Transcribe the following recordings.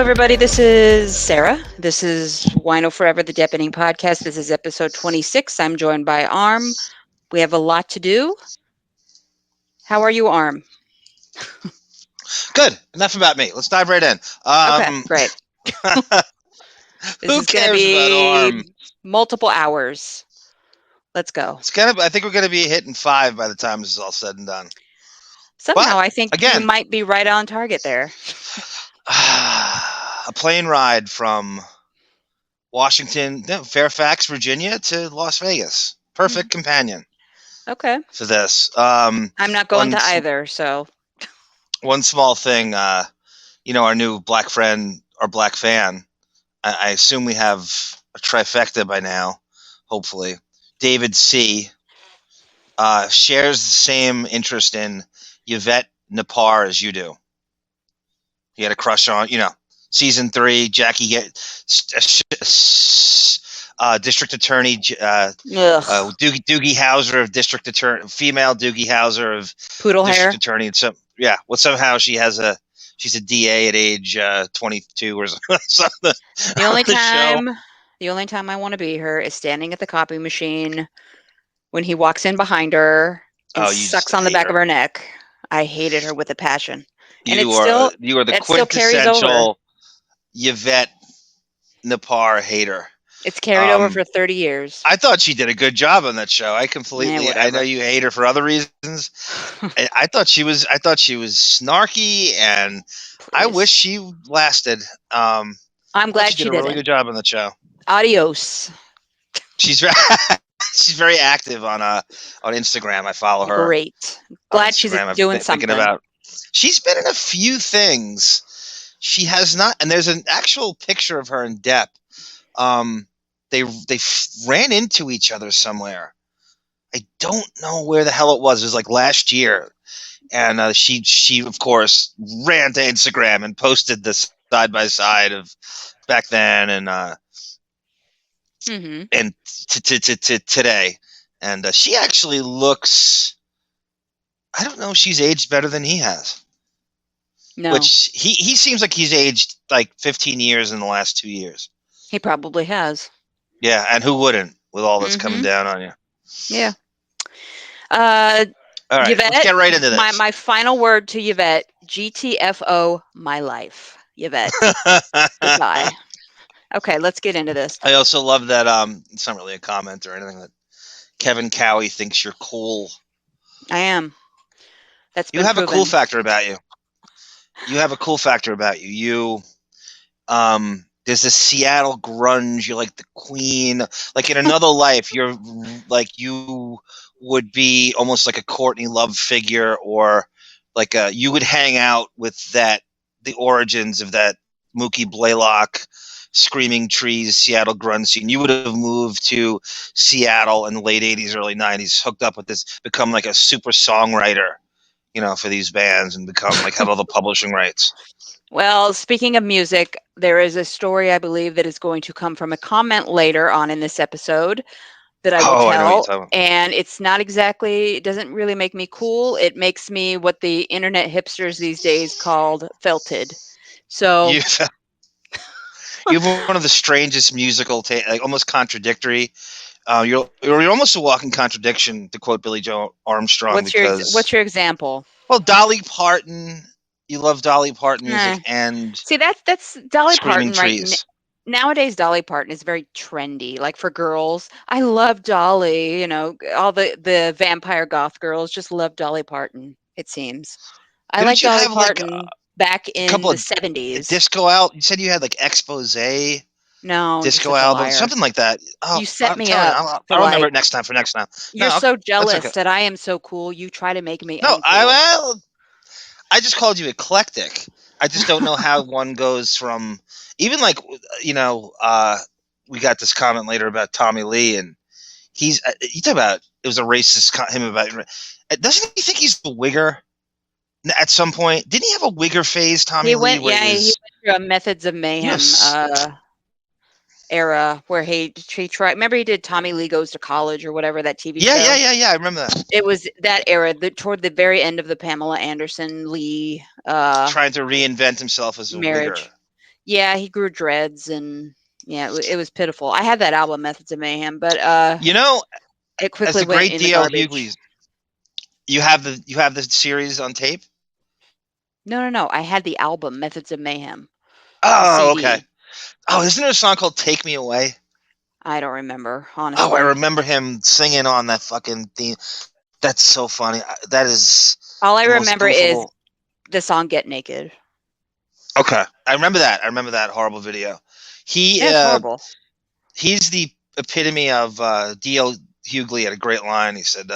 everybody. This is Sara. This is WINO Forever, the Deeppening podcast. This is episode 26. I'm joined by Arm. We have a lot to do. How are you, Arm? Good. Enough about me. Let's dive right in. Okay, great. This Who is going to cares about be Arm? multiple hours. Let's go. I think we're gonna be hitting 5 by the time this is all said and done. Somehow, But, I think you again, might be right on target there. a plane ride from Fairfax, Virginia to Las Vegas. Perfect companion Okay. for this. I'm not going to either, so. One small thing, our new black friend or black fan, I assume we have a trifecta by now, hopefully. David C. Shares the same interest in Yvette Napar as you do. He had a crush on, season 3, Jackie District Attorney, Doogie Hauser of District Attorney, female Doogie Hauser of Poodle District hair. Attorney. And somehow she's a DA at age 22 or something. The only time I want to be her is standing at the copy machine when he walks in behind her and sucks on the back of her neck. I hated her with a passion. And you are the quintessential Yvette Napar hater. It's carried over for 30 years. I thought she did a good job on that show. I know you hate her for other reasons. I thought she was snarky, and please. I wish she lasted. I'm glad she did a really good job on the show. Adios. She's very active on Instagram. I follow her. Great. Glad she's doing something. She's been in a few things. She has not, and there's an actual picture of her and Depp. They ran into each other somewhere. I don't know where the hell it was. It was like last year, and she of course ran to Instagram and posted this side by side of back then and and to today, and she actually looks. I don't know if she's aged better than he has. No, which he seems like he's aged like 15 years in the last 2 years. He probably has. Yeah, and who wouldn't with all that's coming down on you? Yeah. All right, Yvette, let's get right into this. My final word to Yvette, GTFO, my life. Yvette, goodbye. Okay, let's get into this. I also love that, it's not really a comment or anything, that Kevin Cowie thinks you're cool. I am. You have a cool factor about you. There's this Seattle grunge. You're like the queen. Like in another life, you're like you would be almost like a Courtney Love figure, or like you would hang out with the origins of that Mookie Blaylock, Screaming Trees, Seattle grunge scene. You would have moved to Seattle in the late 80s, early 90s, hooked up with this, become like a super songwriter, for these bands, and become like have all the publishing rights. Well, speaking of music, there is a story, I believe, that is going to come from a comment later on in this episode that I will tell. I know what you're talking about. And it's not exactly, it doesn't really make me cool. It makes me what the internet hipsters these days called felted. So you have one of the strangest musical, like almost contradictory. You're almost a walking contradiction, to quote Billy Joe Armstrong. What's your example? Well, Dolly Parton. You love Dolly Parton music, and see that's Dolly Screaming Parton, Trees. Right? Nowadays, Dolly Parton is very trendy, like for girls. I love Dolly. All the vampire goth girls just love Dolly Parton. It seems. I like Dolly Parton back in the 70s. Disco out. You said you had like Expose. No, disco album, something like that. Oh, you set me up. I'll remember it next time. You're so jealous that I am so cool. You try to make me. No, I just called you eclectic. I just don't know how one goes from even like we got this comment later about Tommy Lee, and you talk about it was a racist doesn't he think he's a wigger at some point? Didn't he have a wigger phase? Tommy Lee, he went through a Methods of Mayhem era where he tried. Remember, he did Tommy Lee Goes to College or whatever, that TV show. Yeah. I remember that. It was that era, toward the very end of the Pamela Anderson Lee trying to reinvent himself as a marriage. wigger. Yeah, he grew dreads and yeah, it was pitiful. I had that album, Methods of Mayhem, but You know, it as quickly the went great in the D.L. garbage. Hughley's, you have the series on tape. No, no, no. I had the album, Methods of Mayhem, the Oh, okay. CD. Oh, isn't there a song called "Take Me Away"? I don't remember, Oh, I honestly. remember him singing on that fucking theme. That's so funny. That is All the I most remember is goofable. the song Get Naked. Okay, I remember that. I remember that horrible video. He Yeah, it's horrible. he's the epitome of D.L. Hughley had a great line. He said,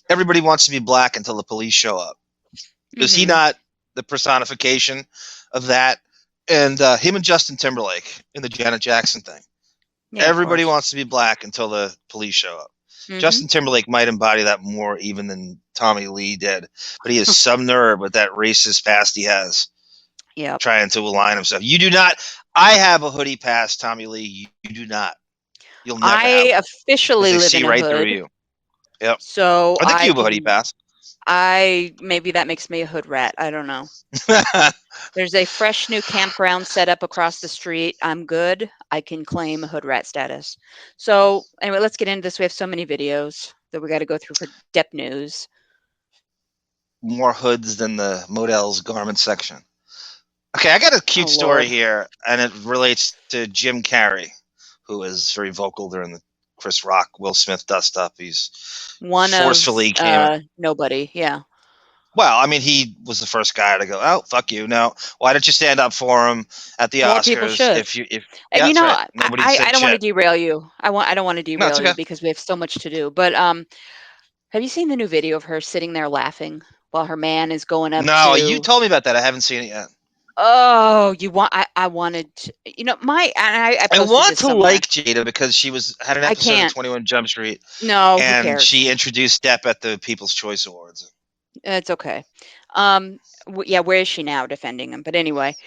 "Everybody wants to be black until the police show up." Is he Mhm. not the personification of that? And him and Justin Timberlake in the Janet Jackson thing. Yeah, of Everybody course. wants to be black until the police show up. Mhm. Justin Timberlake might embody that more even than Tommy Lee did, but he has some nerve with that racist past he has, Yep. trying to align himself. You do not. I have a hoodie past, Tommy Lee. You do not. You'll never have I one because officially they live see in a right through hood, you. Yep. so I think you have a hoodie pass. I maybe that makes me a hood rat. I don't know. There's a fresh new campground set up across the street. I'm good. I can claim hood rat status. So anyway, let's get into this. We have so many videos that we got to go through for Depp news. More hoods than the Modell's garment section. Okay, I got a Oh cute story Lord. here, and it relates to Jim Carrey, who was very vocal during the Chris Rock, Will Smith dust up. He's One of forcefully came. nobody. Yeah. Well, I mean, he was the first guy to go, "Oh, fuck you!" No, why didn't you stand up for him at the More people Oscars? should. If yeah, You that's know, right. Nobody I said don't want to shit. derail you. I don't want to No, it's derail you okay. because we have so much to do. But have you seen the new video of her sitting there laughing while her man is going up No, you to told me about that. I haven't seen it yet. Oh, you want I wanted to, my and I I posted want this to somewhere. like Jada because she had an I episode of can't. 21 Jump Street, No, who and cares? she introduced Depp at the People's Choice Awards. It's okay. Yeah, where is she now defending him? But anyway,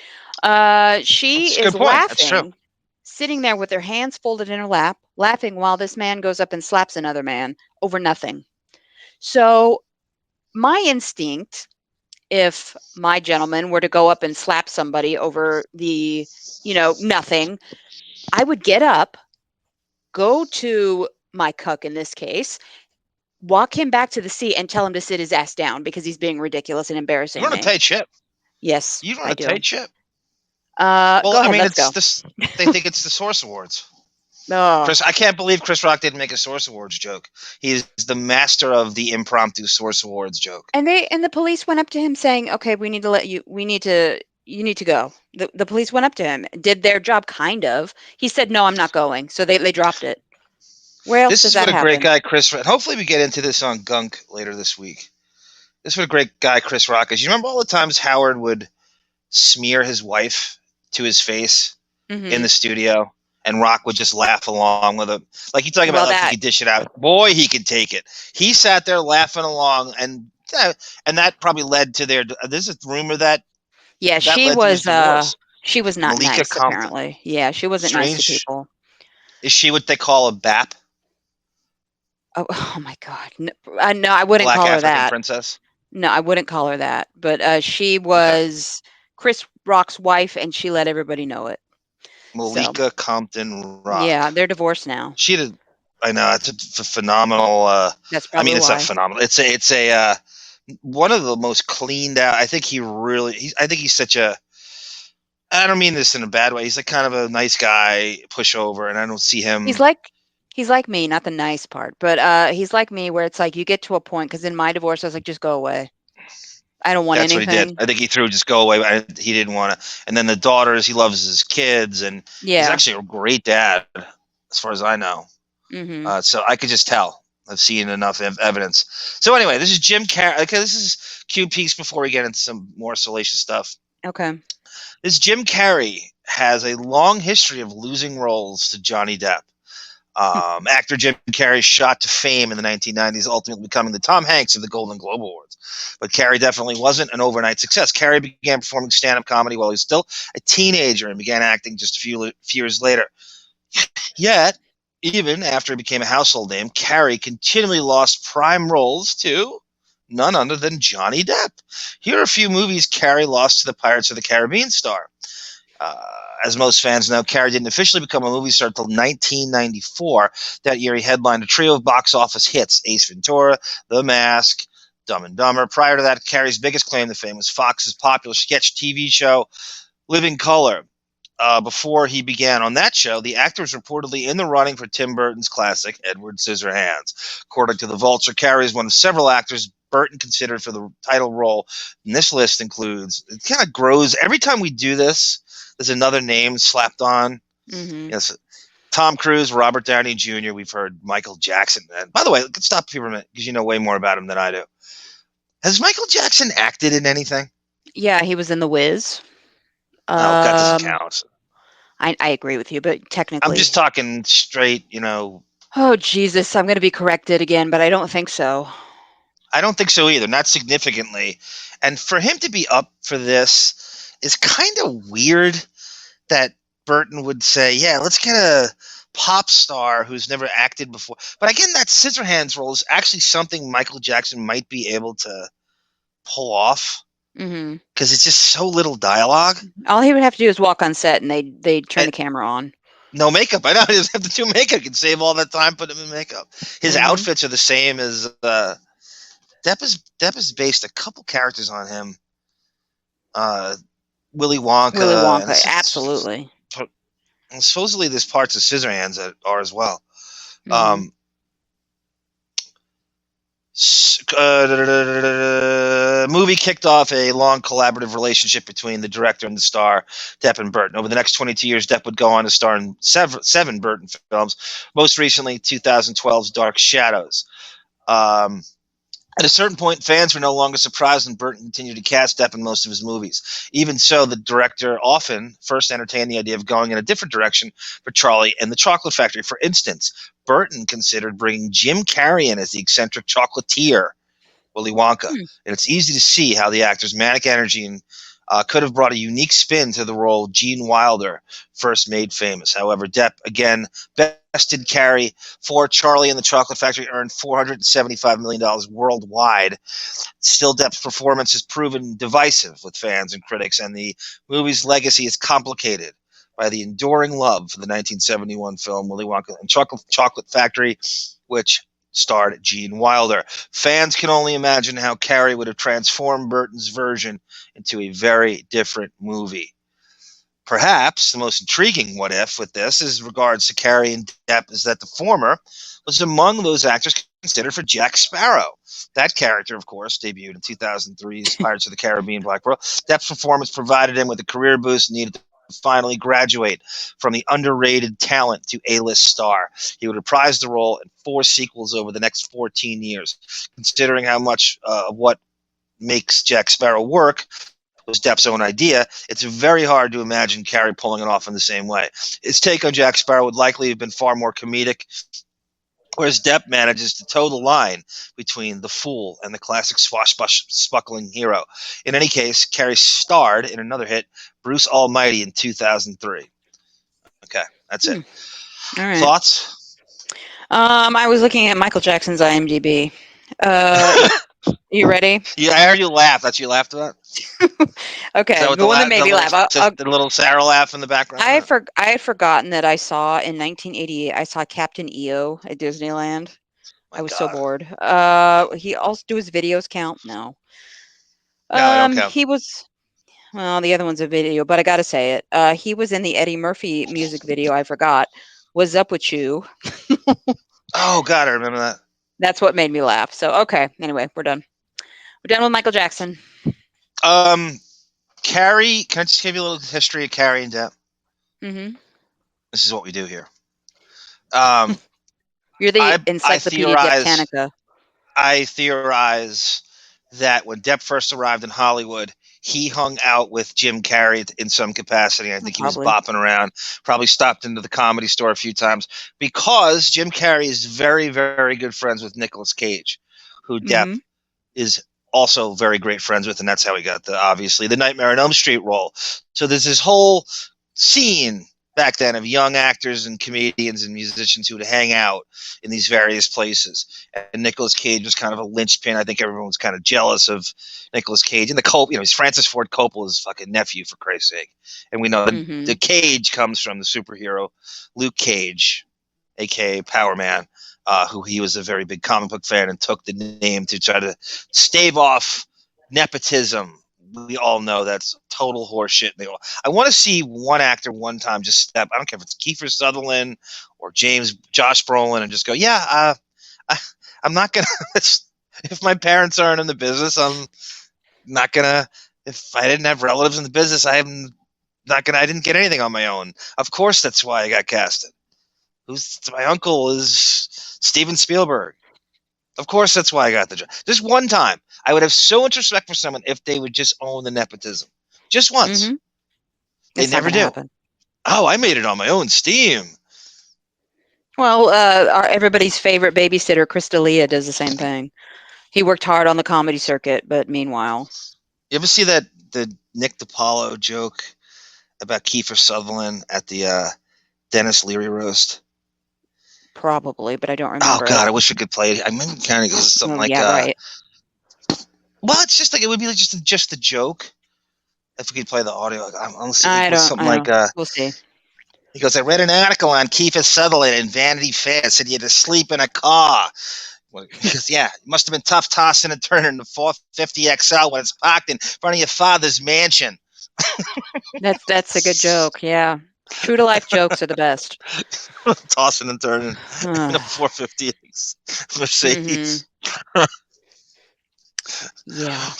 she That's a is good point. That's true. laughing, sitting there with her hands folded in her lap, laughing while this man goes up and slaps another man over nothing. So, my instinct, if my gentleman were to go up and slap somebody over nothing, I would get up, go to my cuck in this case, walk him back to the seat and tell him to sit his ass down because he's being ridiculous and You embarrassing run a me. tight ship. Yes, You run I a do. tight ship. Go Well, I ahead, mean, let's it's go. this. They think it's the Source Awards. Oh. Chris, I can't believe Chris Rock didn't make a Source Awards joke. He is the master of the impromptu Source Awards joke. And the police went up to him saying, "Okay, you need to go." The police went up to him, did their job kind of. He said, "No, I'm not going." So they dropped it. Where else This does is what that a great happen? guy Chris. And hopefully, we get into this on Gunk later this week. This is what a great guy Chris Rock is. You remember all the times Howard would smear his wife to his face in Mhm. the studio, and Rock would just laugh along with him. Like you talk about, Well, like he that could dish it out. Boy, he could take it. He sat there laughing along, and that probably led to their. There's a rumor that yeah, that led to his divorce. she was not Malika nice Compton. apparently. Yeah, she wasn't nice to Strange. people. Is she what they call a BAP, Oh, oh my god. No, I wouldn't Black call her African that. princess? No, I wouldn't call her that. But she Okay. was Chris Rock's wife and she let everybody know it. So, Malika Compton Rock. yeah, they're divorced now. She did. I know it's a phenomenal. That's I probably mean, it's not why. phenomenal. It's a one of the most cleaned out. I think he really. I think he's such a. I don't mean this in a bad way. He's like kind of a nice guy, pushover, and I don't see He's him. like he's like me, not the nice part, but he's like me where it's like you get to a point because in my divorce I was like, just go away. I don't want That's what he did. anything. I think he threw just go away. He didn't want to. And then the daughters, he loves his kids, and he's Yeah. actually a great dad, as far as I know. Mhm. So I could just tell. I've seen enough evidence. So anyway, this is Jim Carrey. Okay, this is cute peaks before we get into some more salacious stuff. Okay. This Jim Carrey has a long history of losing roles to Johnny Depp. Actor Jim Carrey shot to fame in the 1990s, ultimately becoming the Tom Hanks of the Golden Globe Awards. But Carrey definitely wasn't an overnight success. Carrey began performing stand-up comedy while he was still a teenager and began acting just a few years later. Yet, even after he became a household name, Carrey continually lost prime roles to none other than Johnny Depp. Here are a few movies Carrey lost to the Pirates of the Caribbean star. As most fans know, Carrey didn't officially become a movie star until 1994. That year, he headlined a trio of box office hits: Ace Ventura, The Mask, Dumb and Dumber. Prior to that, Carrey's biggest claim to fame was Fox's popular sketch TV show, Living Color. Before he began on that show, the actor was reportedly in the running for Tim Burton's classic Edward Scissorhands. According to The Vulture, Carrey is one of several actors Burton considered for the title role. And this list includes, it kind of grows every time we do this. There's another name slapped on. Mm-hmm. Yes, Tom Cruise, Robert Downey Jr. We've heard Michael Jackson. And by the way, let's stop for a minute because you know way more about him than I do. Has Michael Jackson acted in anything? Yeah, he was in The Wiz. Oh, that doesn't Um, count. I agree with you, but I'm technically. just talking straight, Oh, Jesus, I'm going to be corrected again, but I don't think so. I don't think so either, not significantly. And for him to be up for this is kind of weird that Burton would say, yeah, let's get a pop star who's never acted before. But again, that Scissorhands role is actually something Michael Jackson might be able to pull off Mm-hmm. because it's just so little dialogue. All he would have to do is walk on set, and they'd turn And the camera on. no makeup. I know he doesn't have to do makeup. He can save all that time, put him in makeup. His Mm-hmm. outfits are the same as Depp is based a couple characters on him. Willy Willy Wonka, Wonka, absolutely. and supposedly there's parts of Scissorhands that are as well. Mm-hmm. Movie kicked off a long collaborative relationship between the director and the star, Depp and Burton. Over the next 22 years, Depp would go on to star in seven Burton films, most recently 2012's Dark Shadows. At a certain point, fans were no longer surprised when Burton continued to cast Depp in most of his movies. Even so, the director often first entertained the idea of going in a different direction for Charlie and the Chocolate Factory. For instance, Burton considered bringing Jim Carrey in as the eccentric chocolatier, Willy Wonka. Hmm. And it's easy to see how the actor's manic energy and could have brought a unique spin to the role Gene Wilder first made famous. However, Depp again bested Carrey for Charlie and the Chocolate Factory, earned $475 million worldwide. Still, Depp's performance has proven divisive with fans and critics, and the movie's legacy is complicated by the enduring love for the 1971 film Willy Wonka and Chocolate Factory, which starred Gene Wilder. Fans can only imagine how Carrey would have transformed Burton's version into a very different movie. Perhaps the most intriguing what if with this is regards to Carrey and Depp is that the former was among those actors considered for Jack Sparrow. That character, of course, debuted in 2003's Pirates of the Caribbean Black Pearl. Depp's performance provided him with a career boost needed to finally graduate from the underrated talent to A-list star. He would reprise the role in 4 sequels over the next 14 years. Considering how much of what makes Jack Sparrow work was Depp's own idea, it's very hard to imagine Carrey pulling it off in the same way. His take on Jack Sparrow would likely have been far more comedic, whereas Depp manages to toe the line between the fool and the classic swashbuckling hero. In any case, Carrey starred in another hit, Bruce Almighty, in 2003. Okay, that's it. All right. Thoughts? I was looking at Michael Jackson's IMDb. Uh, you ready? Yeah, I heard you laugh. That's you laughed at that? Is that Okay, what the one that made me laugh. the little Sara laugh in the background? I had forgotten that I saw in 1988. I saw Captain EO at Disneyland. My I was so God. bored. He also do his videos count? No. No, I don't count. He was. Well, the other one's a video, but I gotta say it. He was in the Eddie Murphy music video. I forgot. What's up with you? Oh, God, I remember that. That's what made me laugh. So okay. Anyway, we're done. We're done with Michael Jackson. Carrey, can I just give you a little history of Carrey and Depp? Mm-hmm. This is what we do here. Um, You're the I Encyclopedia theorize Depptanica. I theorize that when Depp first arrived in Hollywood, he hung out with Jim Carrey in some capacity. I think he was Probably. bopping around, probably stopped into the Comedy Store a few times because Jim Carrey is very, very good friends with Nicolas Cage, who Depp Mm-hmm. is also very great friends with, and that's how he got obviously the Nightmare on Elm Street role. So there's this whole scene back then of young actors and comedians and musicians who would hang out in these various places. And Nicolas Cage was kind of a linchpin. I think everyone was kind of jealous of Nicolas Cage and he's Francis Ford Coppola's fucking nephew, for Christ's sake. And we know the Cage comes from the superhero Luke Cage, aka Power Man, who he was a very big comic book fan and took the name to try to stave off nepotism. We all know that's total horseshit. I want to see one actor one time just step. I don't care if it's Kiefer Sutherland or Josh Brolin, and just go, I'm not gonna. If my parents aren't in the business, I'm not gonna. If I didn't have relatives in the business, I'm not gonna. I didn't get anything on my own. Of course, that's why I got casted. My uncle is Steven Spielberg. Of course, that's why I got the job. Just one time. I would have so much respect for someone if they would just own the nepotism. Just once. They never do. Happen. Oh, I made it on my own steam. Well, everybody's favorite babysitter, Chris D'Elia, does the same thing. He worked hard on the comedy circuit, but meanwhile. You ever see the Nick DiPaolo joke about Kiefer Sutherland at the Dennis Leary roast? Probably, but I don't remember. Oh God, I wish we could play it. I remember kind of something like right. Well, it's just like it would be like just the joke. If we could play the audio, We'll see. He goes, I read an article on Kiefer Sutherland in Vanity Fair. It said he had to sleep in a car. He goes, yeah, it must have been tough tossing and turning the 450 XL when it's parked in front of your father's mansion. That's a good joke. Yeah. True to life jokes are the best. Tossing and turning in a 450 Mercedes. Yeah.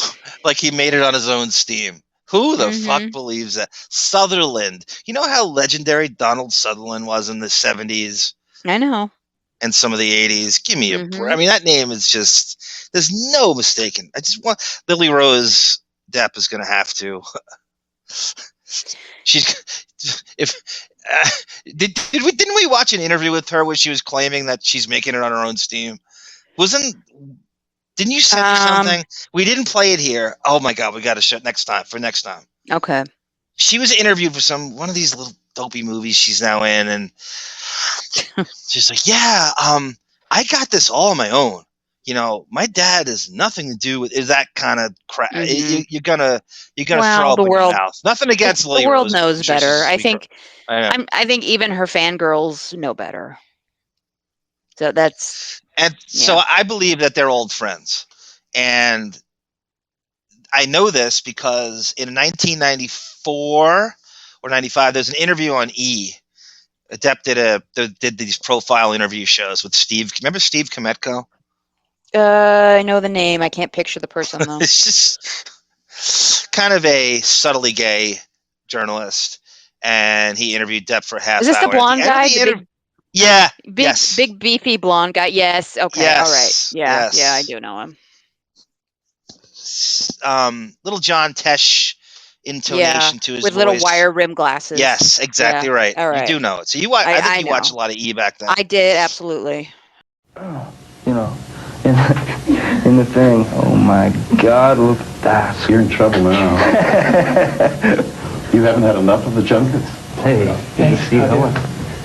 Like he made it on his own steam. Who the fuck believes that? Sutherland. You know how legendary Donald Sutherland was in the 70s? I know. And some of the 80s. Give me a break. I mean, that name is just, there's no mistaking. I just want, Lily Rose Depp is going to have to. Didn't we watch an interview with her where she was claiming that she's making it on her own steam? Didn't you send her something? We didn't play it here. Oh my God, we got to show it next time. Okay. She was interviewed for one of these little dopey movies she's now in, and she's like, I got this all on my own. You know, my dad has nothing to do with that kind of crap. You're gonna throw up in your mouth. Nothing against Lily Rose. The world Rose, knows better. I think even her fangirls know better. So so I believe that they're old friends, and I know this because in 1994 or 95, there's an interview on E. Depp did these profile interview shows with Steve. Remember Steve Kometko? I know the name. I can't picture the person though. It's just kind of a subtly gay journalist, and he interviewed Depp for half hour. Is this the blonde guy? Big beefy blonde guy. Yes. Okay. Yes, all right. Yeah. Yes. Yeah, I do know him. Little John Tesh intonation to his with voice. Little wire rim glasses. Yes, exactly right. All right. You do know it. So I think you watched a lot of E back then. I did, absolutely. You know, in the thing. Oh my God, look at that. You're in trouble now. You haven't had enough of the junkets? Hey, good to see you.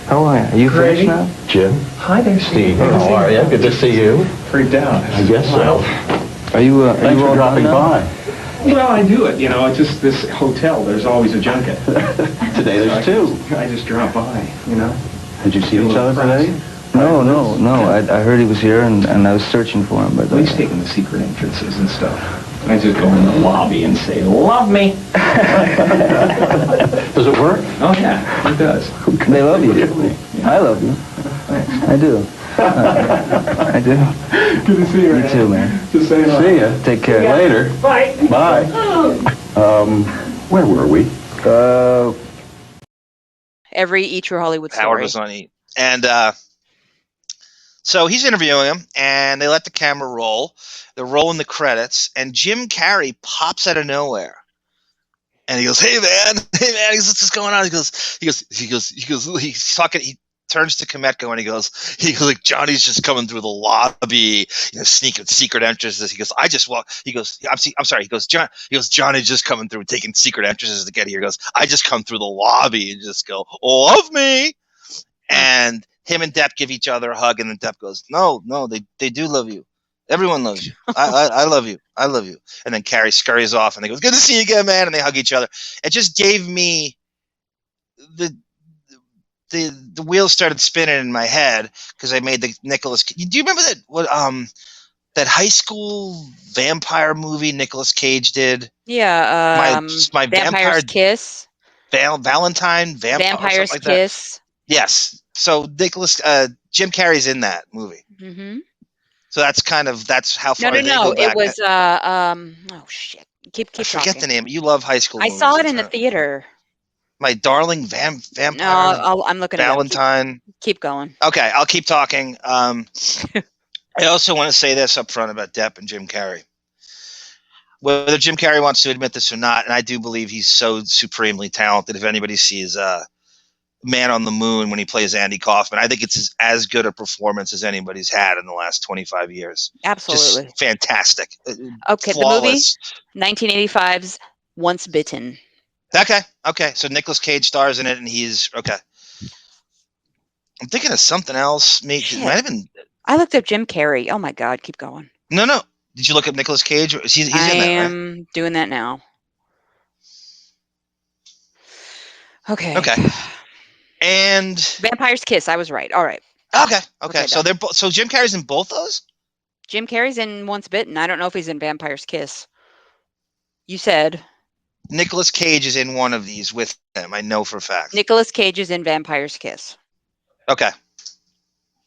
How are you? Are you finished now? Jim? Hi there, Steve. How are you? Good to see you. Freaked out. I guess so. Are you, Thanks for dropping by. Well, I do it, you know, it's just this hotel, there's always a junket. Today there's two. I just drop by, you know. Did you see each other today? No. I heard he was here and I was searching for him, but he's taking the secret entrances and stuff. I just go in the lobby and say, love me. Does it work? Oh, yeah, it does. They love you. Yeah. I love you. Thanks. I do. I do. Good to see you, You too, man. Just saying hi. See ya. Take care. Later. Bye. Bye. Where were we? Every E! True Hollywood story. Howard was on E! And so he's interviewing him, and they let the camera roll. They're rolling the credits, and Jim Carrey pops out of nowhere. And he goes, "Hey man, hey man!" He goes, "What's going on?" He's talking. turns to Kometko and he goes like, Johnny's just coming through the lobby, sneaking secret entrances. He goes, I just walk. He goes, I'm sorry. He goes, Johnny's just coming through, taking secret entrances to get here. He goes, I just come through the lobby and just go, love me. And him and Depp give each other a hug, and then Depp goes, no, they do love you. Everyone loves you. I love you. I love you. And then Carrey scurries off, and they go, good to see you again, man. And they hug each other. It just gave me the wheels started spinning in my head because I made the Nicolas. Do you remember that high school vampire movie Nicolas Cage did? Yeah. My Vampire's Kiss. Vampire's Vampire's like Kiss. That. Yes. So Jim Carrey's in that movie. Mm-hmm. So that's how far they go back. It was oh shit. Keep I forget talking. the name. You love high school I movies. saw it in the theater. My darling vampire. No, I'm looking at Valentine. Keep going. Okay, I'll keep talking. I also want to say this up front about Depp and Jim Carrey. Whether Jim Carrey wants to admit this or not, and I do believe he's so supremely talented. If anybody sees Man on the Moon when he plays Andy Kaufman, I think it's as good a performance as anybody's had in the last 25 years. Absolutely. Just fantastic. Okay, flawless. The movie, 1985's Once Bitten. Okay. So Nicolas Cage stars in it, and he's okay. I'm thinking of something else. It might have been. I looked up Jim Carrey. Oh my God, keep going. No. Did you look up Nicolas Cage? He's in that, right? I am doing that now. Okay. And Vampire's Kiss. I was right. All right. Okay. So so Jim Carrey's in both those? Jim Carrey's in Once Bitten. I don't know if he's in Vampire's Kiss. You said Nicolas Cage is in one of these with him. I know for a fact. Nicolas Cage is in Vampire's Kiss. Okay.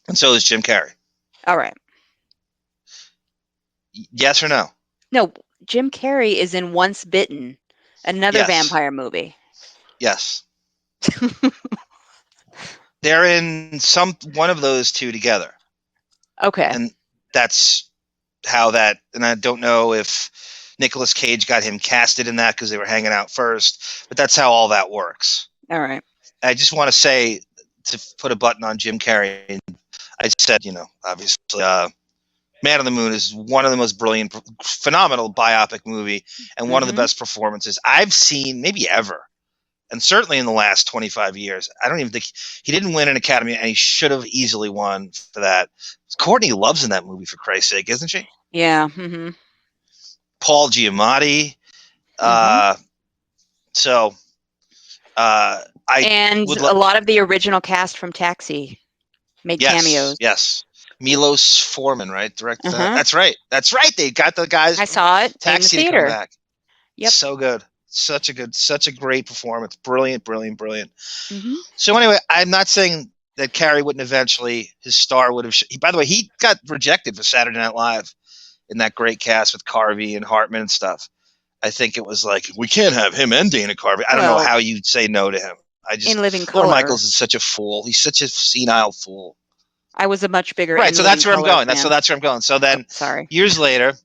And so is Jim Carrey. All right. Yes or no? No, Jim Carrey is in Once Bitten, another vampire movie. Yes. They're in one of those two together. Okay. And that's how that, and I don't know if Nicolas Cage got him casted in that because they were hanging out first, but that's how all that works. All right. I just want to say, to put a button on Jim Carrey, I said, obviously, Man on the Moon is one of the most brilliant, phenomenal biopic movie and one of the best performances I've seen maybe ever. And certainly in the last 25 years. I don't even think he didn't win an Academy, and he should have easily won for that. Courtney Love's in that movie, for Christ's sake, isn't she? Yeah. Mm-hmm. Paul Giamatti. A lot of the original cast from Taxi made cameos. Yes. Milos Forman, right? Directed that. That's right. They got the guys. I saw it Taxi in the theater. To come back. Yep. So good. Such a great performance. Brilliant. Mm-hmm. So anyway, I'm not saying that Carrey wouldn't eventually, his star would have. By the way, he got rejected for Saturday Night Live in that great cast with Carvey and Hartman and stuff. I think it was like, we can't have him and Dana Carvey. I don't know how you'd say no to him. In Living Color. Lorne Michaels is such a fool. He's such a senile fool. I was a much bigger. Right, so that's where I'm going. That's where I'm going. So then, sorry. Years later,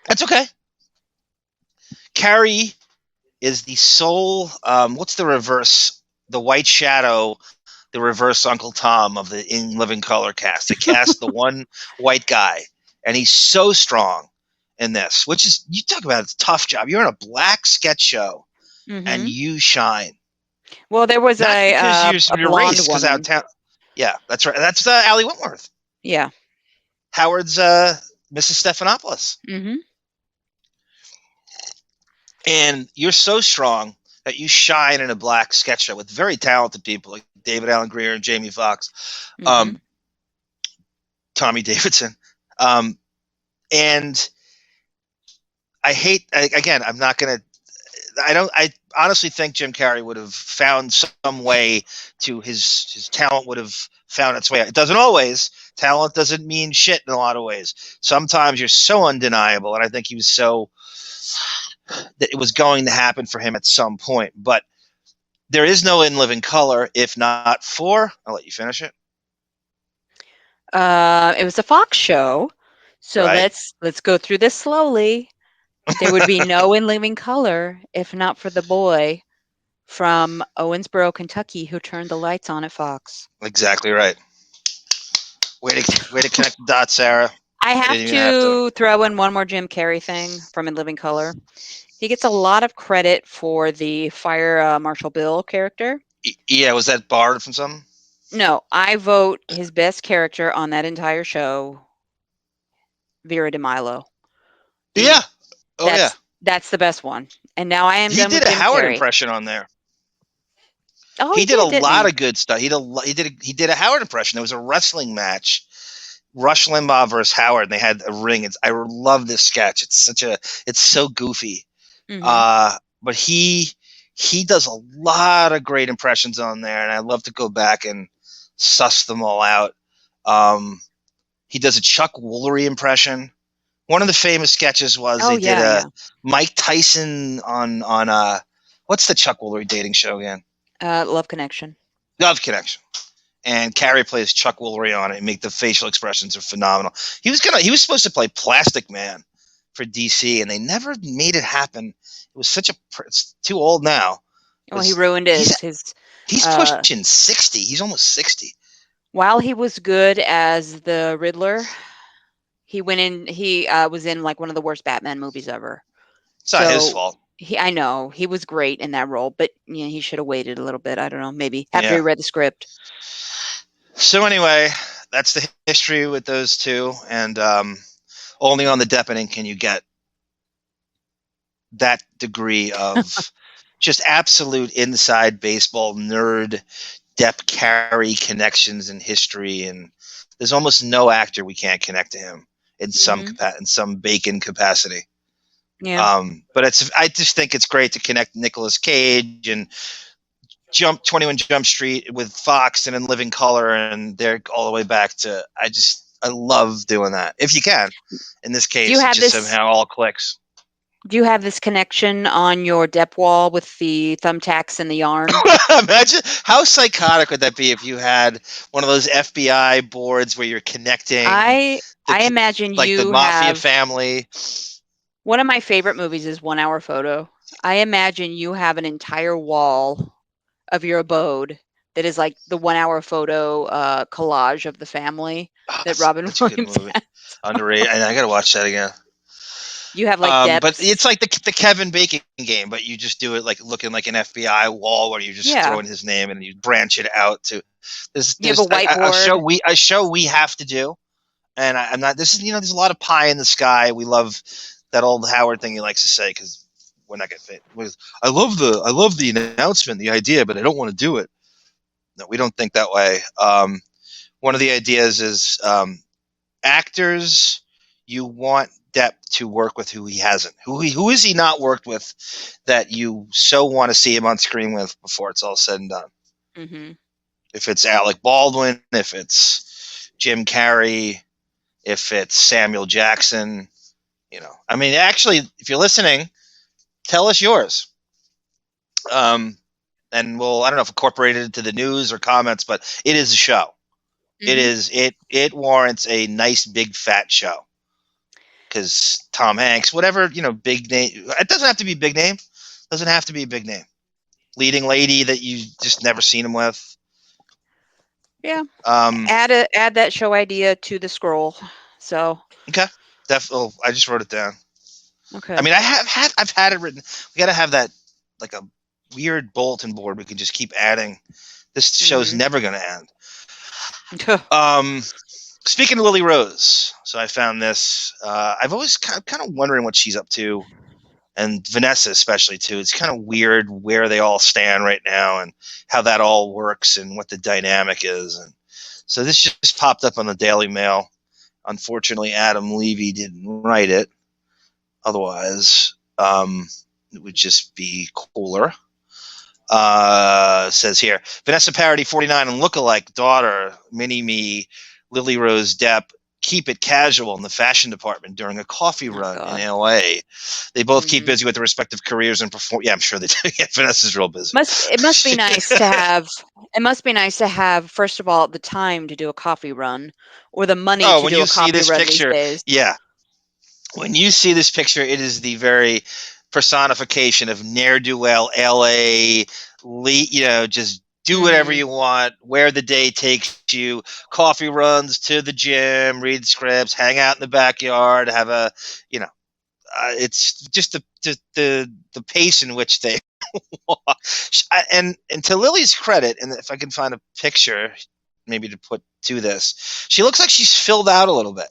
that's okay. Carrey is the sole. What's the reverse? The White Shadow, the reverse Uncle Tom of the In Living Color cast. They cast the one white guy, and he's so strong in this. Which is, you talk about a tough job. You're in a black sketch show, and you shine. Well, there was a blonde woman. Yeah, that's right. That's Allie Wentworth. Yeah. Howard's Mrs. Stephanopoulos. Mm-hmm. And you're so strong that you shine in a black sketch show with very talented people like David Alan Grier and Jamie Foxx, Tommy Davidson. And I'm not going to, I honestly think Jim Carrey would have found some way to his talent would have found its way. It doesn't always. Talent doesn't mean shit in a lot of ways. Sometimes you're so undeniable, and I think he was so that it was going to happen for him at some point. But there is no In Living Color if not for, I'll let you finish it. It was a Fox show. So let's go through this slowly. There would be no In Living Color if not for the boy from Owensboro, Kentucky, who turned the lights on at Fox. Exactly right. Way to connect the dots, Sarah. I I have didn't even have to throw in one more Jim Carrey thing from In Living Color. He gets a lot of credit for the Fire Marshal Bill character. Yeah, was that borrowed from something? No, I vote his best character on that entire show, Vera DeMilo. Yeah. Oh yeah. That's the best one. And now I am He done with did a Jim Howard Carrey. impression on there. Oh, He he did a did, didn't lot he? of good stuff. He did a Howard impression. There was a wrestling match, Rush Limbaugh versus Howard, and they had a ring. I love this sketch. It's so goofy. Mhm. But he does a lot of great impressions on there, and I love to go back and suss them all out. He does a Chuck Woolery impression. One of the famous sketches was Oh, they did yeah, a yeah. Mike Tyson on what's the Chuck Woolery dating show again? Love Connection. Love Connection. And Carrey plays Chuck Woolery on it and make the facial expressions are phenomenal. He was supposed to play Plastic Man for DC, and they never made it happen. It was it's too old now. Well, he ruined his He's pushing 60. He's almost 60. while he was good as the Riddler, he was in like one of the worst Batman movies ever. It's not his fault. I know he was great in that role, but yeah, he should have waited a little bit. I don't know, maybe after Yeah. he read the script. So anyway, that's the history with those two, and only on the Deeppening can you get that degree of just absolute inside baseball nerd Depp Carrey connections in history, and there's almost no actor we can't connect to him in some in some Bacon capacity. Yeah. But I just think it's great to connect Nicolas Cage and 21 Jump Street with Fox and In Living Color, and they're all the way back to I love doing that. If you can. In this case, it just somehow all clicks. Do you have this connection on your Depp wall with the thumbtacks and the yarn? Imagine how psychotic would that be if you had one of those FBI boards where you're connecting. I imagine like you the mafia have family. One of my favorite movies is 1 Hour Photo. I imagine you have an entire wall of your abode that is like the 1 Hour Photo collage of the family that Robin Williams has. Underrated, and I gotta watch that again. You have like but it's like the Kevin Bacon game, but you just do it like looking like an FBI wall where you're just throwing his name and you branch it out to. There's you have a whiteboard. A show we have to do, and I'm not. This is there's a lot of pie in the sky. We love that old Howard thing he likes to say because we're not gonna fit. I love the announcement, the idea, but I don't want to do it. No, we don't think that way. One of the ideas is actors. You want Depp to work with who he hasn't. Who is he not worked with that you so want to see him on screen with before it's all said and done? Mm-hmm. If it's Alec Baldwin, if it's Jim Carrey, if it's Samuel Jackson, I mean, actually, if you're listening, tell us yours. And I don't know if incorporate it into the news or comments, but it is a show. Mm-hmm. It warrants a nice big fat show. Because Tom Hanks, whatever, big name. It doesn't have to be a big name. Doesn't have to be a big name. Leading lady that you just never seen him with. Yeah. Add that show idea to the scroll. So. Okay. Definitely. I just wrote it down. Okay. I mean, I've had it written. We got to have that like a weird bulletin board we can just keep adding. This show's never going to end. Speaking of Lily Rose, so I found this. I've always kind of wondering what she's up to, and Vanessa especially too. It's kind of weird where they all stand right now and how that all works and what the dynamic is. And so this just popped up on the Daily Mail. Unfortunately, Adam Levy didn't write it. Otherwise, it would just be cooler. Says here, Vanessa Paradis, 49, and lookalike daughter, mini-me, Lily Rose Depp, keep it casual in the fashion department during a coffee run in L.A. They both keep busy with their respective careers and perform. Yeah, I'm sure they do. Yeah, Vanessa's real busy. It must be nice to have. It must be nice to have, first of all, the time to do a coffee run, or the money to do a coffee run picture, these days. Yeah, when you see this picture, it is the very personification of ne'er-do-well L.A. just do whatever you want, where the day takes you, coffee runs to the gym, read scripts, hang out in the backyard, have a, it's just the pace in which they and to Lily's credit, and if I can find a picture maybe to put to this, she looks like she's filled out a little bit.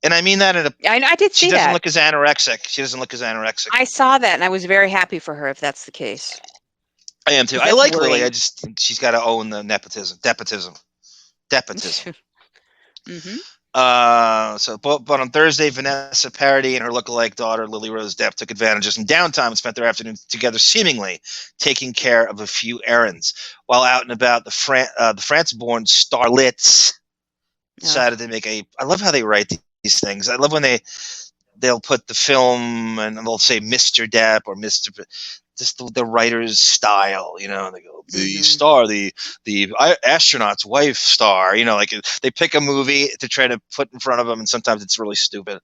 And I mean that I did see she doesn't that. look as anorexic. She doesn't look as anorexic. I saw that, and I was very happy for her if that's the case. I am too. I That's like Lily. worrying. I just think she's got to own the nepotism. Depotism. But on Thursday, Vanessa, Paradis, and her lookalike daughter, Lily Rose Depp, took advantage of some downtime and spent their afternoon together, seemingly taking care of a few errands. While out and about, the France-born starlets decided to make I love how they write these things. I love when they'll put the film and they'll say Mr. Depp or Mr. Just the writer's style, and they go, the star, the astronaut's wife star, like they pick a movie to try to put in front of them, and sometimes it's really stupid.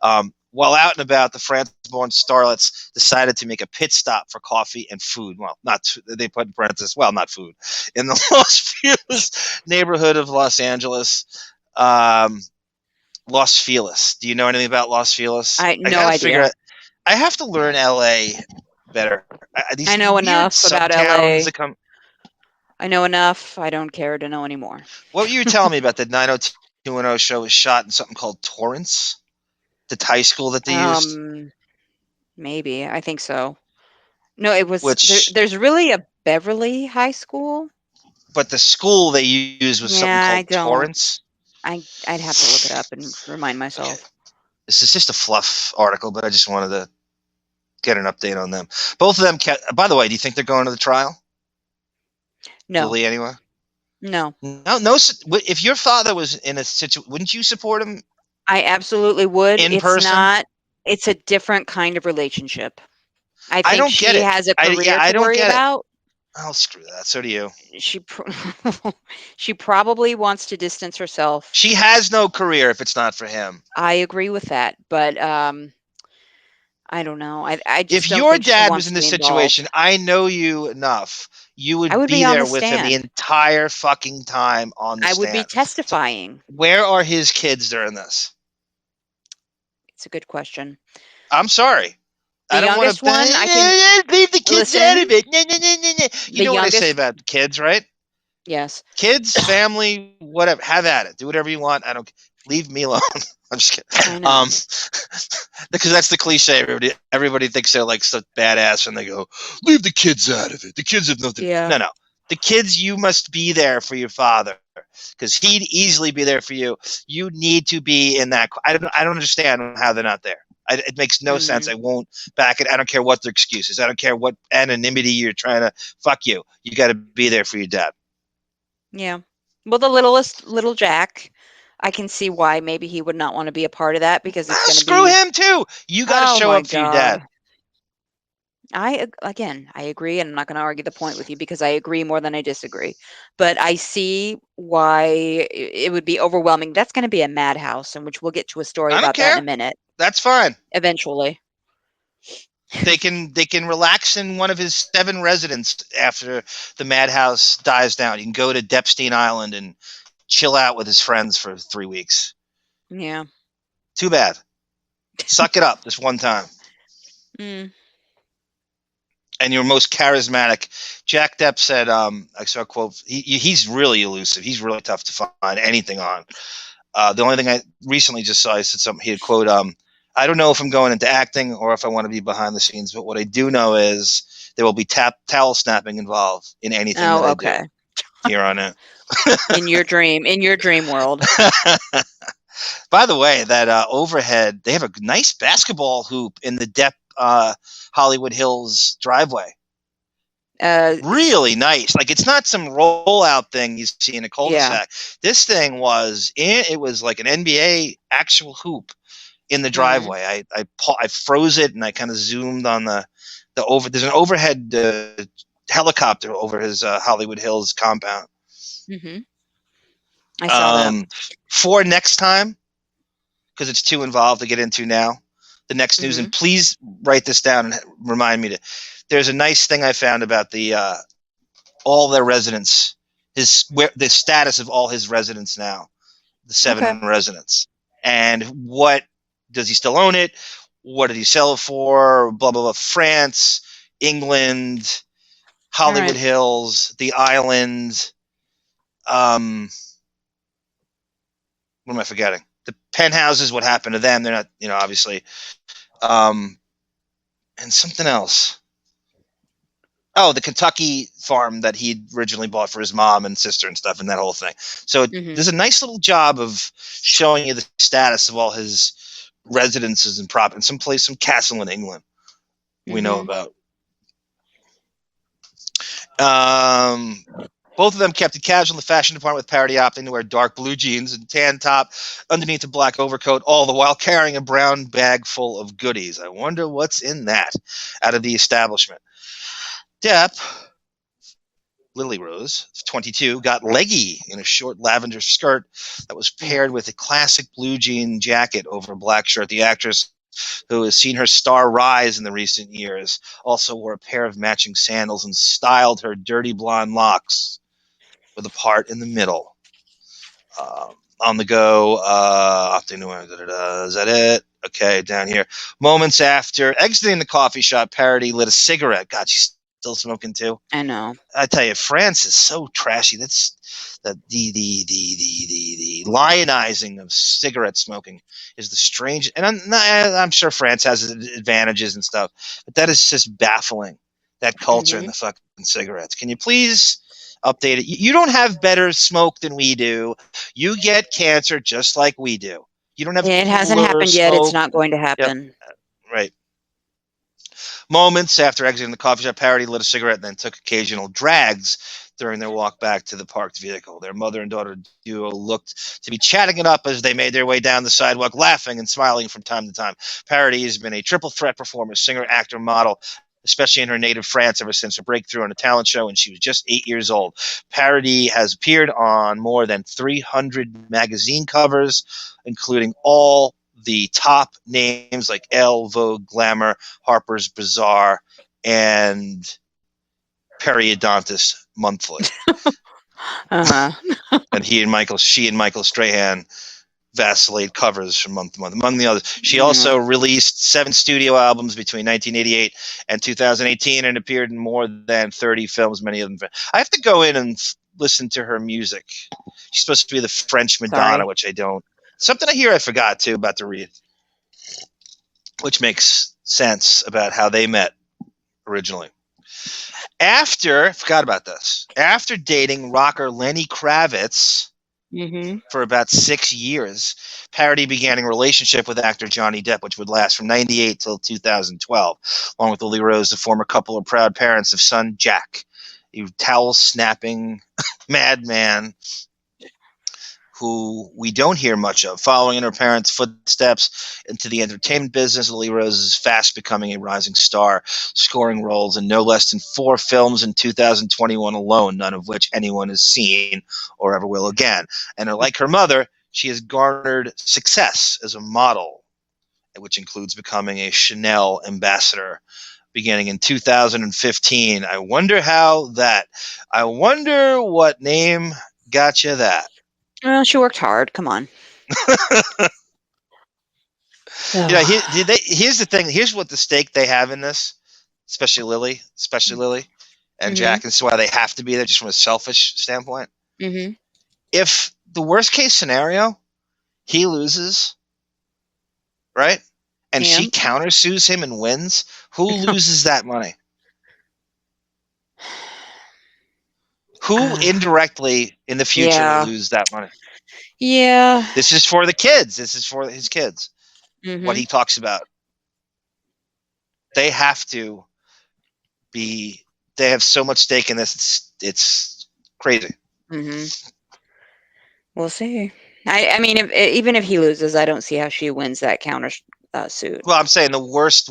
While out and about, the France-born starlets decided to make a pit stop for coffee and food. Well, they put in parentheses, not food, in the Los Feliz neighborhood of Los Angeles. Los Feliz. Do you know anything about Los Feliz? No idea. I have to learn LA better. I know enough about LA. I know enough. I don't care to know anymore. What were you telling me about the 90210 show was shot in something called Torrance? The high school that they used? Maybe. I think so. No, it was. There's really a Beverly High School. But the school they used was something called Torrance? I'd have to look it up and remind myself. Okay. This is just a fluff article, but I just wanted to get an update on them. Both of them by the way, do you think they're going to the trial? No. Lily, anyway? No. No. If your father was in a situation, wouldn't you support him? I absolutely would. In person? It's a different kind of relationship. I don't think get she it. has a career I to don't worry get about. Oh, screw that. So do you. She probably wants to distance herself. She has no career if it's not for him. I agree with that, but I don't know. I just if don't your think she dad wants was in to this be situation, involved. I know you enough. You would I would be be on there the with him the stand. entire fucking time on the I stand. would be testifying. So where are his kids during this? It's a good question. I'm sorry. The youngest one, I can leave the kids listen. out of it. You know what I say about kids, right? Yes. Kids, family, whatever. Have at it. Do whatever you want. Leave me alone. I'm just kidding. I know. Because that's the cliche. Everybody thinks they're like so badass when they go, leave the kids out of it. The kids have nothing. Yeah. No. The kids, you must be there for your father because he'd easily be there for you. You need to be in that. I don't understand how they're not there. It makes no sense. I won't back it. I don't care what their excuses. I don't care what anonymity you're trying to. Fuck you. You got to be there for your dad. Yeah. Well, the little Jack, I can see why maybe he would not want to be a part of that because it's going to screw him too. You got to show up for your dad. I agree, and I'm not going to argue the point with you because I agree more than I disagree. But I see why it would be overwhelming. That's going to be a madhouse, in which we'll get to a story about that in a minute. That's fine. Eventually. They can relax in one of his 7 residences after the madhouse dies down. You can go to Deppstein Island and chill out with his friends for 3 weeks. Yeah. Too bad. Suck it up this one time. And your most charismatic. Jack Depp said, I saw a quote, he's really elusive. He's really tough to find anything on. The only thing I recently just saw, he said something, he had quote, I don't know if I'm going into acting or if I want to be behind the scenes, but what I do know is there will be towel snapping involved in anything that I do here on it. in your dream world. By the way, that overhead, they have a nice basketball hoop in the Depp Hollywood Hills driveway. Really nice. Like it's not some rollout thing you see in a cul-de-sac. This thing was like an NBA actual hoop in the driveway. I froze it and I kind of zoomed on the there's an overhead helicopter over his Hollywood Hills compound. I saw that. For next time, because it's too involved to get into now. the next news, and please write this down and remind me to. There's a nice thing I found about the all their residents, the status of all his residents now, the 7 residents, and what does he still own it? What did he sell it for? Blah blah blah. France, England, Hollywood Hills, the island. What am I forgetting? The penthouses. What happened to them? They're not, obviously. And something else. Oh, the Kentucky farm that he originally bought for his mom and sister and stuff, and that whole thing. So there's a nice little job of showing you the status of all his residences and prop, and some castle in England we know about. Both of them kept it casual in the fashion department, with Paradis opting to wear dark blue jeans and tan top underneath a black overcoat, all the while carrying a brown bag full of goodies. I wonder what's in that out of the establishment. Depp, Lily Rose, 22, got leggy in a short lavender skirt that was paired with a classic blue jean jacket over a black shirt. The actress, who has seen her star rise in the recent years, also wore a pair of matching sandals and styled her dirty blonde locks with a part in the middle. On the go, is that it? Okay, down here. Moments after exiting the coffee shop, Paradis lit a cigarette. God, she's still smoking too. I know. I tell you, France is so trashy. That's the lionizing of cigarette smoking is the strange. And I'm sure France has advantages and stuff, but that is just baffling. That culture in the fucking cigarettes. Can you please update it? You don't have better smoke than we do. You get cancer just like we do. You don't have. It hasn't happened yet. It's not going to happen. Yep. Right. Moments after exiting the coffee shop, Paradis lit a cigarette and then took occasional drags during their walk back to the parked vehicle. Their mother and daughter duo looked to be chatting it up as they made their way down the sidewalk, laughing and smiling from time to time. Paradis has been a triple threat performer, singer, actor, model, especially in her native France, ever since her breakthrough on a talent show when she was just 8 years old. Paradis has appeared on more than 300 magazine covers, including all the top names like Elle, Vogue, Glamour, Harper's Bazaar, and Periodontists Monthly. And she and Michael Strahan vacillate covers from month to month, among the others. She also released 7 studio albums between 1988 and 2018 and appeared in more than 30 films, many of them. I have to go in and listen to her music. She's supposed to be the French Madonna, which I don't. Something I hear I forgot, too, about to read, which makes sense about how they met originally. Forgot about this. After dating rocker Lenny Kravitz for about 6 years, Paradis began a relationship with actor Johnny Depp, which would last from 1998 till 2012. Along with Lily Rose, the former couple are proud parents of son Jack, a towel-snapping madman who we don't hear much of. Following in her parents' footsteps into the entertainment business, Lily Rose is fast becoming a rising star, scoring roles in no less than 4 films in 2021 alone, none of which anyone has seen or ever will again. And like her mother, she has garnered success as a model, which includes becoming a Chanel ambassador beginning in 2015. I wonder what name got you that. Well, she worked hard. Come on. Here's the thing. Here's what the stake they have in this, especially Lily and Jack, and so why they have to be there just from a selfish standpoint. If the worst case scenario, he loses, right, and she countersues him and wins, who loses that money? Who indirectly in the future will lose that money? Yeah. This is for the kids. This is for his kids. What he talks about. They have to be. They have so much stake in this. It's crazy. We'll see. I mean, even if he loses, I don't see how she wins that counter suit. Well, I'm saying the worst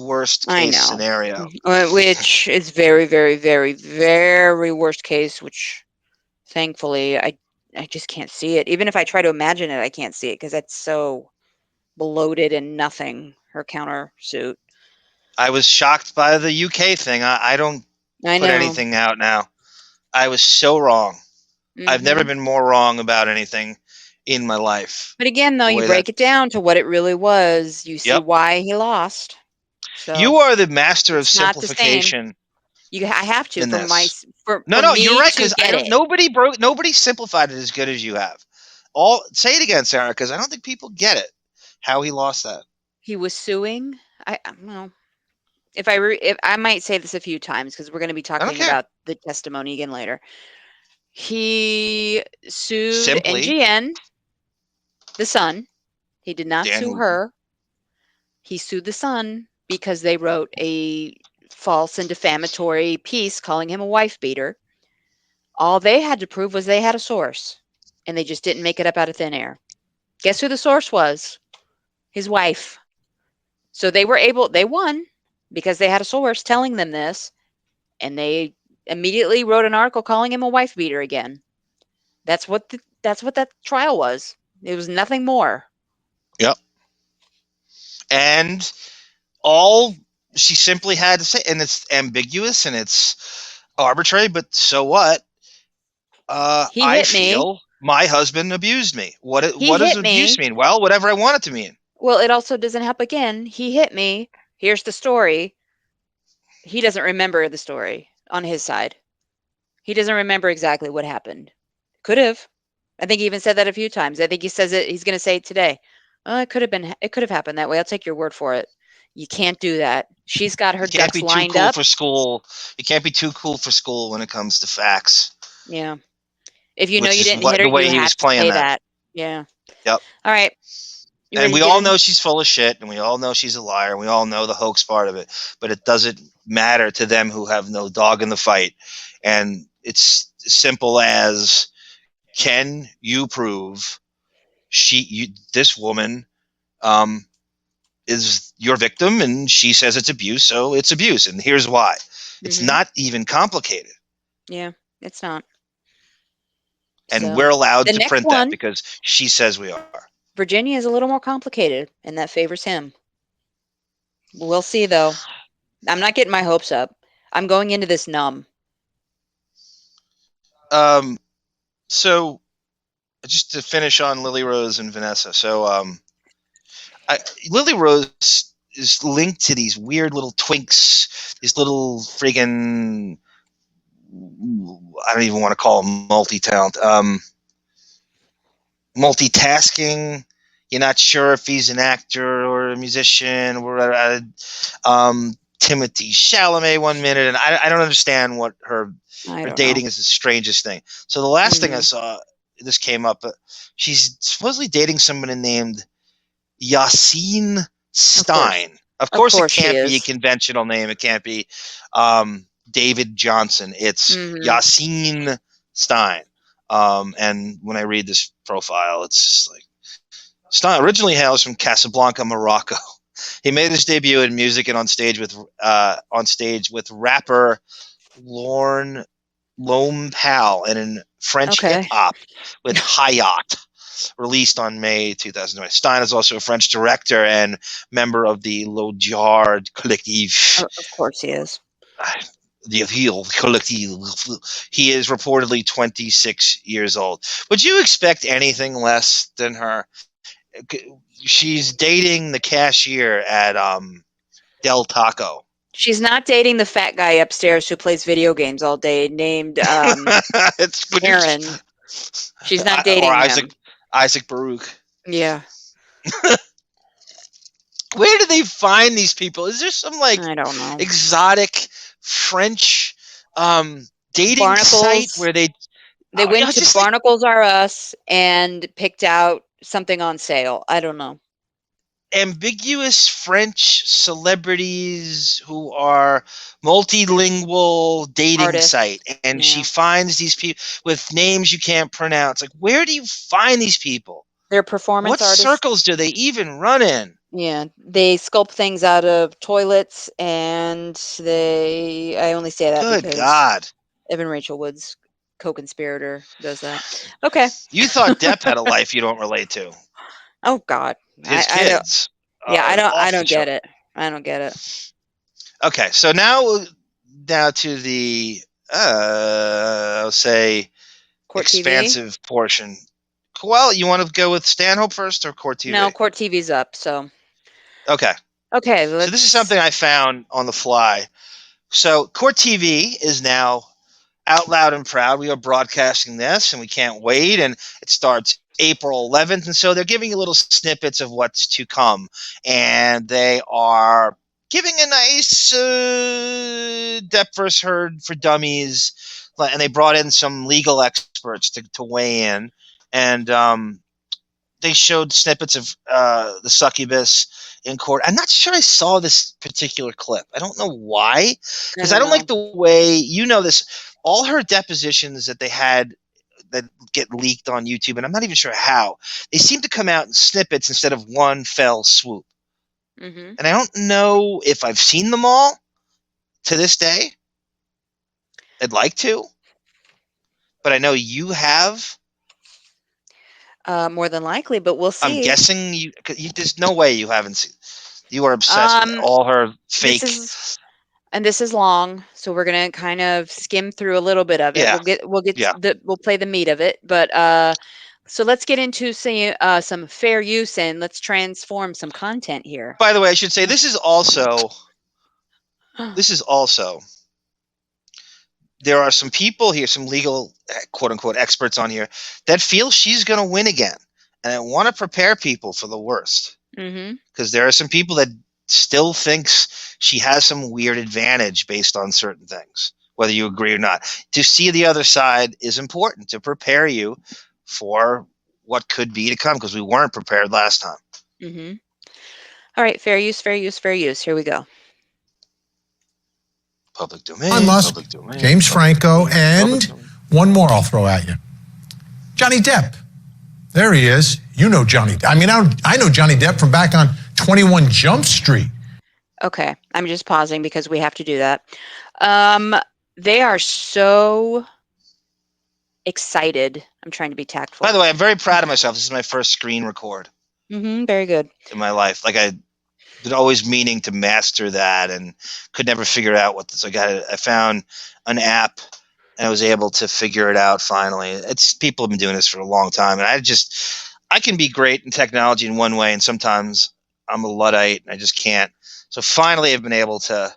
case scenario, which is very, very, very, very worst case. Which, thankfully, I just can't see it. Even if I try to imagine it, I can't see it because that's so bloated and nothing. her countersuit. I was shocked by the UK thing. I don't I put know. anything out now. I was so wrong. I've never been more wrong about anything in my life. But again, though, The you way break it down to what it really was. You see Yep. why he lost. So You are the master of it's not the same. simplification I have to in for my this. for No, you're me right, to because get it. nobody simplified it as good as you have. Say it again, Sarah, because I don't think people get it. How he lost that. He was suing. Well, if I might say this a few times because we're going to be I don't talking care. about the testimony again later. He sued Simply, NGN, the son. He did not sue Dan. her. He sued the son because they wrote a false and defamatory piece calling him a wife beater. All they had to prove was they had a source, and they just didn't make it up out of thin air. Guess who the source was? His wife. So they won because they had a source telling them this, and they immediately wrote an article calling him a wife beater again. That's what that trial was. It was nothing more. Yep. And all she simply had to say, and it's ambiguous and it's arbitrary, but so what? He I hit me. feel my husband abused me. What He does hit abuse me. mean? Well, whatever I want it to mean. Well, it also doesn't happen again. He hit me. Here's the story. He doesn't remember the story on his side. He doesn't remember exactly what happened. Could have. I think he even said that a few times. I think he says it. He's going to say it today. Oh, it could have happened that way. I'll take your word for it. You can't do that. She's got her You can't ducks be too lined cool up. for school. You can't be too cool for school when it comes to facts. Yeah. If you know Which you is didn't hit her, the way you he was have to playing say that. that. Yeah. Yep. All right. You And ready we to get all in? know she's full of shit, and we all know she's a liar, and we all know the hoax part of it. But it doesn't matter to them who have no dog in the fight. And it's simple as, can you prove this woman is your victim, and she says it's abuse, so it's abuse, and here's why. It's not even complicated. Yeah, it's not. And So, we're allowed the to next print that one, because she says we are. Virginia is a little more complicated, and that favors him. We'll see, though. I'm not getting my hopes up. I'm going into this numb. So just to finish on Lily Rose and Vanessa. So Lily Rose is linked to these weird little twinks, these little friggin', I don't even want to call them multi-talent, multitasking. You're not sure if he's an actor or a musician or Timothy Chalamet 1 minute, and I don't understand what her dating is the strangest thing. So the last thing I saw, this came up, she's supposedly dating somebody named Yassine Stein. Of course it can't be a conventional name. It can't be David Johnson. It's Yassine Stein. And when I read this profile, it's just like, Stein originally hails from Casablanca, Morocco. He made his debut in music and on stage with rapper Lorne Pal and in French hip hop with Hayat, released on May 2020. Stein is also a French director and member of the Lodjard Collective. Of course he is. The Appeal Collective. He is reportedly 26 years old. Would you expect anything less than her? She's dating the cashier at Del Taco. She's not dating the fat guy upstairs who plays video games all day named Aaron. She's not dating him. Isaac Baruch. Yeah. Where do they find these people? Is there some I don't know, exotic French dating site where they went to Barnacles R Us and picked out something on sale? I don't know. Ambiguous French celebrities who are multilingual dating site, and she finds these people with names you can't pronounce. Like, where do you find these people? They're performance artists. What circles do they even run in? Yeah, they sculpt things out of toilets, and I only say that because God, Evan Rachel Wood's co-conspirator does that. Okay. You thought Depp had a life you don't relate to. Oh God. His kids. Yeah, I don't. I off the don't get chart. it. I don't get it. Okay, so now to the I'll say Court TV. expansive portion. Well, you want to go with Stanhope first or Court TV? No, Court TV's up. So Okay. okay. So this is something I found on the fly. So Court TV is now out loud and proud. We are broadcasting this, and we can't wait. And it starts April 11th, and so they're giving you little snippets of what's to come, and they are giving a nice Depp vs. Heard for Dummies, and they brought in some legal experts to weigh in, and they showed snippets of the succubus in court. I'm not sure I saw this particular clip. I don't know why, because I don't like the way, this, all her depositions that they had that get leaked on YouTube, and I'm not even sure how, they seem to come out in snippets instead of one fell swoop. Mm-hmm. And I don't know if I've seen them all to this day. I'd like to, but I know you have. More than likely, but we'll see. I'm guessing you. There's no way you haven't seen. You are obsessed with all her fake. This is long, so we're gonna kind of skim through a little bit of it. Yeah. We'll play the meat of it, but so let's get into some fair use and let's transform some content here. By the way, I should say this is also. There are some people here, some legal quote unquote experts on here that feel she's going to win again, and I want to prepare people for the worst. Because there are some people that still thinks she has some weird advantage based on certain things, whether you agree or not. To see the other side is important to prepare you for what could be to come, because we weren't prepared last time. All right, fair use. Here we go. Public domain. Elon Musk, James Franco, and one more I'll throw at you. Johnny Depp. There he is. You know Johnny Depp. I mean, I know Johnny Depp from back on 21 Jumpstreet. Okay, I'm just pausing because we have to do that. They are so excited. I'm trying to be tactful. By the way, I'm very proud of myself. This is my first screen record. Very good. In my life. Like, I've been always meaning to master that and could never figure out what this. I found an app and I was able to figure it out finally. People have been doing this for a long time, and I can be great in technology in one way, and sometimes I'm a Luddite and I just can't. So finally I've been able to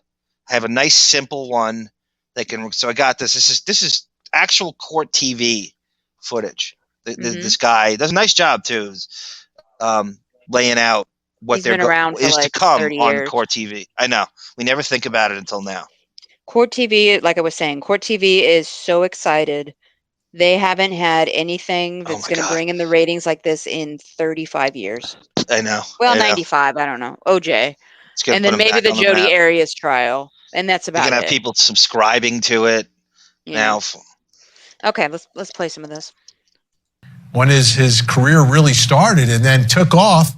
have a nice simple one that can. So I got this. This is actual court TV footage. This guy does a nice job too, laying out what is to come on Court TV. I know. We never think about it until now. Court TV, like I was saying, Court TV is so excited. They haven't had anything that's going to bring in the ratings like this in 35 years. I know. Well, 95. I don't know. OJ. And then maybe the Jodi Arias trial. And that's about it. You're going to have people subscribing to it now. Okay, let's play some of this. When his career really started and then took off,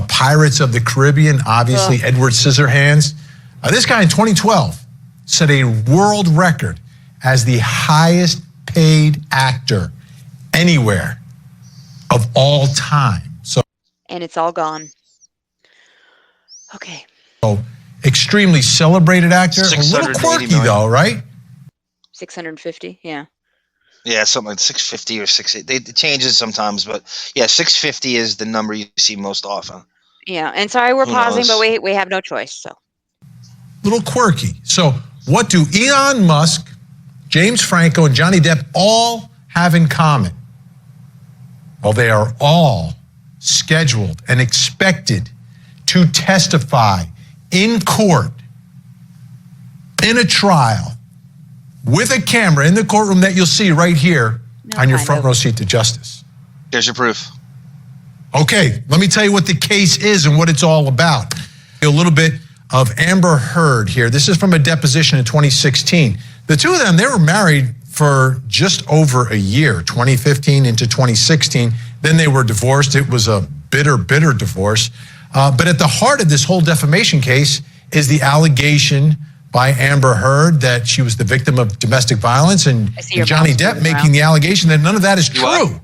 Pirates of the Caribbean, obviously, Edward Scissorhands. This guy in 2012 set a world record as the highest paid actor anywhere of all time. And it's all gone. Okay. So extremely celebrated actor. A little quirky though, right? 650, yeah. Yeah, something like 650 or 680. It changes sometimes, but yeah, 650 is the number you see most often. Yeah, and sorry we're pausing, but we have no choice. So little quirky. So what do Elon Musk, James Franco, and Johnny Depp all have in common? Well, they are all scheduled and expected to testify in court in a trial with a camera in the courtroom that you'll see right here on your front row seat to justice. Here's your proof. Okay, let me tell you what the case is and what it's all about. A little bit of Amber Heard here. This is from a deposition in 2016. The two of them, they were married for just over a year, 2015 into 2016. Then they were divorced. It was a bitter, bitter divorce. But at the heart of this whole defamation case is the allegation by Amber Heard that she was the victim of domestic violence, and Johnny Depp making the allegation that none of that is true.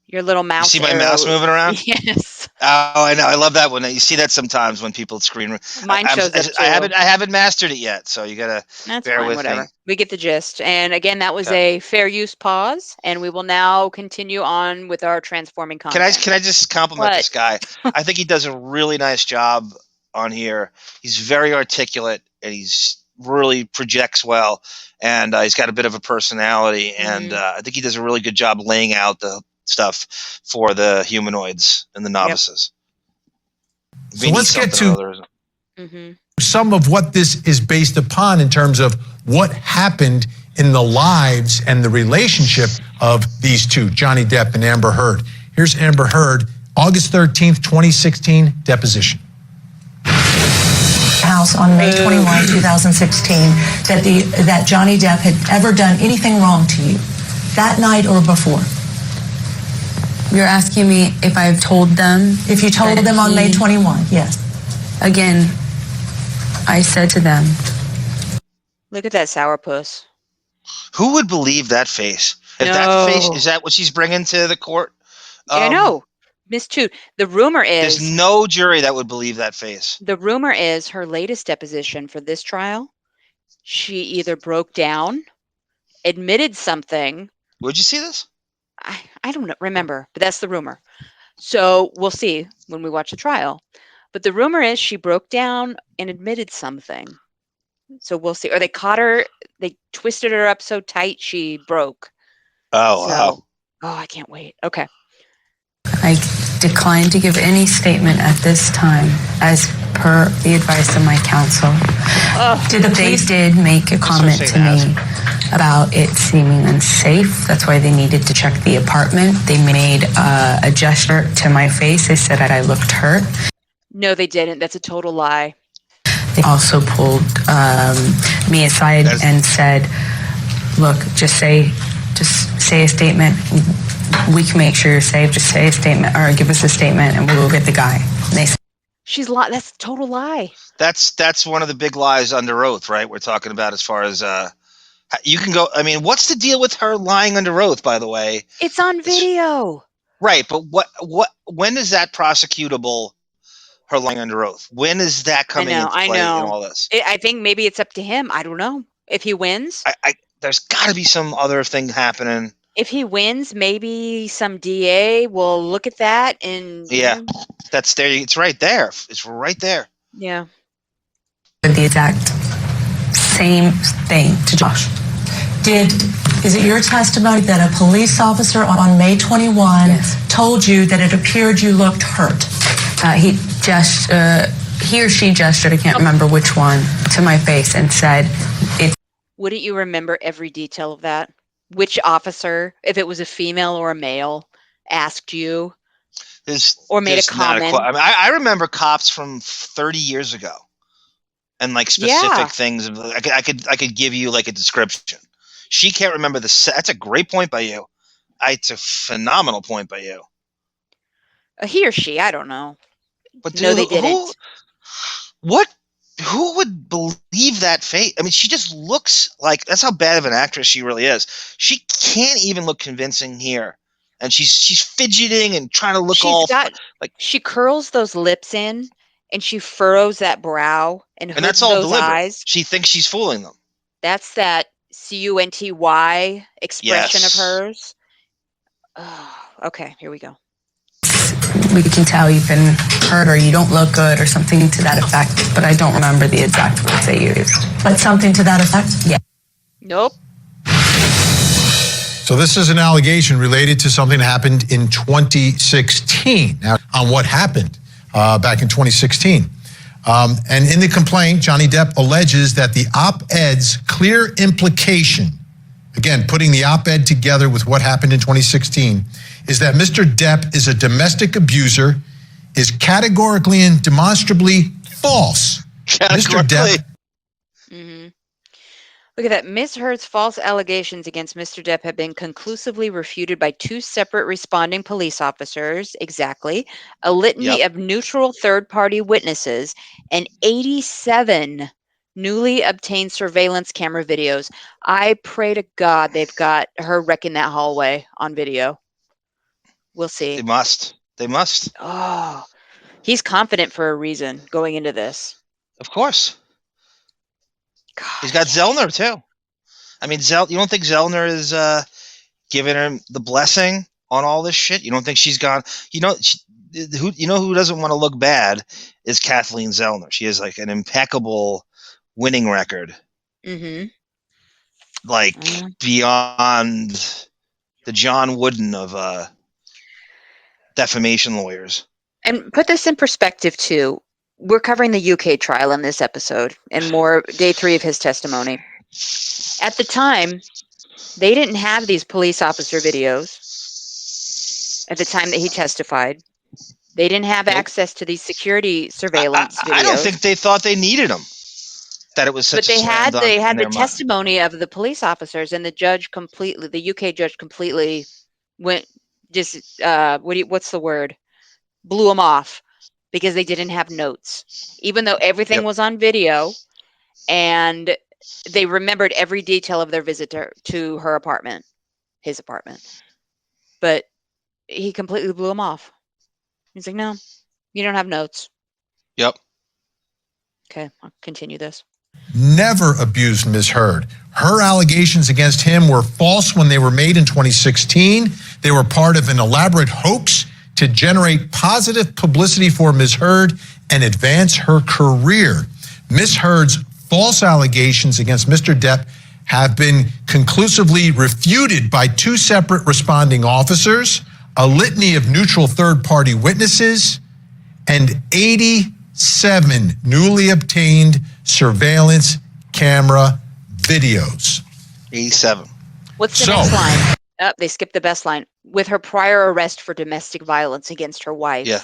Your little mouse. You see my mouse moving around? Yes. Oh, I know. I love that one. You see that sometimes when people screen. Mine shows up too. I haven't mastered it yet, so you gotta bear with whatever. me. We get the gist. And again, that was a fair use pause, and we will now continue on with our transforming content. Can I just compliment this guy? I think he does a really nice job on here. He's very articulate, and he's really projects well, and he's got a bit of a personality, and I think he does a really good job laying out the stuff for the humanoids and the novices. Yep. So let's get to some of what this is based upon in terms of what happened in the lives and the relationship of these two, Johnny Depp and Amber Heard. Here's Amber Heard, August 13th, 2016, deposition. House on May 21, 2016, that Johnny Depp had ever done anything wrong to you, that night or before. You're asking me if I've told them? If you told them on May 21, yes. Again, I said to them. Look at that sourpuss. Who would believe that face? If that face, is that what she's bringing to the court? Yeah, I know. Miss Two. The rumor is there's no jury that would believe that face. The rumor is her latest deposition for this trial, she either broke down, admitted something. Would you see this? I don't remember, but that's the rumor. So we'll see when we watch the trial. But the rumor is she broke down and admitted something. So we'll see. Or they caught her, they twisted her up so tight she broke. Oh, wow. Oh, I can't wait. Okay. I decline to give any statement at this time as per the advice of my counsel. They did make a comment to me about it seeming unsafe. That's why they needed to check the apartment. They made a gesture to my face. They said that I looked hurt. No, they didn't. That's a total lie. They also pulled me aside and said, look, just say a statement. We can make sure you're safe. Just say a statement or give us a statement and we'll get the guy. And they said, that's a total lie. That's one of the big lies under oath, right? We're talking about as far as you can go. I mean, what's the deal with her lying under oath, by the way? It's on video. Right, but when is that prosecutable, her lying under oath? When is that coming into play in all this? I think maybe it's up to him. I don't know. If he wins. There's got to be some other thing happening. If he wins, maybe some DA will look at that and... Yeah, that's there. It's right there. It's right there. Yeah. The exact same thing to Josh. Is it your testimony that a police officer on May 21 told you that it appeared you looked hurt? He or she gestured, I can't remember which one, to my face and said, it's... Wouldn't you remember every detail of that? Which officer, if it was a female or a male, asked you or made a comment? I remember cops from 30 years ago, and like specific things. I could give you like a description. She can't remember that's a great point by you. It's a phenomenal point by you. He or she, I don't know. But no, they didn't. Who would believe that face? I mean, she just looks like, that's how bad of an actress she really is. She can't even look convincing here. And she's fidgeting and trying to look she curls those lips in and she furrows that brow and that's all those deliberate. Eyes. She thinks she's fooling them. That's that CUNTY expression of hers. Oh, okay, here we go. We can tell you've been hurt or you don't look good or something to that effect, but I don't remember the exact words they used. But something to that effect? Yeah. Nope. So this is an allegation related to something that happened in 2016. Now, on what happened back in 2016. And in the complaint, Johnny Depp alleges that the op-ed's clear implication, again, putting the op-ed together with what happened in 2016, is that Mr. Depp is a domestic abuser, is categorically and demonstrably false. Mr. Depp. Look at that. Ms. Heard's false allegations against Mr. Depp have been conclusively refuted by two separate responding police officers, a litany of neutral third-party witnesses, and 87 newly obtained surveillance camera videos. I pray to God they've got her wrecking that hallway on video. We'll see. They must. They must. Oh, he's confident for a reason going into this. Of course. God. He's got Zellner, too. I mean, you don't think Zellner is giving her the blessing on all this shit? You don't think she's gone? Who doesn't want to look bad is Kathleen Zellner. She has like an impeccable winning record. Mm-hmm. Like beyond the John Wooden of defamation lawyers. And put this in perspective, too. We're covering the UK trial in this episode and more day 3 of his testimony. At the time, they didn't have these police officer videos at the time that he testified. They didn't have access to these security surveillance videos. I don't think they thought they needed them. That it was such but a slam dunk they had in the their testimony of the police officers, and the UK judge completely went just what's the word? Blew them off because they didn't have notes, even though everything was on video, and they remembered every detail of their visit to her apartment, his apartment. But he completely blew them off. He's like, no, you don't have notes. Yep. Okay, I'll continue this. Never abused Ms. Heard. Her allegations against him were false when they were made in 2016. They were part of an elaborate hoax to generate positive publicity for Ms. Heard and advance her career. Ms. Heard's false allegations against Mr. Depp have been conclusively refuted by 2 separate responding officers, a litany of neutral third-party witnesses, and 87 newly obtained surveillance camera videos. 87. What's the next line? Oh, they skipped the best line. With her prior arrest for domestic violence against her wife. Yeah.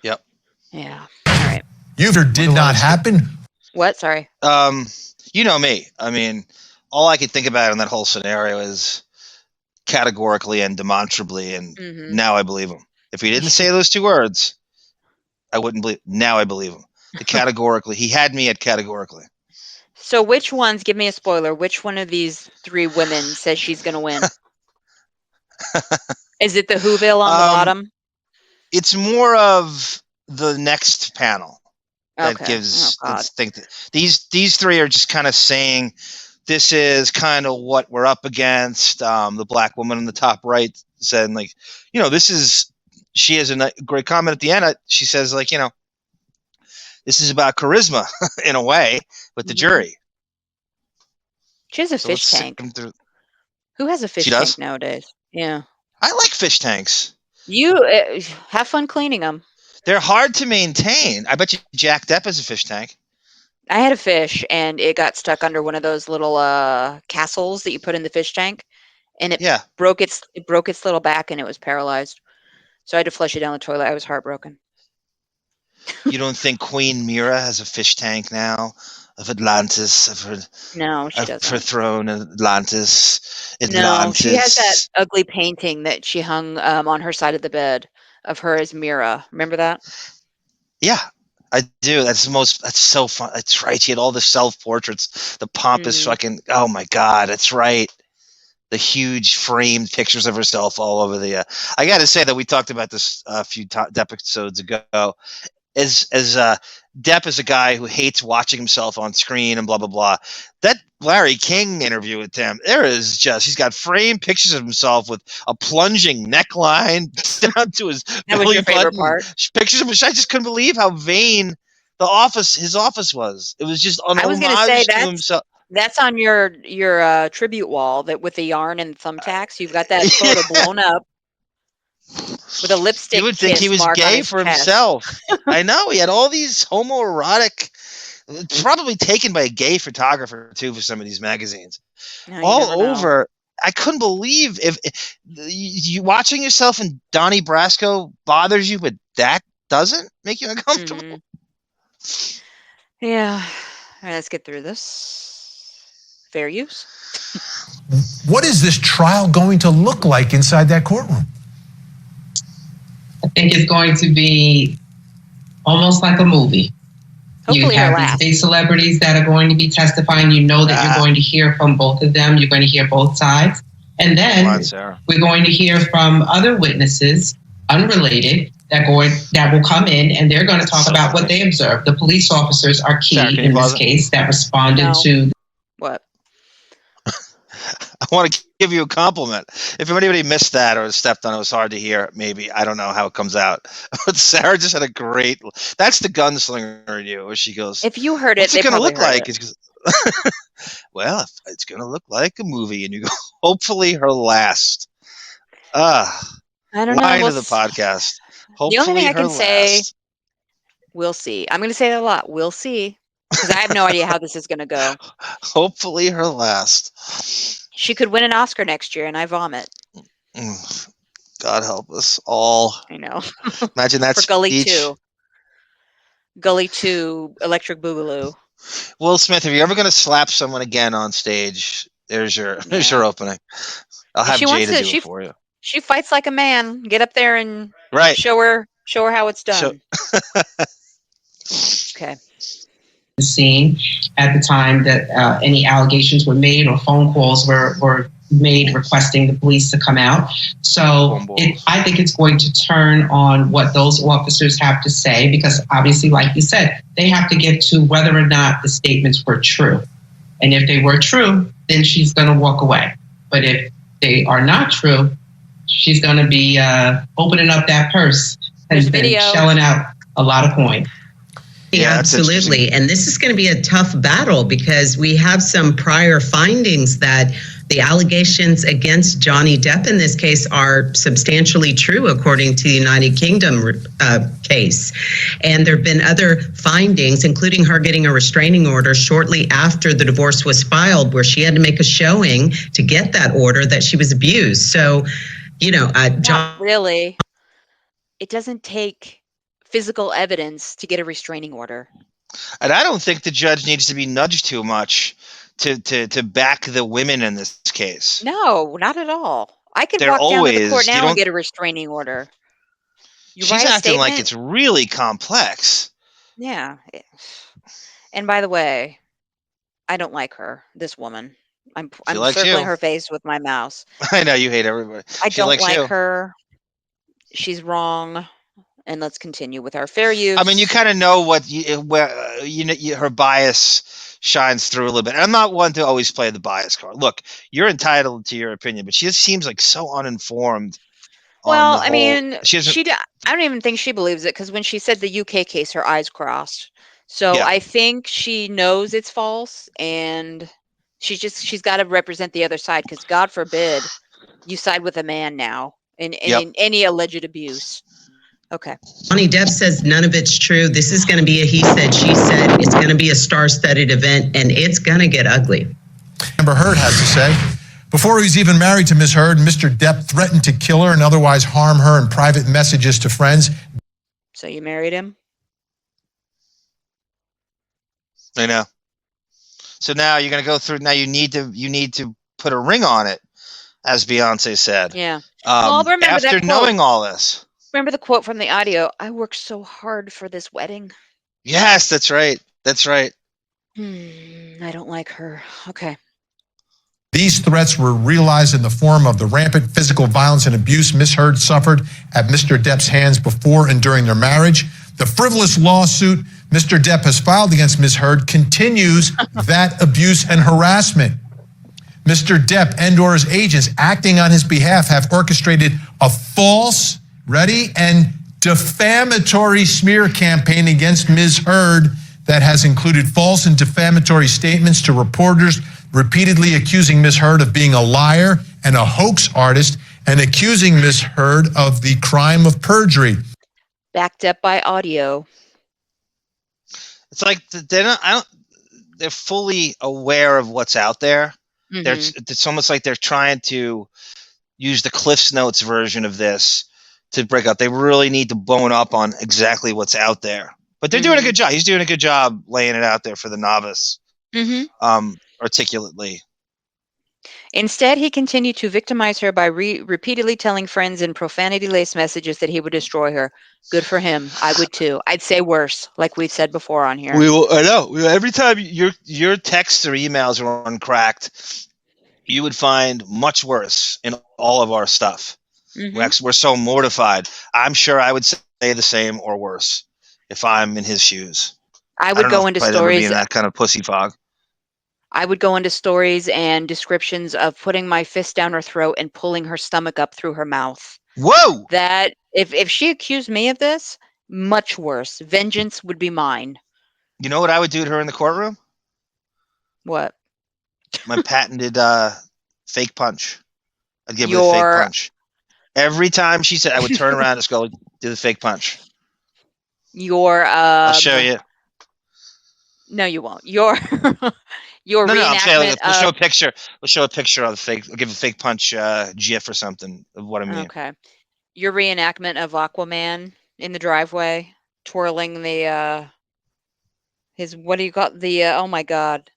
Yep. Yeah. All right. Did not happen? What? Sorry. You know me. I mean, all I could think about in that whole scenario is categorically and demonstrably, and now I believe him. If he didn't say those 2 words, I wouldn't believe. Now I believe him. The categorically, he had me at categorically. So which ones, give me a spoiler, which one of these 3 women says she's going to win? Is it the Whoville on the bottom? It's more of the next panel that Okay. gives. Oh, God. Think that these 3 are just kind of saying this is kind of what we're up against. The black woman in the top right said, like, this is. She has a great comment at the end. She says, like, this is about charisma in a way with the jury. She has a fish tank. Who has a fish tank nowadays? Yeah. I like fish tanks. You have fun cleaning them. They're hard to maintain. I bet you Jack Depp has a fish tank. I had a fish, and it got stuck under one of those little castles that you put in the fish tank, and it broke its little back, and it was paralyzed. So I had to flush it down the toilet. I was heartbroken. You don't think Queen Mira has a fish tank now of Atlantis? No, she doesn't. Her throne, Atlantis. No, she has that ugly painting that she hung on her side of the bed of her as Mira. Remember that? Yeah, I do. That's so fun. That's right. She had all the self-portraits, the pompous fucking, oh my God, that's right. The huge framed pictures of herself all over the, I got to say that we talked about this a few Depp episodes ago. As Depp is a guy who hates watching himself on screen and blah, blah, blah. That Larry King interview with him, he's got framed pictures of himself with a plunging neckline down to his that was your favorite part? Pictures of him. I just couldn't believe how vain his office was. It was just an homage to himself. That's on your tribute wall that with the yarn and thumbtacks. You've got that photo blown up with a lipstick. You would think he was gay for himself. I know. He had all these homoerotic, probably taken by a gay photographer too for some of these magazines. No, all over. I couldn't believe if you watching yourself in Donnie Brasco bothers you, but that doesn't make you uncomfortable. Yeah. All right, let's get through this. Fair use. What is this trial going to look like inside that courtroom? I think it's going to be almost like a movie. Hopefully you have these big celebrities that are going to be testifying. You know that you're going to hear from both of them. You're going to hear both sides. And then we're going to hear from other witnesses, unrelated, that will come in, and they're going to talk about what they observed. The police officers are key Sarah, in this case that responded to. What? I want to give you a compliment. If anybody missed that or stepped on it, was hard to hear. Maybe I don't know how it comes out. But Sarah just had a great. That's the gunslinger in you, where she goes. If you heard it, what's it going to look like? It. Well, it's going to look like a movie, and you go. Hopefully, her last. I don't know. Line of the podcast. Hopefully, the only thing I can last. say, we'll see. I'm going to say that a lot. We'll see, because I have no idea how this is going to go. Hopefully, her last. She could win an Oscar next year, and I vomit. God help us all. I know. Imagine that for Gully 2. Gully 2, Electric Boogaloo. Will Smith, if you're ever going to slap someone again on stage, there's your opening. I'll have Jay to do it for you. She fights like a man. Get up there and show her how it's done. Okay. The scene at the time that any allegations were made or phone calls were made requesting the police to come out. So I think it's going to turn on what those officers have to say, because obviously, like you said, they have to get to whether or not the statements were true. And if they were true, then she's going to walk away. But if they are not true, she's going to be opening up that purse and shelling out a lot of coins. Yeah, absolutely. And this is going to be a tough battle, because we have some prior findings that the allegations against Johnny Depp in this case are substantially true, according to the United Kingdom case. And there have been other findings, including her getting a restraining order shortly after the divorce was filed, where she had to make a showing to get that order that she was abused. So, Not really. It doesn't take physical evidence to get a restraining order. And I don't think the judge needs to be nudged too much to back the women in this case. No, not at all. I could walk down to the court now and get a restraining order. She's acting like it's really complex. Yeah. And by the way, I don't like her, this woman. I'm circling her face with my mouse. I know you hate everybody. I don't like her. She's wrong. And let's continue with our fair use. I mean, you kind of know her bias shines through a little bit. And I'm not one to always play the bias card. Look, you're entitled to your opinion, but she just seems like so uninformed. Well, I mean, I don't even think she believes it, because when she said the UK case, her eyes crossed. So I think she knows it's false, and she's got to represent the other side, because God forbid you side with a man now in any alleged abuse. Okay. Johnny Depp says none of it's true. This is going to be a he said, she said. It's going to be a star-studded event, and it's going to get ugly. Amber Heard has to say, before he was even married to Ms. Heard, Mr. Depp threatened to kill her and otherwise harm her in private messages to friends. So you married him? I know. So now you're going to go through. Now you need to put a ring on it, as Beyonce said. Yeah. Well, remember after knowing all this. Remember the quote from the audio? I worked so hard for this wedding. Yes, that's right. That's right. I don't like her. Okay. These threats were realized in the form of the rampant physical violence and abuse Ms. Heard suffered at Mr. Depp's hands before and during their marriage. The frivolous lawsuit Mr. Depp has filed against Ms. Heard continues that abuse and harassment. Mr. Depp and/or his agents acting on his behalf have orchestrated a false, and defamatory smear campaign against Ms. Heard that has included false and defamatory statements to reporters, repeatedly accusing Ms. Heard of being a liar and a hoax artist, and accusing Ms. Heard of the crime of perjury. Backed up by audio. It's like they're fully aware of what's out there. It's almost like they're trying to use the Cliff's Notes version of this to break up. They really need to bone up on exactly what's out there. But they're doing a good job. He's doing a good job laying it out there for the novice, articulately. Instead, he continued to victimize her by repeatedly telling friends in profanity-laced messages that he would destroy her. Good for him. I would too. I'd say worse, like we've said before on here. I know. Every time your texts or emails are uncracked, you would find much worse in all of our stuff. We're so mortified. I'm sure I would say the same or worse if I'm in his shoes. I I would don't know go if into I'd ever be stories. in that kind of pussy fog. I would go into stories and descriptions of putting my fist down her throat and pulling her stomach up through her mouth. Whoa! That if she accused me of this, much worse. Vengeance would be mine. You know what I would do to her in the courtroom? What? My patented fake punch. I'd give her the fake Your punch. Every time she said, I would turn around and just go do the fake punch. your I'll show you. No, you won't. Your your No, I'm saying reenactment we'll of show a picture. We'll show a picture of the fake. We'll give a fake punch GIF or something of what I mean. okay. Your reenactment of Aquaman in the driveway, twirling the his what do you call the oh my god.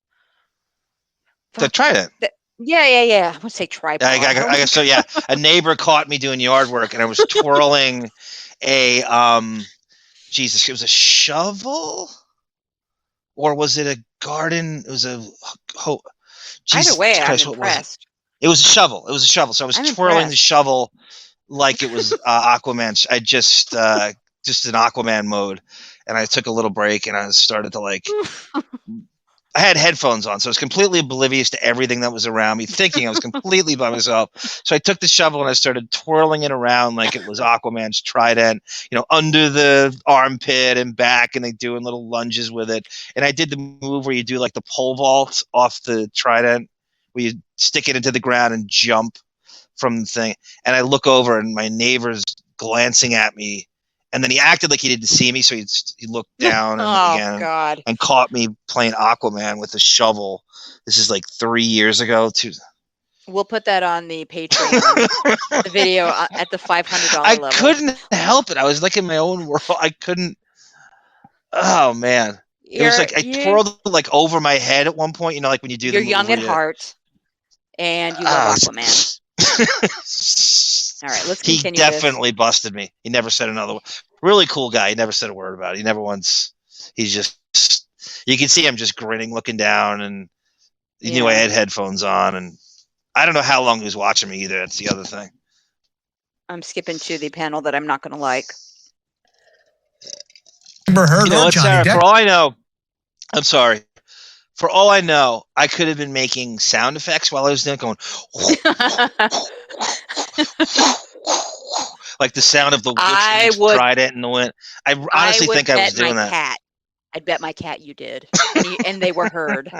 The trident. Yeah. I would say tripod. So yeah, a neighbor caught me doing yard work, and I was twirling a Jesus, it was a shovel, or was it a garden? It was a Either way, I'm Christ, impressed. It was a shovel. It was a shovel. So I was twirling the shovel like it was Aquaman. I just an Aquaman mode, and I took a little break, and I started to like. I had headphones on, so I was completely oblivious to everything that was around me, thinking I was completely by myself. So I took the shovel and I started twirling it around like it was Aquaman's trident, under the armpit and back, and doing little lunges with it. And I did the move where you do like the pole vault off the trident, where you stick it into the ground and jump from the thing. And I look over, and my neighbor's glancing at me. And then he acted like he didn't see me, so he looked down and God. and caught me playing Aquaman with a shovel. This is like 3 years ago. We'll put that on the Patreon, the video at the $500 level. I couldn't help it. I was like in my own world. I couldn't. Oh man, it was like I twirled it like over my head at one point. Like when you do. You're young at heart, and you love Aquaman. All right, let's continue. He definitely busted me. He never said another word. Really cool guy. He never said a word about it. He never once. He's just. You can see him just grinning, looking down, and he knew I had headphones on, and I don't know how long he was watching me either. That's the other thing. I'm skipping to the panel that I'm not going to like. Amber Heard or Johnny Depp? For all I know, I'm sorry. For all I know, I could have been making sound effects while I was doing it, going like the sound of the witch trident in the wind. I honestly think I was doing that. Cat. I'd bet my cat you did, and they were heard.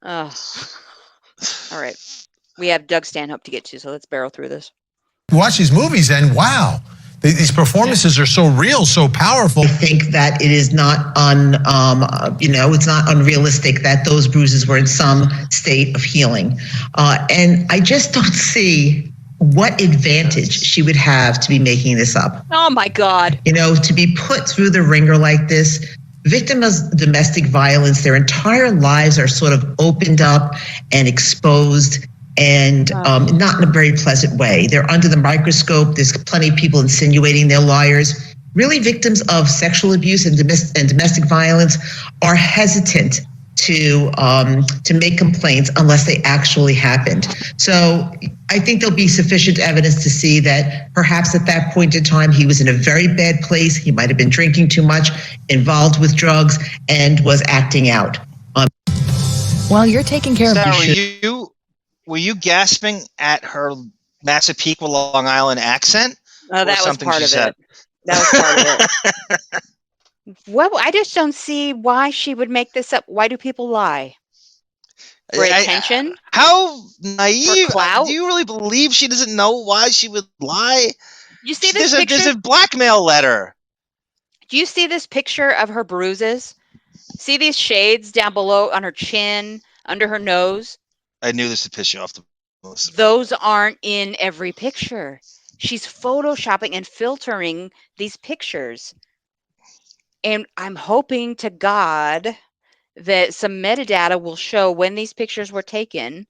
All right, we have Doug Stanhope to get to, so let's barrel through this. Watch these movies, and wow. These performances are so real, so powerful. I think that it is not it's not unrealistic that those bruises were in some state of healing. And I just don't see what advantage she would have to be making this up. Oh my God. To be put through the ringer like this, victims of domestic violence, their entire lives are sort of opened up and exposed, and not in a very pleasant way. They're under the microscope. There's plenty of people insinuating they're liars. Really, victims of sexual abuse and domestic violence are hesitant to make complaints unless they actually happened. So I think there'll be sufficient evidence to see that perhaps at that point in time, he was in a very bad place. He might have been drinking too much, involved with drugs, and was acting out. While you're taking care Sarah, of were you gasping at her Massapequa, Long Island accent? Oh, that was part of it. That was part of it. Well, I just don't see why she would make this up. Why do people lie? For attention? How naive. For clout? Do you really believe she doesn't know why she would lie? You see this picture? There's a blackmail letter. Do you see this picture of her bruises? See these shades down below on her chin, under her nose? I knew this would piss you off the most. Those aren't in every picture. She's photoshopping and filtering these pictures. And I'm hoping to God that some metadata will show when these pictures were taken.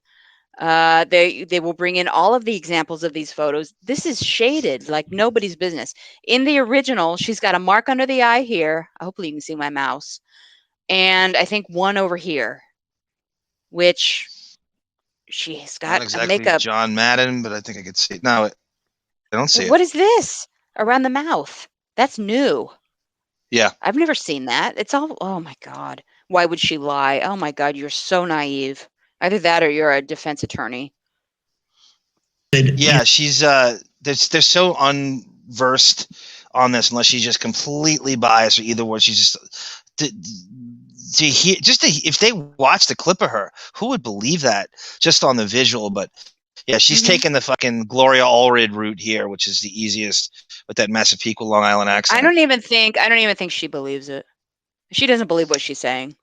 They will bring in all of the examples of these photos. This is shaded like nobody's business. In the original, she's got a mark under the eye here. Hopefully you can see my mouse. And I think one over here, which she's got Not exactly makeup. John Madden, but I think I could see it. No, I don't see it. What is this around the mouth? That's new. Yeah. I've never seen that. It's all, oh my God. Why would she lie? Oh my God, you're so naive. Either that or you're a defense attorney. Yeah, she's they're so unversed on this unless she's just completely biased or either way. She's just if they watched the clip of her, who would believe that just on the visual? But yeah, she's taking the fucking Gloria Allred route here, which is the easiest with that Massapequa, Long Island accent. I don't even think she believes it. She doesn't believe what she's saying.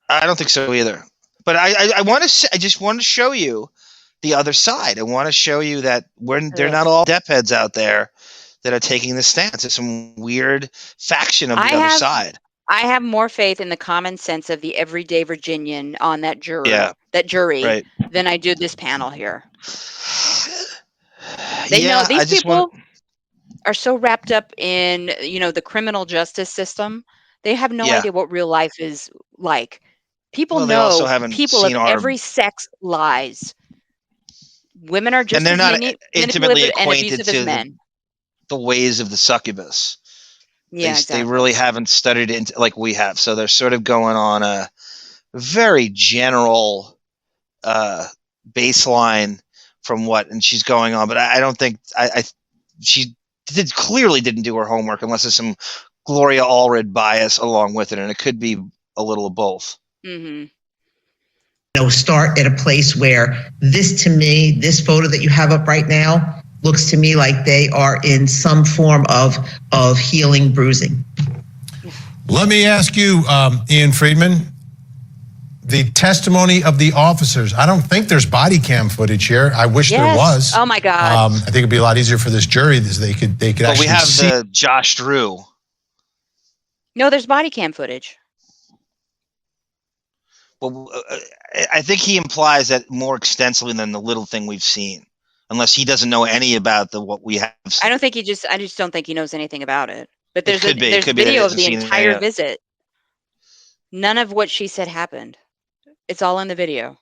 I don't think so either. But I just want to show you the other side. I want to show you that they're not all Depp heads out there that are taking the stance. It's some weird faction of the other side. I have more faith in the common sense of the everyday Virginian on that jury, right, than I do this panel here. They know these people are so wrapped up in, the criminal justice system. They have no idea what real life is like. People know people of every sex lies. Women are just and they're not intimately acquainted to the ways of the succubus. Yeah, exactly. They really haven't studied it like we have. So they're sort of going on a very general baseline from and she's going on. But I don't think she clearly didn't do her homework unless there's some Gloria Allred bias along with it. And it could be a little of both. Mm-hmm. Start at a place where this photo that you have up right now looks to me like they are in some form of healing bruising. Let me ask you, Ian Friedman, the testimony of the officers. I don't think there's body cam footage here. I wish there was. Oh my God. I think it'd be a lot easier for this jury as they could actually we have see. the Josh Drew. No, there's body cam footage. Well, I think he implies that more extensively than the little thing we've seen, unless he doesn't know any about what we have seen. I just don't think he knows anything about it. But there's video of the entire visit. None of what she said happened. It's all in the video.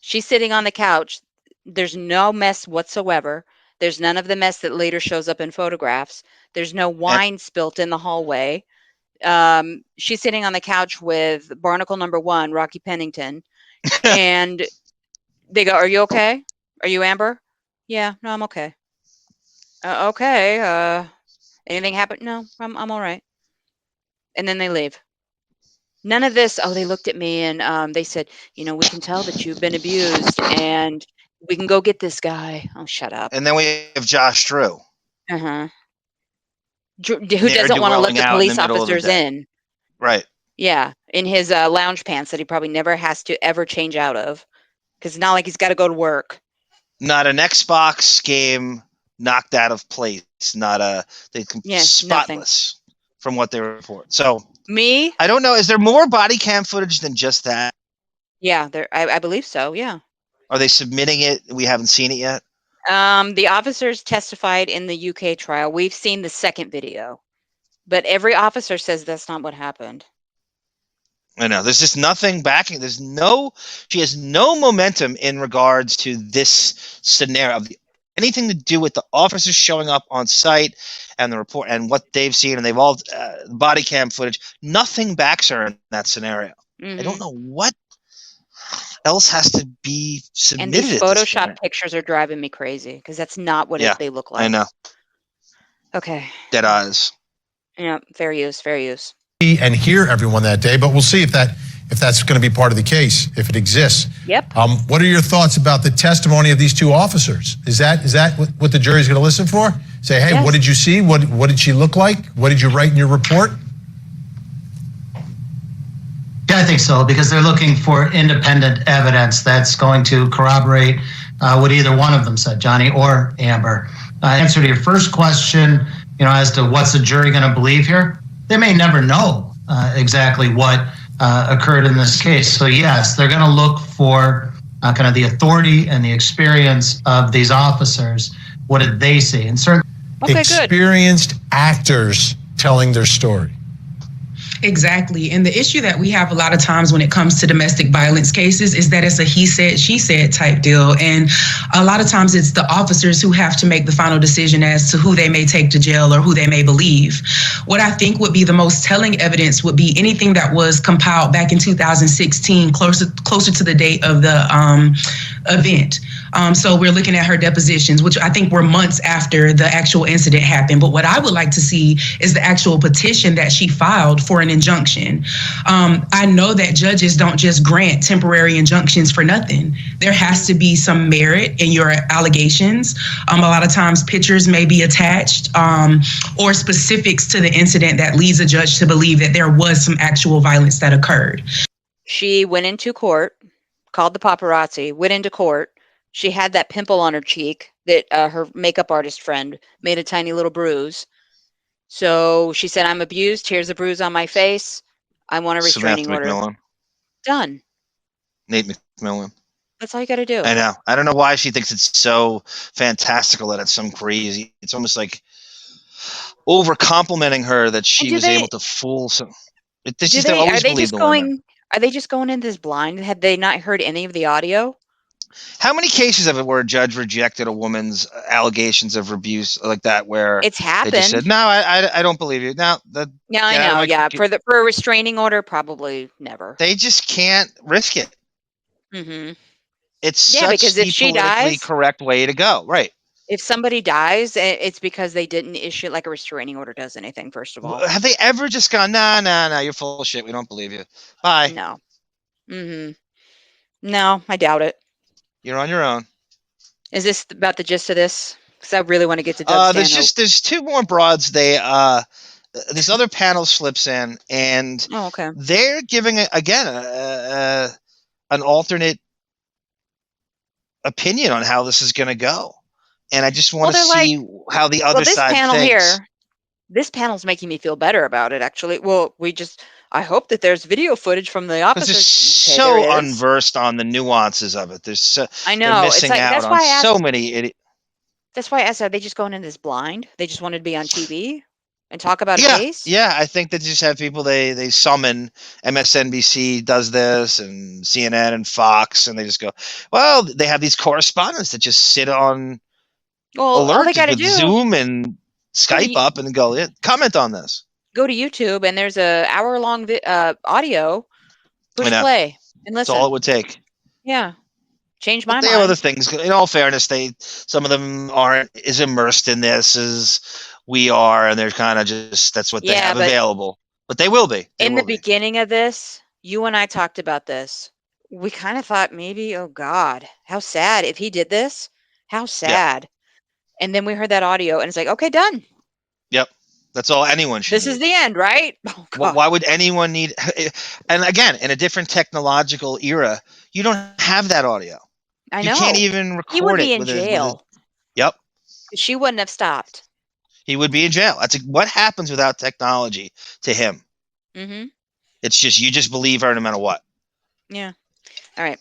She's sitting on the couch. There's no mess whatsoever. There's none of the mess that later shows up in photographs. There's no wine spilt in the hallway. She's sitting on the couch with Barnacle number 1, Rocky Pennington, and they go, "Are you okay? Are you Amber?" "Yeah, no, I'm okay." "Okay. Anything happened?" "No, I'm all right." And then they leave. None of this. "Oh, they looked at me and they said, we can tell that you've been abused, and we can go get this guy." Oh, shut up. And then we have Josh Drew. Uh-huh. Who doesn't want to let the police officers in. Right. Yeah, in his lounge pants that he probably never has to ever change out of, because it's not like he's got to go to work. Not an Xbox game knocked out of place. Not spotless nothing. From what they report. So I don't know. Is there more body cam footage than just that? Yeah, I believe so. Yeah. Are they submitting it? We haven't seen it yet. The officers testified in the UK trial. We've seen the second video, but every officer says that's not what happened. I know. There's just nothing backing. She has no momentum in regards to this scenario of anything to do with the officers showing up on site and the report and what they've seen, and they've all body cam footage. Nothing backs her in that scenario. Mm-hmm. I don't know what else has to be submitted. And these Photoshop pictures are driving me crazy because that's not what they look like. I know. Okay. Dead eyes. Yeah, fair use. And hear everyone that day, but we'll see if that's going to be part of the case, if it exists. Yep. What are your thoughts about the testimony of these two officers? Is that what the jury's going to listen for? Say, hey, What did you see? What did she look like? What did you write in your report? Yeah, I think so, because they're looking for independent evidence that's going to corroborate what either one of them said, Johnny or Amber. Answer to your first question, as to what's the jury going to believe here, they may never know exactly what occurred in this case. So yes, they're going to look for kind of the authority and the experience of these officers. What did they see? And certainly experienced actors telling their story. Exactly. And the issue that we have a lot of times when it comes to domestic violence cases is that it's a he said, she said type deal. And a lot of times it's the officers who have to make the final decision as to who they may take to jail or who they may believe. What I think would be the most telling evidence would be anything that was compiled back in 2016, closer to the date of the event. So we're looking at her depositions, which I think were months after the actual incident happened. But what I would like to see is the actual petition that she filed for an injunction. I know that judges don't just grant temporary injunctions for nothing. There has to be some merit in your allegations. A lot of times pictures may be attached or specifics to the incident that leads a judge to believe that there was some actual violence that occurred. She went into court, called the paparazzi, went into court. She had that pimple on her cheek that her makeup artist friend made a tiny little bruise. So she said, I'm abused. Here's a bruise on my face. I want a restraining order. McMillan. Done. Nate McMillan. That's all you got to do. I know. I don't know why she thinks it's so fantastical that it's some crazy. It's almost like over complimenting her that she was able to fool some. Are they just going in this blind? Had they not heard any of the audio? How many cases of it where a judge rejected a woman's allegations of abuse like that, where it's happened? They just said, "No, I don't believe you." Now, I know. Yeah, for a restraining order, probably never. They just can't risk it. Mm-hmm. It's such the politically correct way to go, right? If somebody dies, it's because they didn't issue like a restraining order does anything. First of all, have they ever just gone, nah, you're full of shit. We don't believe you. Bye. No. Mm-hmm. No, I doubt it. You're on your own. Is this about the gist of this? Because I really want to get to Doug Stanhope. There's two more broads. This other panel slips in, and they're giving an alternate opinion on how this is going to go. And I just want to see how the other side thinks. This panel's making me feel better about it, actually. Well, I hope that there's video footage from the opposite. They're so unversed on the nuances of it. I know. They're missing out on so many idiots. That's why I asked, are they just going in this blind? They just wanted to be on TV and talk about a case? Yeah, I think they just have people they summon. MSNBC does this, and CNN and Fox, and they just go, well, they have these correspondents that just sit on all they gotta with do, Zoom and Skype up and go, comment on this. Go to YouTube, and there's a hour-long audio. Push play and listen. That's all it would take. Yeah. Change my mind. They have other things. In all fairness, some of them aren't as immersed in this as we are, and they're kind of just, that's what they have available. But they will be. In the beginning of this, you and I talked about this. We kind of thought maybe, oh God, how sad if he did this. How sad. Yeah. And then we heard that audio, and it's like, okay, done. Yep. That's all anyone should. This is the end, right? Oh, God. Why would anyone need? And again, in a different technological era, you don't have that audio. I know. You can't even record it. He would be in jail. Yep. She wouldn't have stopped. He would be in jail. What happens without technology to him. Mm-hmm. It's just, you just believe her no matter what. Yeah. All right.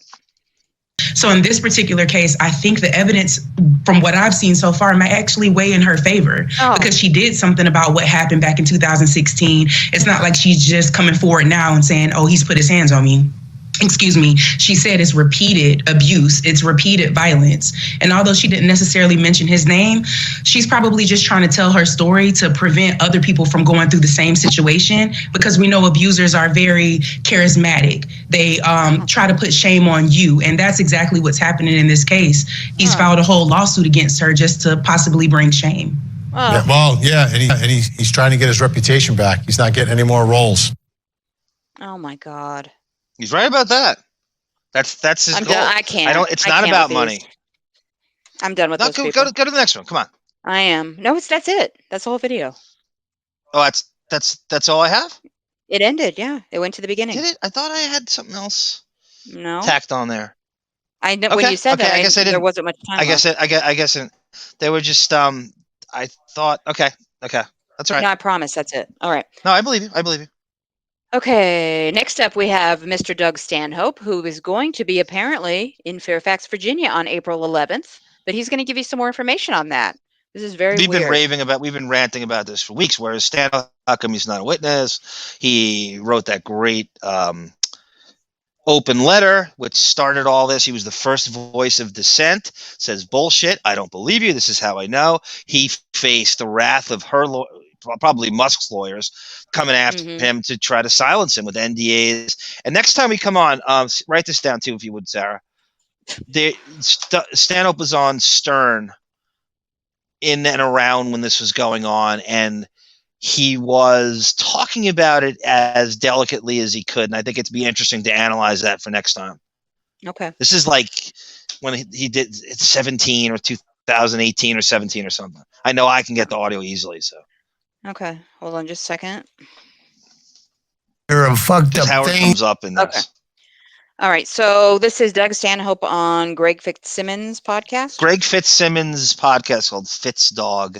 So in this particular case, I think the evidence from what I've seen so far might actually weigh in her favor because she did something about what happened back in 2016. It's not like she's just coming forward now and saying, oh, he's put his hands on me. Excuse me. She said it's repeated abuse. It's repeated violence. And although she didn't necessarily mention his name, she's probably just trying to tell her story to prevent other people from going through the same situation, because we know abusers are very charismatic. They try to put shame on you. And that's exactly what's happening in this case. He's filed a whole lawsuit against her just to possibly bring shame. And he's trying to get his reputation back. He's not getting any more roles. Oh my God. He's right about that. That's his goal. I can't. It's not about money. I'm done with those people. Go to the next one. Come on. I am. No, that's it. That's the whole video. Oh, that's all I have? It ended, yeah. It went to the beginning. Did it? I thought I had something else tacked on there. I know when you said that, I guess I didn't. There wasn't much time. I guess they were just I thought okay. That's all right. No, I promise that's it. All right. No, I believe you. Okay, next up we have Mr. Doug Stanhope, who is going to be apparently in Fairfax, Virginia on April 11th, but he's going to give you some more information on that. This is very we've weird. We've been ranting about this for weeks. Whereas Stanhope, how come he's not a witness? He wrote that great open letter, which started all this. He was the first voice of dissent. Says bullshit. I don't believe you. This is how I know. He faced the wrath of probably Musk's lawyers coming after him to try to silence him with NDAs. And next time we come on, write this down too, if you would, Sarah. Stanhope was on Stern in and around when this was going on, and he was talking about it as delicately as he could, and I think it'd be interesting to analyze that for next time. Okay. This is like when he did 17 or 2018 or 17 or something. I know I can get the audio easily, so. Okay, hold on just a second. You're a fucked up Howard thing. comes up in this. Okay. All right, so this is Doug Stanhope on Greg Fitzsimmons' podcast. Greg Fitzsimmons' podcast called Fitz Dog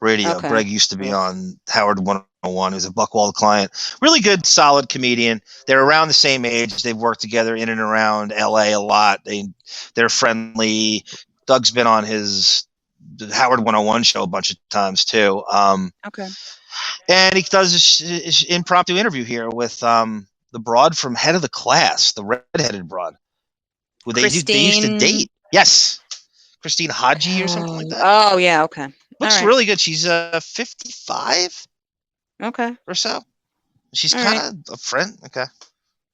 Radio. Okay. Greg used to be on Howard 101. He was a Buckwald client. Really good, solid comedian. They're around the same age. They've worked together in and around LA a lot. They're friendly. Doug's been on his Howard 101 show a bunch of times too. Okay. And he does this impromptu interview here with the broad from Head of the Class, the redheaded broad, who they used to date. Yes, Christine Haji or something like that. Oh yeah, okay. Looks really good. She's 55. Okay. Or so. She's kind of a friend. Okay.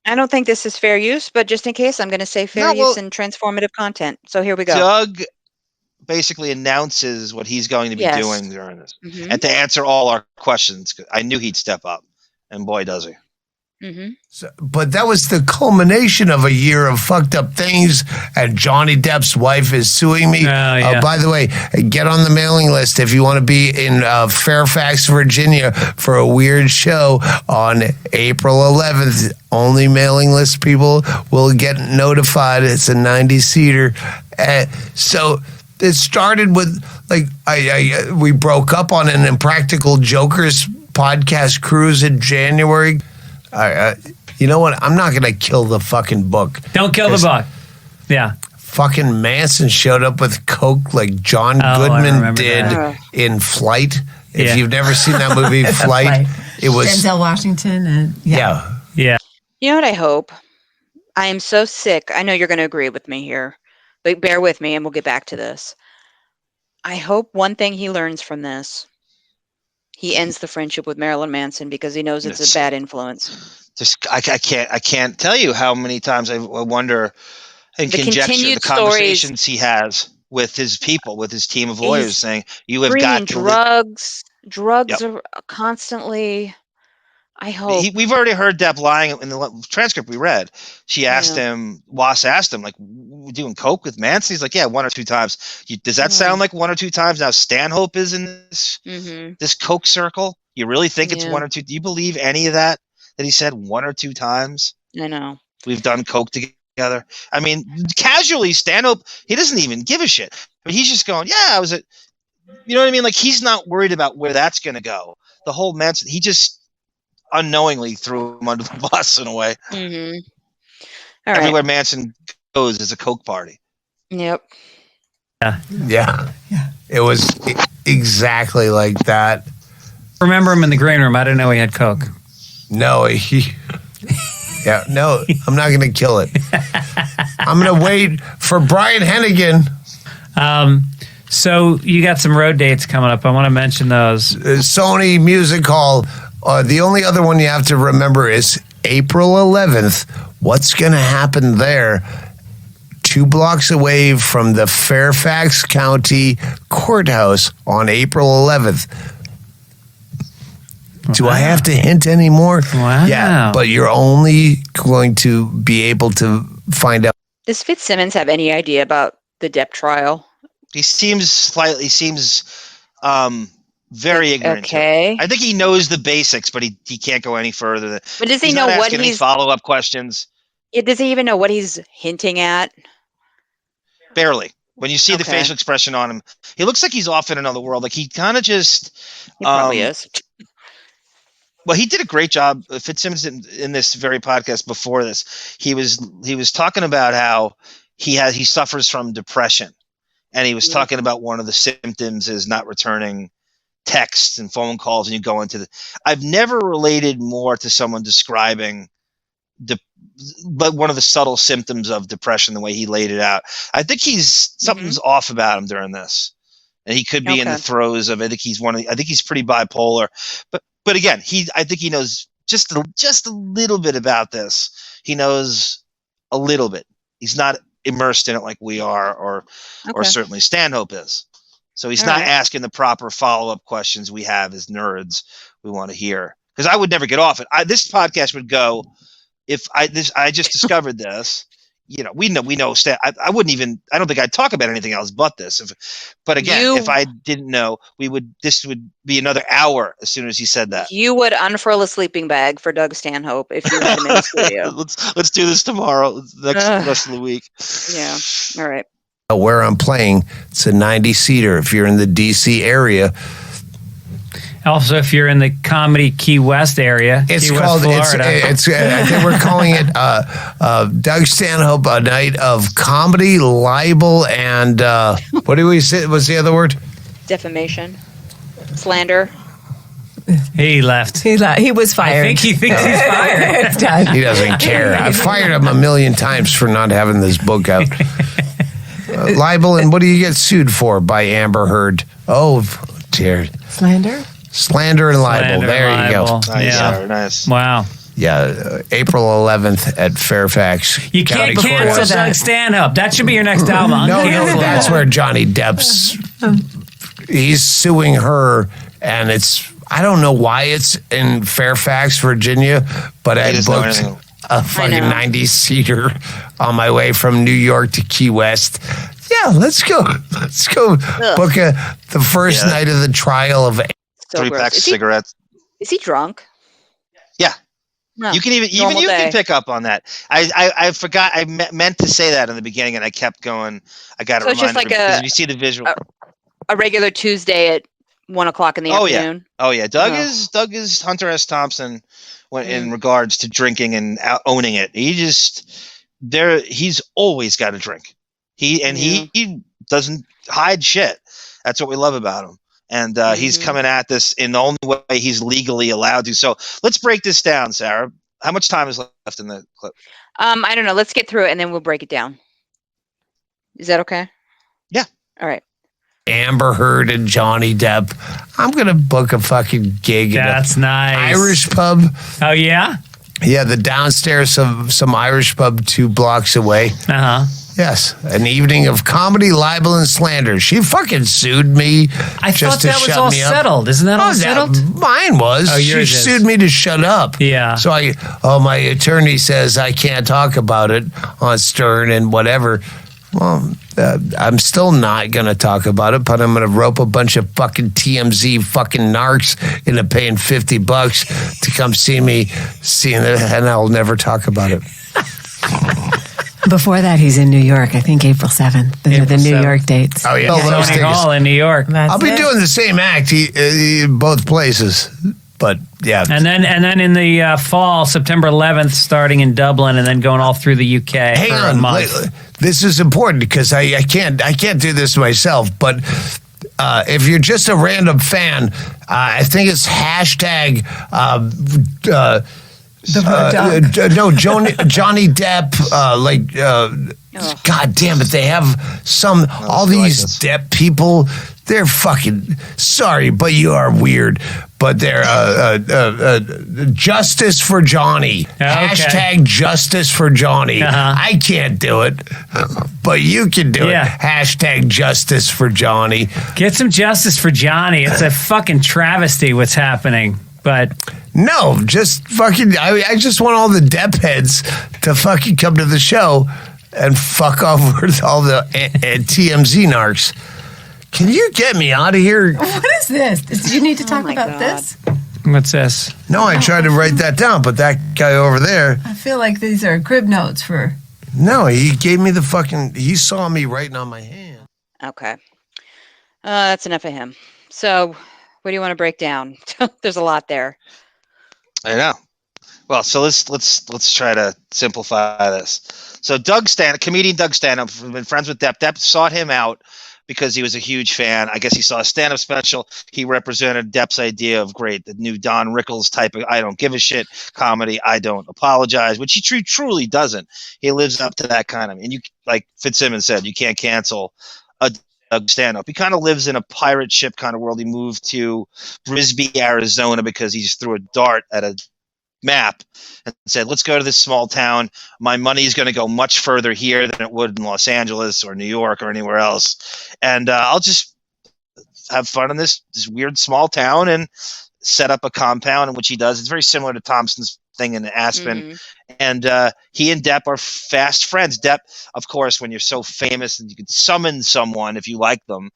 I don't think this is fair use, but just in case, I'm going to say fair use and transformative content. So here we go. Doug basically announces what he's going to be doing during this, and to answer all our questions. I knew he'd step up, and boy, does he. So, but that was the culmination of a year of fucked up things, and Johnny Depp's wife is suing me. By the way, get on the mailing list if you want to be in Fairfax, Virginia for a weird show on April 11th. Only mailing list people will get notified. It's a 90-seater. So it started with, like, we broke up on an Impractical Jokers podcast cruise in January. You know what? I'm not going to kill the fucking book. Don't kill the book. Yeah. Fucking Manson showed up with coke like John Goodman did in Flight. If you've never seen that movie, Flight, it was Denzel Washington. And yeah. You know what I hope? I am so sick. I know you're going to agree with me here, but bear with me and we'll get back to this. I hope one thing he learns from this. He ends the friendship with Marilyn Manson because he knows it's a bad influence. I can't tell you how many times I wonder and conjecture the conversations he has with his people, with his team of lawyers, saying you have got to drugs are constantly. I hope we've already heard Depp lying in the transcript we read. She asked him, Was asked him, like, we're doing coke with Manson? He's like, yeah, 1 or 2 times. Does that sound like 1 or 2 times? Now Stanhope is in this coke circle. You really think it's 1 or 2? Do you believe any of that he said 1 or 2 times? I know. We've done coke together. I mean, casually, Stanhope, he doesn't even give a shit. But he's just going, yeah, I was at, you know what I mean? Like, he's not worried about where that's going to go. The whole Manson, he just unknowingly threw him under the bus in a way. Everywhere Manson goes is a coke party. Yep. Yeah. It was exactly like that. Remember him in the green room. I didn't know he had coke. No, I'm not going to kill it. I'm going to wait for Brian Hennigan. So you got some road dates coming up. I want to mention those. Sony Music Hall. The only other one you have to remember is April 11th. What's going to happen there? 2 blocks away from the Fairfax County Courthouse on April 11th. Do I have to hint anymore? Wow. Yeah, but you're only going to be able to find out. Does Fitzsimmons have any idea about the Depp trial? He seems very ignorant. Okay. I think he knows the basics, but he can't go any further. But does he he's know not what asking any follow-up questions? Does he even know what he's hinting at? Barely. When you see the facial expression on him, he looks like he's off in another world. Like he kind of just. He probably is. Well, he did a great job. Fitzsimmons in this very podcast before this, he was talking about how he suffers from depression, and he was talking about one of the symptoms is not returning texts and phone calls, and you go into the. I've never related more to someone describing but one of the subtle symptoms of depression, the way he laid it out. I think something's off about him during this, and he could be in the throes of. I think he's pretty bipolar, but again, I think he knows just a little bit about this. He knows a little bit. He's not immersed in it like we are, or certainly Stanhope is. So he's not asking the proper follow-up questions we have as nerds we want to hear. Because I would never get off it. This podcast would go if I just discovered this. You know, we know. I wouldn't even. I don't think I'd talk about anything else but this. But again, if I didn't know, this would be another hour as soon as he said that. You would unfurl a sleeping bag for Doug Stanhope if you had him in the studio. Let's do this tomorrow. Next rest of the week. Yeah. All right. Where I'm playing, it's a 90-seater. If you're in the D.C. area. Also, if you're in the Comedy Key West area, it's Key called. West, Florida. It's I think we're calling it Doug Stanhope, a night of comedy, libel, and what do we say? What's the other word? Defamation, slander. He left. He was fired. I think he thinks he's fired. It's done. He doesn't care. I fired him a million times for not having this book out. Libel, and what do you get sued for by Amber Heard? Oh, dear. Slander and libel. There you go. Nice. Wow. Yeah, April 11th at Fairfax. You can't cancel Doug Stanhope. That should be your next album. No, that's where Johnny Depp's. He's suing her, and I don't know why it's in Fairfax, Virginia, but I booked a fucking 90-seater on my way from New York to Key West. Yeah, let's go. Let's go book the first night of the trial of 3 packs of cigarettes. Is he drunk? Yeah. No. You can even you can pick up on that. I forgot. I meant to say that in the beginning, and I kept going. I got to remind just like because if you see the visual, a regular Tuesday at 1:00 in the afternoon. Oh yeah. Doug is Hunter S. Thompson in regards to drinking and owning it. He's always got a drink. He doesn't hide shit. That's what we love about him. And he's coming at this in the only way he's legally allowed to. So let's break this down, Sarah. How much time is left in the clip? I don't know. Let's get through it and then we'll break it down. Is that okay? Yeah. All right. Amber Heard and Johnny Depp. I'm going to book a fucking gig. That's nice. Irish pub. Oh, yeah? Yeah, the downstairs of some Irish pub 2 blocks away. Uh-huh. Yes, an evening of comedy, libel, and slander. She fucking sued me. I thought that was all settled. Isn't that all settled? Mine was. She sued me to shut up. Yeah. So my attorney says I can't talk about it on Stern and whatever. Well, I'm still not going to talk about it, but I'm going to rope a bunch of fucking TMZ fucking narcs into paying $50 to come see me, and I'll never talk about it. Before that, he's in New York. I think April 7th. Those are the New York dates. Oh, yeah. Zoning Hall in New York. I'll be doing the same act both places. But, yeah. And then in the fall, September 11th, starting in Dublin and then going all through the UK Hang for on. a month. This is important because I can't do this myself. But if you're just a random fan, I think it's hashtag... Johnny Depp, God damn it, they have all these Depp people, they're fucking, sorry, but you are weird, but they're justice for Johnny. Okay. Hashtag justice for Johnny. I can't do it, but you can do it. Hashtag justice for Johnny. Get some justice for Johnny. It's a fucking travesty what's happening. But no, just fucking. I just want all the Depp heads to fucking come to the show and fuck off with all the TMZ narcs. Can you get me out of here? What is this? Do you need to talk about this? What's this? No, I tried to write that down, but that guy over there. I feel like these are crib notes for. No, he gave me the fucking. He saw me writing on my hand. Okay, that's enough of him. So. What do you want to break down? There's a lot there. I know. Well, so let's try to simplify this. So comedian Doug Stanhope, been friends with Depp. Depp sought him out because he was a huge fan. I guess he saw a stand-up special. He represented Depp's idea of great, the new Don Rickles type of I don't give a shit comedy. I don't apologize, which he truly doesn't. He lives up to that kind of, and you, like Fitzsimmons said, you can't cancel a stand-up. He kind of lives in a pirate ship kind of world. He moved to Brisbane, Arizona, because he just threw a dart at a map and said, let's go to this small town. My money is going to go much further here than it would in Los Angeles or New York or anywhere else. And I'll just have fun in this weird small town and set up a compound, in which he does. It's very similar to Thompson's thing in Aspen. And he and Depp are fast friends. Depp, of course, when you're so famous and you can summon someone if you like them,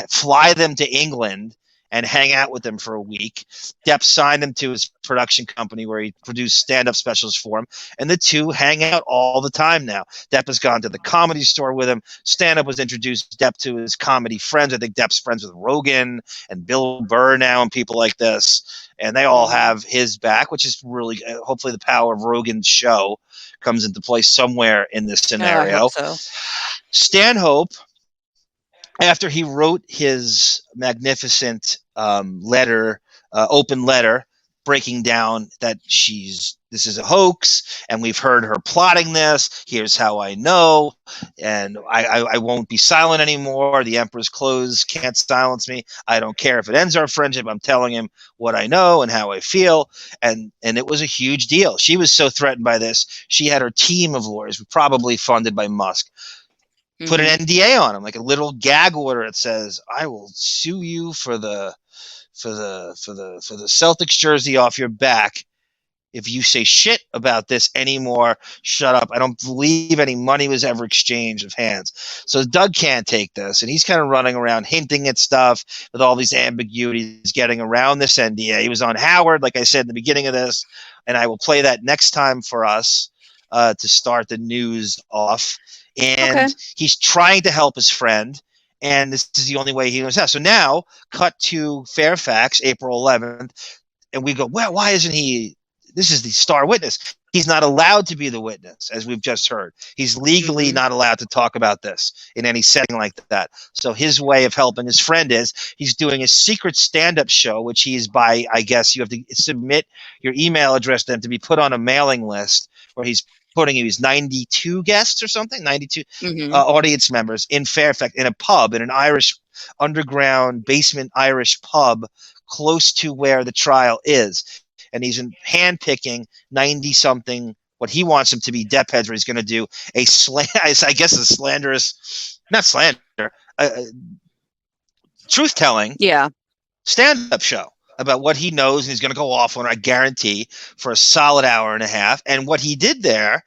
fly them to England and hang out with them for a week. Depp signed him to his production company where he produced stand-up specials for him, and the two hang out all the time now. Depp has gone to the Comedy Store with him. Stand-up was introduced Depp to his comedy friends. I think Depp's friends with Rogan and Bill Burr now and people like this, and they all have his back, which is really, hopefully the power of Rogan's show comes into play somewhere in this scenario. I hope so. Stanhope, after he wrote his magnificent letter, open letter, breaking down that this is a hoax, and we've heard her plotting this. Here's how I know, and I won't be silent anymore. The emperor's clothes can't silence me. I don't care if it ends our friendship. I'm telling him what I know and how I feel, and it was a huge deal. She was so threatened by this. She had her team of lawyers, probably funded by Musk, put an NDA on him, like a little gag order. It says, I will sue you for the Celtics jersey off your back if you say shit about this anymore. Shut up. I don't believe any money was ever exchanged of hands. So Doug can't take this, and he's kind of running around hinting at stuff with all these ambiguities, getting around this NDA. He was on Howard, like I said in the beginning of this, and I will play that next time for us to start the news off. And he's trying to help his friend, and this is the only way he knows how. So now, cut to Fairfax, April 11th, and we go, well, why isn't he? This is the star witness. He's not allowed to be the witness, as we've just heard. He's legally not allowed to talk about this in any setting like that. So his way of helping his friend is he's doing a secret stand-up show, which he's by, I guess you have to submit your email address to them to be put on a mailing list, where he's putting his 92 guests or something, 92 audience members in Fairfax, in a pub, in an Irish underground basement Irish pub close to where the trial is. And he's handpicking 90-something, what he wants them to be, Depp heads, where he's going to do a slanderous, not slander, truth-telling stand-up show about what he knows, and he's going to go off on, I guarantee, for a solid hour and a half. And what he did there,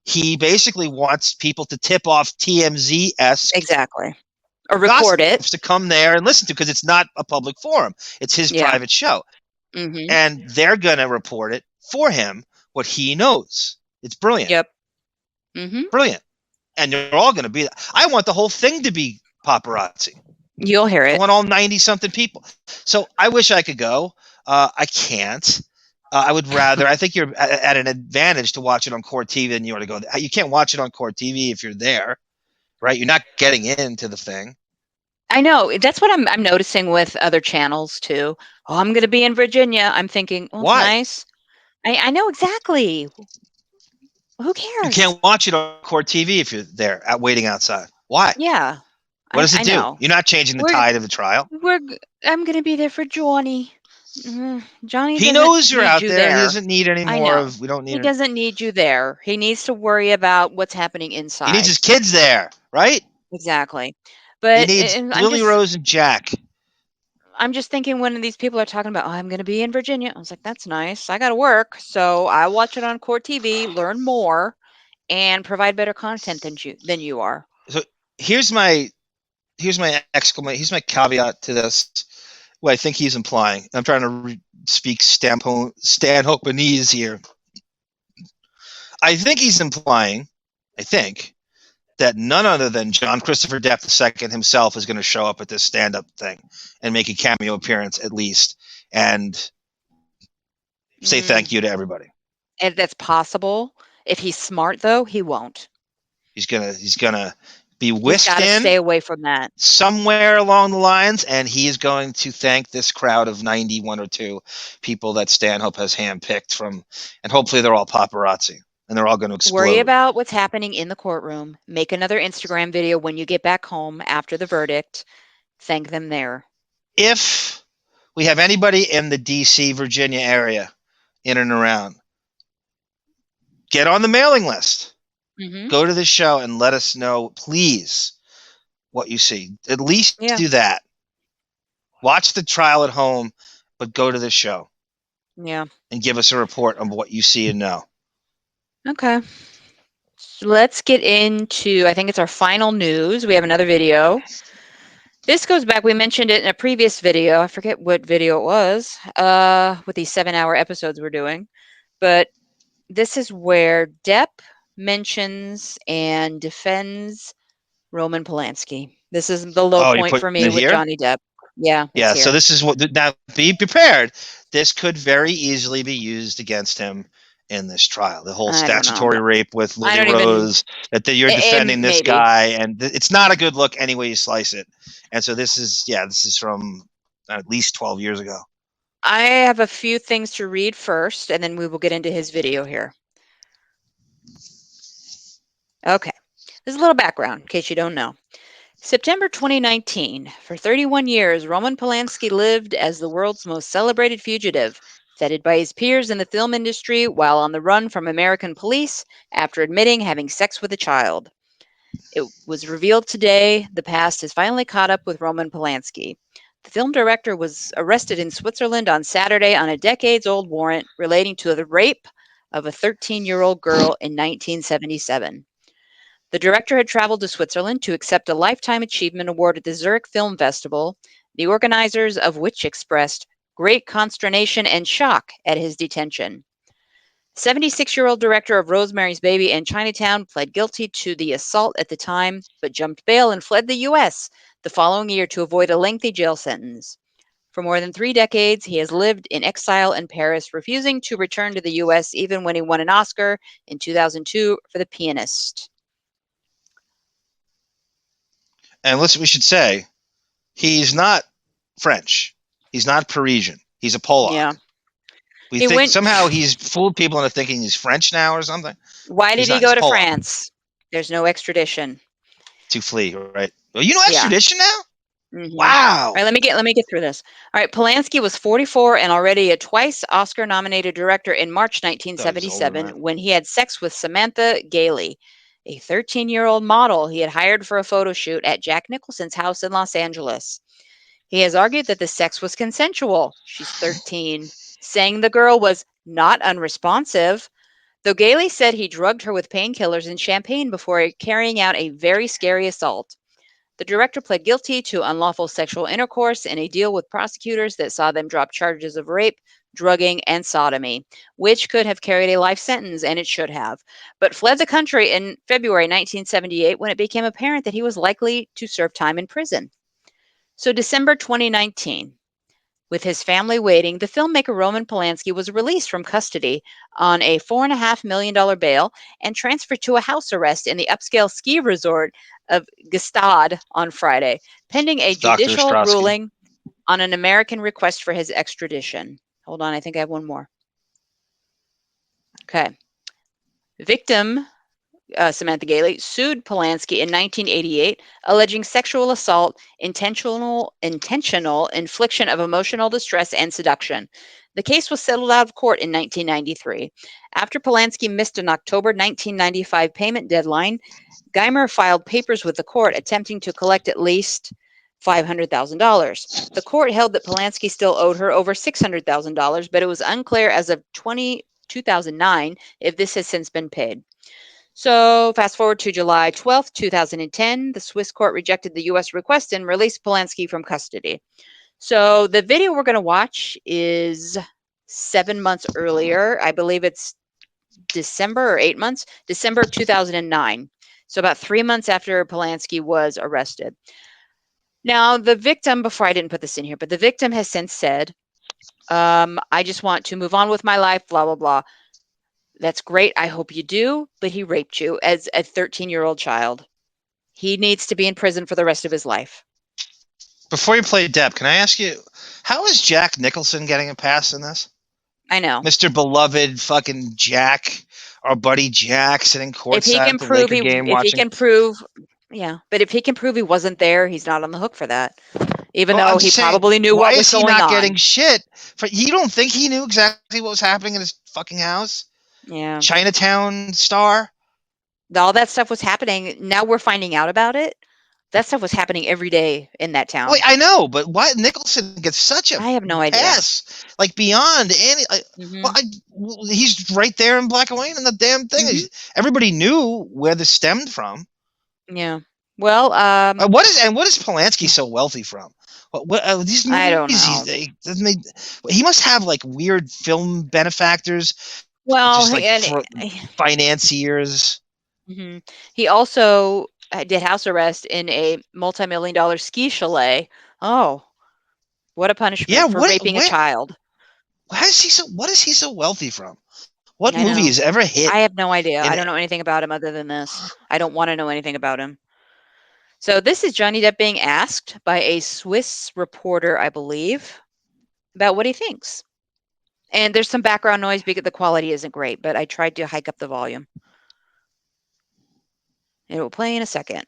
he basically wants people to tip off TMZ-esque. Exactly. Or record it. To come there and listen to, because it's not a public forum. It's his private show. And they're going to report it for him, what he knows. It's brilliant. Yep. Brilliant. And they're all going to be, I want the whole thing to be paparazzi. You'll hear it. I want all 90-something people. So I wish I could go. I can't. I would rather, I think you're at an advantage to watch it on Court TV than you are to go. You can't watch it on Court TV if you're there, right? You're not getting into the thing. I know. That's what I'm noticing with other channels too. Oh, I'm going to be in Virginia. I'm thinking, well, why? Nice. I know exactly. Who cares? You can't watch it on Court TV if you're there waiting outside. Why? Yeah. What does it do? Know. You're not changing the tide of the trial. I'm going to be there for Johnny. Johnny. He knows you're out there. He doesn't need any more of. We don't need. He doesn't need you there. He needs to worry about what's happening inside. He needs his kids there, right? Exactly. But he needs Lily Rose and Jack. I'm just thinking when these people are talking about, oh, I'm going to be in Virginia. I was like, that's nice. I got to work. So I watch it on Court TV, learn more, and provide better content than you are. So here's my exclamation. Here's my caveat to this. What I think he's implying. I'm trying to speak Stanhopeanese here. I think he's implying, that none other than John Christopher Depp II himself is going to show up at this stand-up thing and make a cameo appearance at least and say thank you to everybody. And that's possible. If he's smart, though, he won't. He's gonna be He's whisked got to in stay away from that. somewhere along the lines, and he is going to thank this crowd of 91 or 2 people that Stanhope has handpicked from, and hopefully they're all paparazzi, and they're all going to explode. Worry about what's happening in the courtroom. Make another Instagram video when you get back home after the verdict. Thank them there. If we have anybody in the D.C., Virginia area, in and around, get on the mailing list. Mm-hmm. Go to the show and let us know, please, what you see. At least do that. Watch the trial at home, but go to the show. Yeah. And give us a report on what you see and know. Okay. So let's get into, I think it's our final news. We have another video. This goes back, we mentioned it in a previous video. I forget what video it was, with these 7-hour episodes we're doing. But this is where Depp mentions and defends Roman Polanski. This is the low point for me with Johnny Depp. Yeah. Yeah. So this is what, now be prepared. This could very easily be used against him in this trial. The whole statutory rape with Lily Rose, that you're defending this guy, and it's not a good look any way you slice it. And so this is from at least 12 years ago. I have a few things to read first, and then we will get into his video here. Okay. There's a little background in case you don't know. September 2019. For 31 years, Roman Polanski lived as the world's most celebrated fugitive, feted by his peers in the film industry while on the run from American police after admitting having sex with a child. It was revealed today the past has finally caught up with Roman Polanski. The film director was arrested in Switzerland on Saturday on a decades-old warrant relating to the rape of a 13-year-old girl in 1977. The director had traveled to Switzerland to accept a Lifetime Achievement Award at the Zurich Film Festival, the organizers of which expressed great consternation and shock at his detention. 76-year-old director of Rosemary's Baby and Chinatown pled guilty to the assault at the time, but jumped bail and fled the U.S. the following year to avoid a lengthy jail sentence. For more than 3 decades, he has lived in exile in Paris, refusing to return to the U.S. even when he won an Oscar in 2002 for The Pianist. And listen, we should say, he's not French. He's not Parisian. He's a Polak. Yeah. We think somehow he's fooled people into thinking he's French now or something. Why did he go to France? There's no extradition. To flee, right? Well, you know extradition now? Mm-hmm. Wow. All right, let me get through this. All right, Polanski was 44 and already a twice Oscar-nominated director in March 1977 when he had sex with Samantha Gailey, a 13-year-old model he had hired for a photo shoot at Jack Nicholson's house in Los Angeles. He has argued that the sex was consensual. She's 13, saying the girl was not unresponsive, though Gailey said he drugged her with painkillers and champagne before carrying out a very scary assault. The director pled guilty to unlawful sexual intercourse in a deal with prosecutors that saw them drop charges of rape, drugging, and sodomy, which could have carried a life sentence, and it should have, but fled the country in February 1978 when it became apparent that he was likely to serve time in prison. So December 2019, with his family waiting, the filmmaker Roman Polanski was released from custody on a $4.5 million bail and transferred to a house arrest in the upscale ski resort of Gstaad on Friday, pending a judicial ruling on an American request for his extradition. Hold on, I think I have one more. Okay. Victim Samantha Gailey sued Polanski in 1988, alleging sexual assault, intentional infliction of emotional distress, and seduction. The case was settled out of court in 1993. After Polanski missed an October 1995 payment deadline, Geimer filed papers with the court attempting to collect at least $500,000. The court held that Polanski still owed her over $600,000, but it was unclear as of 2009 if this has since been paid. So fast forward to July 12th, 2010, the Swiss court rejected the U.S. request and released Polanski from custody. So the video we're going to watch is 7 months earlier. I believe it's December or 8 months, December 2009. So about 3 months after Polanski was arrested. Now, the victim, before I didn't put this in here, but the victim has since said, I just want to move on with my life, blah, blah, blah. That's great. I hope you do. But he raped you as a 13-year-old child. He needs to be in prison for the rest of his life. Before you play Depp, can I ask you, how is Jack Nicholson getting a pass in this? I know. Mr. Beloved fucking Jack, our buddy Jack, sitting courtside at the Laker game watching. Yeah, but if he can prove he wasn't there, he's not on the hook for that. Even Well, though I'm he saying, probably knew why what was is he going not on. getting shit? You don't think he knew exactly what was happening in his fucking house? Yeah. Chinatown star? All that stuff was happening. Now we're finding out about it. That stuff was happening every day in that town. Wait, I know, but why Nicholson gets such a I have no idea. pass? Like beyond any. He's right there in black and white in the damn thing. Everybody knew where this stemmed from. Yeah. Well, what is Polanski so wealthy from? These movies, I don't know. He must have like weird film benefactors. Well, just like financiers. Mm-hmm. He also did house arrest in a multi-million-dollar ski chalet. Oh, what a punishment for raping a child. What is he so wealthy from? What I movie know. has ever hit? I have no idea. I don't know anything about him other than this. I don't want to know anything about him. So this is Johnny Depp being asked by a Swiss reporter, I believe, about what he thinks. And there's some background noise because the quality isn't great, but I tried to hike up the volume. It will play in a second.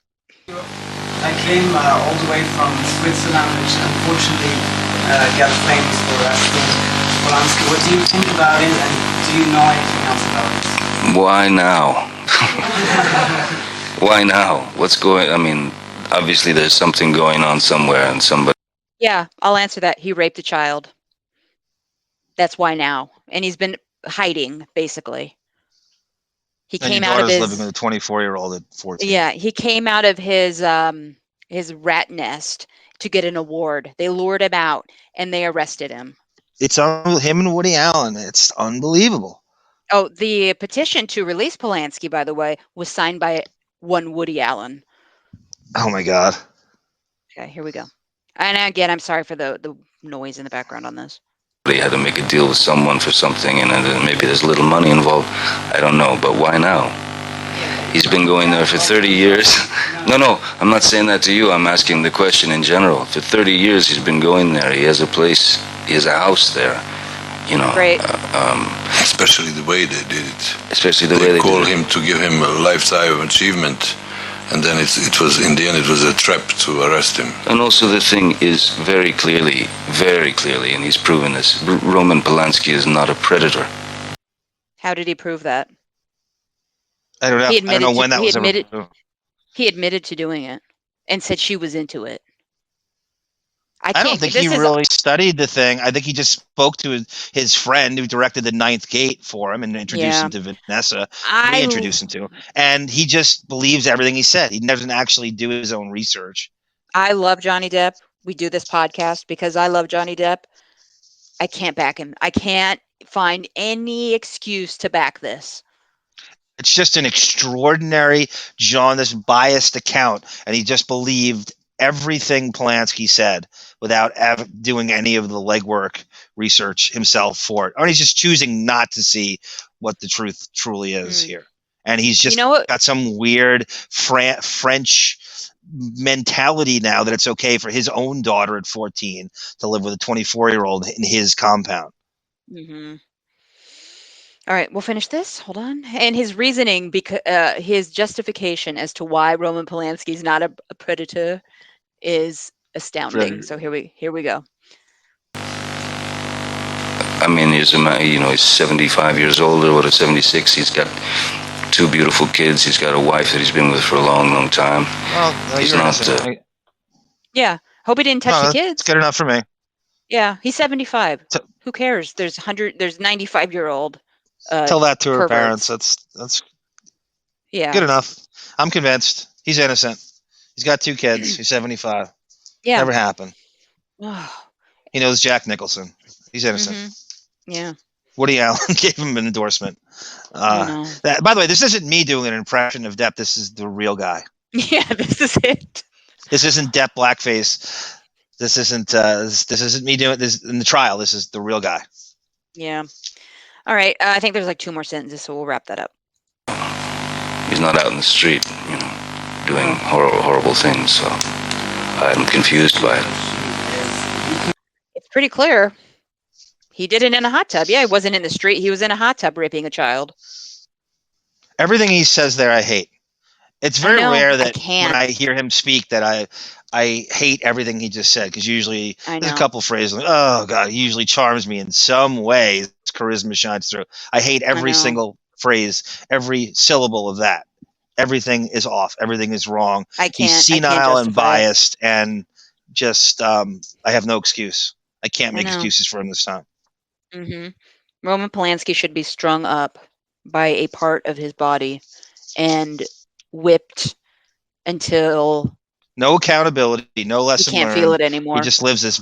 I came all the way from Switzerland, which unfortunately got famous for arresting Polanski. What do you think about it, and do you know anything else about it? Why now? Why now? What's going? I mean, obviously there's something going on somewhere, and somebody. Yeah, I'll answer that. He raped a child. That's why now, and he's been hiding basically. He came out of his living with a 24-year-old at 14. Yeah, he came out of his rat nest to get an award. They lured him out and they arrested him. It's him and Woody Allen. It's unbelievable. Oh, the petition to release Polanski, by the way, was signed by one Woody Allen. Oh my God. Okay, here we go. And again, I'm sorry for the noise in the background on this. They had to make a deal with someone for something, and maybe there's little money involved. I don't know, but why now? He's been going there for 30 years. No, I'm not saying that to you. I'm asking the question in general. For 30 years, he's been going there. He has a place. He has a house there. You know. Great. Especially the way they did it. Especially the way they called did it. him to give him a lifetime achievement. And then it was in the end it was a trap to arrest him. And also the thing is very clearly, and he's proven this, Roman Polanski is not a predator. How did he prove that? I don't know. I don't know when that was admitted, ever. He admitted to doing it and said she was into it. I don't think he really studied the thing. I think he just spoke to his friend who directed The Ninth Gate for him and introduced him to Vanessa. Reintroduced him to, and he just believes everything he said. He doesn't actually do his own research. I love Johnny Depp. We do this podcast because I love Johnny Depp. I can't back him. I can't find any excuse to back this. It's just an extraordinary, this biased account, and he just believed everything Polanski said without doing any of the legwork research himself for it. Or he's just choosing not to see what the truth truly is here. And he's just got some weird French mentality now that it's okay for his own daughter at 14 to live with a 24-year-old in his compound. Mm-hmm. All right, we'll finish this. Hold on. And his reasoning, because his justification as to why Roman Polanski is not a predator is astounding. So here we go. I mean, he's 75 years old or 76. He's got 2 beautiful kids. He's got a wife that he's been with for a long, long time. Well, he's not. Yeah, hope he didn't touch the kids. It's good enough for me. Yeah, he's 75. Who cares? There's 95-year-old. Tell that to her perverts. parents. That's good enough. I'm convinced. He's innocent. He's got 2 kids. He's 75. Yeah. Never happened. He knows Jack Nicholson. He's innocent. Mm-hmm. Yeah. Woody Allen gave him an endorsement. By the way, this isn't me doing an impression of Depp. This is the real guy. Yeah, this is it. This isn't Depp blackface. This isn't me doing this in the trial. This is the real guy. Yeah. All right. I think there's like 2 more sentences, so we'll wrap that up. He's not out in the street, doing horrible things. So I'm confused by it. It's pretty clear. He did it in a hot tub. Yeah, he wasn't in the street. He was in a hot tub raping a child. Everything he says there, I hate. It's very rare that when I hear him speak that I hate everything he just said, because usually there's a couple phrases like, oh God, he usually charms me in some way. His charisma shines through. I hate every single phrase, every syllable of that. Everything is off. Everything is wrong. He's senile and biased, and just I have no excuse. I can't make excuses for him this time. Roman Polanski should be strung up by a part of his body and whipped until no accountability, no lesson learned. He can't feel it anymore. He just lives this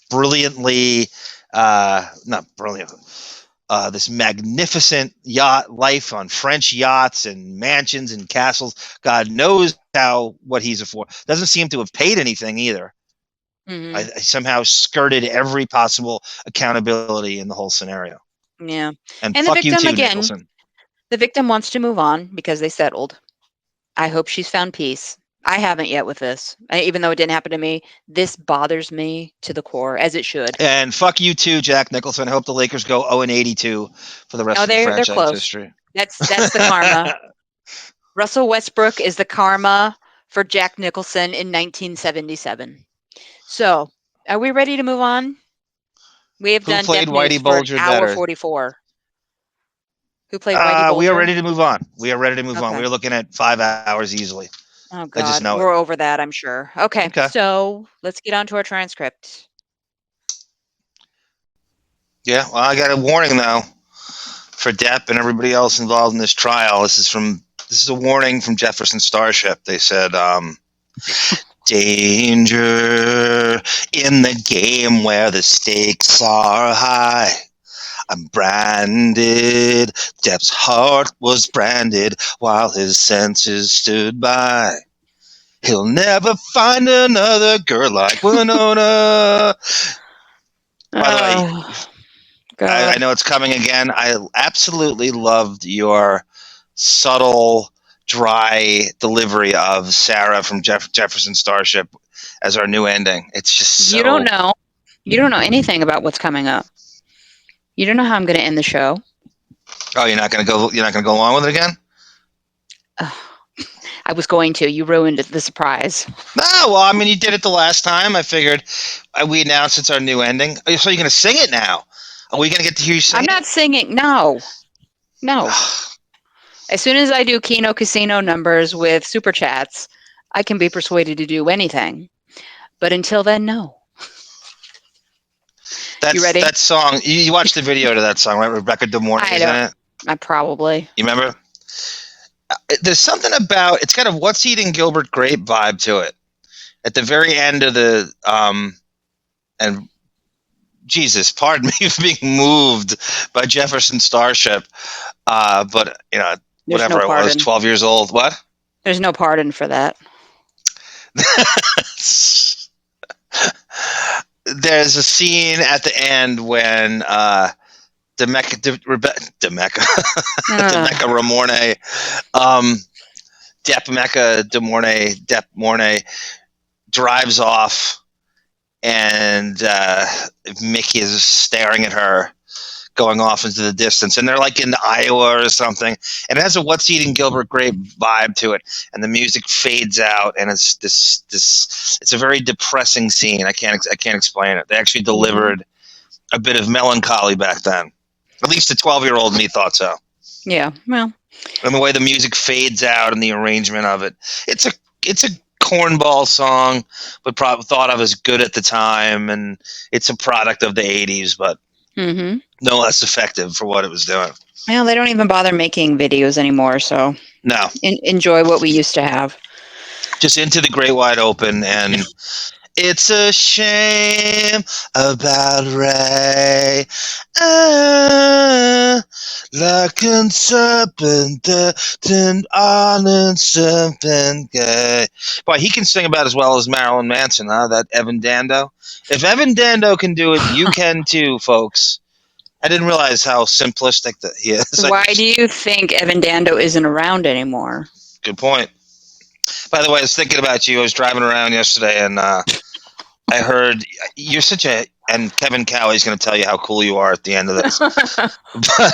brilliantly, not brilliant, this magnificent yacht life on French yachts and mansions and castles. God knows what he's afforded. Doesn't seem to have paid anything either. I somehow skirted every possible accountability in the whole scenario. Yeah. And the fuck victim, you too, again, Nicholson. The victim wants to move on because they settled. I hope she's found peace. I haven't yet with this. Even though it didn't happen to me, this bothers me to the core, as it should. And fuck you too, Jack Nicholson. I hope the Lakers go 0-82 for the rest of the franchise close. history. That's the karma. Russell Westbrook is the karma for Jack Nicholson in 1977. So, are we ready to move on? We have done played Depp Whitey News Bulger for hour better? 44. Who played Whitey Bulger? We are ready to move on. We are ready to move on. We are looking at 5 hours easily. Oh, God. I just know We're over that, I'm sure. Okay, so let's get on to our transcript. Yeah, well, I got a warning, though, for Depp and everybody else involved in this trial. This is a warning from Jefferson Starship. They said, danger in the game where the stakes are high. I'm branded. Depp's heart was branded while his senses stood by. He'll never find another girl like Winona. By the way, I know it's coming again. I absolutely loved your subtle, dry delivery of Sara from Jefferson Starship as our new ending. It's just so... You don't know anything about what's coming up. You don't know how I'm going to end the show. Oh, you're not going to go along with it again? I was going to. You ruined the surprise. No, well, I mean, you did it the last time. I figured we announced it's our new ending. So you're going to sing it now? Are we going to get to hear you sing? I'm not singing. No. As soon as I do Keno Casino numbers with super chats, I can be persuaded to do anything. But until then, no. You ready? That song, you watched the video to that song, right? Rebecca De Mornay is in it? I probably. You remember? There's something about, it's got a What's Eating Gilbert Grape vibe to it. At the very end of the, and Jesus, pardon me for being moved by Jefferson Starship, but, whatever I was, 12 years old. What? There's no pardon for that. There's a scene at the end when Depp Mornay drives off, and Mickey is staring at her, going off into the distance, and they're like in Iowa or something, and it has a What's Eating Gilbert Grape vibe to it, and the music fades out, and it's it's a very depressing scene. I can't explain it. They actually delivered a bit of melancholy back then. At least the 12-year-old me thought so. Yeah, well. And the way the music fades out and the arrangement of it. It's a cornball song, but probably thought of as good at the time, and it's a product of the 80s, but no less effective for what it was doing. Well, they don't even bother making videos anymore, so no. Enjoy what we used to have. Just Into the Great Wide Open, and it's a shame about Ray. Like a serpent, honest serpent gay. Boy, he can sing about as well as Marilyn Manson, huh? That Evan Dando. If Evan Dando can do it, you can too, folks. I didn't realize how simplistic that he is. Why do you think Evan Dando isn't around anymore? Good point. By the way, I was thinking about you. I was driving around yesterday, and I heard you're such a. And Kevin Cowley's going to tell you how cool you are at the end of this. But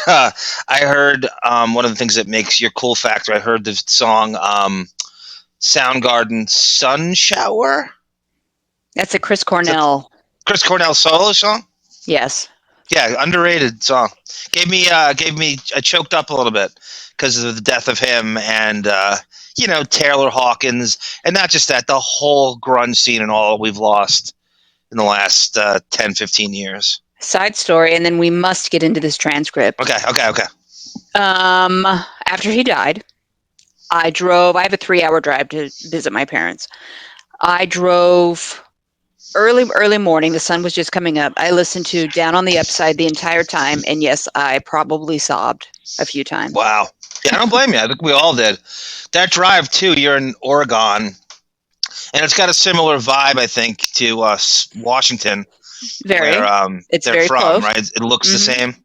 I heard one of the things that makes your cool factor. I heard the song Soundgarden "Sun Shower." That's a Chris Cornell. Chris Cornell solo song. Yes. Yeah, underrated song. Gave me I choked up a little bit because of the death of him and Taylor Hawkins, and not just that, the whole grunge scene and all we've lost in the last 10, 15 years. Side story, and then we must get into this transcript. Okay. After he died, I drove. I have a 3-hour drive to visit my parents. I drove early morning. The sun was just coming up. I listened to Down on the Upside the entire time, and yes, I probably sobbed a few times. Wow. Yeah, I don't blame you. I think we all did. That drive, too, you're in Oregon, and it's got a similar vibe, I think, to Washington. Very. Where, it's they're very from, close. right? It looks the same.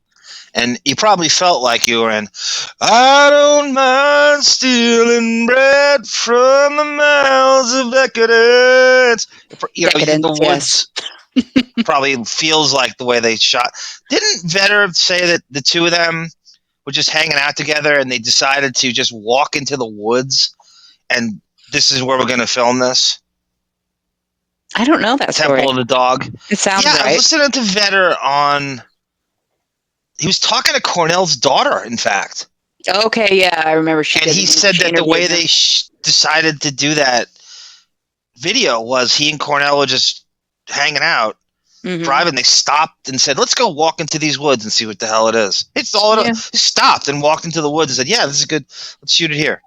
And you probably felt like you were in, I don't mind stealing bread from the mouths of decadence. The woods probably feels like the way they shot. Didn't Vetter say that the two of them were just hanging out together and they decided to just walk into the woods and this is where we're going to film this? I don't know that story. Temple of the Dog. It sounds right. right. I was listening to Vetter on... He was talking to Cornell's daughter, in fact. Okay, yeah, I remember. And he said that the way they decided to do that video was he and Cornell were just hanging out, driving. They stopped and said, let's go walk into these woods and see what the hell it is. It's all it is. He stopped and walked into the woods and said, yeah, this is good. Let's shoot it here.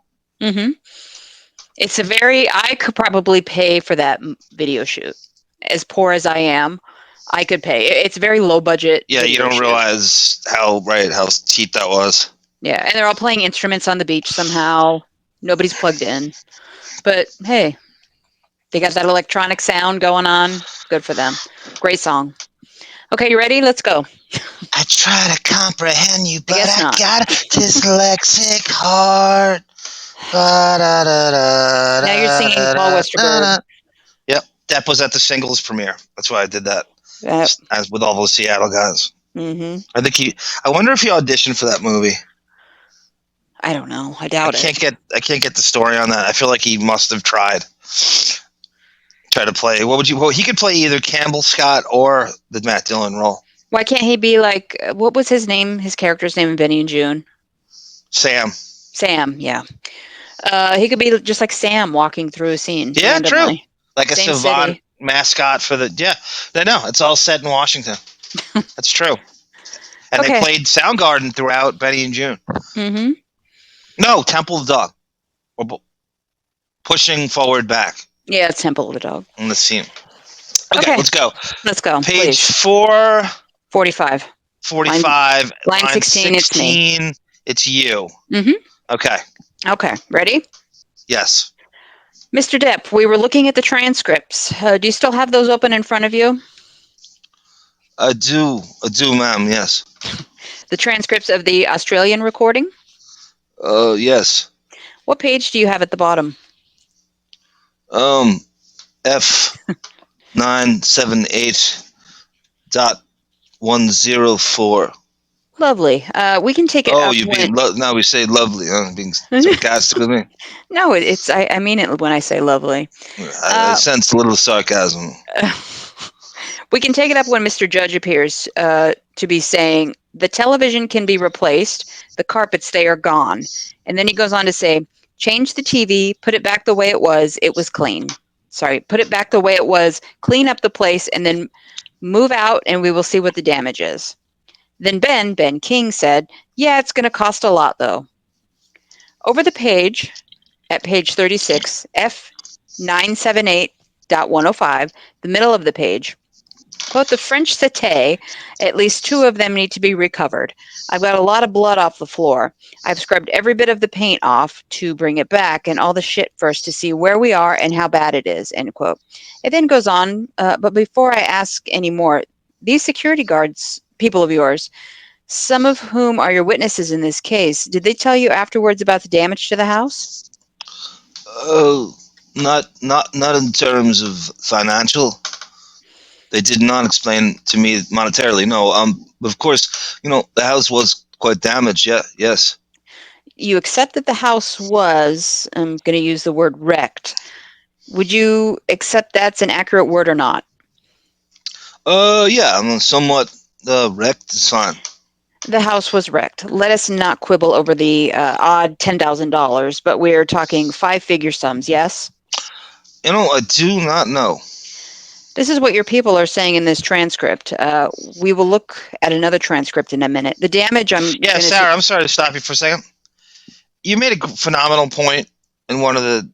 It's I could probably pay for that video shoot. As poor as I am, I could pay. It's very low budget. Yeah, you don't realize how cheap that was. Yeah, and they're all playing instruments on the beach somehow. Nobody's plugged in. But hey, they got that electronic sound going on. Good for them. Great song. Okay, you ready? Let's go. I try to comprehend you, but I got a dyslexic heart. Now you're singing Paul Westerberg. Yep, Depp was at the singles premiere. That's why I did that. As with all those Seattle guys. I think I wonder if he auditioned for that movie. I don't know. I doubt it. I can't get the story on that. I feel like he must have tried to play. He could play either Campbell Scott or the Matt Dillon role. Why can't he be like, what was his name? His character's name in Benny and June? Sam, yeah. He could be just like Sam walking through a scene. Yeah, randomly. True. Like a savant city. Mascot for the... Yeah. No, it's all set in Washington. That's true. And they played Soundgarden throughout Benny and June. No, Temple of the Dog. We're pushing forward back. Yeah, it's Temple of the Dog. On the scene. Okay, let's go. Let's go. Page 445. 45. Line 16, it's me. It's you. Okay. Okay, ready? Yes. Mr. Depp, we were looking at the transcripts. Do you still have those open in front of you? I do, ma'am, yes. The transcripts of the Australian recording? Yes. What page do you have at the bottom? F978.104. Lovely. We can take it up now we say lovely, huh? Being sarcastic with me? No, I mean it when I say lovely. I sense a little sarcasm. We can take it up when Mr. Judge appears to be saying, the television can be replaced, the carpets, they are gone. And then he goes on to say, change the TV, put it back the way it was clean. Sorry, put it back the way it was, clean up the place, and then move out and we will see what the damage is. Then Ben King said, yeah, it's going to cost a lot, though. Over the page, at page 36, F978.105, the middle of the page, quote, the French satay, at least 2 of them need to be recovered. I've got a lot of blood off the floor. I've scrubbed every bit of the paint off to bring it back and all the shit first to see where we are and how bad it is, end quote. It then goes on, but before I ask any more, these security guards, people of yours, some of whom are your witnesses in this case, did they tell you afterwards about the damage to the house? Not in terms of financial. They did not explain to me monetarily. No. Of course, the house was quite damaged. Yeah. Yes. You accept that the house was, I'm going to use the word wrecked. Would you accept that's an accurate word or not? Yeah. I'm somewhat wrecked. It's fine. The house was wrecked. Let us not quibble over the odd $10,000, but we're talking five-figure sums, yes? I do not know. This is what your people are saying in this transcript. We will look at another transcript in a minute. The damage Yeah, Sarah, I'm sorry to stop you for a second. You made a phenomenal point in one of the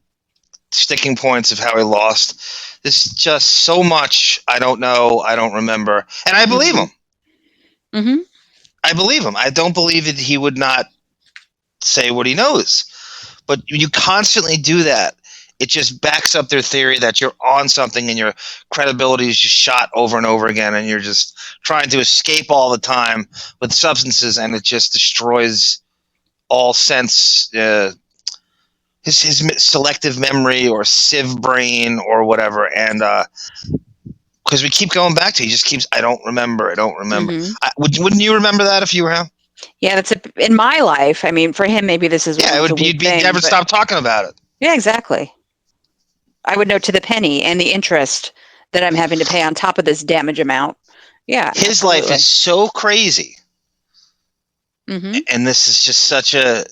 sticking points of how he lost. There's just so much I don't know, I don't remember. And I believe him. Mm-hmm. I believe him. I don't believe that he would not say what he knows. But you constantly do that. It just backs up their theory that you're on something and your credibility is just shot over and over again, and you're just trying to escape all the time with substances, and it just destroys all sense, his selective memory or sieve brain or whatever. And because we keep going back to, he just keeps, I don't remember. Mm-hmm. Wouldn't you remember that if you were him? Yeah, that's in my life. I mean, for him, maybe this is you'd never stop talking about it. Yeah, exactly. I would know to the penny and the interest that I'm having to pay on top of this damage amount. Yeah, his life is so crazy, and this is just such a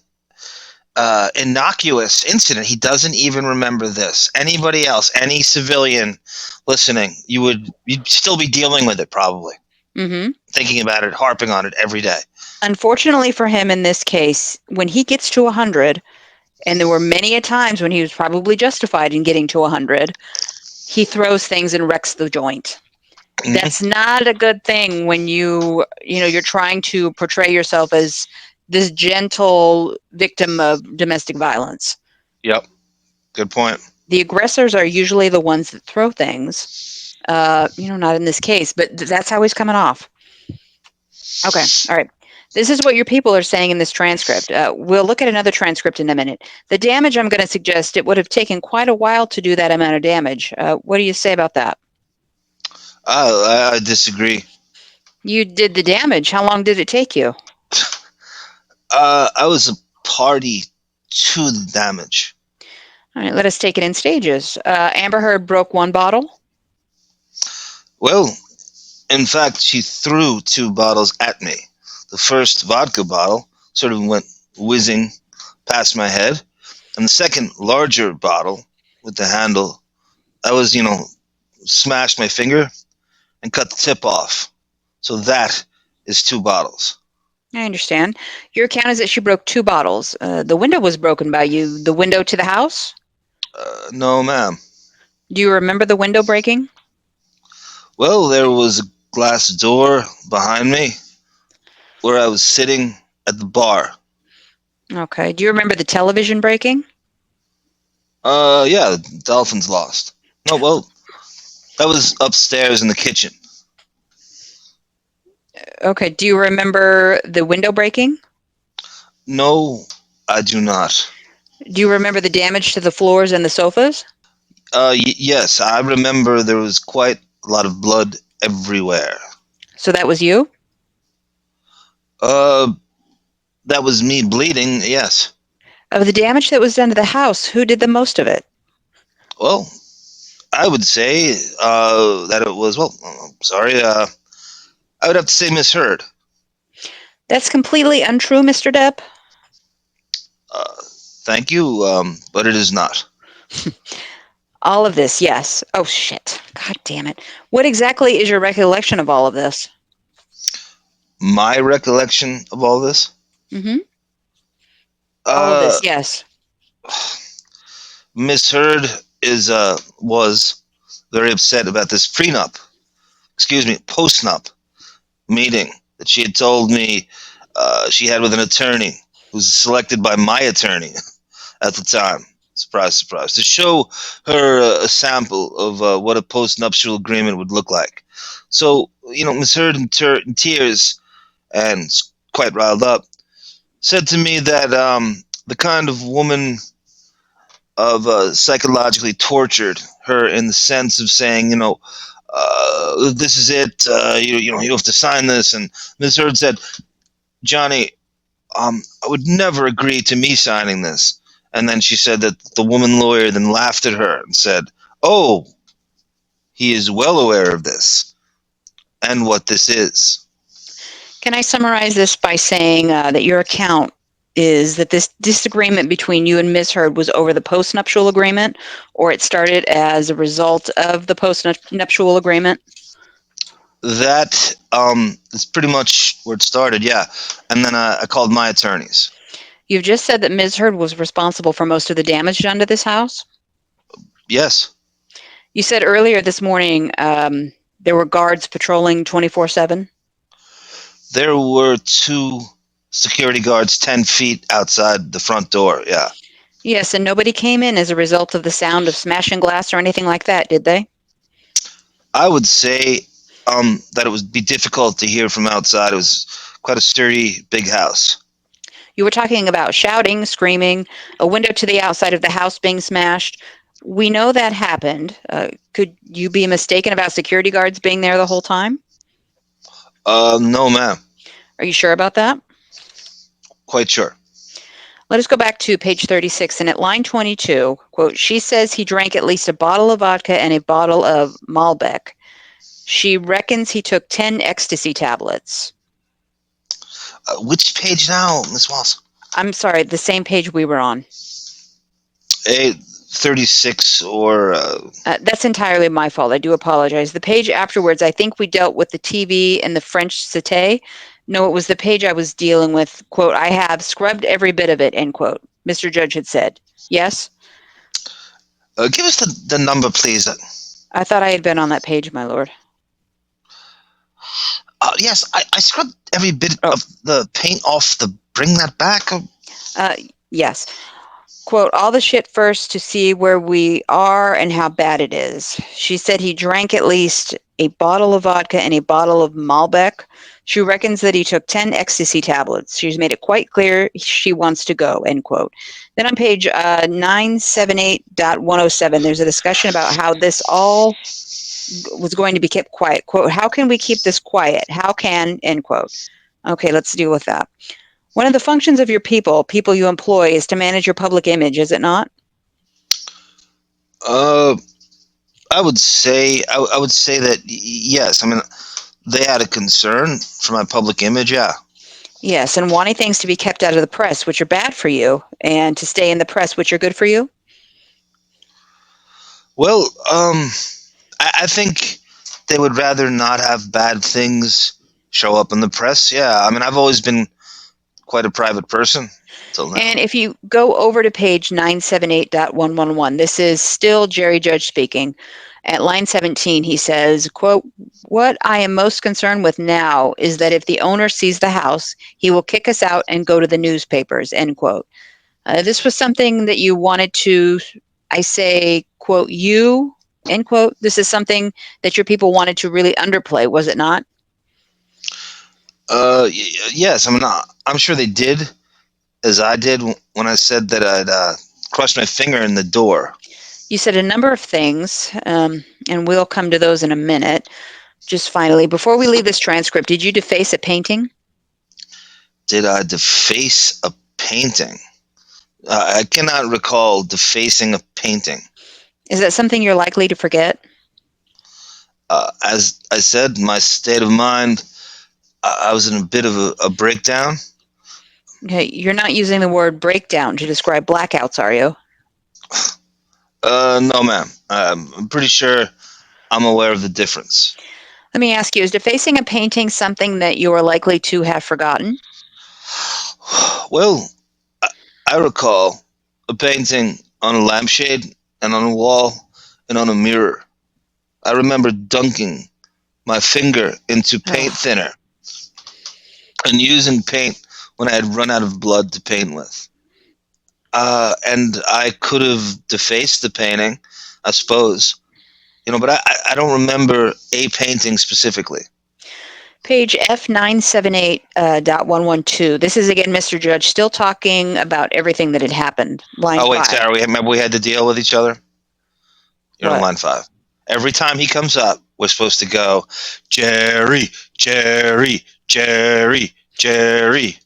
innocuous incident. He doesn't even remember this. Anybody else, any civilian listening, you'd still be dealing with it probably. Thinking about it, harping on it every day. Unfortunately for him in this case, when he gets to 100, and there were many a times when he was probably justified in getting to 100, he throws things and wrecks the joint. That's not a good thing when you're trying to portray yourself as this gentle victim of domestic violence. Yep. Good point. The aggressors are usually the ones that throw things. Not in this case, but that's how he's coming off. Okay. All right. This is what your people are saying in this transcript. We'll look at another transcript in a minute. The damage, I'm going to suggest it would have taken quite a while to do that amount of damage. What do you say about that? I disagree. You did the damage. How long did it take you? I was a party to the damage. All right, let us take it in stages. Amber Heard broke one bottle. Well, in fact, she threw two bottles at me. The first vodka bottle sort of went whizzing past my head, and the second larger bottle with the handle, I was, smashed my finger and cut the tip off. So that is two bottles. I understand. Your account is that she broke two bottles. The window was broken by you. The window to the house? No, ma'am. Do you remember the window breaking? Well, there was a glass door behind me where I was sitting at the bar. Okay. Do you remember the television breaking? Yeah, the Dolphins lost. No, well, that was upstairs in the kitchen. Okay. Do you remember the window breaking? No, I do not. Do you remember the damage to the floors and the sofas? Yes, I remember there was quite a lot of blood everywhere. So that was you? That was me bleeding, yes. Of the damage that was done to the house, who did the most of it? Well, I would say that it was, I would have to say Miss Heard. That's completely untrue, Mr. Depp. Thank you, but it is not. All of this, yes. Oh, shit. God damn it. What exactly is your recollection of all of this? My recollection of all this? Mm-hmm. All of this, yes. Miss Heard was very upset about this post-nup meeting that she had told me she had with an attorney who was selected by my attorney at the time. Surprise, surprise. To show her a sample of what a post-nuptial agreement would look like. So, Miss Heard in tears and quite riled up said to me that the kind of woman psychologically tortured her in the sense of saying, this is it. You have to sign this. And Ms. Heard said, Johnny, I would never agree to me signing this. And then she said that the woman lawyer then laughed at her and said, oh, he is well aware of this and what this is. Can I summarize this by saying that your account is that this disagreement between you and Ms. Heard was over the postnuptial agreement, or it started as a result of the postnuptial agreement? That is pretty much where it started, yeah. And then I called my attorneys. You've just said that Ms. Heard was responsible for most of the damage done to this house? Yes. You said earlier this morning there were guards patrolling 24/7? There were 2 security guards 10 feet outside the front door, yeah. Yes, and nobody came in as a result of the sound of smashing glass or anything like that, did they? I would say that it would be difficult to hear from outside. It was quite a sturdy, big house. You were talking about shouting, screaming, a window to the outside of the house being smashed. We know that happened. Could you be mistaken about security guards being there the whole time? No, ma'am. Are you sure about that? Quite sure. Let us go back to page 36, and at line 22, quote, she says he drank at least a bottle of vodka and a bottle of Malbec. She reckons he took 10 ecstasy tablets. Which page now, Miss Walls? I'm sorry, the same page we were on. 36 or... That's entirely my fault. I do apologize. The page afterwards, I think we dealt with the TV and the French cité. No, it was the page I was dealing with. Quote, I have scrubbed every bit of it, end quote. Mr. Judge had said. Yes? Give us the number, please. I thought I had been on that page, my lord. Yes, I scrubbed every bit of the paint off the... Bring that back? Yes. Quote, all the shit first to see where we are and how bad it is. She said he drank at least a bottle of vodka and a bottle of Malbec. She reckons that he took 10 ecstasy tablets. She's made it quite clear she wants to go, end quote. Then on page 978.107, there's a discussion about how this all was going to be kept quiet. Quote, how can we keep this quiet? How can, end quote. Okay, let's deal with that. One of the functions of your people you employ, is to manage your public image, is it not? I would say that yes. I mean, they had a concern for my public image, yeah. Yes, and wanting things to be kept out of the press, which are bad for you, and to stay in the press, which are good for you? Well, I think they would rather not have bad things show up in the press, yeah. I mean, I've always been quite a private person till now. And if you go over to page 978.111, this is still Jerry Judge speaking. At line 17, he says, quote, what I am most concerned with now is that if the owner sees the house, he will kick us out and go to the newspapers, end quote. This was something that you wanted to, I say, quote, you, end quote. This is something that your people wanted to really underplay, was it not? Yes, I mean, I'm sure they did, as I did when I said that I'd crushed my finger in the door. You said a number of things, and we'll come to those in a minute. Just finally, before we leave this transcript, did you deface a painting? Did I deface a painting? I cannot recall defacing a painting. Is that something you're likely to forget? As I said, my state of mind, I was in a bit of a breakdown. Okay, you're not using the word breakdown to describe blackouts, are you? No, ma'am. I'm pretty sure I'm aware of the difference. Let me ask you, is defacing a painting something that you are likely to have forgotten? Well, I recall a painting on a lampshade and on a wall and on a mirror. I remember dunking my finger into paint thinner and using paint when I had run out of blood to paint with. And I could have defaced the painting, I suppose, but I don't remember a painting specifically. Page F978.112. This is again Mr. Judge still talking about everything that had happened. Line 5. Oh, wait, Sarah, remember we had to deal with each other? You're on What? line 5. Every time he comes up, we're supposed to go, Jerry, Jerry, Jerry, Jerry.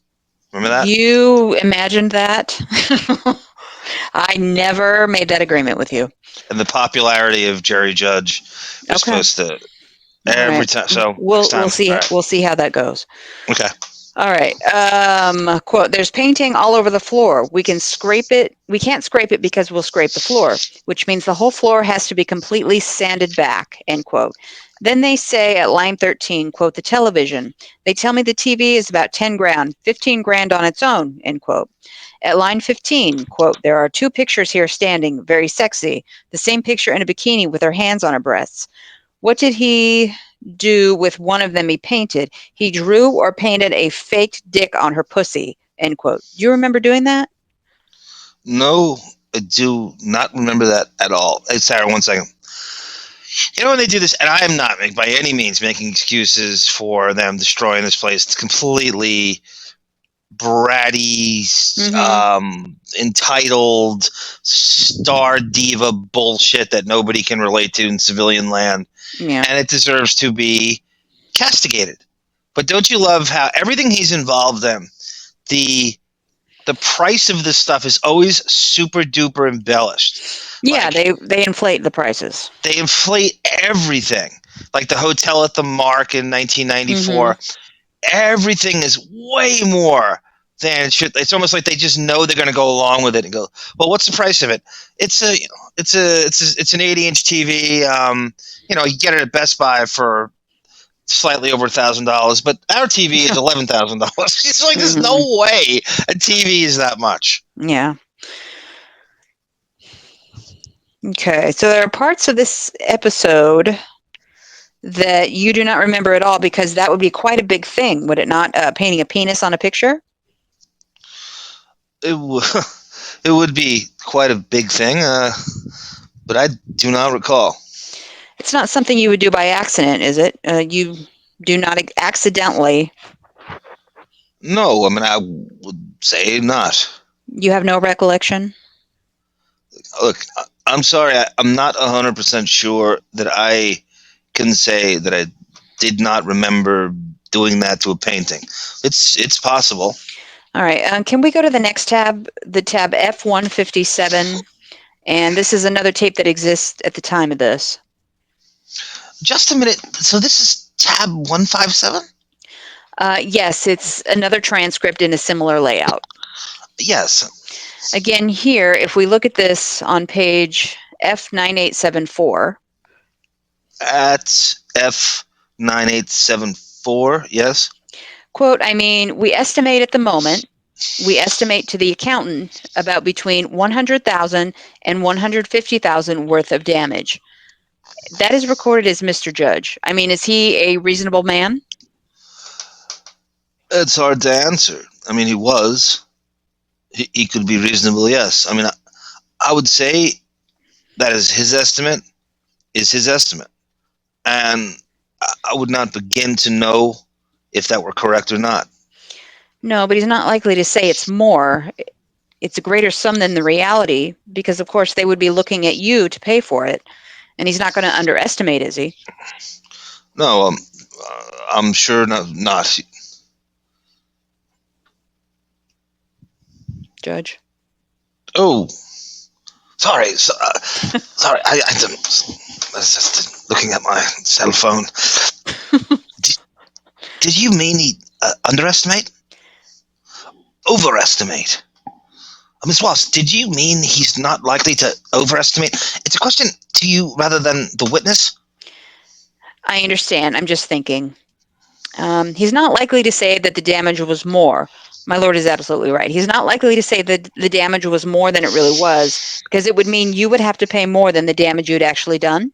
Remember that? You imagined that? I never made that agreement with you. And the popularity of Jerry Judge is supposed to every right. time. So we'll next time, see. right. We'll see how that goes. Okay. All right. Quote, there's painting all over the floor. We can scrape it. We can't scrape it because we'll scrape the floor, which means the whole floor has to be completely sanded back, end quote. Then they say at line 13, quote, the television. They tell me the TV is about 10 grand, 15 grand on its own, end quote. At line 15, quote, there are 2 pictures here standing, very sexy. The same picture in a bikini with her hands on her breasts. What did he do with one of them he painted? He drew or painted a faked dick on her pussy, end quote. Do you remember doing that? No, I do not remember that at all. Hey, Sarah, one second. You know when they do this, and I am not by any means making excuses for them destroying this place. It's completely bratty, entitled, star diva bullshit that nobody can relate to in civilian land. Yeah. And it deserves to be castigated. But don't you love how everything he's involved in, the price of this stuff is always super duper embellished. Yeah, like, they inflate the prices. They inflate everything. Like the hotel at the Mark in 1994. Everything is way more than it should. It's almost like they just know they're going to go along with it and go, well, what's the price of it? It's an 80-inch TV. You get it at Best Buy for slightly over $1,000, but our TV is $11,000. It's like there's no way a TV is that much. Yeah. Okay, so there are parts of this episode that you do not remember at all because that would be quite a big thing, would it not? Painting a penis on a picture? It would be quite a big thing, but I do not recall. It's not something you would do by accident, is it? You do not accidentally. No, I mean, I would say not. You have no recollection? Look, I'm sorry, I'm not 100% sure that I can say that I did not remember doing that to a painting. It's possible. All right. Can we go to the next tab, the tab F157? And this is another tape that exists at the time of this. Just a minute. So this is tab 157? Yes, it's another transcript in a similar layout. Yes. Again, here, if we look at this on page F9874. At F9874, yes. Quote, I mean, we estimate at the moment, we estimate to the accountant about between 100,000 and 150,000 worth of damage. That is recorded as Mr. Judge. I mean, is he a reasonable man? It's hard to answer. I mean, he was. He could be reasonable, yes. I mean, I would say that is his estimate, And I would not begin to know if that were correct or not. No, but he's not likely to say it's more. It's a greater sum than the reality because, of course, they would be looking at you to pay for it. And he's not going to underestimate, is he? No, I'm sure not. Judge? Oh, sorry. Sorry, I was just looking at my cell phone. Did you mean he underestimate? Overestimate? Ms. Walsh, did you mean he's not likely to overestimate? It's a question to you rather than the witness? I understand. I'm just thinking. He's not likely to say that the damage was more. My lord is absolutely right. He's not likely to say that the damage was more than it really was, because it would mean you would have to pay more than the damage you'd actually done.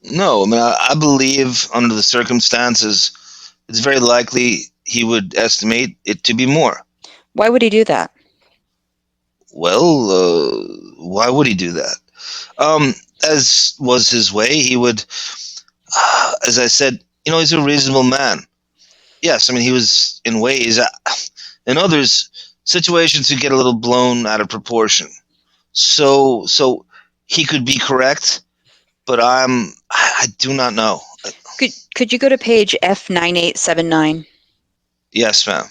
No, I mean, I believe under the circumstances, it's very likely he would estimate it to be more. Why would he do that? Well, why would he do that? As was his way, he would, as I said, he's a reasonable man. Yes, I mean, he was in ways. In others, situations could get a little blown out of proportion. So he could be correct, but I do not know. Could you go to page F9879? Yes, ma'am.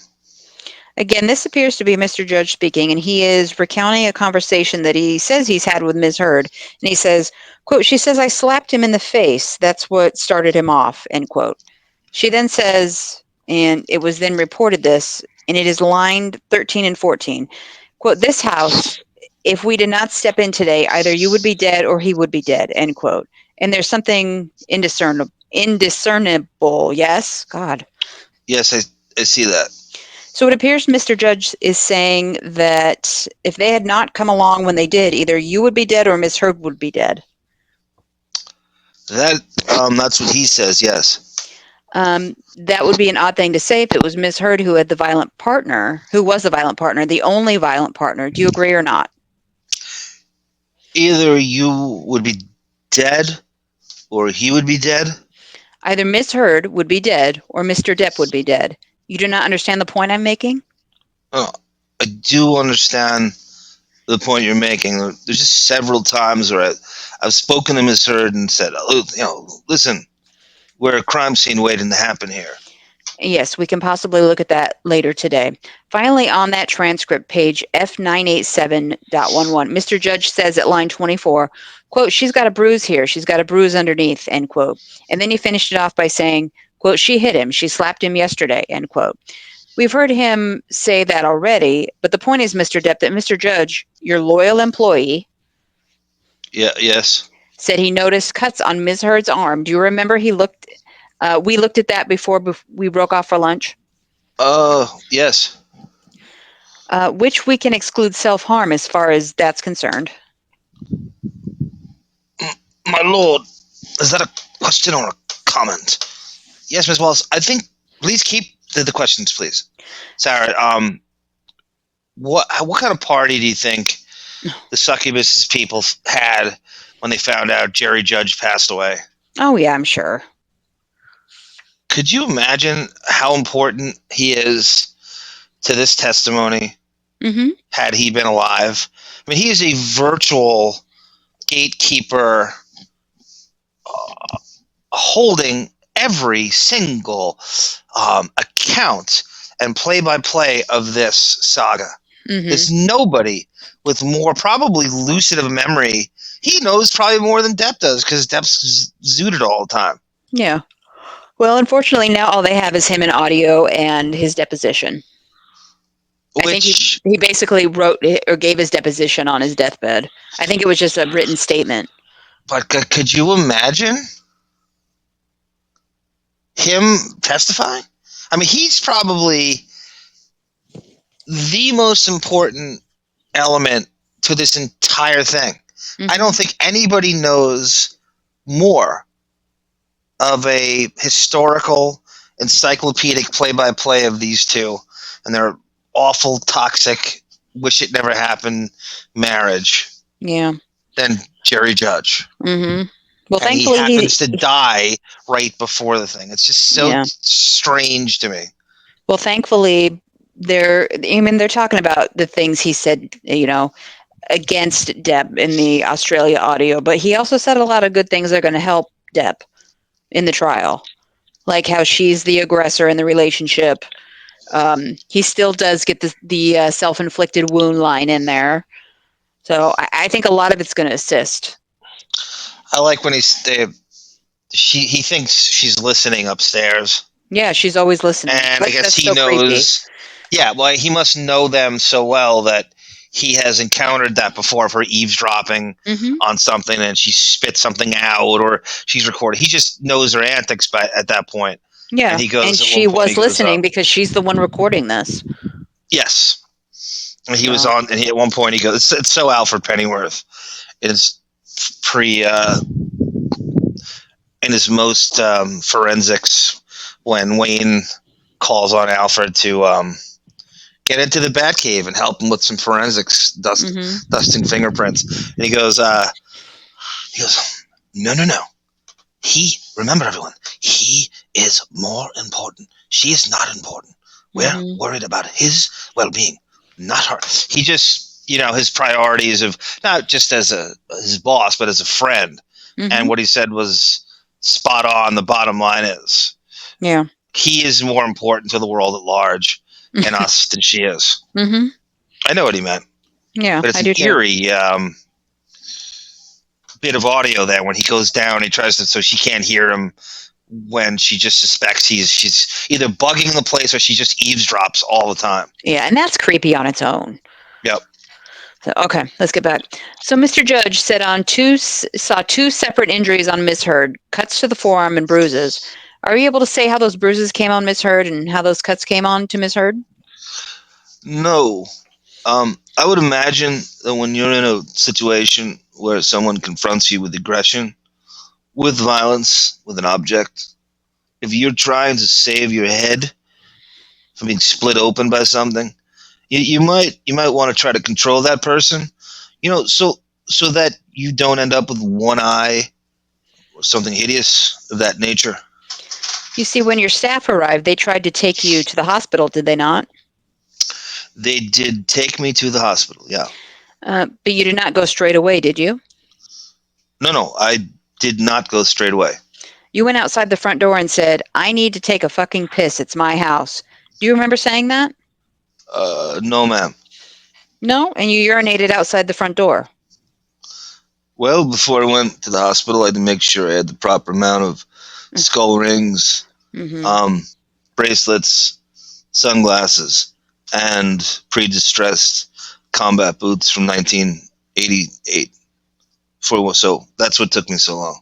Again, this appears to be Mr. Judge speaking, and he is recounting a conversation that he says he's had with Ms. Heard. And he says, quote, she says, I slapped him in the face. That's what started him off, end quote. She then says, and it was then reported this, and it is lined 13 and 14. Quote, this house, if we did not step in today, either you would be dead or he would be dead, end quote. And there's something indiscernible. Yes? God. Yes, I see that. So it appears Mr. Judge is saying that if they had not come along when they did, either you would be dead or Ms. Heard would be dead. That's what he says, yes. That would be an odd thing to say if it was Ms. Heard who was the violent partner, the only violent partner. Do you agree or not? Either you would be dead or he would be dead? Either Ms. Heard would be dead or Mr. Depp would be dead. You do not understand the point I'm making? Oh, I do understand the point you're making. There's just several times where I've spoken to Ms. Heard and said, listen, we're a crime scene waiting to happen here. Yes, we can possibly look at that later today. Finally, on that transcript, page F987.11, Mr. Judge says at line 24, quote, she's got a bruise here. She's got a bruise underneath, end quote. And then he finished it off by saying, quote, she hit him. She slapped him yesterday, end quote. We've heard him say that already, but the point is, Mr. Depp, that Mr. Judge, your loyal employee, yes, said he noticed cuts on Ms. Heard's arm. Do you remember we looked at that before we broke off for lunch? Yes. Which we can exclude self-harm as far as that's concerned. My lord, is that a question or a comment? Yes, Ms. Wallace. I think, please keep the questions, please. Sara, what kind of party do you think the succubus people had when they found out Jerry Judge passed away? Oh, yeah, I'm sure. Could you imagine how important he is to this testimony had he been alive? I mean, he is a virtual gatekeeper holding every single account and play-by-play of this saga. There's nobody with more probably lucid of a memory. He knows probably more than Depp does because Depp's zooted all the time. Yeah. Well, unfortunately, now all they have is him in audio and his deposition. I think he basically wrote or gave his deposition on his deathbed. I think it was just a written statement. But could you imagine him testifying? I mean, he's probably the most important element to this entire thing. I don't think anybody knows more of a historical, encyclopedic play-by-play of these two and their awful, toxic, wish it never happened marriage. Yeah. Than Jerry Judge. Well, and thankfully he happens to die right before the thing. It's just so strange to me. Well, thankfully, they're talking about the things he said, against Depp in the Australia audio, but he also said a lot of good things that are going to help Depp in the trial, like how she's the aggressor in the relationship. He still does get the self-inflicted wound line in there. So I think a lot of it's going to assist. I like when he thinks she's listening upstairs. Yeah, she's always listening. And I guess he knows. Creepy. Yeah, well, he must know them so well that he has encountered that before for eavesdropping on something and she spits something out or she's recording. He just knows her antics at that point. Yeah, and, she was listening because she's the one recording this. Yes. And he was on, and at one point he goes, it's so Alfred Pennyworth. It's in his most forensics when Wayne calls on Alfred to get into the Batcave and help him with some forensics, dusting fingerprints. And he goes, no. Remember everyone, he is more important. She is not important. We're worried about his well-being, not her. He just, his priorities of not just as his boss, but as a friend. And what he said was spot on. The bottom line is, he is more important to the world at large and us than she is. I know what he meant. Yeah, but it's I an do too. eerie bit of audio there when he goes down. He tries to, so she can't hear him when she just suspects she's either bugging the place or she just eavesdrops all the time. Yeah, and that's creepy on its own. Yep. So, okay, let's get back. So Mr. Judge said saw two separate injuries on Miss Heard, cuts to the forearm and bruises. Are you able to say how those bruises came on Miss Heard and how those cuts came on to Miss Heard? No. I would imagine that when you're in a situation where someone confronts you with aggression, with violence, with an object, if you're trying to save your head from being split open by something, you might want to try to control that person, so that you don't end up with one eye or something hideous of that nature. You see, when your staff arrived, they tried to take you to the hospital, did they not? They did take me to the hospital, yeah. But you did not go straight away, did you? No, I did not go straight away. You went outside the front door and said, "I need to take a fucking piss. It's my house." Do you remember saying that? No, ma'am. No? And you urinated outside the front door? Well, before I went to the hospital, I had to make sure I had the proper amount of skull rings, bracelets, sunglasses, and pre-distressed combat boots from 1988. So that's what took me so long.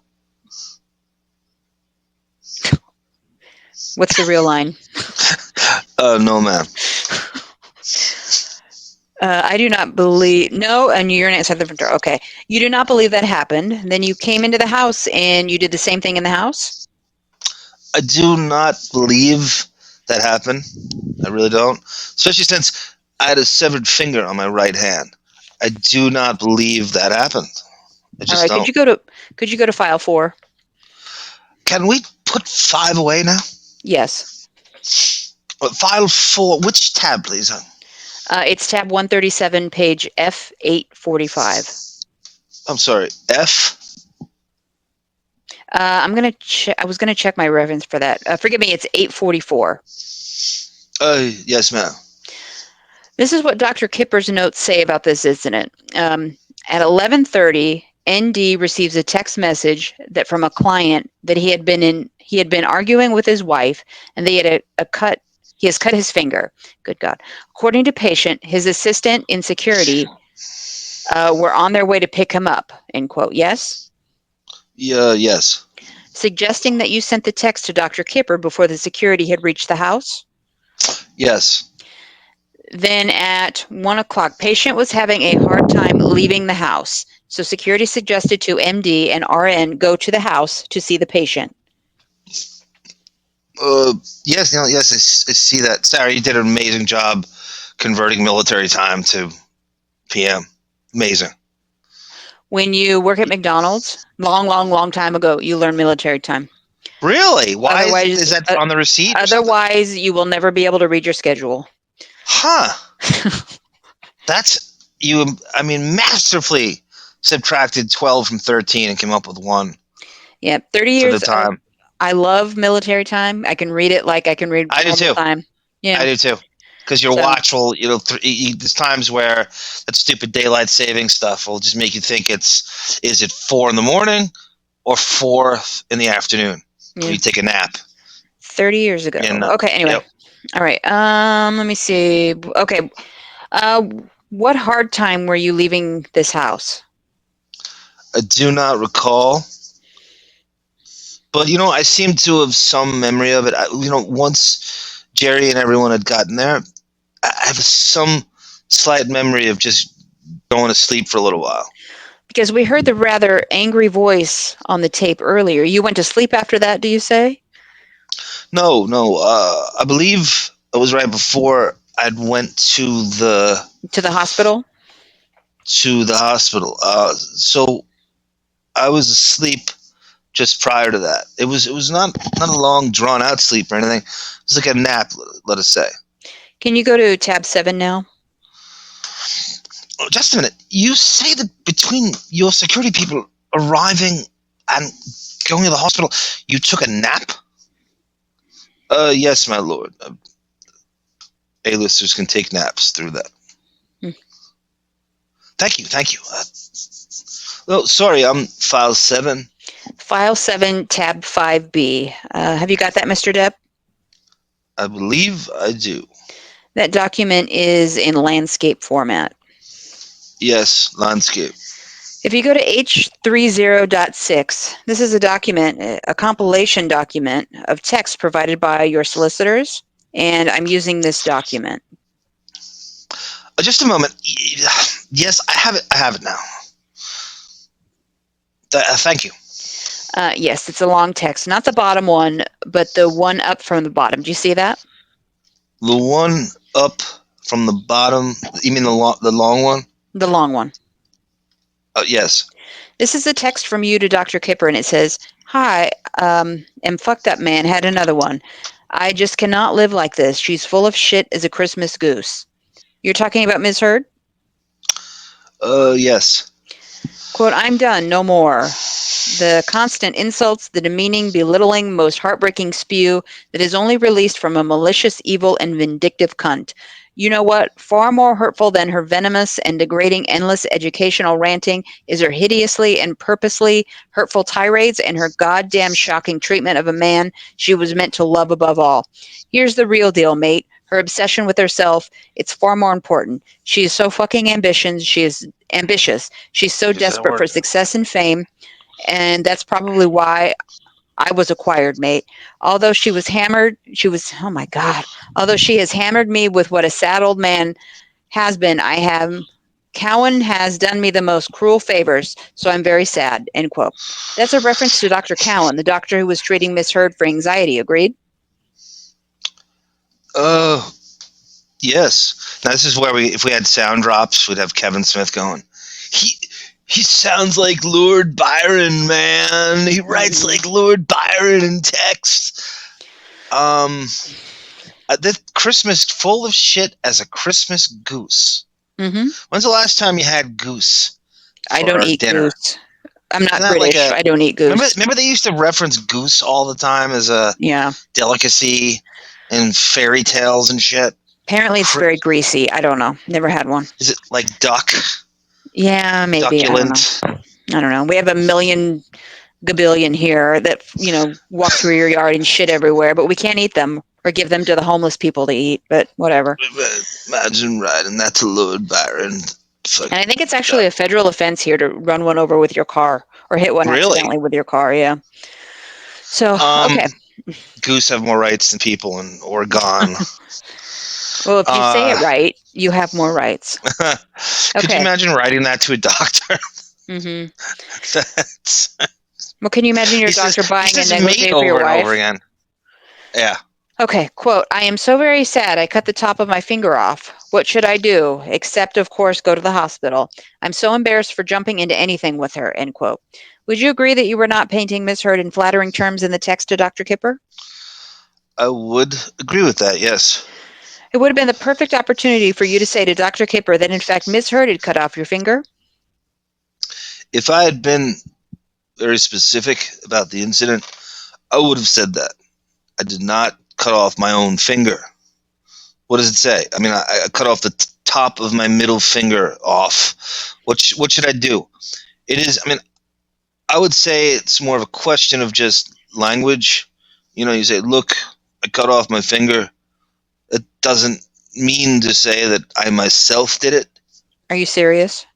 What's the real line? No, ma'am. I do not believe... No, and you urinate outside the front door. Okay. You do not believe that happened. Then you came into the house and you did the same thing in the house? I do not believe that happened. I really don't. Especially since I had a severed finger on my right hand. I do not believe that happened. I just All right. don't. Could you go to file 4? Can we put 5 away now? Yes. File 4. Which tab, please? It's tab 137, page F845. I'm sorry, F? I'm going to check. I was going to check my reference for that. Forgive me, it's 844. Yes, ma'am. This is what Dr. Kipper's notes say about this incident. At 11:30, ND receives a text message that from a client that he had been arguing with his wife, and they had he has cut his finger. Good God. According to patient, his assistant in security were on their way to pick him up, end quote. Yes? Yeah, yes. Suggesting that you sent the text to Dr. Kipper before the security had reached the house? Yes. Then at 1 o'clock, patient was having a hard time leaving the house. So security suggested to MD and RN go to the house to see the patient. Yes, I see that. Sarah, you did an amazing job converting military time to PM. Amazing. When you work at McDonald's, long time ago, you learn military time. Really? Why is that on the receipt? Otherwise, you will never be able to read your schedule. Huh. That's, masterfully subtracted 12 from 13 and came up with 1. Yeah, 30 years. For the time. I love military time. I can read it like I can read I do too. time. Yeah, I do too. Because your watch will, there's times where that stupid daylight saving stuff will just make you think is it 4 in the morning or 4 in the afternoon? Yeah. You take a nap. 30 years ago. Okay, anyway. Yep. All right. Let me see. Okay. What hard time were you leaving this house? I do not recall. But, I seem to have some memory of it. Once Jerry and everyone had gotten there, I have some slight memory of just going to sleep for a little while. Because we heard the rather angry voice on the tape earlier. You went to sleep after that, do you say? No. I believe it was right before I went to the hospital? To the hospital. So I was asleep just prior to that. It was not a long, drawn out sleep or anything. It was like a nap, let us say. Can you go to tab 7 now? Oh, just a minute. You say that between your security people arriving and going to the hospital, you took a nap? Yes, my lord. A-listers can take naps through that. Thank you. Oh, sorry, I'm file 7. File 7, tab 5B. Have you got that, Mr. Depp? I believe I do. That document is in landscape format. Yes, landscape. If you go to H30.6, this is a document, a compilation document of text provided by your solicitors, and I'm using this document. Just a moment. Yes, I have it now. Thank you. Yes, it's a long text. Not the bottom one, but the one up from the bottom. Do you see that? The one up from the bottom, you mean the long one? The long one. Yes. This is a text from you to Dr. Kipper, and it says, "Hi, am fucked up man, had another one. I just cannot live like this. She's full of shit as a Christmas goose." You're talking about Ms. Heard? Yes. Quote, "I'm done, no more. The constant insults, the demeaning, belittling, most heartbreaking spew that is only released from a malicious, evil, and vindictive cunt. You know what? Far more hurtful than her venomous and degrading endless educational ranting is her hideously and purposely hurtful tirades and her goddamn shocking treatment of a man she was meant to love above all. Here's the real deal, mate. Her obsession with herself, it's far more important. She is so fucking ambitious. She's so desperate for success and fame, and that's probably why I was acquired, mate. Although she has hammered me with what a sad old man has been, Cowan has done me the most cruel favors, so I'm very sad," end quote. That's a reference to Dr. Cowan, the doctor who was treating Miss Heard for anxiety, agreed? Yes. Now this is where if we had sound drops, we'd have Kevin Smith going, He sounds like Lord Byron, man. He writes like Lord Byron in text. This Christmas full of shit as a Christmas goose. Mm-hmm. When's the last time you had goose? I don't eat dinner? Goose. I'm not British. I don't eat goose. Remember they used to reference goose all the time as a delicacy in fairy tales and shit? Apparently it's very greasy. I don't know. Never had one. Is it like duck? Yeah, maybe. Ducculent. I don't know. We have a million gabillion here that, walk through your yard and shit everywhere, but we can't eat them or give them to the homeless people to eat, but whatever. Imagine writing that to Lord Byron. And I think it's actually a federal offense here to run one over with your car or hit one accidentally with your car, yeah. So, okay. Goose have more rights than people in Oregon. Well, if you say it right, you have more rights. Could you imagine writing that to a doctor? Mm-hmm. Well, can you imagine your doctor buying a negligee for your wife? Over again. Yeah. Okay, quote, "I am so very sad I cut the top of my finger off. What should I do? Except, of course, go to the hospital. I'm so embarrassed for jumping into anything with her," end quote. Would you agree that you were not painting Miss Heard in flattering terms in the text to Dr. Kipper? I would agree with that, yes. It would have been the perfect opportunity for you to say to Dr. Kipper that, in fact, Miss Heard had cut off your finger. If I had been very specific about the incident, I would have said that. I did not cut off my own finger. What does it say? I mean, I cut off the top of my middle finger off. What should I do? It is, I mean, I would say it's more of a question of just language. You say, look, I cut off my finger. It doesn't mean to say that I myself did it. Are you serious?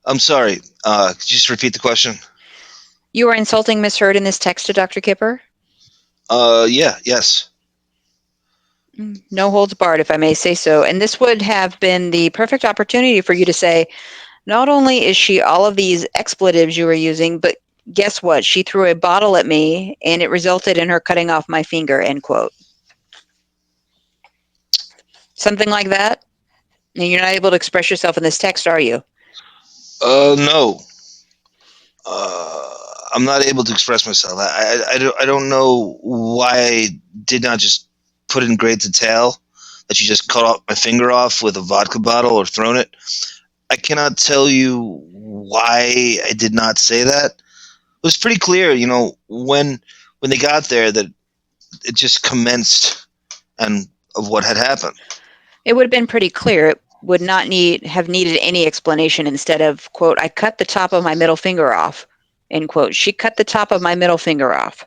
I'm sorry. Could you just repeat the question? You are insulting Miss Heard in this text to Dr. Kipper? Yes. No holds barred, if I may say so. And this would have been the perfect opportunity for you to say, not only is she all of these expletives you were using, but guess what? She threw a bottle at me, and it resulted in her cutting off my finger, end quote. Something like that? And you're not able to express yourself in this text, are you? No. I'm not able to express myself. I don't know why I did not just put in great detail that you just cut off my finger off with a vodka bottle or thrown it. I cannot tell you why I did not say that. It was pretty clear, when they got there that it just commenced and of what had happened. It would have been pretty clear. It would not have needed any explanation instead of, quote, I cut the top of my middle finger off, end quote. She cut the top of my middle finger off.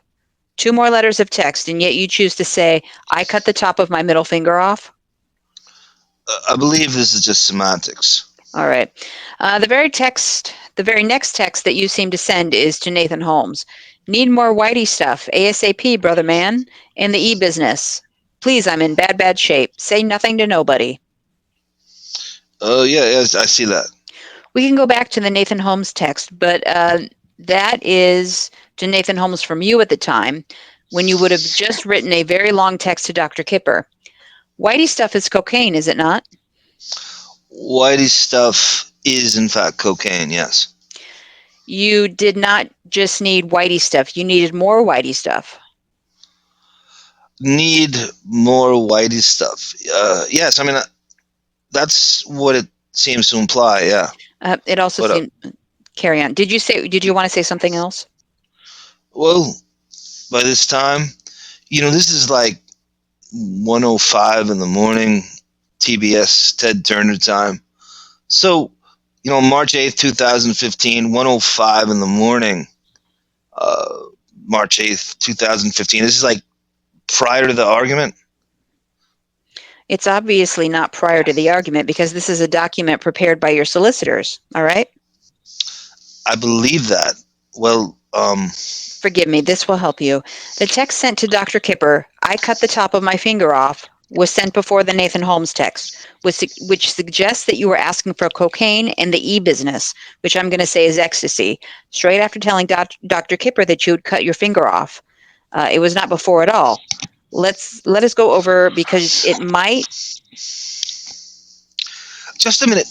2 more letters of text, and yet you choose to say, I cut the top of my middle finger off? I believe this is just semantics. All right. The very next text that you seem to send is to Nathan Holmes. Need more Whitey stuff, ASAP, brother man, in the e-business. Please, I'm in bad shape. Say nothing to nobody. Yeah, I see that. We can go back to the Nathan Holmes text, but that is to Nathan Holmes from you at the time, when you would have just written a very long text to Dr. Kipper. Whitey stuff is cocaine, is it not? Whitey stuff is, in fact, cocaine, yes. You did not just need Whitey stuff. You needed more Whitey stuff. Need more Whitey stuff. Yes, I mean, that's what it seems to imply, yeah. It also seemed... Carry on. Did you want to say something else? Well, by this time, this is like 1:05 in the morning, TBS, Ted Turner time. So, March 8th, 2015, 1:05 in the morning, March 8th, 2015. This is like prior to the argument? It's obviously not prior to the argument because this is a document prepared by your solicitors, all right? I believe that. Well, Forgive me, this will help you. The text sent to Dr. Kipper, I cut the top of my finger off, was sent before the Nathan Holmes text, which suggests that you were asking for cocaine and the e-business, which I'm going to say is ecstasy, straight after telling Dr. Kipper that you would cut your finger off. It was not before at all. Let us go over, because it might... Just a minute.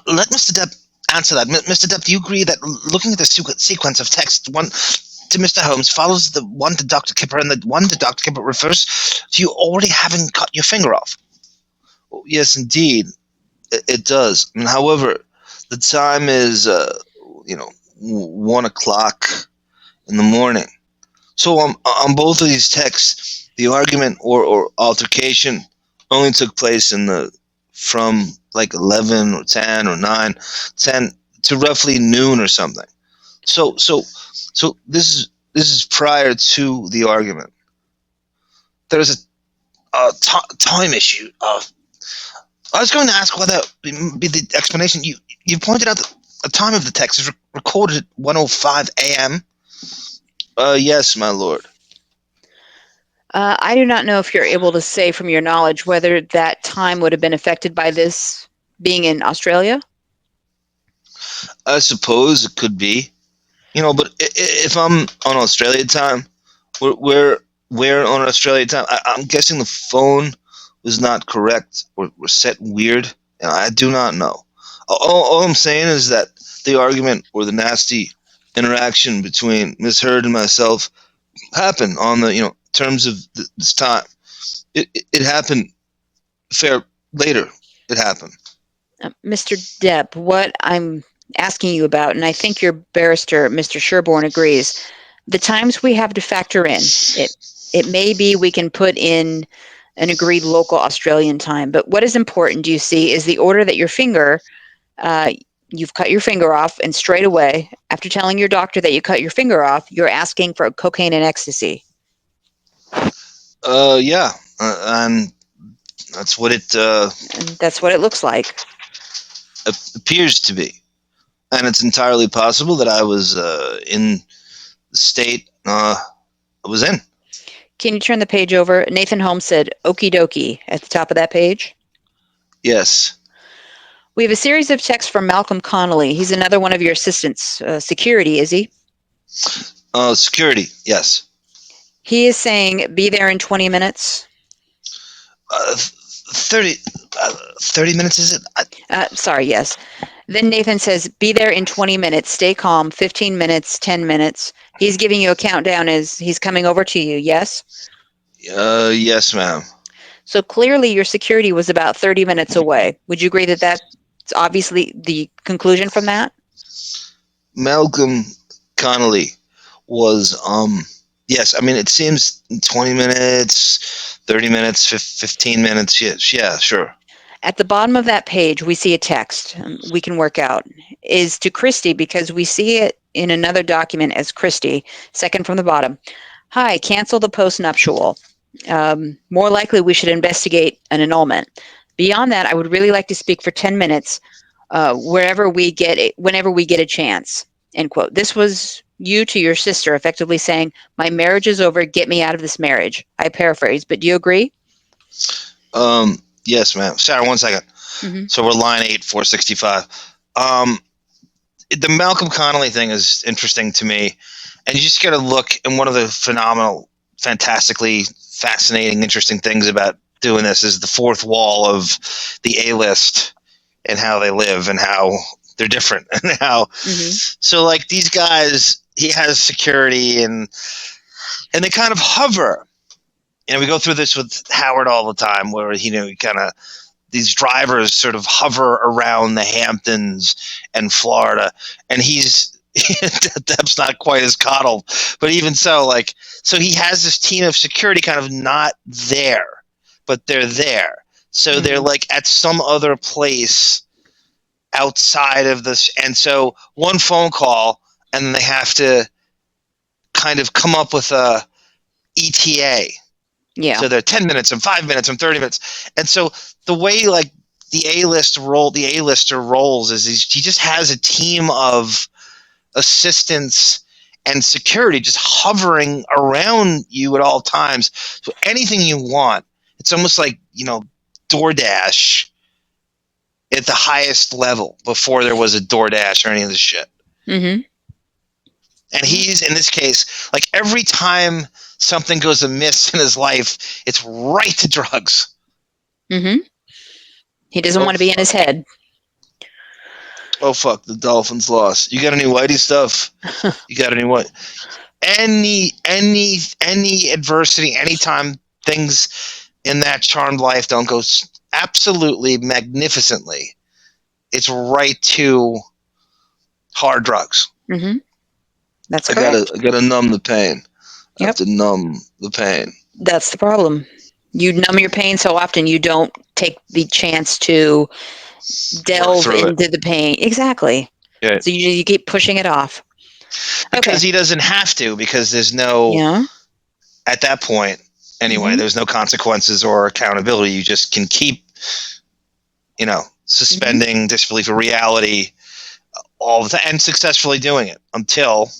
Let Mr. Depp answer that. Mr. Depp, do you agree that looking at the sequence of text, one to Mr. Holmes follows the one to Dr. Kipper, and the one to Dr. Kipper refers to you already having cut your finger off? Well, yes, indeed, it does. However, the time is, 1 o'clock in the morning. So on both of these texts, the argument or altercation only took place from like 11 or 10 or 10 to roughly noon or something. So this is prior to the argument. There's a time issue. I was going to ask whether be the explanation. You pointed out that the time of the text is recorded at 1:05 a.m. Yes, my lord. I do not know if you're able to say from your knowledge whether that time would have been affected by this being in Australia. I suppose it could be, but if I'm on Australia time, we're on Australia time. I'm guessing the phone was not correct or set weird, and I do not know. All I'm saying is that the argument or the nasty interaction between Miss Heard and myself happened on the terms of this time. It happened later. It happened. Mr. Depp, what I'm asking you about, and I think your barrister, Mr. Sherborne, agrees, the times we have to factor in, it may be we can put in an agreed local Australian time, but what is important, do you see, is the order that your finger, you've cut your finger off, and straight away, after telling your doctor that you cut your finger off, you're asking for cocaine and ecstasy. Yeah, and that's what it... and that's what it looks like. Appears to be. And it's entirely possible that I was in the state I was in. Can you turn the page over? Nathan Holmes said, okie dokie, at the top of that page. Yes. We have a series of texts from Malcolm Connolly. He's another one of your assistants. Security, is he? Security, yes. He is saying, be there in 20 minutes. 30 minutes, is it? Sorry, yes. Then Nathan says, be there in 20 minutes. Stay calm. 15 minutes, 10 minutes. He's giving you a countdown as he's coming over to you, yes? Yes, ma'am. So clearly your security was about 30 minutes away. Would you agree that that's obviously the conclusion from that? Malcolm Connolly was, yes, I mean, it seems 20 minutes, 30 minutes, 15 minutes. Yeah, sure. At the bottom of that page, we see a text we can work out. Is to Christy, because we see it in another document as Christy, second from the bottom. Hi, cancel the post-nuptial. More likely we should investigate an annulment. Beyond that, I would really like to speak for 10 minutes whenever we get a chance, end quote. This was you to your sister effectively saying, my marriage is over, get me out of this marriage. I paraphrase, but do you agree? Yes, ma'am. Sarah, 1 second. Mm-hmm. So we're line 8, 465. The Malcolm Connolly thing is interesting to me. And you just got to look, and one of the phenomenal, fantastically fascinating, interesting things about doing this is the fourth wall of the A-list and how they live and how they're different and how. Mm-hmm. So like these guys, he has security and they kind of hover. And we go through this with Howard all the time where, these drivers sort of hover around the Hamptons and Florida. And Depp's not quite as coddled, but even so, so he has this team of security kind of not there, but they're there. So mm-hmm. they're like at some other place outside of this. And so one phone call and then they have to kind of come up with a ETA. Yeah. So they're 10 minutes and 5 minutes and 30 minutes. And so the way like the A-lister rolls is he just has a team of assistants and security just hovering around you at all times. So anything you want, it's almost like, DoorDash at the highest level before there was a DoorDash or any of this shit. Mm-hmm. And he's, in this case, like every time something goes amiss in his life, it's right to drugs. Mm-hmm. He doesn't want to be in his head. Oh, fuck, the Dolphins lost. You got any Whitey stuff? You got any what? Any adversity, anytime things in that charmed life don't go absolutely magnificently, it's right to hard drugs. Mm-hmm. That's correct. I gotta numb the pain. Yep. I have to numb the pain. That's the problem. You numb your pain so often you don't take the chance to delve into the pain. Exactly. Yeah. So you keep pushing it off. Because he doesn't have to, because there's no, at that point, anyway, mm-hmm. there's no consequences or accountability. You just can keep, suspending mm-hmm. disbelief of reality all the time and successfully doing it until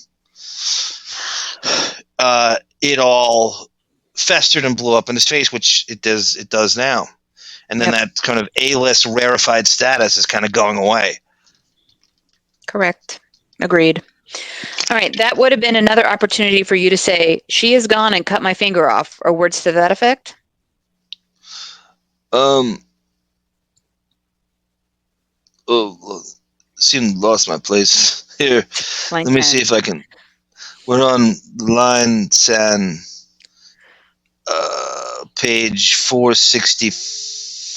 it all festered and blew up in his face, which it does now. And then that kind of A-list rarefied status is kind of going away. Correct. Agreed. All right. That would have been another opportunity for you to say, she is gone and cut my finger off, or words to that effect. Seemed lost my place here. Let me see if I can. We're on line 10, page 465.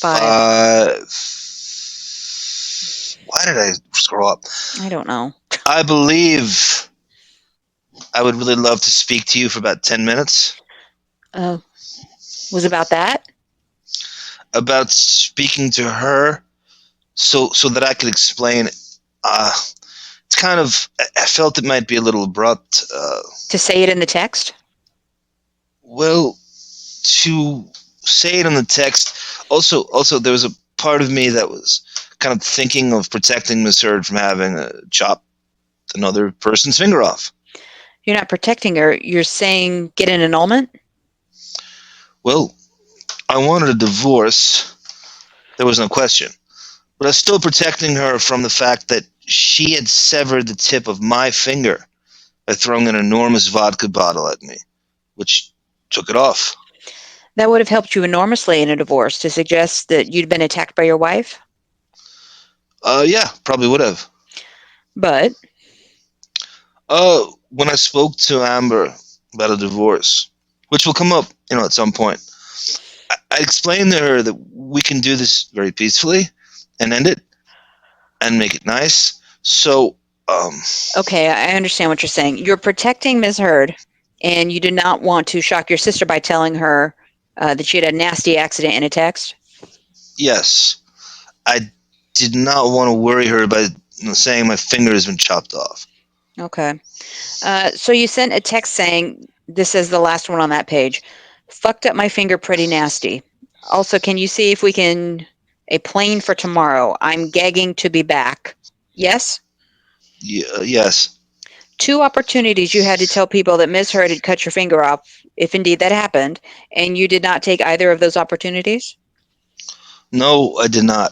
Why did I scroll up? I don't know. I believe I would really love to speak to you for about 10 minutes. Was about that? About speaking to her so that I could explain it. It's kind of, I felt it might be a little abrupt. To say it in the text? Well, to say it in the text. Also, there was a part of me that was kind of thinking of protecting Miss Heard from having chopped another person's finger off. You're not protecting her. You're saying get an annulment? Well, I wanted a divorce. There was no question. But I was still protecting her from the fact that she had severed the tip of my finger by throwing an enormous vodka bottle at me, which took it off. That would have helped you enormously in a divorce, to suggest that you'd been attacked by your wife? Yeah, probably would have. But when I spoke to Amber about a divorce, which will come up, at some point, I explained to her that we can do this very peacefully and end it and make it nice. So, okay, I understand what you're saying. You're protecting Ms. Heard, and you did not want to shock your sister by telling her that she had a nasty accident in a text? yes. I did not want to worry her by saying my finger has been chopped off. Okay. So you sent a text saying, this is the last one on that page, fucked up my finger pretty nasty. Also, can you see if we can, a plane for tomorrow. I'm gagging to be back. Yes? Yes. 2 opportunities you had to tell people that Ms. Heard had cut your finger off, if indeed that happened, and you did not take either of those opportunities? No, I did not.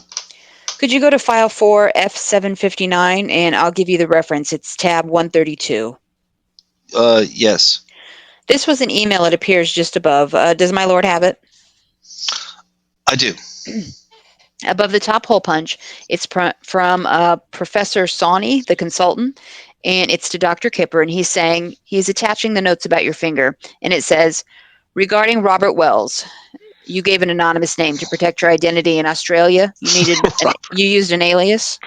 Could you go to file 4 F759 and I'll give you the reference. It's tab 132. Yes. This was an email. It appears just above. Does my lord have it? I do. Above the top hole punch, it's from Professor Sawney, the consultant, and it's to Dr. Kipper, and he's saying, he's attaching the notes about your finger, and it says, regarding Robert Wells, you gave an anonymous name to protect your identity in Australia. You used an alias.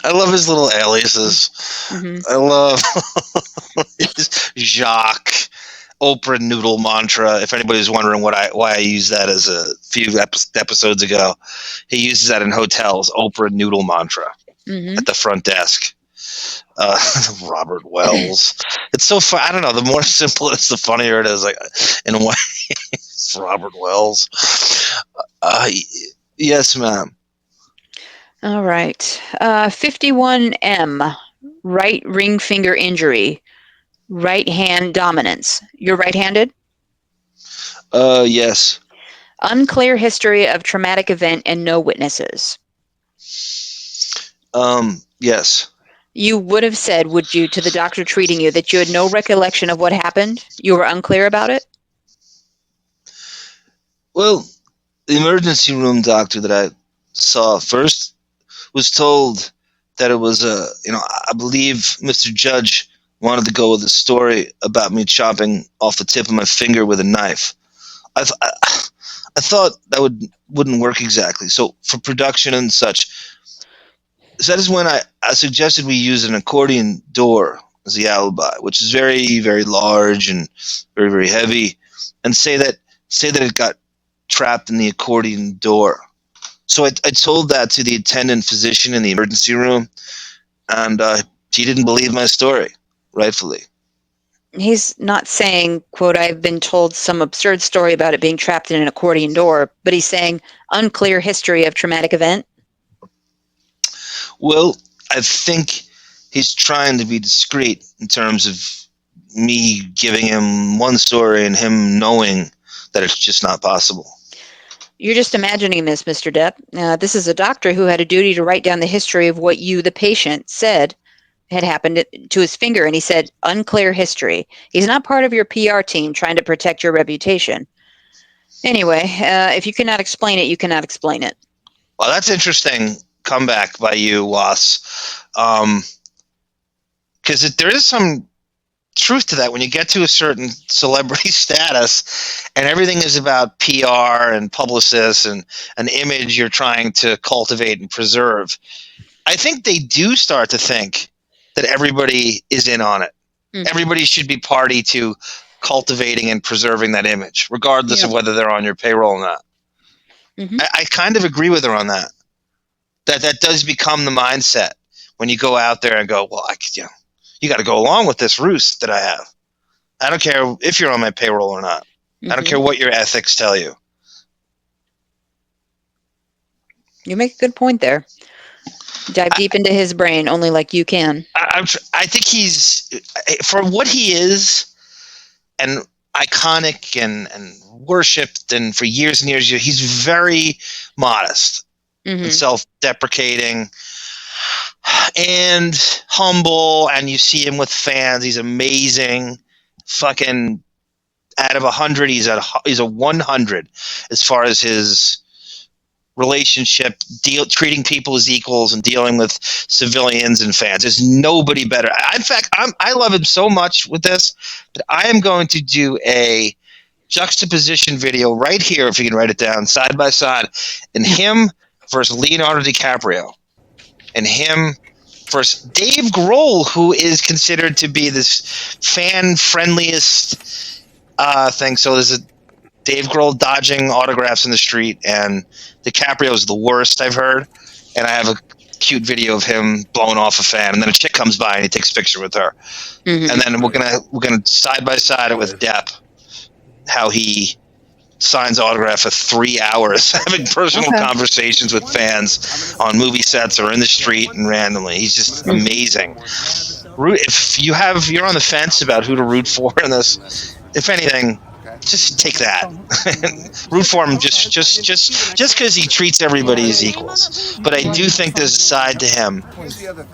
I love his little aliases. Mm-hmm. I love his Jacques, Oprah Noodle mantra. If anybody's wondering why I use that as a few episodes ago, he uses that in hotels. Oprah Noodle mantra at the front desk. Robert Wells. It's so fun. I don't know. The more simple it is, the funnier it is. Like in a way, it's Robert Wells. Yes, ma'am. All right. 51M, right ring finger injury, right hand dominance. You're right-handed? Yes. Unclear history of traumatic event and no witnesses. Yes. You would have said, would you, to the doctor treating you, that you had no recollection of what happened? You were unclear about it? Well, the emergency room doctor that I saw first was told that it was I believe Mr. Judge wanted to go with a story about me chopping off the tip of my finger with a knife. I thought that wouldn't work exactly. So for production and such, so that is when I suggested we use an accordion door as the alibi, which is very, very large and very, very heavy, and say that it got trapped in the accordion door. So I told that to the attendant physician in the emergency room, and he didn't believe my story, rightfully. He's not saying, quote, I've been told some absurd story about it being trapped in an accordion door, but he's saying unclear history of traumatic event. Well, I think he's trying to be discreet in terms of me giving him one story and him knowing that it's just not possible. You're just imagining this, Mr. Depp. This is a doctor who had a duty to write down the history of what you, the patient, said had happened to his finger, and he said unclear history. He's not part of your PR team trying to protect your reputation. Anyway, if you cannot explain it, you cannot explain it. Well, that's interesting comeback by you, Was. Because there is some truth to that when you get to a certain celebrity status and everything is about PR and publicists and an image you're trying to cultivate and preserve. I think they do start to think that everybody is in on it. Mm-hmm. Everybody should be party to cultivating and preserving that image, regardless of whether they're on your payroll or not. Mm-hmm. I kind of agree with her on that. That does become the mindset when you go out there and go, well, you got to go along with this ruse that I have. I don't care if you're on my payroll or not. Mm-hmm. I don't care what your ethics tell you. You make a good point there. Dive deep into his brain, only like you can. I think he's, for what he is, and iconic and worshipped, and for years and years, he's very modest. Mm-hmm. And self-deprecating and humble, and you see him with fans. He's amazing. Fucking out of 100, he's a 100 as far as his relationship, treating people as equals and dealing with civilians and fans. There's nobody better. In fact, I love him so much with this that I am going to do a juxtaposition video right here, if you can write it down, side by side, and him versus Leonardo DiCaprio, and him versus Dave Grohl, who is considered to be this fan-friendliest thing. So there's a Dave Grohl dodging autographs in the street, and DiCaprio's the worst I've heard. And I have a cute video of him blowing off a fan, and then a chick comes by and he takes a picture with her. Mm-hmm. And then we're gonna side by side it with Depp, how he signs autograph for 3 hours, having personal conversations with fans on movie sets or in the street and randomly. He's just amazing. If you're on the fence about who to root for in this, if anything, just take that. Root for him just because he treats everybody as equals. But I do think there's a side to him,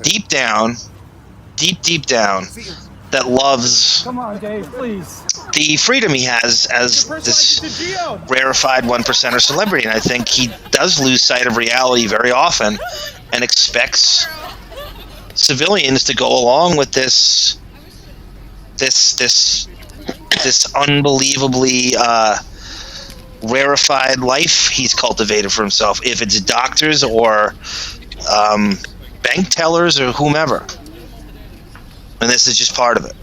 deep down, that loves the freedom he has as this rarefied 1%er celebrity. And I think he does lose sight of reality very often and expects civilians to go along with this unbelievably rarefied life he's cultivated for himself, if it's doctors or bank tellers or whomever. And this is just part of it.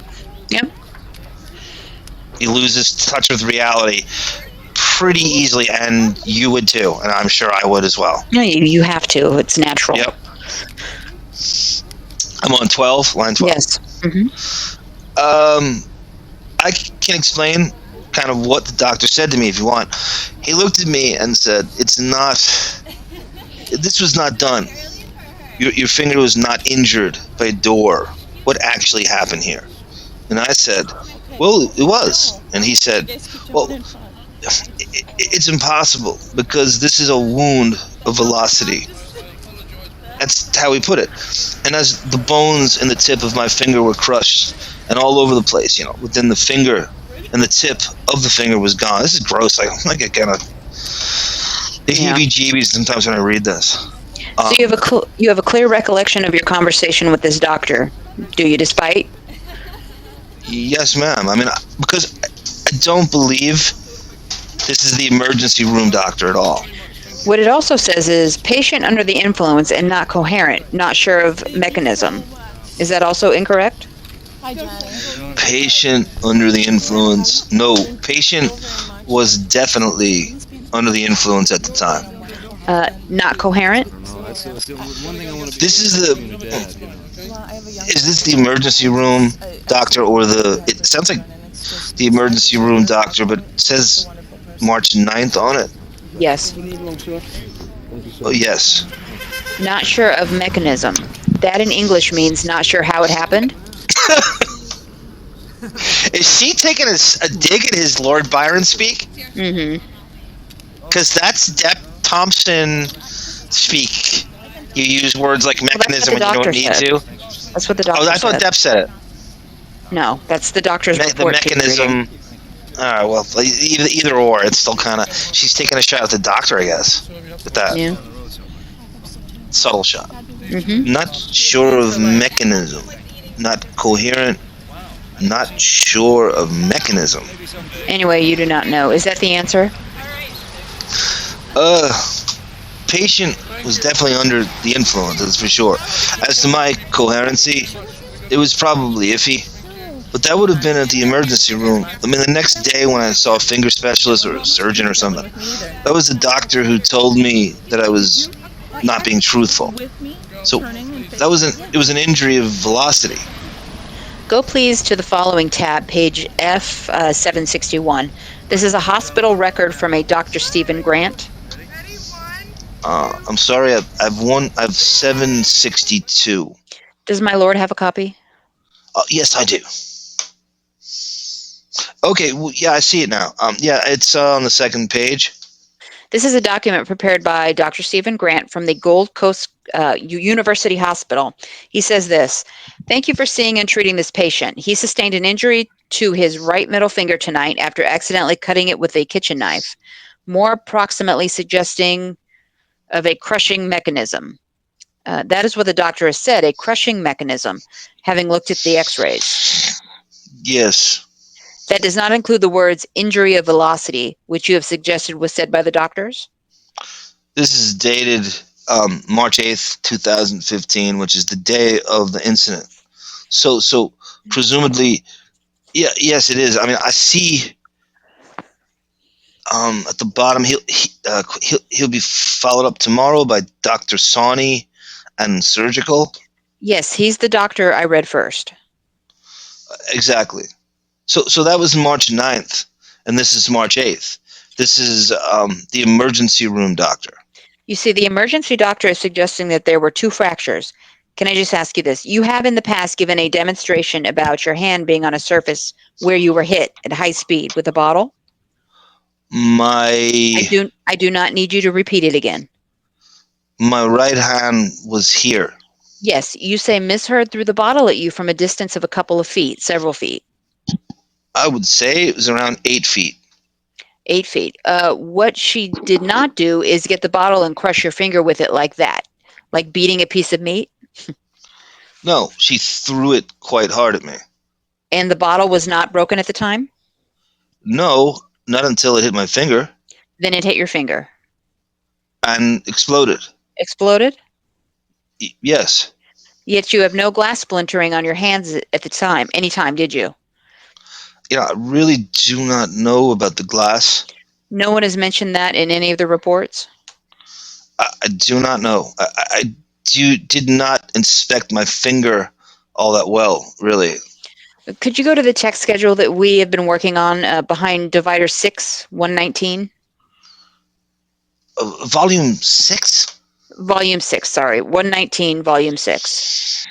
Yep. He loses touch with reality pretty easily, and you would too, and I'm sure I would as well. No, you have to. It's natural. Yep. I'm on 12, line 12. Yes. Mm-hmm. I can explain kind of what the doctor said to me if you want. He looked at me and said, this was not done. Your finger was not injured by a door. What actually happened here? And I said, well, it was. And he said, well, it's impossible because this is a wound of velocity. That's how he put it. And as the bones in the tip of my finger were crushed and all over the place, within the finger, and the tip of the finger was gone. This is gross. I get kind of the heebie-jeebies sometimes when I read this. So you have a clear recollection of your conversation with this doctor, do you, despite? Yes, ma'am. I mean, because I don't believe this is the emergency room doctor at all. What it also says is patient under the influence and not coherent, not sure of mechanism. Is that also incorrect? Patient under the influence. No, patient was definitely under the influence at the time. Not coherent? This is this the emergency room doctor or it sounds like the emergency room doctor, but it says March 9th on it. Yes. Oh, yes. Not sure of mechanism. That in English means not sure how it happened. Is she taking a dig at his Lord Byron speak? Mm-hmm. Because that's Depp Thompson speak. You use words like mechanism when you don't need to. That's what the doctor said. Oh, that's what Depp said it. No, that's the doctor's report. The mechanism. All right, well, either or, it's still kind of... She's taking a shot at the doctor, I guess, with that. Yeah. Subtle shot. Mm-hmm. Not sure of mechanism. Not coherent. Not sure of mechanism. Anyway, you do not know. Is that the answer? Patient was definitely under the influence, that's for sure. As to my coherency, it was probably iffy. But that would have been at the emergency room. I mean, the next day when I saw a finger specialist or a surgeon or something, that was the doctor who told me that I was not being truthful. So it was an injury of velocity. Go please to the following tab, page F761. This is a hospital record from a Dr. Stephen Grant. I'm sorry, I've 762. Does my lord have a copy? Yes, I do. Okay, well, yeah, I see it now. Yeah, it's on the second page. This is a document prepared by Dr. Stephen Grant from the Gold Coast University Hospital. He says this: thank you for seeing and treating this patient. He sustained an injury to his right middle finger tonight after accidentally cutting it with a kitchen knife, more approximately suggesting of a crushing mechanism. That is what the doctor has said, a crushing mechanism, having looked at the x-rays. Yes. That does not include the words injury of velocity, which you have suggested was said by the doctors? This is dated March 8th, 2015, which is the day of the incident. So presumably, yes, it is. I mean, I see at the bottom, he'll be followed up tomorrow by Dr. Sawney and surgical. Yes, he's the doctor I read first. Exactly. So that was March 9th, and this is March 8th. This is the emergency room doctor. You see, the emergency doctor is suggesting that there were 2 fractures. Can I just ask you this? You have in the past given a demonstration about your hand being on a surface where you were hit at high speed with a bottle? I do not need you to repeat it again. My right hand was here. Yes, you say misheard threw the bottle at you from a distance of a couple of feet, several feet. I would say it was around 8 feet. 8 feet. What she did not do is get the bottle and crush your finger with it like that, like beating a piece of meat. No, she threw it quite hard at me. And the bottle was not broken at the time? No, not until it hit my finger. Then it hit your finger. And exploded. Exploded? Yes. Yet you have no glass splintering on your hands at the time, any time, did you? I really do not know about the glass. No one has mentioned that in any of the reports? I do not know. I did not inspect my finger all that well, really. Could you go to the text schedule that we have been working on behind divider 6, 119? Volume 6? Volume 6, sorry. 119, volume 6.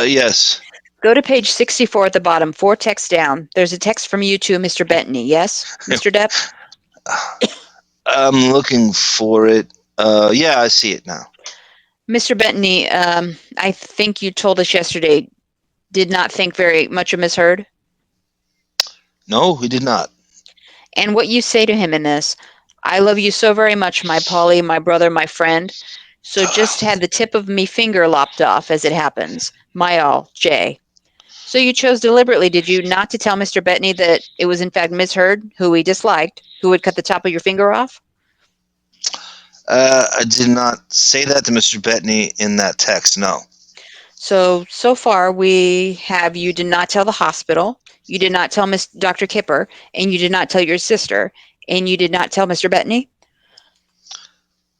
Yes. Go to page 64 at the bottom, 4 texts down. There's a text from you to Mr. Bettany, yes, Mr. Depp? I'm looking for it. Yeah, I see it now. Mr. Bettany, I think you told us yesterday, did not think very much of Miss Heard? No, he did not. And what you say to him in this, I love you so very much, my Polly, my brother, my friend. So just had the tip of me finger lopped off as it happens. My all, Jay. So you chose deliberately, did you, not to tell Mr. Bettany that it was in fact Miss Heard, who he disliked, who would cut the top of your finger off? I did not say that to Mr. Bettany in that text, no. So far we have you did not tell the hospital, you did not tell Dr. Kipper, and you did not tell your sister, and you did not tell Mr. Bettany?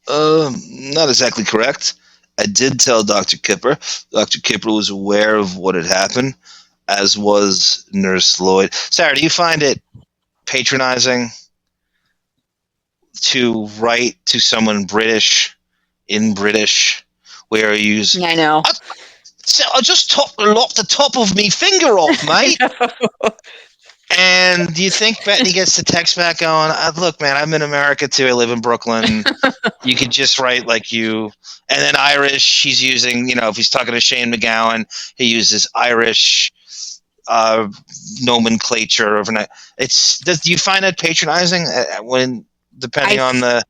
Not exactly correct. I did tell Dr. Kipper. Dr. Kipper was aware of what had happened, as was Nurse Lloyd. Sarah, do you find it patronizing to write to someone British in British where you use... I know. I just lopped the top of me finger off, mate. And do you think Bettany gets the text back going, look, man, I'm in America too. I live in Brooklyn. You could just write like you. And then Irish, he's using, if he's talking to Shane McGowan, he uses Irish nomenclature overnight. Do you find it patronizing depending on the...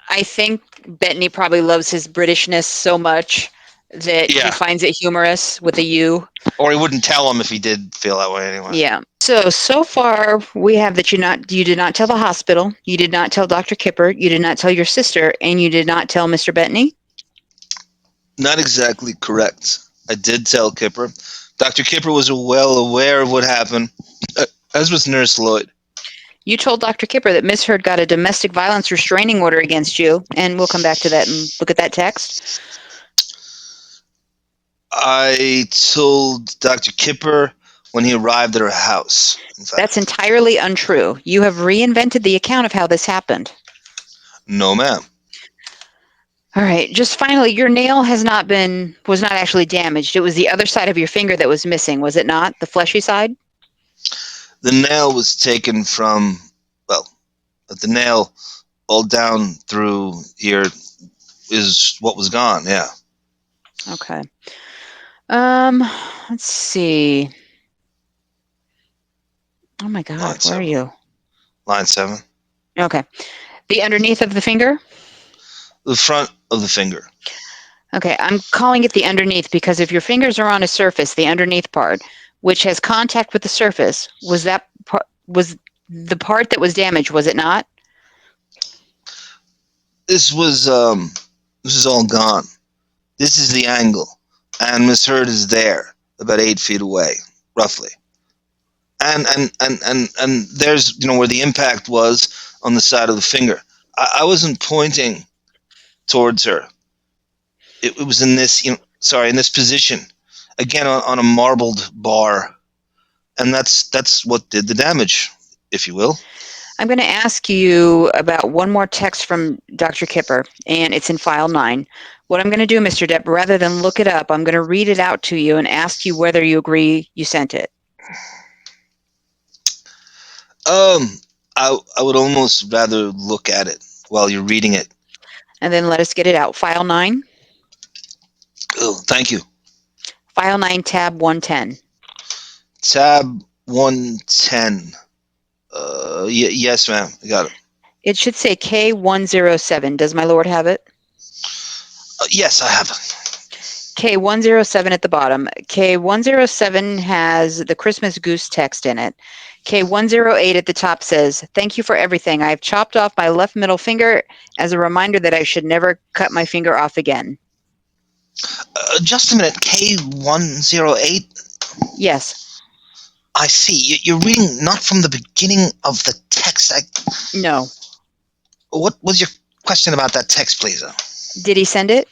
I think Bettany probably loves his Britishness so much that he finds it humorous with a U. Or he wouldn't tell him if he did feel that way anyway. Yeah. So far we have that you did not tell the hospital, you did not tell Dr. Kipper, you did not tell your sister, and you did not tell Mr. Bettany? Not exactly correct. I did tell Kipper. Dr. Kipper was well aware of what happened, as was Nurse Lloyd. You told Dr. Kipper that Miss Heard got a domestic violence restraining order against you, and we'll come back to that and look at that text. I told Dr. Kipper when he arrived at her house. That's entirely untrue. You have reinvented the account of how this happened. No, ma'am. All right. Just finally, your nail was not actually damaged. It was the other side of your finger that was missing, was it not? The fleshy side? The nail was taken from, the nail all down through here is what was gone, yeah. Okay. Let's see. Oh my God, where are you? Line 7. Okay. The underneath of the finger? The front of the finger. Okay, I'm calling it the underneath because if your fingers are on a surface, the underneath part, which has contact with the surface, was the part that was damaged, was it not? This is all gone. This is the angle, and Miss Heard is there, about 8 feet away, roughly. And there's where the impact was on the side of the finger. I wasn't pointing towards her. It was in this in this position, again on a marbled bar, and that's what did the damage, if you will. I'm going to ask you about one more text from Dr. Kipper, and it's in file 9. What I'm going to do, Mr. Depp, rather than look it up, I'm going to read it out to you and ask you whether you agree you sent it. I would almost rather look at it while you're reading it. And then let us get it out. File 9. Oh, thank you. File 9, tab 110. Tab 110. Yes, ma'am. I got it. It should say K107. Does my lord have it? Yes, I have it. K107 at the bottom. K107 has the Christmas goose text in it. K108 at the top says, "Thank you for everything. I have chopped off my left middle finger as a reminder that I should never cut my finger off again." Just a minute. K108? Yes. I see. You're reading not from the beginning of the text. No. What was your question about that text, please? Did he send it?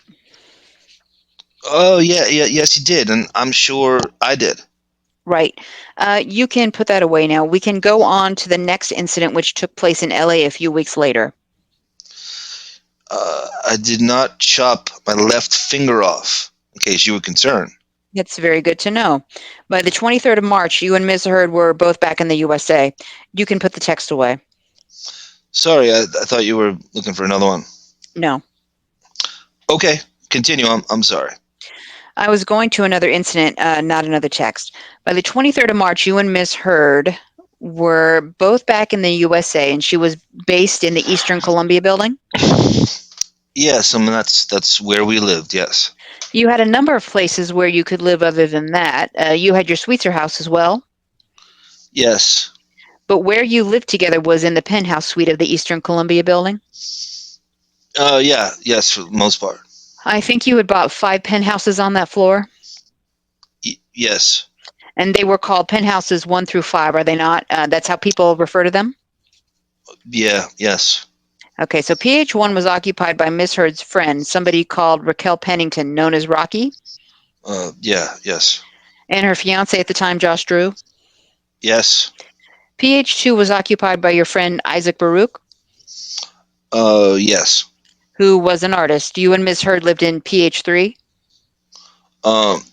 Oh, yes, he did, and I'm sure I did. Right. You can put that away now. We can go on to the next incident, which took place in LA a few weeks later. I did not chop my left finger off, in case you were concerned. That's very good to know. By the 23rd of March, you and Ms. Heard were both back in the USA. You can put the text away. Sorry, I thought you were looking for another one. No. Okay, continue. I'm sorry. I was going to another incident, not another text. By the 23rd of March, you and Ms. Heard were both back in the USA, and she was based in the Eastern Columbia building? Yes, I mean, that's where we lived, yes. You had a number of places where you could live other than that. You had your Sweetser house as well? Yes. But where you lived together was in the penthouse suite of the Eastern Columbia building? Yes, for the most part. I think you had bought 5 penthouses on that floor? Yes. And they were called penthouses 1 through 5, are they not? That's how people refer to them? Yeah, yes. Okay, so PH1 was occupied by Miss Heard's friend, somebody called Raquel Pennington, known as Rocky? Yes. And her fiance at the time, Josh Drew? Yes. PH2 was occupied by your friend Isaac Baruch? Yes. Who was an artist. You and Miss Heard lived in PH3?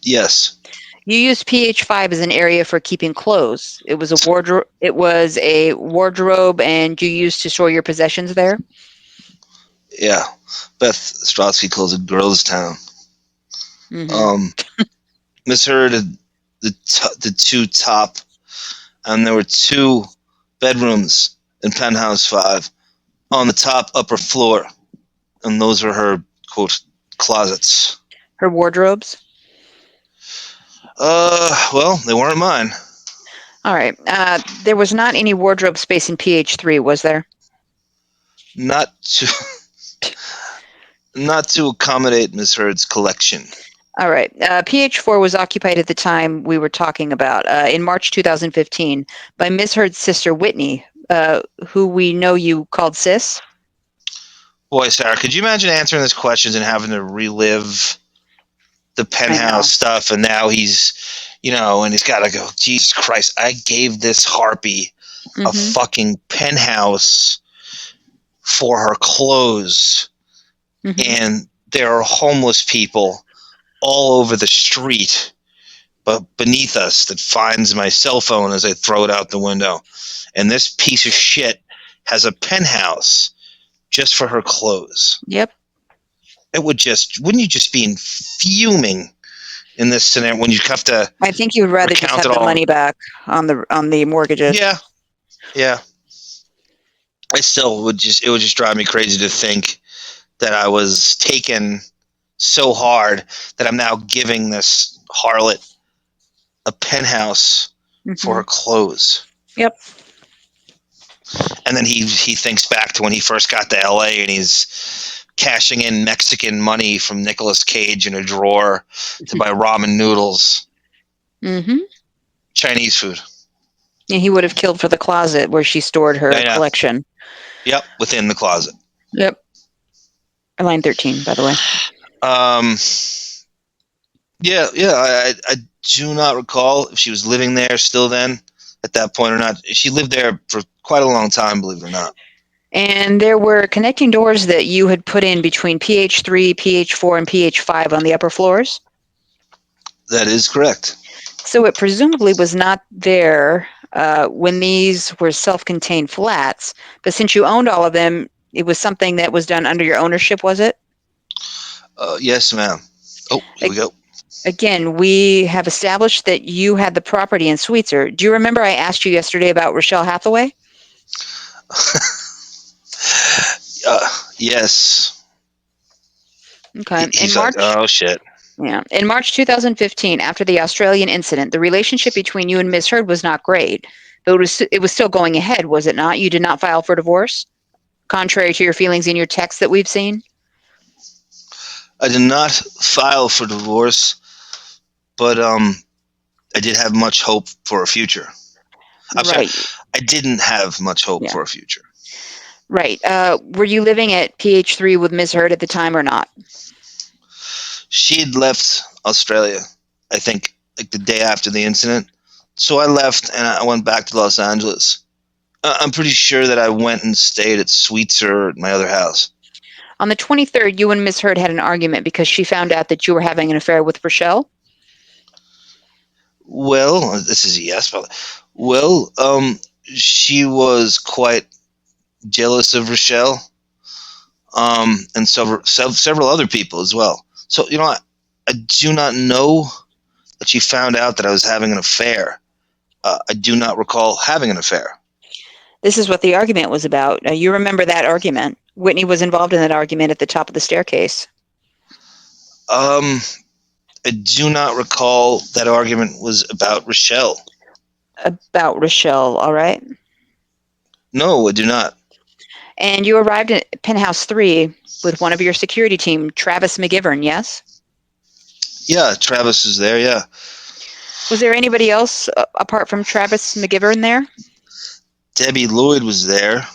Yes. You used PH5 as an area for keeping clothes. It was a wardrobe. It was a wardrobe, and you used to store your possessions there. Yeah, Beth Strotsky calls it Girls Town. Mm-hmm. Miss Heard had the 2 top, and there were 2 bedrooms in penthouse 5 on the top upper floor, and those were her quote closets. Her wardrobes. Well, they weren't mine. All right. There was not any wardrobe space in PH3, was there? Not to accommodate Miss Heard's collection. All right. PH4 was occupied at the time we were talking about, in March 2015, by Miss Heard's sister, Whitney, who we know you called Sis. Boy, Sarah, could you imagine answering these questions and having to relive the penthouse stuff, and now he's, and he's got to go, Jesus Christ, I gave this harpy a fucking penthouse for her clothes, and there are homeless people all over the street but beneath us that finds my cell phone as I throw it out the window, and this piece of shit has a penthouse just for her clothes. Yep. Wouldn't you just be fuming in this scenario when you have to? I think you would rather just have the money back on the mortgages. Yeah. I still it would just drive me crazy to think that I was taken so hard that I'm now giving this harlot a penthouse for her clothes. Yep. And then he thinks back to when he first got to LA and he's cashing in Mexican money from Nicolas Cage in a drawer to buy ramen noodles. Mm-hmm. Chinese food. And he would have killed for the closet where she stored her collection. Yep, within the closet. Yep. Line 13, by the way. I do not recall if she was living there still then at that point or not. She lived there for quite a long time, believe it or not. And there were connecting doors that you had put in between PH3, PH4, and PH5 on the upper floors? That is correct. So it presumably was not there when these were self-contained flats, but since you owned all of them, it was something that was done under your ownership, was it? Yes, ma'am. Oh, here we go. Again, we have established that you had the property in Sweetser. Do you remember I asked you yesterday about Rochelle Hathaway? Yes. Okay. He's like, oh, shit. Yeah. In March 2015, after the Australian incident, the relationship between you and Ms. Heard was not great, but it was still going ahead, was it not? You did not file for divorce, contrary to your feelings in your text that we've seen? I did not file for divorce, but I did have much hope for a future. I'm sorry, I didn't have much hope for a future. Right. Were you living at PH3 with Ms. Heard at the time or not? She'd left Australia, I think, like the day after the incident. So I left and I went back to Los Angeles. I'm pretty sure that I went and stayed at Sweetser at my other house. On the 23rd, you and Ms. Heard had an argument because she found out that you were having an affair with Rochelle? Well, this is a yes, but she was quite jealous of Rochelle, and several other people as well. So, I do not know that she found out that I was having an affair. I do not recall having an affair. This is what the argument was about. You remember that argument. Whitney was involved in that argument at the top of the staircase. I do not recall that argument was about Rochelle. About Rochelle, all right? No, I do not. And you arrived at Penthouse 3 with one of your security team, Travis McGivern, yes? Yeah, Travis was there, yeah. Was there anybody else apart from Travis McGivern there? Debbie Lloyd was there.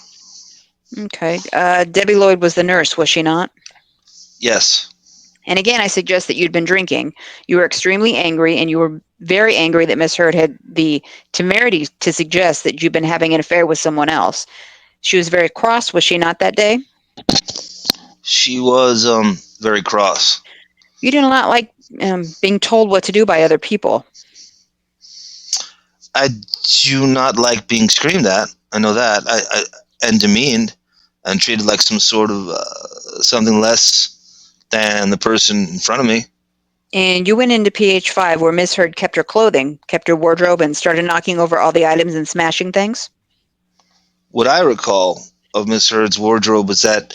Okay. Debbie Lloyd was the nurse, was she not? Yes. And again, I suggest that you'd been drinking. You were extremely angry, and you were very angry that Miss Heard had the temerity to suggest that you'd been having an affair with someone else. She was very cross, was she not, that day? She was very cross. You do not like being told what to do by other people. I do not like being screamed at. I know that. And demeaned and treated like some sort of something less than the person in front of me. And you went into PH5 where Miss Heard kept her clothing, kept her wardrobe, and started knocking over all the items and smashing things? What I recall of Miss Heard's wardrobe was that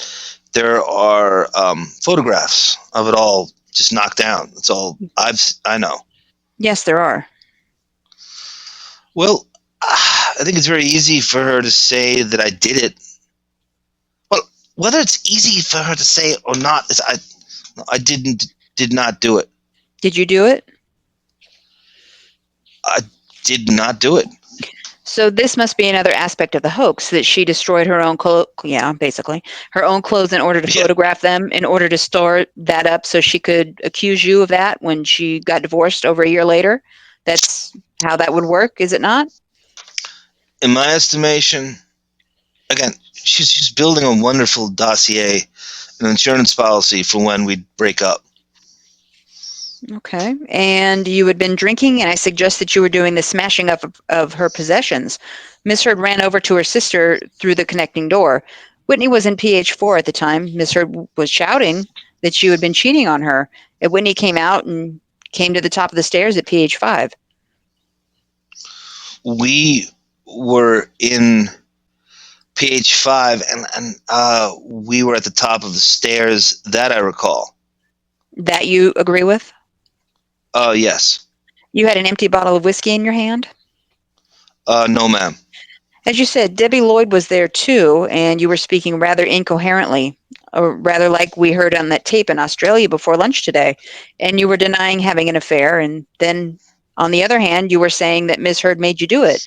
there are photographs of it all just knocked down. That's all I know. Yes, there are. Well, I think it's very easy for her to say that I did it. Well, whether it's easy for her to say it or not, I did not do it. Did you do it? I did not do it. So this must be another aspect of the hoax, that she destroyed her own clothes. Yeah, basically. Her own clothes in order to photograph them, in order to store that up so she could accuse you of that when she got divorced over a year later. That's how that would work, is it not? In my estimation, again, she's building a wonderful dossier, an insurance policy for when we break up. Okay. And you had been drinking, and I suggest that you were doing the smashing up of her possessions. Miss Heard ran over to her sister through the connecting door. Whitney was in PH4 at the time. Miss Heard was shouting that you had been cheating on her. And Whitney came out and came to the top of the stairs at PH5. We were in Pt.5, and we were at the top of the stairs. That I recall. That you agree with? Yes. You had an empty bottle of whiskey in your hand? No, ma'am. As you said, Debbie Lloyd was there too, and you were speaking rather incoherently, or rather like we heard on that tape in Australia before lunch today, and you were denying having an affair, and then, on the other hand, you were saying that Ms. Heard made you do it.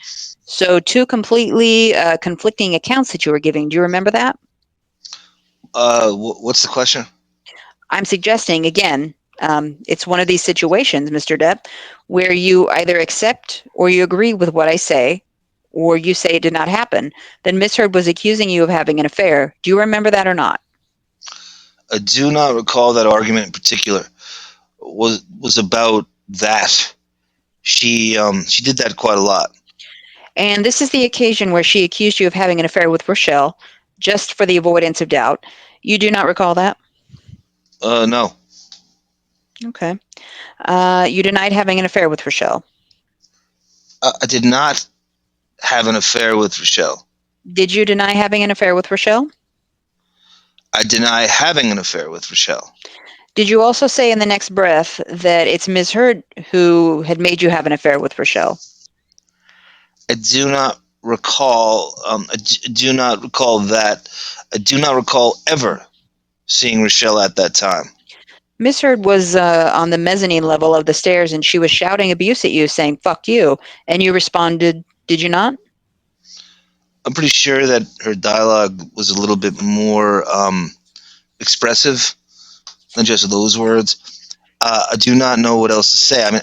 So two completely conflicting accounts that you were giving. Do you remember that? What's the question? I'm suggesting, again, it's one of these situations, Mr. Depp, where you either accept or you agree with what I say, or you say it did not happen. Then Miss Heard was accusing you of having an affair. Do you remember that or not? I do not recall that argument in particular. Was about that. She did that quite a lot. And this is the occasion where she accused you of having an affair with Rochelle, just for the avoidance of doubt. You do not recall that? No. Okay. You denied having an affair with Rochelle. I did not have an affair with Rochelle. Did you deny having an affair with Rochelle? I deny having an affair with Rochelle. Did you also say in the next breath that it's Ms. Heard who had made you have an affair with Rochelle? I do not recall. I do not recall that. I do not recall ever seeing Rochelle at that time. Miss Heard was on the mezzanine level of the stairs, and she was shouting abuse at you, saying, "Fuck you." And you responded, did you not? I'm pretty sure that her dialogue was a little bit more expressive than just those words. I do not know what else to say. I mean,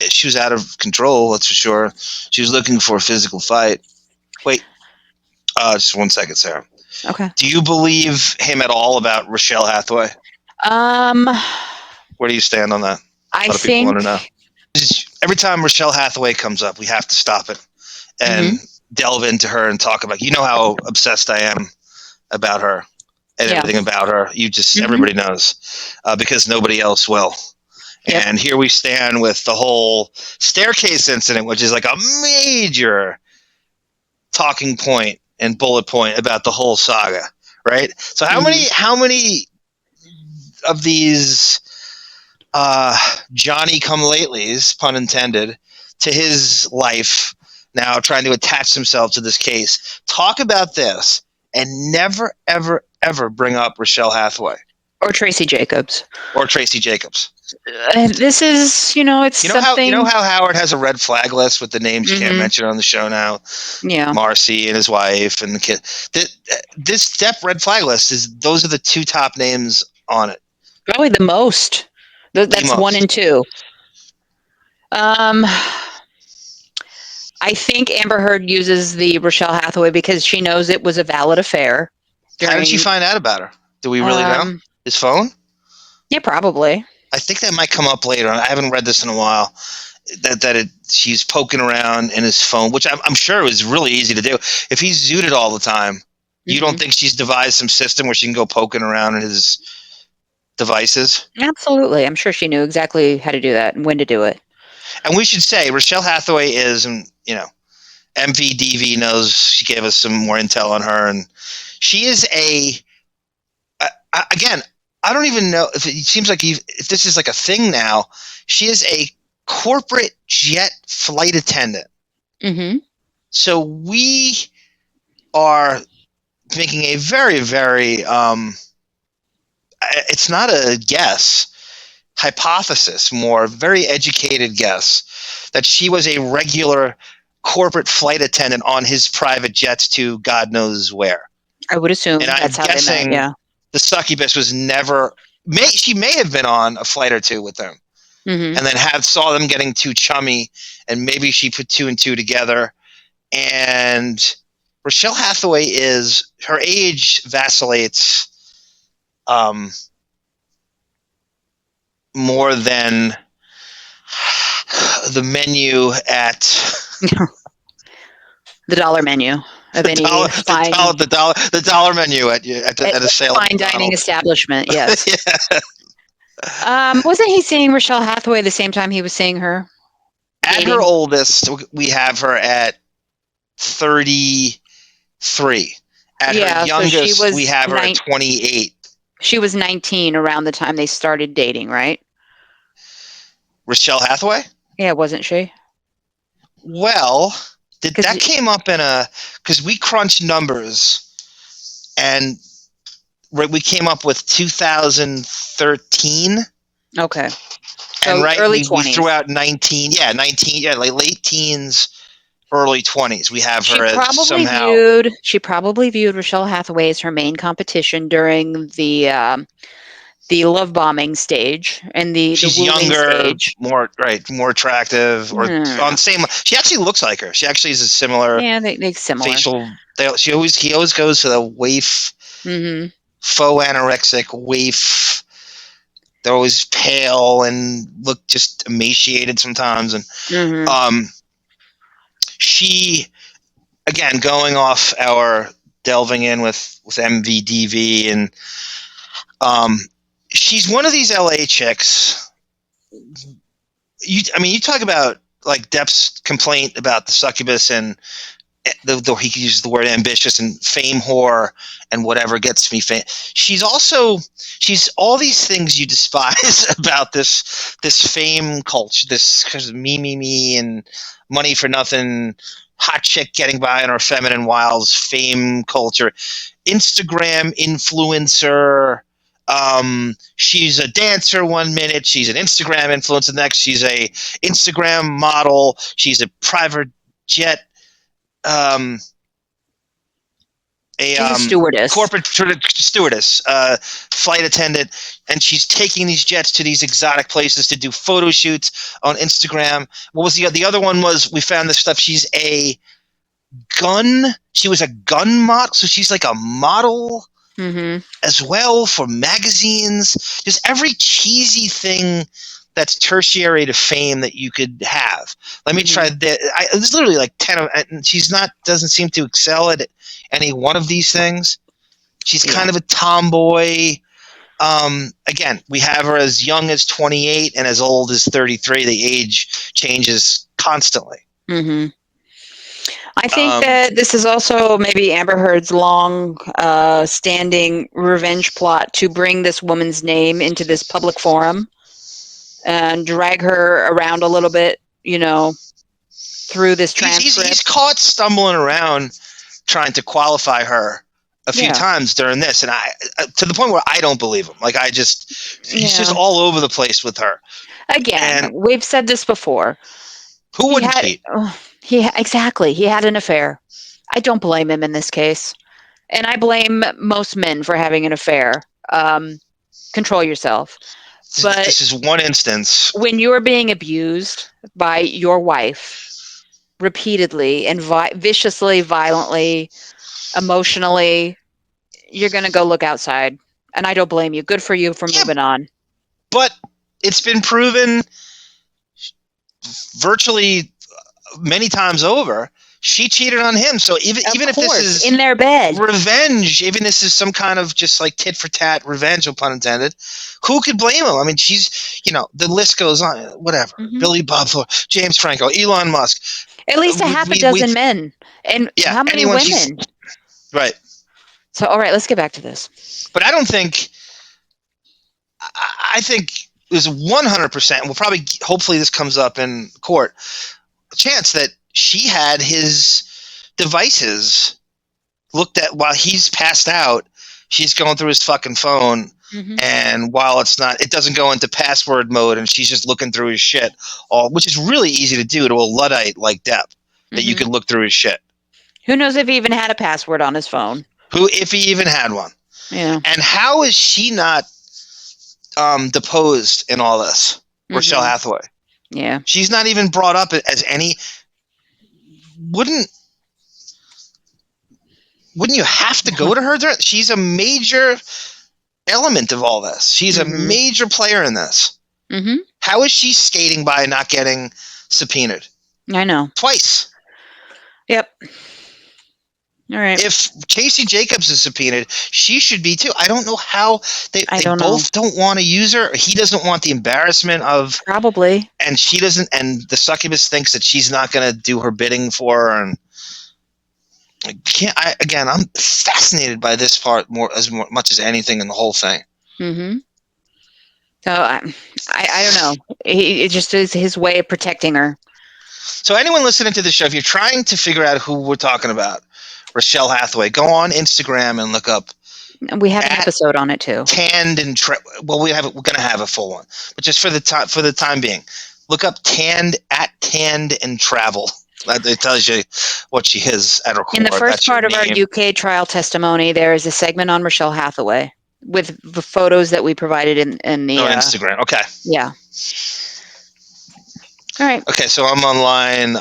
she was out of control, that's for sure. She was looking for a physical fight. Wait, just 1 second, Sarah. Okay. Do you believe him at all about Rochelle Hathaway? Where do you stand on that? I A lot of people want to know. Every time Rochelle Hathaway comes up, we have to stop it and delve into her and talk about. You know how obsessed I am about her and everything about her. You just everybody knows because nobody else will. Yep. And here we stand with the whole staircase incident, which is like a major talking point and bullet point about the whole saga, right? So how many of these Johnny come latelys, pun intended, to his life now trying to attach himself to this case talk about this and never, ever, ever bring up Rochelle Hathaway? Or Tracy Jacobs. This is, it's something. You know how Howard has a red flag list with the names you can't mention on the show now? Yeah. Marcy and his wife and the kid. This Depp red flag list those are the two top names on it. Probably the most. That's most. 1 and 2. I think Amber Heard uses the Rochelle Hathaway because she knows it was a valid affair. How did she find out about her? Do we really know? His phone? Yeah, probably. I think that might come up later. I haven't read this in a while. She's poking around in his phone, which I'm sure is really easy to do. If he's zooted all the time, you don't think she's devised some system where she can go poking around in his devices? Absolutely. I'm sure she knew exactly how to do that and when to do it. And we should say Rochelle Hathaway is, MVDV knows. She gave us some more intel on her, and she is again, I don't even know if it seems like if this is like a thing now. She is a corporate jet flight attendant. Mm-hmm. So we are making a very, very it's not a guess, hypothesis, more very educated guess that she was a regular corporate flight attendant on his private jets to God knows where. I would assume and that's I'm how guessing they met, yeah. The succubus was never. She may have been on a flight or two with them, and then saw them getting too chummy, and maybe she put 2 and 2 together. And Rochelle Hathaway her age vacillates more than the menu at the dollar menu of any the dollar menu at a sale fine dining establishment. Yes. Wasn't he seeing Rochelle Hathaway the same time he was seeing her? At her oldest, we have her at 33. At her youngest, we have her at 28. She was 19 around the time they started dating, right? Rochelle Hathaway? Yeah, wasn't she? Well, that came up because we crunched numbers, and we came up with 2013. Okay. And so early 20s. We threw out 19, like late teens, early 20s. We have her as somehow. She probably viewed Rochelle Hathaway as her main competition during the love bombing stage and the She's wooing younger, stage. more attractive, or on same. She actually looks like her. She actually is a similar. Yeah, they similar facial. He always goes for the waif, faux anorexic waif. They're always pale and look just emaciated sometimes, and she, again, going off our delving in with MVDV, and she's one of these LA chicks. You talk about like Depp's complaint about the succubus and he uses the word ambitious and fame whore and whatever gets me fame. She's all these things you despise about this fame culture, this kind of me and money for nothing, hot chick getting by on her feminine wiles, fame culture, Instagram influencer. She's a dancer one minute, she's an Instagram influencer the next, she's a Instagram model, she's a private jet stewardess, corporate stewardess, flight attendant, and she's taking these jets to these exotic places to do photo shoots on Instagram. What was the other one? Was we found this stuff? She was a gun model, so she's like a model as well for magazines. Just every cheesy thing that's tertiary to fame that you could have. Let me try that. There's literally like 10 of, and doesn't seem to excel at any one of these things. She's kind of a tomboy. Again, we have her as young as 28 and as old as 33. The age changes constantly. I think that this is also maybe Amber Heard's long standing revenge plot to bring this woman's name into this public forum and drag her around a little bit, through this transcript. He's caught stumbling around trying to qualify her a few times during this, and I to the point where I don't believe him. Like he's just all over the place with her. Again, we've said this before. Who wouldn't cheat? Exactly. He had an affair. I don't blame him in this case, and I blame most men for having an affair. Control yourself. But this is one instance. When you are being abused by your wife repeatedly and viciously, violently, emotionally, you're going to go look outside. And I don't blame you. Good for you for moving on. But it's been proven virtually many times over. She cheated on him. So even if this is in their bed revenge, even this is some kind of just like tit for tat revenge, no pun intended, who could blame him? I mean, she's, the list goes on, whatever. Billy Bob Thornton, James Franco, Elon Musk. At least a half a dozen men. And how many women? Right. So, all right, let's get back to this. But I think there's 100%, we'll probably, hopefully this comes up in court, a chance that she had his devices looked at while he's passed out. She's going through his fucking phone, and while it doesn't go into password mode, and she's just looking through his shit, which is really easy to do to a Luddite like Depp, that you can look through his shit. Who knows if he even had a password on his phone? If he even had one. Yeah. And how is she not deposed in all this? Rochelle Hathaway. Yeah. She's not even brought up as any. Wouldn't you have to go to her? She's a major element of all this. She's a major player in this. How is she skating by not getting subpoenaed? I know. Twice. Yep. All right. If Casey Jacobs is subpoenaed, she should be too. I don't know how they both don't want to use her. He doesn't want the embarrassment of probably, and she doesn't. And the succubus thinks that she's not going to do her bidding for her. And I'm fascinated by this part much as anything in the whole thing. Mm-hmm. So I don't know. It just is his way of protecting her. So anyone listening to the show, if you're trying to figure out who we're talking about, Rochelle Hathaway, go on Instagram and look up. We have an episode on it too. Tanned and we're going to have a full one, but just for the time being, look up Tanned and Travel. It tells you what she is at her core. In the first part of our UK trial testimony, there is a segment on Rochelle Hathaway with the photos that we provided in the Instagram. Okay. Yeah. All right. Okay, so I'm on line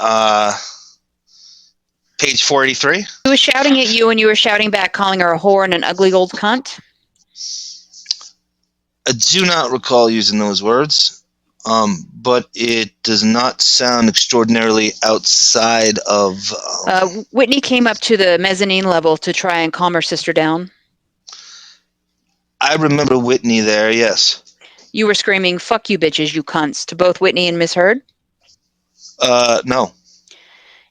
page 483. He was shouting at you and you were shouting back, calling her a whore and an ugly old cunt. I do not recall using those words. But it does not sound extraordinarily outside of... Whitney came up to the mezzanine level to try and calm her sister down. I remember Whitney there, yes. You were screaming, "Fuck you bitches, you cunts," to both Whitney and Miss Heard? No.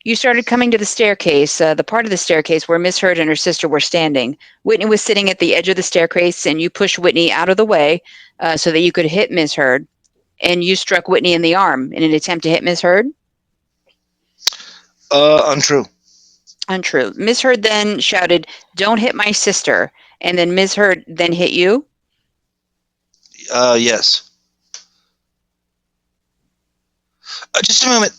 You started coming to the staircase, the part of the staircase where Miss Heard and her sister were standing. Whitney was sitting at the edge of the staircase, and you pushed Whitney out of the way so that you could hit Miss Heard. And you struck Whitney in the arm in an attempt to hit Miss Heard? Untrue. Untrue. Miss Heard then shouted, "Don't hit my sister." And then Miss Heard then hit you? Yes. Just a moment.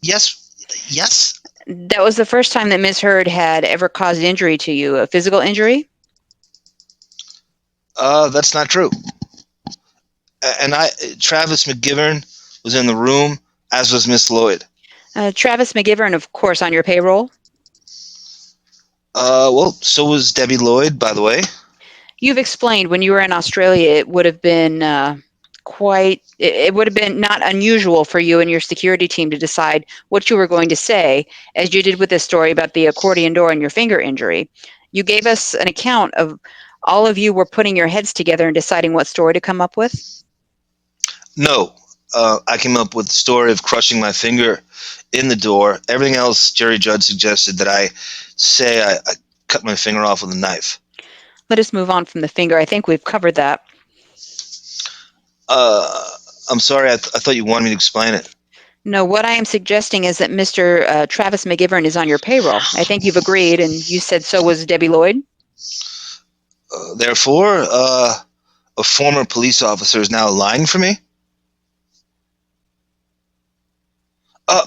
Yes? That was the first time that Miss Heard had ever caused injury to you, a physical injury? That's not true. And Travis McGivern was in the room, as was Miss Lloyd. Travis McGivern, of course, on your payroll? Well, so was Debbie Lloyd, by the way. You've explained when you were in Australia, it would have been it would have been not unusual for you and your security team to decide what you were going to say, as you did with this story about the accordion door and your finger injury. You gave us an account of all of you were putting your heads together and deciding what story to come up with? No. I came up with the story of crushing my finger in the door. Everything else, Jerry Judd suggested that I say I cut my finger off with a knife. Let us move on from the finger. I think we've covered that. I'm sorry. I thought you wanted me to explain it. No, what I am suggesting is that Mr. Travis McGivern is on your payroll. I think you've agreed, and you said so was Debbie Lloyd? Therefore, a former police officer is now lying for me?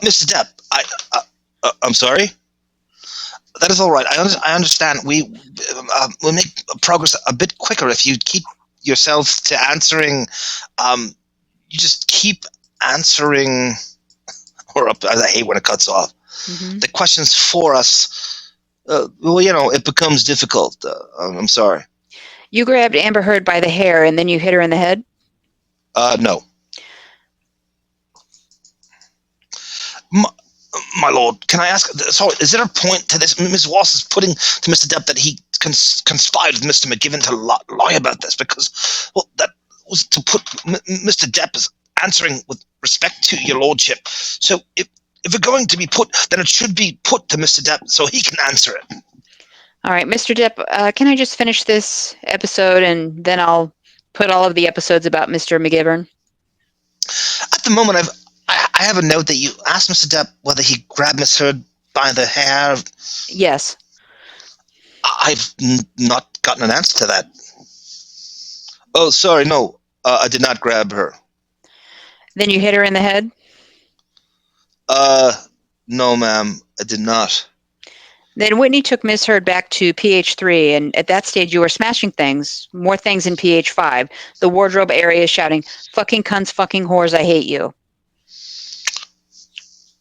Mr. Depp, I'm sorry? That is all right. I understand. We'll make progress a bit quicker if you keep yourself to answering. You just keep answering, I hate when it cuts off. Mm-hmm. The questions for us. It becomes difficult. I'm sorry. You grabbed Amber Heard by the hair and then you hit her in the head? No. My lord, can I ask? Sorry, is there a point to this? Ms. Walsh is putting to Mr. Depp that he conspired with Mr. McGivern to lie about this because, well, that was to put Mr. Depp as answering with respect to your lordship. So if it's going to be put, then it should be put to Mr. Depp so he can answer it. All right, Mr. Depp, can I just finish this episode and then I'll put all of the episodes about Mr. McGivern? At the moment, I have a note that you asked Mr. Depp whether he grabbed Miss Heard by the hair. Yes. I've not gotten an answer to that. Oh, sorry, no. I did not grab her. Then you hit her in the head? No, ma'am. I did not. Then Whitney took Miss Heard back to Pt.5, and at that stage you were smashing things, more things in Pt.5. The wardrobe area shouting, "Fucking cunts, fucking whores, I hate you."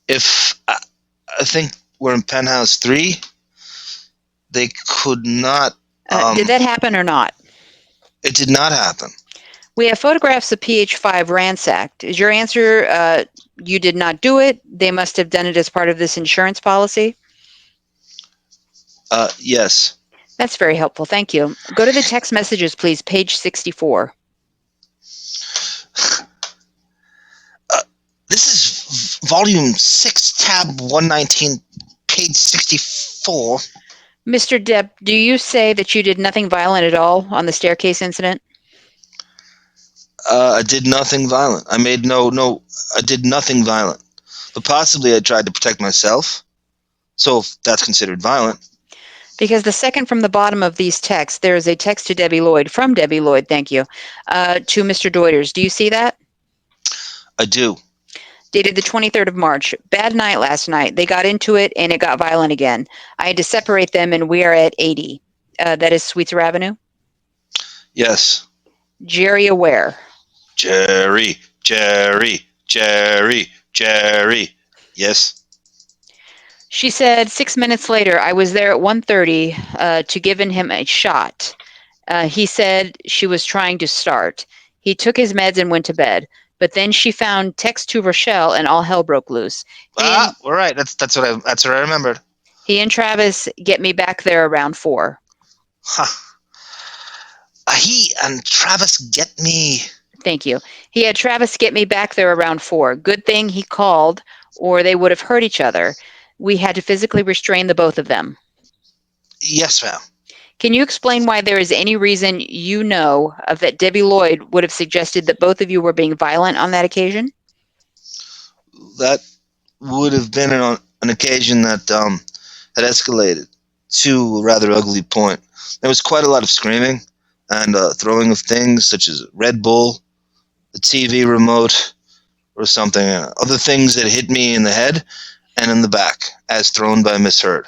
If I think we're in Penthouse 3, they could not. Did that happen or not? It did not happen. We have photographs of Pt.5 ransacked. Is your answer you did not do it? They must have done it as part of this insurance policy? Yes. That's very helpful. Thank you. Go to the text messages, please. Page 64. This is volume 6, tab 119, page 64. 4. Mr. Depp, do you say that you did nothing violent at all on the staircase incident? I did nothing violent. I did nothing violent. But possibly I tried to protect myself. So if that's considered violent. Because the second from the bottom of these texts, there is a text to Debbie Lloyd, from Debbie Lloyd, thank you, to Mr. Deuters. Do you see that? I do. Dated the 23rd of March. Bad night last night. They got into it, and it got violent again. I had to separate them, and we are at 80. That is Sweetser Avenue? Yes. Jerry aware. Jerry. Yes. She said 6 minutes later, I was there at 1:30 to giving him a shot. He said she was trying to start. He took his meds and went to bed. But then she found text to Rochelle, and all hell broke loose. All right. That's what I remembered. He and Travis get me back there around 4. Huh. He and Travis get me. Thank you. He had Travis get me back there around 4. Good thing he called, or they would have hurt each other. We had to physically restrain the both of them. Yes, ma'am. Can you explain why there is any reason you know of that Debbie Lloyd would have suggested that both of you were being violent on that occasion? That would have been an occasion that had escalated to a rather ugly point. There was quite a lot of screaming and throwing of things such as Red Bull, the TV remote, or something. Other things that hit me in the head and in the back, as thrown by Miss Heard.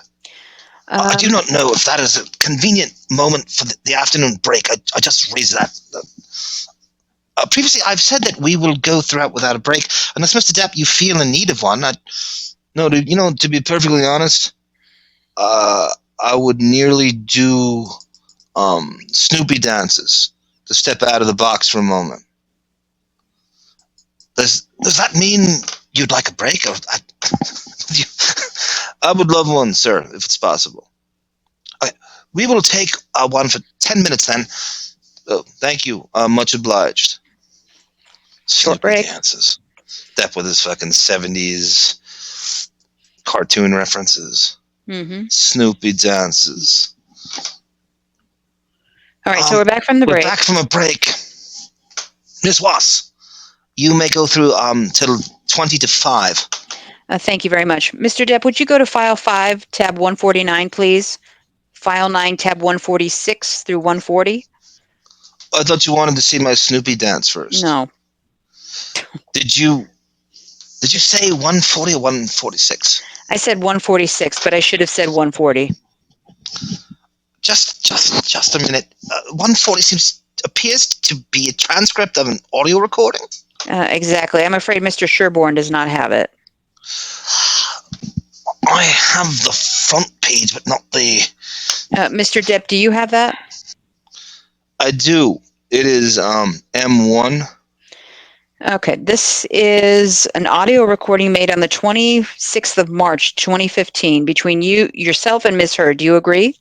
I do not know if that is a convenient moment for the afternoon break. I just raised that. Previously, I've said that we will go throughout without a break, unless, Mr. Depp, you feel in need of one. To be perfectly honest, I would nearly do Snoopy dances to step out of the box for a moment. Does that mean you'd like a break? Or I would love one, sir, if it's possible. We will take one for 10 minutes then. Oh, thank you. Much obliged. Short break. Dances. Depp with his fucking 70s cartoon references. Mm-hmm. Snoopy dances. All right, so we're back from the break. We're back from a break. Miss Wass, you may go through till 5:20. Thank you very much. Mr. Depp, would you go to File 5, tab 149, please? File 9, tab 146 through 140? I thought you wanted to see my Snoopy dance first. No. Did you say 140 or 146? I said 146, but I should have said 140. Just a minute. 140 appears to be a transcript of an audio recording. Exactly. I'm afraid Mr. Sherborne does not have it. I have the front page, but not the... Mr. Depp, do you have that? I do. It is M1. Okay, this is an audio recording made on the 26th of March, 2015, between yourself and Ms. Heard. Do you agree?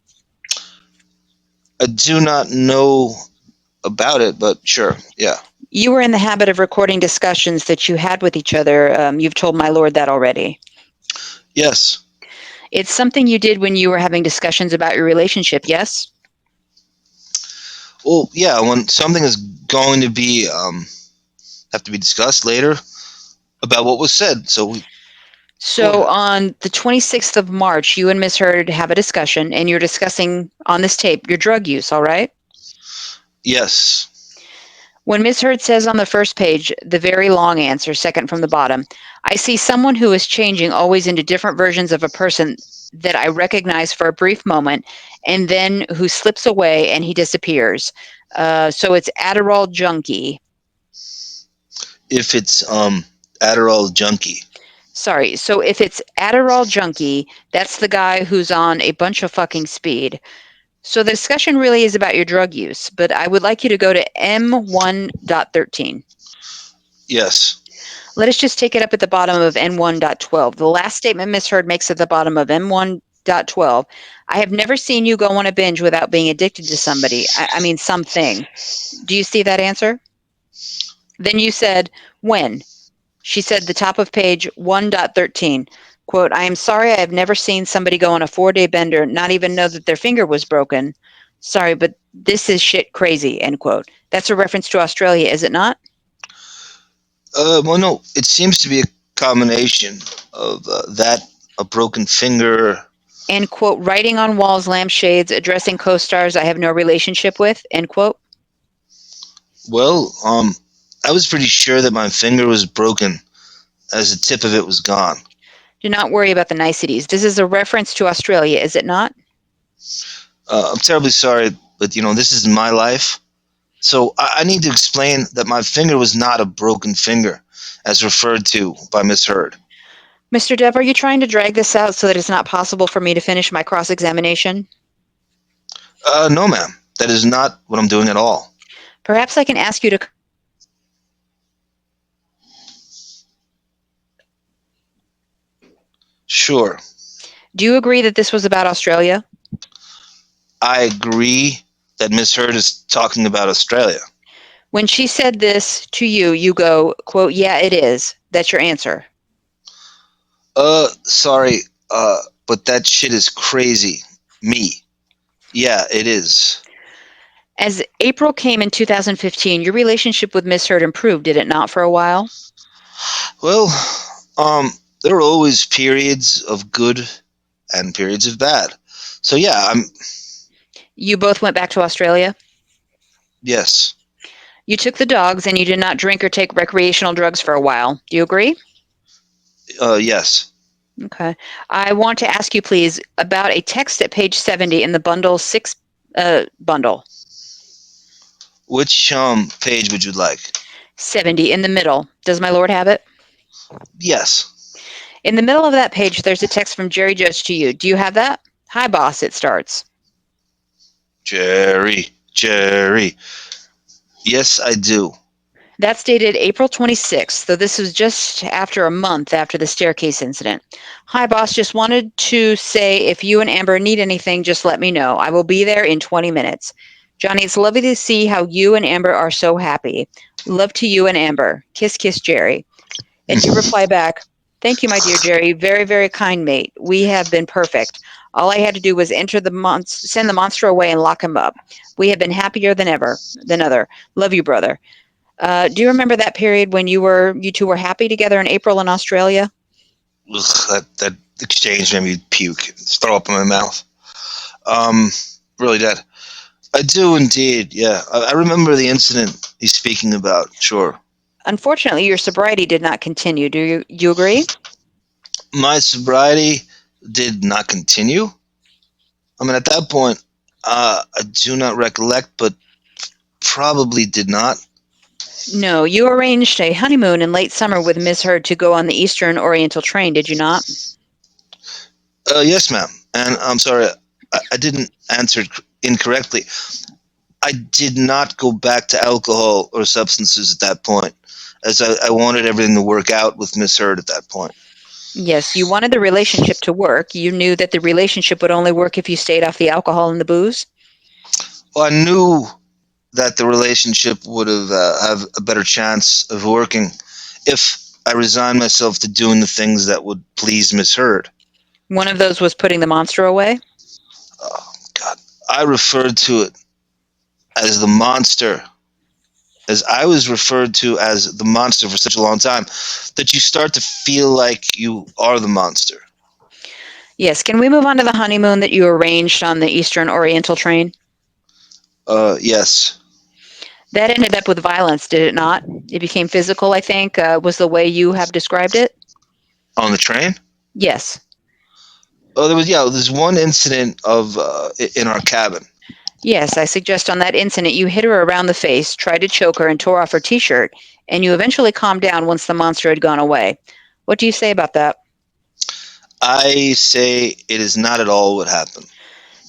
I do not know about it, but sure, yeah. You were in the habit of recording discussions that you had with each other. You've told my lord that already. Yes. It's something you did when you were having discussions about your relationship, yes? Well, yeah, when something is going to be have to be discussed later about what was said. So on the 26th of March, you and Ms. Heard have a discussion, and you're discussing on this tape your drug use, all right? Yes. When Ms. Heard says on the first page, the very long answer, second from the bottom, I see someone who is changing always into different versions of a person that I recognize for a brief moment, and then who slips away and he disappears. So it's Adderall junkie. If it's Adderall junkie. Sorry, so if it's Adderall junkie, that's the guy who's on a bunch of fucking speed. So the discussion really is about your drug use, but I would like you to go to M1.13. Yes. Let us just take it up at the bottom of N1.12. The last statement Ms. Heard makes at the bottom of M1.12. I have never seen you go on a binge without being addicted to somebody. I mean, something. Do you see that answer? Then you said, when? She said the top of page 1.13. quote, I am sorry I have never seen somebody go on a 4-day bender, not even know that their finger was broken. Sorry, but this is shit crazy, end quote. That's a reference to Australia, is it not? Well, no, it seems to be a combination of that, a broken finger. End quote, writing on walls, lampshades, addressing co-stars I have no relationship with, end quote. Well, I was pretty sure that my finger was broken as the tip of it was gone. Do not worry about the niceties. This is a reference to Australia, is it not? I'm terribly sorry, but, this is my life. So I need to explain that my finger was not a broken finger, as referred to by Miss Heard. Mr. Depp, are you trying to drag this out so that it's not possible for me to finish my cross-examination? No, ma'am. That is not what I'm doing at all. Perhaps I can ask you to... Sure. Do you agree that this was about Australia? I agree that Miss Heard is talking about Australia. When she said this to you, you go, quote, yeah, it is. That's your answer. Sorry, but that shit is crazy. Me. Yeah, it is. As April came in 2015, your relationship with Miss Heard improved, did it not, for a while? Well, there were always periods of good and periods of bad. So yeah, You both went back to Australia? Yes. You took the dogs and you did not drink or take recreational drugs for a while. Do you agree? Yes. Okay. I want to ask you, please, about a text at page 70 in the bundle 6 bundle. Which page would you like? 70 in the middle. Does my lord have it? Yes. In the middle of that page, there's a text from Jerry Judge to you. Do you have that? Hi, boss, it starts. Jerry. Yes, I do. That's dated April 26th, so this was just after a month after the staircase incident. Hi, boss, just wanted to say if you and Amber need anything, just let me know. I will be there in 20 minutes. Johnny, it's lovely to see how you and Amber are so happy. Love to you and Amber. Kiss, kiss, Jerry. And you reply back, thank you, my dear Jerry. Very, very kind, mate. We have been perfect. All I had to do was send the monster away and lock him up. We have been happier than ever. Love you, brother. Do you remember that period when you two were happy together in April in Australia? Ugh, that exchange made me puke. Just throw up in my mouth. Really did. I do indeed, yeah. I remember the incident he's speaking about, sure. Unfortunately, your sobriety did not continue. Do you agree? My sobriety did not continue? I mean, at that point, I do not recollect, but probably did not. No, you arranged a honeymoon in late summer with Miss Heard to go on the Eastern Oriental train, did you not? Yes, ma'am. And I'm sorry, I didn't answer it incorrectly. I did not go back to alcohol or substances at that point, as I wanted everything to work out with Miss Heard at that point. Yes, you wanted the relationship to work. You knew that the relationship would only work if you stayed off the alcohol and the booze? Well, I knew that the relationship would have a better chance of working if I resigned myself to doing the things that would please Miss Heard. One of those was putting the monster away? Oh, God. I referred to it as the monster, as I was referred to as the monster for such a long time, that you start to feel like you are the monster. Yes. Can we move on to the honeymoon that you arranged on the Eastern Oriental train? Yes. That ended up with violence, did it not? It became physical, I think, was the way you have described it? On the train? Yes. Oh, there's one incident in our cabin. Yes, I suggest on that incident you hit her around the face, tried to choke her, and tore off her T-shirt, and you eventually calmed down once the monster had gone away. What do you say about that? I say it is not at all what happened.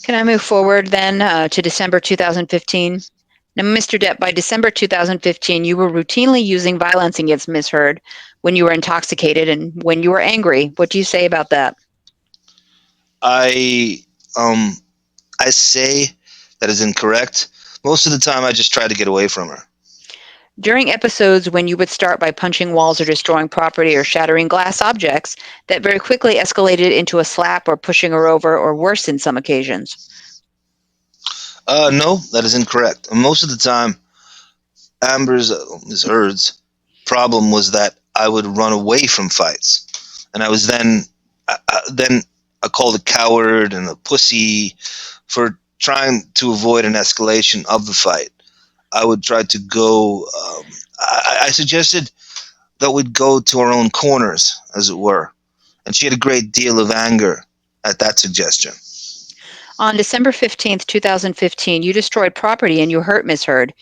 Can I move forward then to December 2015? Now, Mr. Depp, by December 2015, you were routinely using violence against Miss Heard when you were intoxicated and when you were angry. What do you say about that? I say that is incorrect. Most of the time, I just try to get away from her. During episodes when you would start by punching walls or destroying property or shattering glass objects, that very quickly escalated into a slap or pushing her over, or worse in some occasions. No, that is incorrect. Most of the time, Ms. Heard's problem was that I would run away from fights, and I was then called a coward and a pussy for trying to avoid an escalation of the fight. I would try to go. I suggested that we'd go to our own corners, as it were, and she had a great deal of anger at that suggestion. On December 15th, 2015, you destroyed property and you hurt Ms. Heard.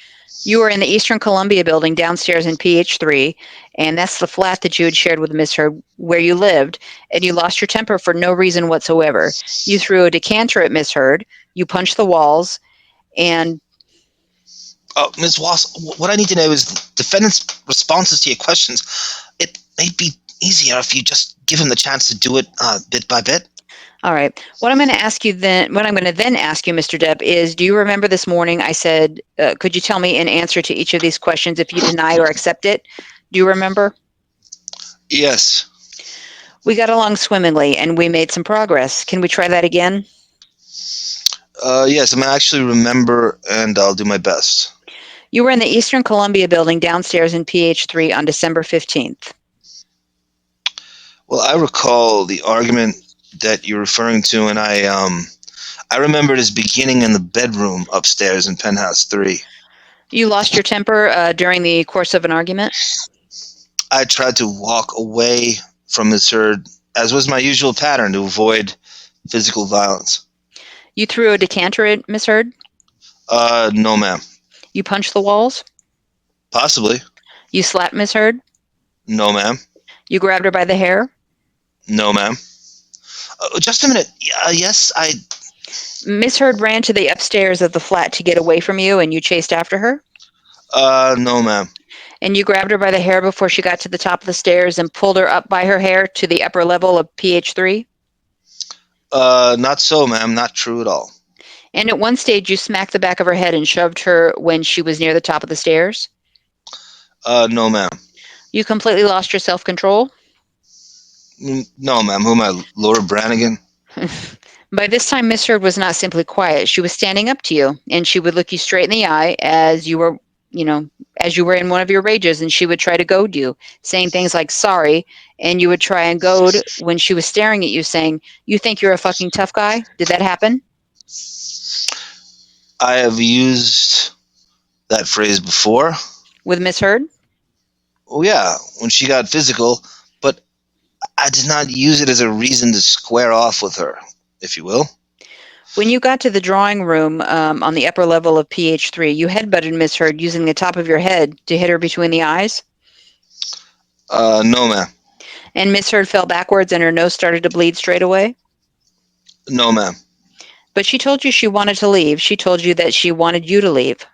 You were in the Eastern Columbia building downstairs in PH3, and that's the flat that you had shared with Ms. Heard where you lived, and you lost your temper for no reason whatsoever. You threw a decanter at Ms. Heard, you punched the walls, and... Ms. Wass, what I need to know is defendant's responses to your questions. It may be easier if you just give him the chance to do it bit by bit. All right. What I'm going to ask you then, Mr. Depp, is, do you remember this morning I said, could you tell me an answer to each of these questions if you deny or accept it? Do you remember? Yes. We got along swimmingly and we made some progress. Can we try that again? Yes, I actually remember, and I'll do my best. You were in the Eastern Columbia building downstairs in PH3 on December 15th. Well, I recall the argument that you're referring to, and I remember it as beginning in the bedroom upstairs in Penthouse 3. You lost your temper during the course of an argument? I tried to walk away from Ms. Heard, as was my usual pattern, to avoid physical violence. You threw a decanter at Ms. Heard? No, ma'am. You punched the walls? Possibly. You slapped Ms. Heard? No, ma'am. You grabbed her by the hair? No, ma'am. Just a minute. Yes, I... Ms. Heard ran to the upstairs of the flat to get away from you, and you chased after her? No, ma'am. And you grabbed her by the hair before she got to the top of the stairs and pulled her up by her hair to the upper level of PH3? Not so, ma'am. Not true at all. And at one stage, you smacked the back of her head and shoved her when she was near the top of the stairs? No, ma'am. You completely lost your self-control? No, ma'am. Who am I, Laura Branigan? By this time, Miss Heard was not simply quiet. She was standing up to you, and she would look you straight in the eye as you were in one of your rages, and she would try to goad you, saying things like, sorry, and you would try and goad when she was staring at you, saying, you think you're a fucking tough guy? Did that happen? I have used that phrase before. With Miss Heard? Oh, yeah, when she got physical, but I did not use it as a reason to square off with her, if you will. When you got to the drawing room on the upper level of PH3, you headbutted Miss Heard using the top of your head to hit her between the eyes? No, ma'am. And Miss Heard fell backwards and her nose started to bleed straight away? No, ma'am. But she told you she wanted to leave. She told you that she wanted you to leave.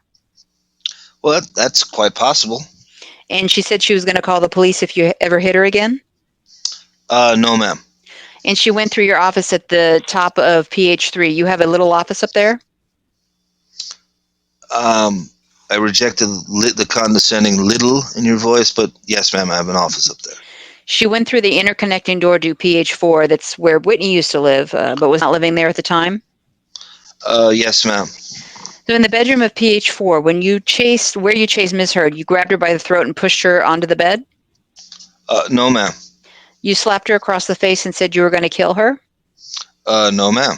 Well, that's quite possible. And she said she was going to call the police if you ever hit her again? No, ma'am. And she went through your office at the top of PH3. You have a little office up there? I rejected the condescending little in your voice, but yes, ma'am, I have an office up there. She went through the interconnecting door to PH4. That's where Whitney used to live, but was not living there at the time? Yes, ma'am. So in the bedroom of PH4, where you chased Ms. Heard, you grabbed her by the throat and pushed her onto the bed? No, ma'am. You slapped her across the face and said you were going to kill her? No, ma'am.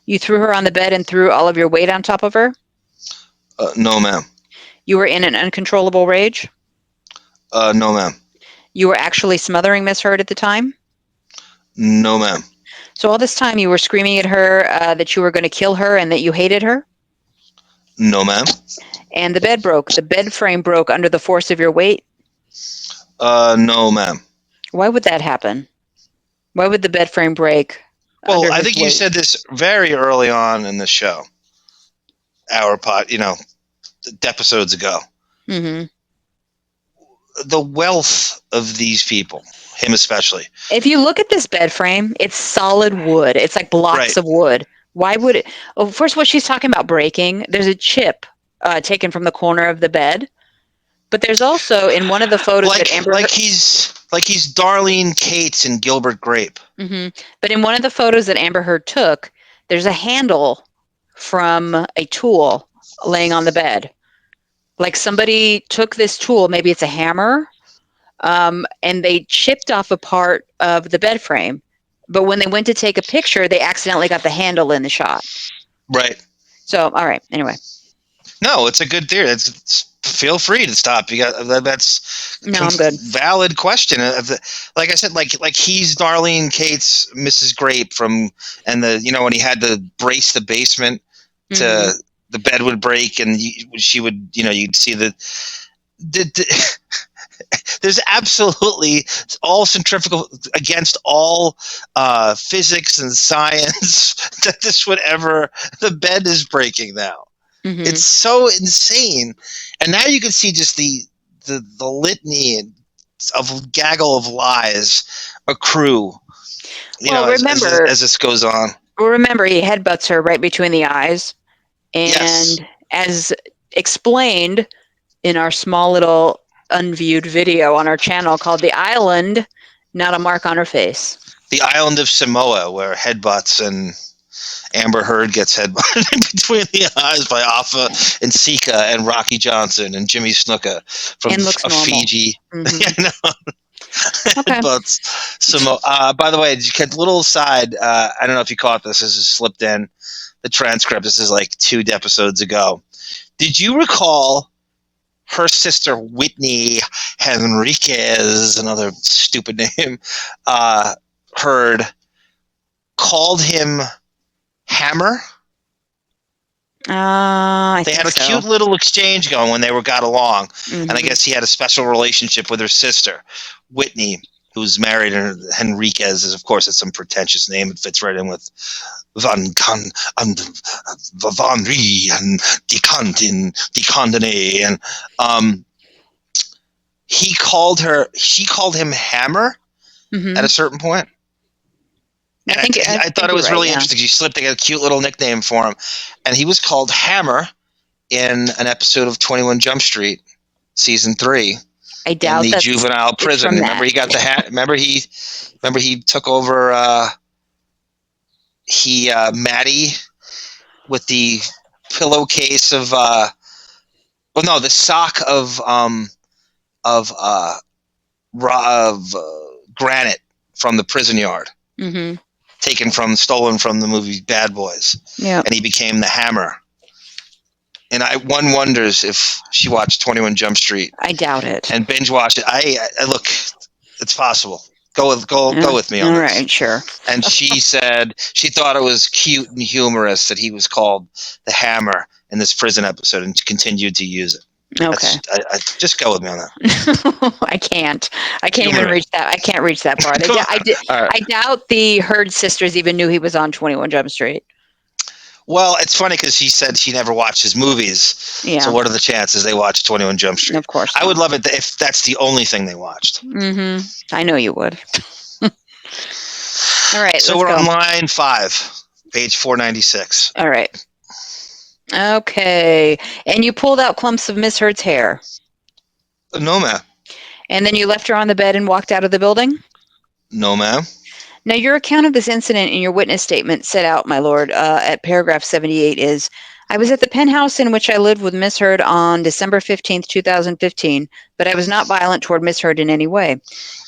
You threw her on the bed and threw all of your weight on top of her? No, ma'am. You were in an uncontrollable rage? No, ma'am. You were actually smothering Miss Heard at the time? No, ma'am. So all this time you were screaming at her that you were going to kill her and that you hated her? No, ma'am. And the bed broke. The bed frame broke under the force of your weight? No, ma'am. Why would that happen? Why would the bed frame break? Well, I think you said this very early on in the show. Episodes ago. Mm-hmm. The wealth of these people, him especially. If you look at this bed frame, it's solid wood. It's like blocks of wood. Why would it? Oh, first, what she's talking about breaking, there's a chip taken from the corner of the bed. But there's also in one of the photos that Amber he's Darlene Cates and Gilbert Grape. But in one of the photos that Amber Heard took, there's a handle from a tool laying on the bed. Like somebody took this tool, maybe it's a hammer, and they chipped off a part of the bed frame. But when they went to take a picture, they accidentally got the handle in the shot. Right. So, all right. Anyway. No, it's a good theory. Feel free to stop. You got that's I'm good. Valid question. Like I said, like he's Darlene Cates, Mrs. Grape from, and when he had to brace the basement to the bed would break and she would you'd see the there's absolutely all centrifugal against all physics and science that this would ever, the bed is breaking now. It's so insane. And now you can see just the litany of gaggle of lies accrue, remember, as this goes on. Well, remember, he headbutts her right between the eyes. And as explained in our small little unviewed video on our channel called The Island, not a mark on her face. The Island of Samoa, where headbutts and Amber Heard gets headbutted between the eyes by Alpha and Sika and Rocky Johnson and Jimmy Snuka from Fiji. Headbutts Samoa. By the way, did you get a little aside? I don't know if you caught this. This is slipped in the transcript. This is like 2 episodes ago. Did you recall her sister Whitney Henriquez, another stupid name, Heard, called him Hammer? They had a cute little exchange going when they got along, and I guess he had a special relationship with her sister Whitney, who's married. And Henriquez is, of course, it's some pretentious name. It fits right in with Van and Vanry and Decondene, and she called him Hammer at a certain point. And I thought it was really interesting. She slipped a cute little nickname for him, and he was called Hammer in an episode of 21 Jump Street, season 3. I doubt in the juvenile prison. Remember, he got the hat. Remember, he took over. Maddie with the pillowcase of. The sock of granite from the prison yard. Stolen from the movie Bad Boys. Yeah. And he became the Hammer. And one wonders if she watched 21 Jump Street. I doubt it. And binge watched it. I look, it's possible. Go with me on this. All right, sure. And she said she thought it was cute and humorous that he was called the Hammer in this prison episode and continued to use it. Okay. I just go with me on that. I can't even reach that. I can't rech that far. I doubt the Heard sisters even knew he was on 21 Jump Street. Well, it's funny because she said she never watched his movies. Yeah. So what are the chances they watched 21 Jump Street? Of course. I would love it if that's the only thing they watched. I know you would. All right. So we're on line 5, page 496. All right. Okay. And you pulled out clumps of Miss Heard's hair. No, ma'am. And then you left her on the bed and walked out of the building? No, ma'am. Now, your account of this incident in your witness statement set out, my lord, at paragraph 78 is, I was at the penthouse in which I lived with Miss Heard on December 15th, 2015, but I was not violent toward Miss Heard in any way.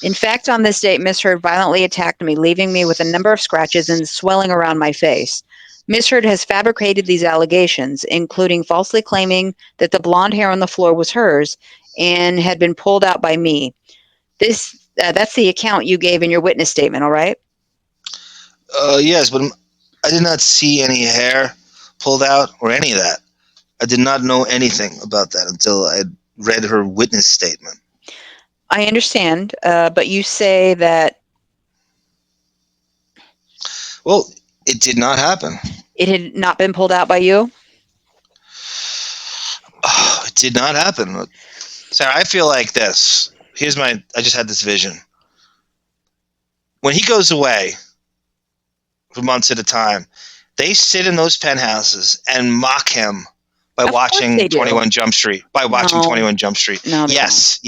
In fact, on this date, Miss Heard violently attacked me, leaving me with a number of scratches and swelling around my face. Miss Heard has fabricated these allegations, including falsely claiming that the blonde hair on the floor was hers and had been pulled out by me. That's the account you gave in your witness statement, all right? Yes, but I did not see any hair pulled out or any of that. I did not know anything about that until I read her witness statement. I understand, but you say that... Well, it did not happen. It had not been pulled out by you? It did not happen. Sarah, I feel like this. I just had this vision. When he goes away for months at a time, they sit in those penthouses and mock him by Of course watching they do. 21 Jump Street. By watching No. 21 Jump Street. No, they Yes.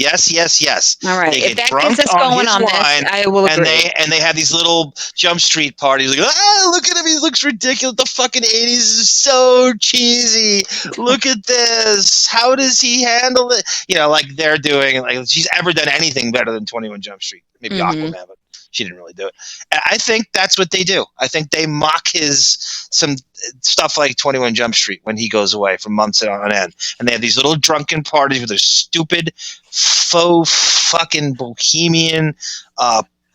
All right. They If get that drunk gets us on going his on wine, this, I will and agree. they have these little Jump Street parties. Like, look at him, he looks ridiculous. The fucking 80s is so cheesy. Look at this. How does he handle it? You know, like they're doing. Like she's ever done anything better than 21 Jump Street? Maybe Aquaman, but she didn't really do it. I think that's what they do. I think they mock some stuff like 21 Jump Street when he goes away for months on end. And they have these little drunken parties with their stupid, faux fucking bohemian,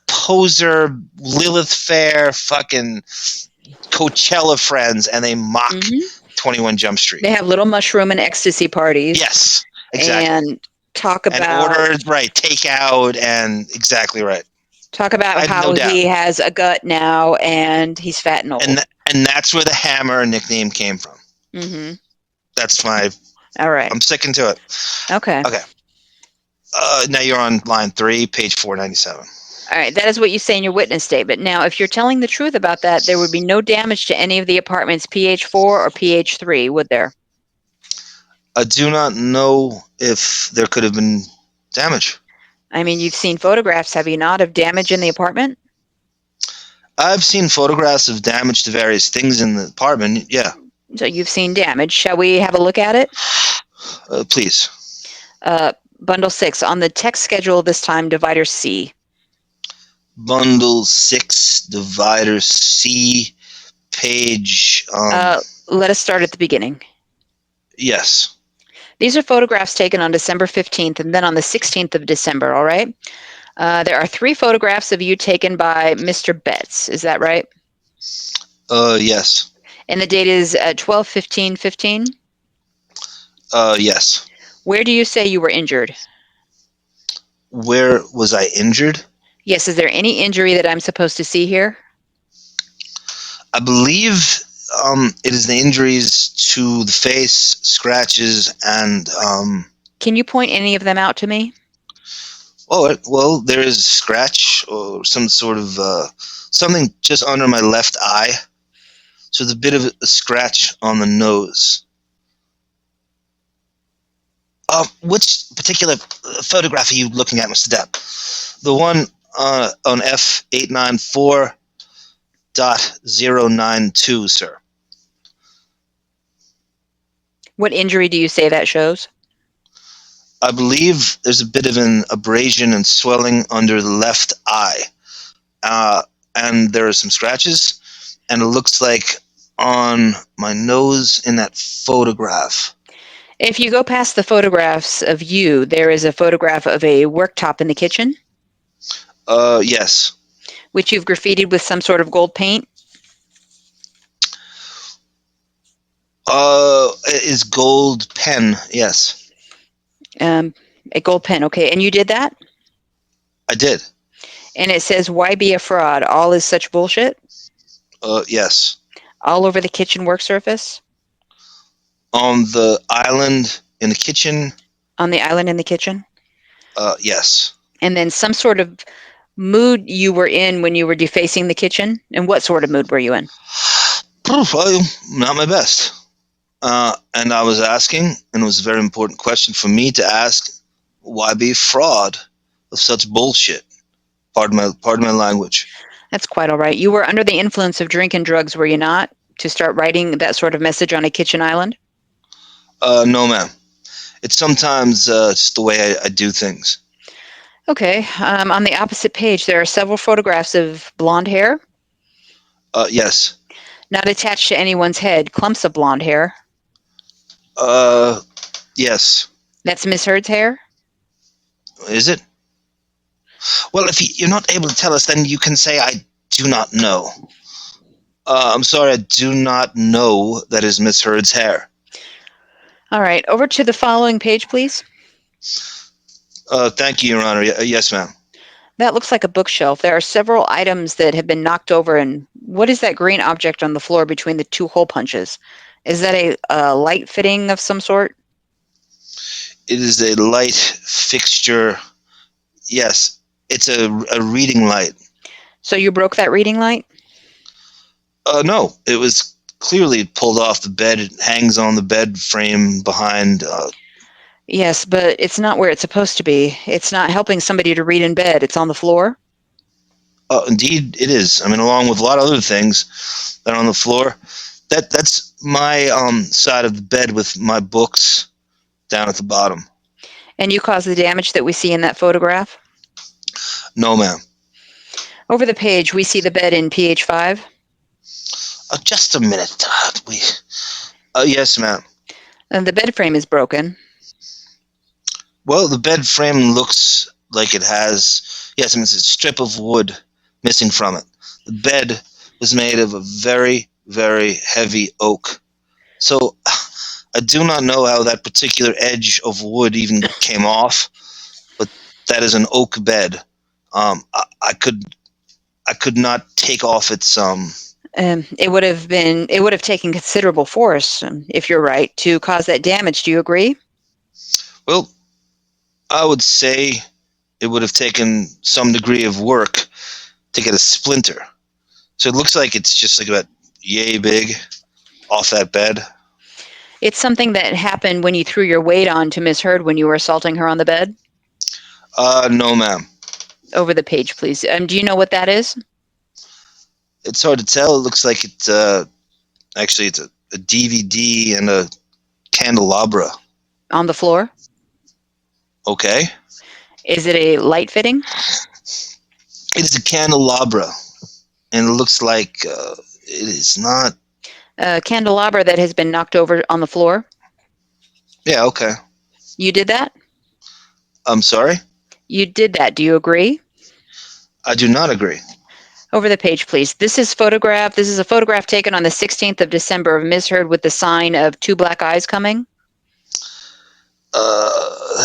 poser, Lilith Fair, fucking Coachella friends, and they mock 21 Jump Street. They have little mushroom and ecstasy parties. Yes, exactly. And talk about and order, right, takeout, and exactly right. Talk about how he has a gut now and he's fat and old. And that's where the Hammer nickname came from. Mm-hmm. That's my. All right. I'm sticking to it. Okay. Okay. Now you're on line 3, page 497. All right. That is what you say in your witness statement. Now, if you're telling the truth about that, there would be no damage to any of the apartments PH4 or PH3, would there? I do not know if there could have been damage. I mean, you've seen photographs, have you not, of damage in the apartment? I've seen photographs of damage to various things in the apartment, yeah. So you've seen damage. Shall we have a look at it? Please. Bundle 6, on the text schedule this time, divider C. Bundle 6, divider C, page... let us start at the beginning. Yes. These are photographs taken on December 15th and then on the 16th of December, all right? There are 3 photographs of you taken by Mr. Betts. Is that right? Yes. And the date is 12/15/15? Yes. Where do you say you were injured? Where was I injured? Yes. Is there any injury that I'm supposed to see here? I believe it is the injuries to the face, scratches, and... Can you point any of them out to me? Oh, well, there is a scratch or some sort of something just under my left eye. So there's a bit of a scratch on the nose. Which particular photograph are you looking at, Mr. Depp? The one on F894.092, sir. What injury do you say that shows? I believe there's a bit of an abrasion and swelling under the left eye. And there are some scratches, and it looks like on my nose in that photograph. If you go past the photographs of you, there is a photograph of a worktop in the kitchen? Yes. Which you've graffitied with some sort of gold paint? Is gold pen, yes. A gold pen, okay. And you did that? I did. And it says, why be a fraud? All is such bullshit? Yes. All over the kitchen work surface? On the island in the kitchen? On the island in the kitchen? Yes. And then some sort of mood you were in when you were defacing the kitchen? And what sort of mood were you in? Not my best. And I was asking, and it was a very important question for me to ask, why be fraud of such bullshit? Pardon my language. That's quite all right. You were under the influence of drink and drugs, were you not, to start writing that sort of message on a kitchen island? No, ma'am. It's sometimes just the way I do things. Okay. On the opposite page, there are several photographs of blonde hair. Yes. Not attached to anyone's head. Clumps of blonde hair. Yes. That's Miss Heard's hair? Is it? Well, if you're not able to tell us, then you can say I do not know. I'm sorry, I do not know that is Miss Heard's hair. All right. Over to the following page, please. Thank you, Your Honor. Yes, ma'am. That looks like a bookshelf. There are several items that have been knocked over. And what is that green object on the floor between the 2 hole punches? Is that a light fitting of some sort? It is a light fixture. Yes, it's a reading light. So you broke that reading light? No, it was clearly pulled off the bed. It hangs on the bed frame behind. Yes, but it's not where it's supposed to be. It's not helping somebody to read in bed. It's on the floor. Indeed, it is. I mean, along with a lot of other things that are on the floor. That's my side of the bed with my books down at the bottom. And you caused the damage that we see in that photograph? No, ma'am. Over the page, we see the bed in Pt.5. Just a minute. Yes, ma'am. And the bed frame is broken. Well, the bed frame looks like it has, yes, I mean, it's a strip of wood missing from it. The bed was made of a very, very heavy oak. So I do not know how that particular edge of wood even came off, but that is an oak bed. I could not take off its It would have taken considerable force, if you're right, to cause that damage. Do you agree? Well, I would say it would have taken some degree of work to get a splinter. So it looks like it's just like about yay big off that bed. It's something that happened when you threw your weight on to Miss Heard when you were assaulting her on the bed? No, ma'am. Over the page, please. Do you know what that is? It's hard to tell. It looks like it's actually it's a DVD and a candelabra. On the floor? Okay. Is it a light fitting? It is a candelabra, and it looks like it is not A candelabra that has been knocked over on the floor? Yeah, okay. You did that? I'm sorry? You did that. Do you agree? I do not agree. Over the page, please. This is a photograph taken on the 16th of December of Miss Heard with the sign of two black eyes coming.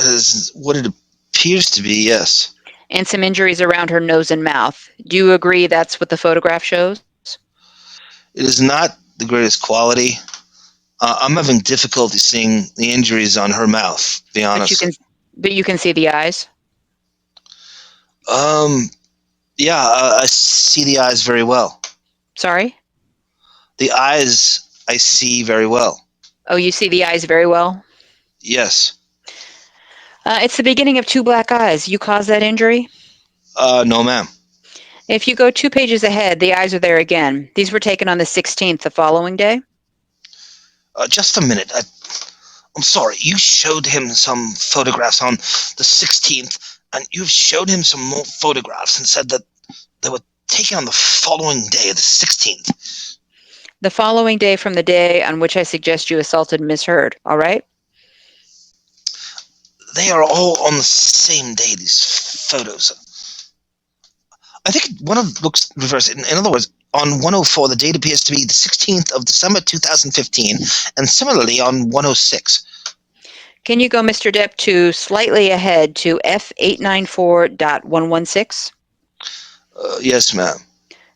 Is what it appears to be, yes. And some injuries around her nose and mouth. Do you agree that's what the photograph shows? It is not the greatest quality. I'm having difficulty seeing the injuries on her mouth, to be honest. But you can see the eyes? Yeah, I see the eyes very well. Sorry? The eyes I see very well. Oh, you see the eyes very well? Yes. It's the beginning of two black eyes. You caused that injury? No, ma'am. If you go 2 pages ahead, the eyes are there again. These were taken on the 16th, the following day? Just a minute. I'm sorry. You showed him some photographs on the 16th, and you showed him some more photographs and said that they were taken on the following day, the 16th. The following day from the day on which I suggest you assaulted Miss Heard, all right? They are all on the same day, these photos. I think one of them looks reversed. In other words, on 104, the date appears to be the 16th of December 2015, and similarly on 106. Can you go, Mr. Depp, to slightly ahead to F894.116? Yes, ma'am.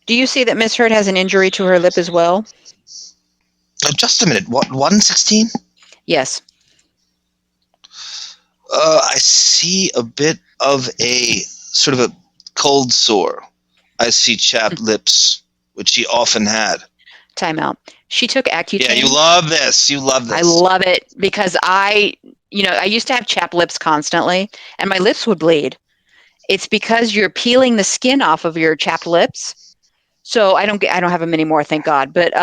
Do you see that Miss Heard has an injury to her lip as well? Just a minute. What, 116? Yes. I see a bit of a sort of a cold sore. I see chapped lips, which she often had. Time out. She took Accutane. Yeah, you love this. You love this. I love it because I used to have chapped lips constantly, and my lips would bleed. It's because you're peeling the skin off of your chapped lips. So I don't have them anymore, thank God. But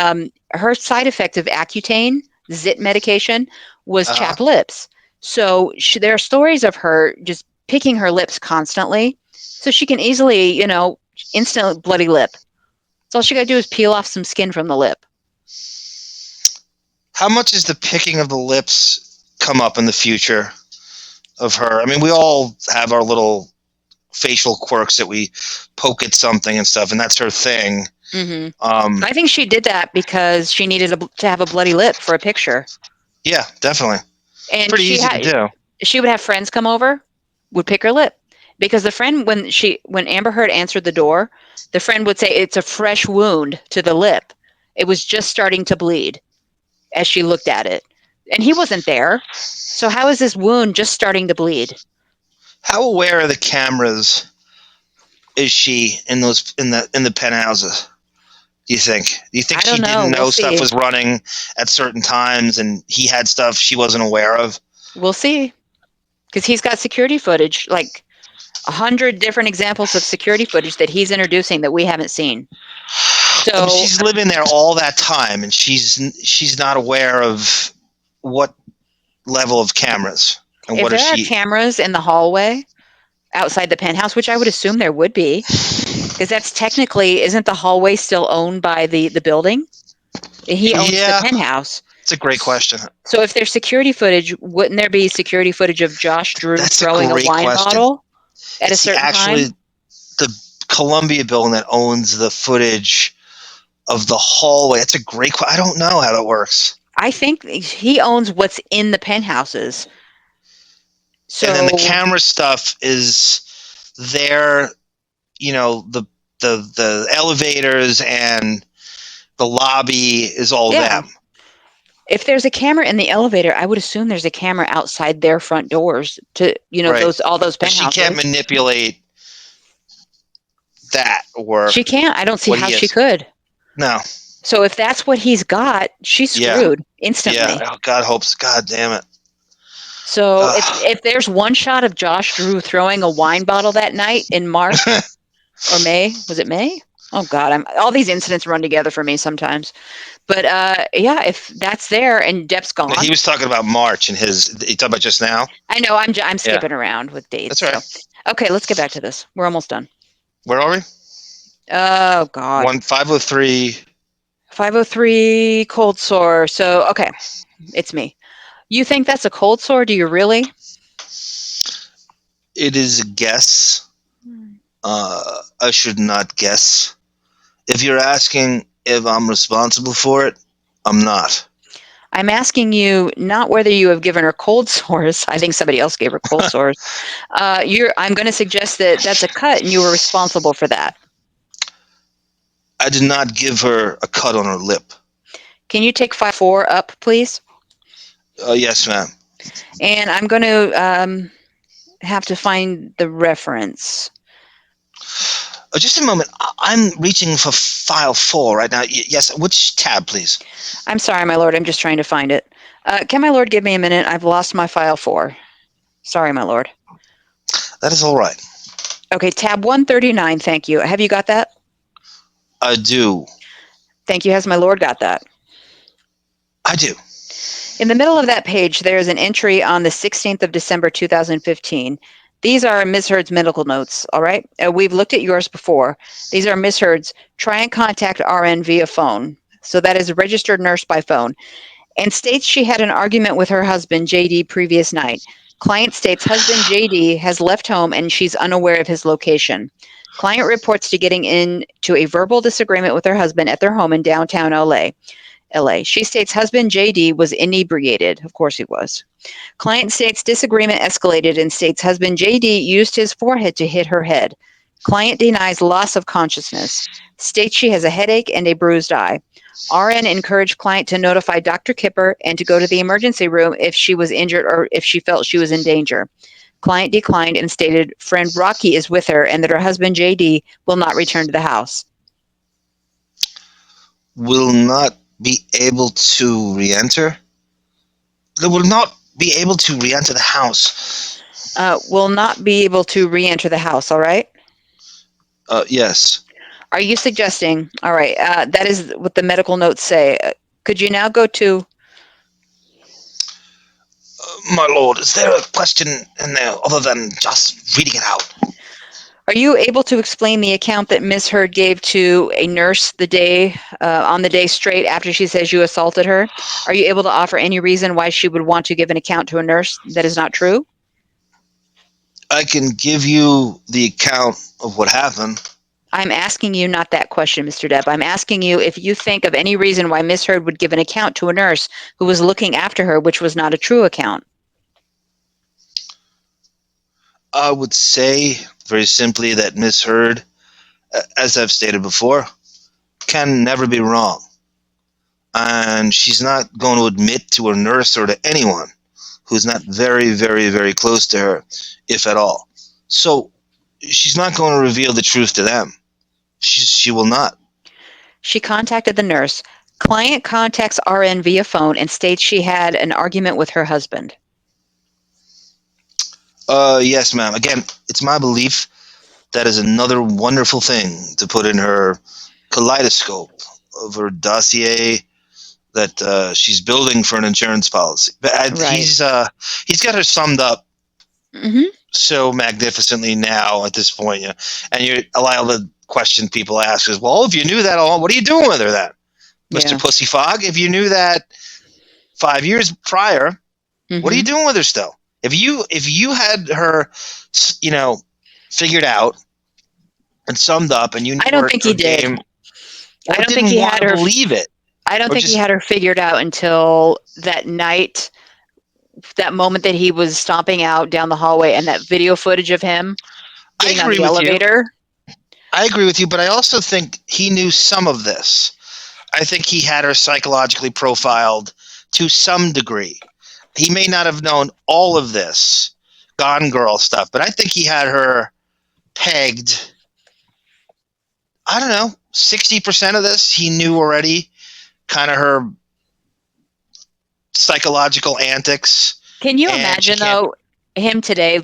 her side effect of Accutane, zit medication, was chapped lips. So there are stories of her just picking her lips constantly, so she can easily, instant bloody lip. So all she got to do is peel off some skin from the lip. How much is the picking of the lips come up in the future of her? I mean, we all have our little facial quirks that we poke at something and stuff, and that's her thing. Mm-hmm. I think she did that because she needed to have a bloody lip for a picture. Yeah, definitely. And pretty easy to do. She would have friends come over, would pick her lip. Because the friend, when Amber Heard answered the door, the friend would say it's a fresh wound to the lip. It was just starting to bleed as she looked at it. And he wasn't there. So how is this wound just starting to bleed? How aware of the cameras is she in the penthouses? Do you think? Do you think I don't she know. didn't know We'll stuff see. was running at certain times and he had stuff she wasn't aware of? We'll see. Because he's got security footage, like 100 different examples of security footage that he's introducing that we haven't seen. So she's living there all that time, and she's not aware of what level of cameras and if what there is are she. cameras in the hallway outside the penthouse, which I would assume there would be, because that's technically, isn't the hallway still owned by the building? He owns the penthouse. It's a great question. So if there's security footage, wouldn't there be security footage of Josh Drew throwing a wine bottle at a certain time? The Columbia building that owns the footage of the hallway. That's a great question. I don't know how that works. I think he owns what's in the penthouses. So, and then the camera stuff is there, the elevators and the lobby is all them. If there's a camera in the elevator, I would assume there's a camera outside their front doors to, all those penthouses. But she can't manipulate that, or she can't. I don't see how she could. No. So if that's what he's got, she's screwed instantly. Yeah. Oh, God damn it. So if there's one shot of Josh Drew throwing a wine bottle that night in March or May, was it May? Oh God, all these incidents run together for me sometimes. But if that's there and Depp's gone. He was talking about March and he talking about just now. I know. I'm skipping around with dates. That's right. So. Okay, let's get back to this. We're almost done. Where are we? Oh God. 503. 503 cold sore. So okay, it's me. You think that's a cold sore? Do you really? It is a guess. I should not guess. If you're asking if I'm responsible for it, I'm not. I'm asking you not whether you have given her cold sores. I think somebody else gave her cold sores. I'm going to suggest that that's a cut and you were responsible for that. I did not give her a cut on her lip. Can you take 5-4 up, please? Yes, ma'am. And I'm going to have to find the reference. Just a moment. I'm reaching for file 4 right now. Yes, which tab, please? I'm sorry, my lord. I'm just trying to find it. Can my lord give me a minute? I've lost my file 4. Sorry, my lord. That is all right. Okay, tab 139. Thank you. Have you got that? I do. Thank you. Has my lord got that? I do. In the middle of that page, there's an entry on the 16th of December, 2015. These are Ms. Heard's medical notes, all right? We've looked at yours before. These are Ms. Heard's. Try and contact RN via phone. So that is a registered nurse by phone. And states she had an argument with her husband, JD, previous night. Client states husband, JD, has left home and she's unaware of his location. Client reports to getting into a verbal disagreement with her husband at their home in downtown LA. She states husband JD was inebriated. Of course he was. Client states disagreement escalated and states husband JD used his forehead to hit her head. Client denies loss of consciousness. States she has a headache and a bruised eye. RN encouraged client to notify Dr. Kipper and to go to the emergency room if she was injured or if she felt she was in danger. Client declined and stated friend Rocky is with her and that her husband JD will not return to the house. Will not be able to re-enter? They will not be able to re-enter the house. Will not be able to re-enter the house, all right? Yes. Are you suggesting, all right, that is what the medical notes say. Could you now go to... My lord, is there a question in there other than just reading it out? Are you able to explain the account that Ms. Heard gave to a nurse the day, on the day straight after she says you assaulted her? Are you able to offer any reason why she would want to give an account to a nurse that is not true? I can give you the account of what happened. I'm asking you not that question, Mr. Depp. I'm asking you if you think of any reason why Ms. Heard would give an account to a nurse who was looking after her, which was not a true account. I would say very simply that Ms. Heard, as I've stated before, can never be wrong. And she's not going to admit to a nurse or to anyone who's not very, very, very close to her, if at all. So she's not going to reveal the truth to them. She will not. She contacted the nurse. Client contacts RN via phone and states she had an argument with her husband. Yes, ma'am. Again, it's my belief that is another wonderful thing to put in her kaleidoscope of her dossier that she's building for an insurance policy. But he's got her summed up so magnificently now at this point. You know? And you're allowed the question people ask is, well, if you knew that all, what are you doing with her then? Mr. Pussy Fog, if you knew that 5 years prior, what are you doing with her still? If you had her, you know, figured out and summed up, and you knew I don't think he did. I don't think he had her believe it. I don't think he had her figured out until that night, that moment that he was stomping out down the hallway, and that video footage of him getting on the elevator. I agree with you, but I also think he knew some of this. I think he had her psychologically profiled to some degree. He may not have known all of this Gone Girl stuff, but I think he had her pegged. I don't know, 60% of this he knew already, kind of her psychological antics. Can you imagine, though, him today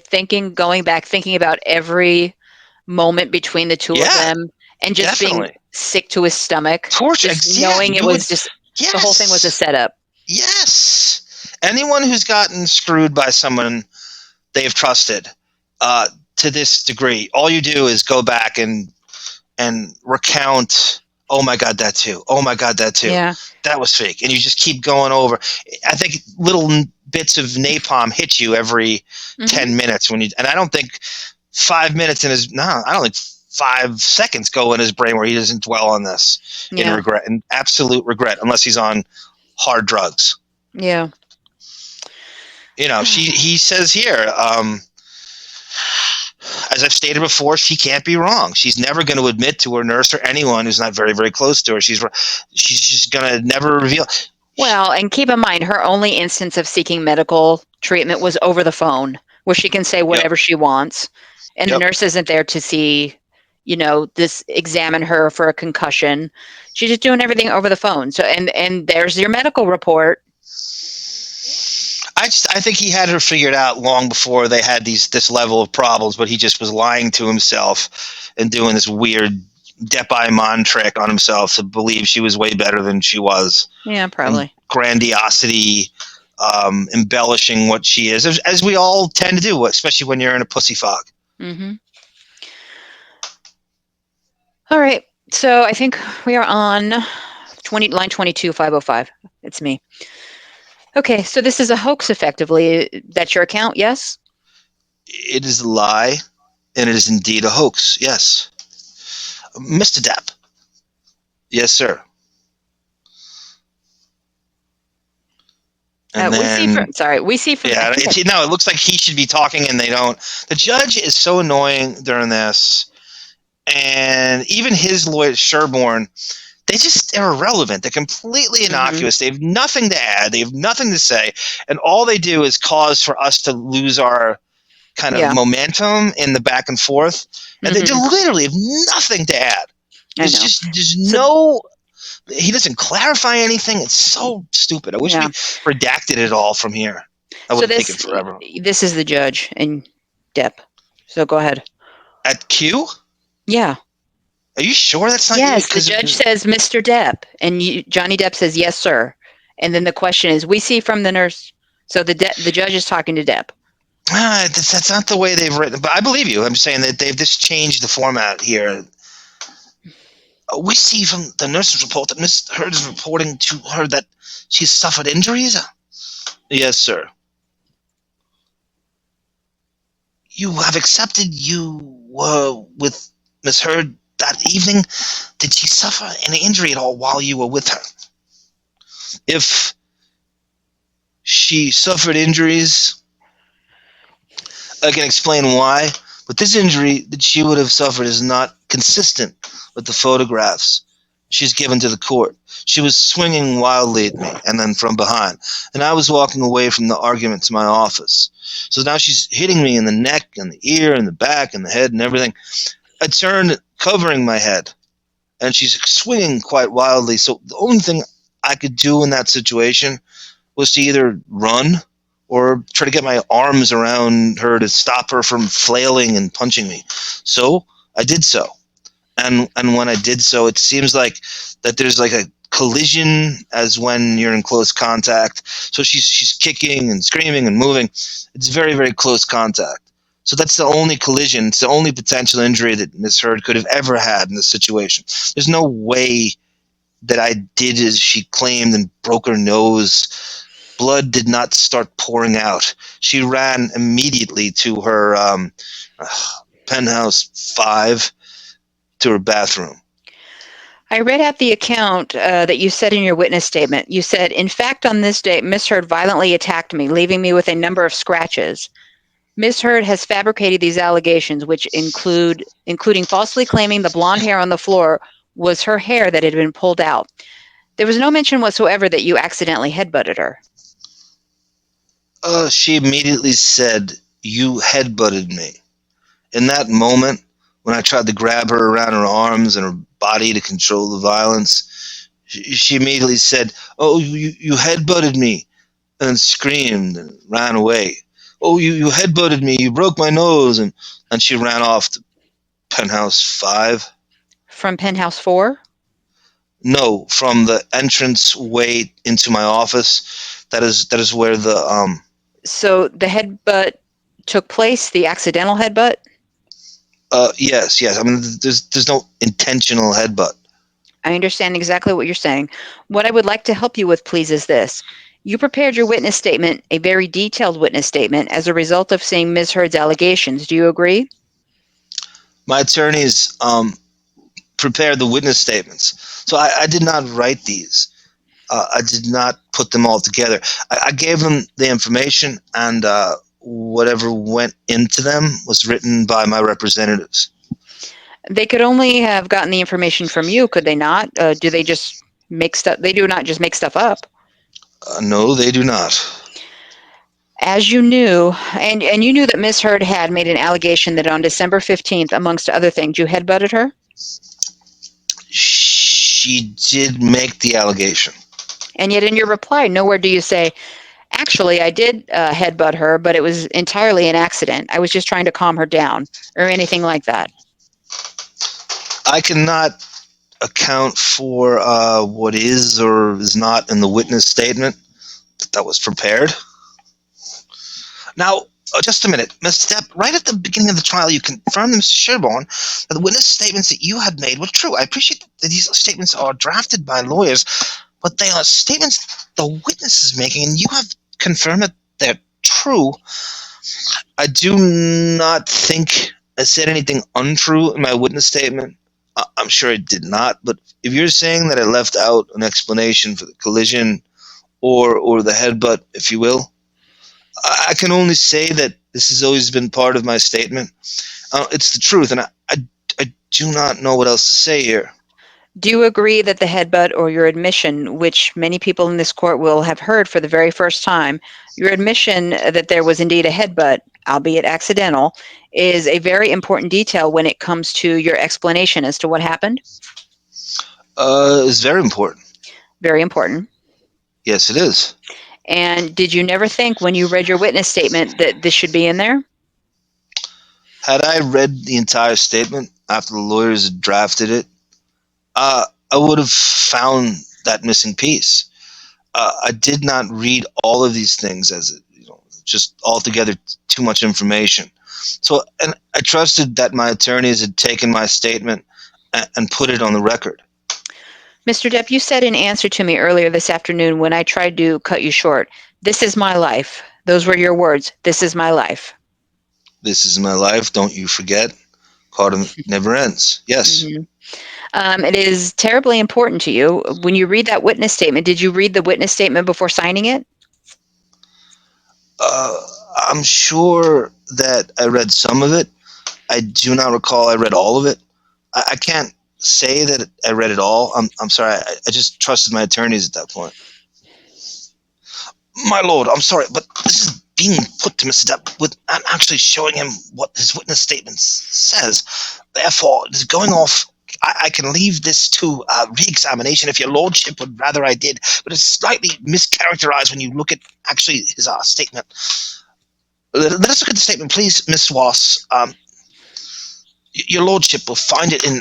going back, thinking about every moment between the two of them and just being sick to his stomach? Of course, knowing it was just the whole thing was a setup. Yes. Anyone who's gotten screwed by someone they've trusted to this degree, all you do is go back and recount, oh my God, that too. Oh my God, that too. Yeah. That was fake. And you just keep going over. I think little bits of napalm hit you every 10 minutes and I don't think 5 minutes I don't think 5 seconds go in his brain where he doesn't dwell on this in regret and absolute regret, unless he's on hard drugs. Yeah. You know, he says here, as I've stated before, she can't be wrong. She's never going to admit to her nurse or anyone who's not very, very close to her. She's just going to never reveal. Well, and keep in mind, her only instance of seeking medical treatment was over the phone, where she can say whatever she wants. And the nurse isn't there to see, you know, examine her for a concussion. She's just doing everything over the phone. So, and there's your medical report. I think he had her figured out long before they had this level of problems, but he just was lying to himself and doing this weird Depp trick on himself to believe she was way better than she was. Yeah, probably. And grandiosity, embellishing what she is, as we all tend to do, especially when you're in a pussy fog. Mm-hmm. All right. So I think we are on line 22, 505. It's me. Okay, so this is a hoax, effectively. That's your account, yes? It is a lie, and it is indeed a hoax, yes. Mr. Depp. Yes, sir. And we see from yeah, it looks like he should be talking, and they don't. The judge is so annoying during this, and even his lawyer, Sherborne, they're irrelevant. They're completely innocuous. They have nothing to add. They have nothing to say. And all they do is cause for us to lose our kind of momentum in the back and forth. And they literally have nothing to add. He doesn't clarify anything. It's so stupid. I wish we redacted it all from here. I would have taken forever. This is the judge and Depp. So go ahead. At Q? Yeah. Are you sure that's not you? Yes, the judge says, Mr. Depp, and Johnny Depp says, yes, sir. And then the question is, we see from the nurse. So the judge is talking to Depp. That's not the way they've written. But I believe you. I'm saying that they've just changed the format here. We see from the nurse's report that Miss Heard is reporting to her that she's suffered injuries. Yes, sir. You have accepted you were with Miss Heard that evening. Did she suffer any injury at all while you were with her? If she suffered injuries, I can explain why, but this injury that she would have suffered is not consistent with the photographs she's given to the court. She was swinging wildly at me and then from behind, and I was walking away from the argument to my office. So now she's hitting me in the neck and the ear and the back and the head and everything. I turned, covering my head, and she's swinging quite wildly. So the only thing I could do in that situation was to either run or try to get my arms around her to stop her from flailing and punching me. So I did so. And when I did so, it seems like that there's like a collision as when you're in close contact. So she's kicking and screaming and moving. It's very, very close contact. So that's the only collision. It's the only potential injury that Miss Heard could have ever had in this situation. There's no way that I did as she claimed and broke her nose. Blood did not start pouring out. She ran immediately to her penthouse 5 to her bathroom. I read out the account that you said in your witness statement. You said, in fact, on this day, Miss Heard violently attacked me, leaving me with a number of scratches. Miss Heard has fabricated these allegations, which including falsely claiming the blonde hair on the floor was her hair that had been pulled out. There was no mention whatsoever that you accidentally headbutted her. She immediately said, "You headbutted me." In that moment, when I tried to grab her around her arms and her body to control the violence, she immediately said, "Oh, you headbutted me," and screamed and ran away. "Oh, you headbutted me, you broke my nose," and she ran off to penthouse 5. From penthouse 4? No, from the entrance way into my office. That is where the So the headbutt took place, the accidental headbutt? Yes. I mean, there's no intentional headbutt. I understand exactly what you're saying. What I would like to help you with, please, is this. You prepared your witness statement, a very detailed witness statement, as a result of seeing Ms. Heard's allegations. Do you agree? My attorneys prepared the witness statements. So I did not write these. I did not put them all together. I gave them the information, and whatever went into them was written by my representatives. They could only have gotten the information from you, could they not? Do they just make stuff? They do not just make stuff up. No, they do not. As you knew, and you knew that Ms. Heard had made an allegation that on December 15th, amongst other things, you headbutted her? She did make the allegation. And yet in your reply, nowhere do you say, actually, I did headbutt her, but it was entirely an accident. I was just trying to calm her down, or anything like that. I cannot account for what is or is not in the witness statement that was prepared. Now, just a minute, Mr. Depp, right at the beginning of the trial, you confirmed to Mr. Sherborne that the witness statements that you had made were true. I appreciate that these statements are drafted by lawyers, but they are statements the witness is making, and you have confirmed that they're true. I do not think I said anything untrue in my witness statement. I'm sure I did not, but if you're saying that I left out an explanation for the collision or the headbutt, if you will, I can only say that this has always been part of my statement. It's the truth, and I do not know what else to say here. Do you agree that the headbutt, or your admission, which many people in this court will have heard for the very first time, your admission that there was indeed a headbutt, albeit accidental, is a very important detail when it comes to your explanation as to what happened? It's very important. Very important. Yes, it is. And did you never think when you read your witness statement that this should be in there? Had I read the entire statement after the lawyers had drafted it, I would have found that missing piece. I did not read all of these things as just altogether too much information. So, and I trusted that my attorneys had taken my statement and put it on the record. Mr. Depp, you said in answer to me earlier this afternoon when I tried to cut you short, "This is my life." Those were your words. "This is my life." This is my life. Don't you forget. Carter never ends. Yes. Mm-hmm. It is terribly important to you. When you read that witness statement, did you read the witness statement before signing it? I'm sure that I read some of it. I do not recall I read all of it. I can't say that I read it all. I'm sorry. I just trusted my attorneys at that point. My lord, I'm sorry, but this is being put to Mr. Depp with I'm actually showing him what his witness statement says. Therefore, it is going off I can leave this to re-examination if your lordship would rather I did, but it's slightly mischaracterized when you look at actually his statement. Let us look at the statement, please, Miss Wass. Your lordship will find it in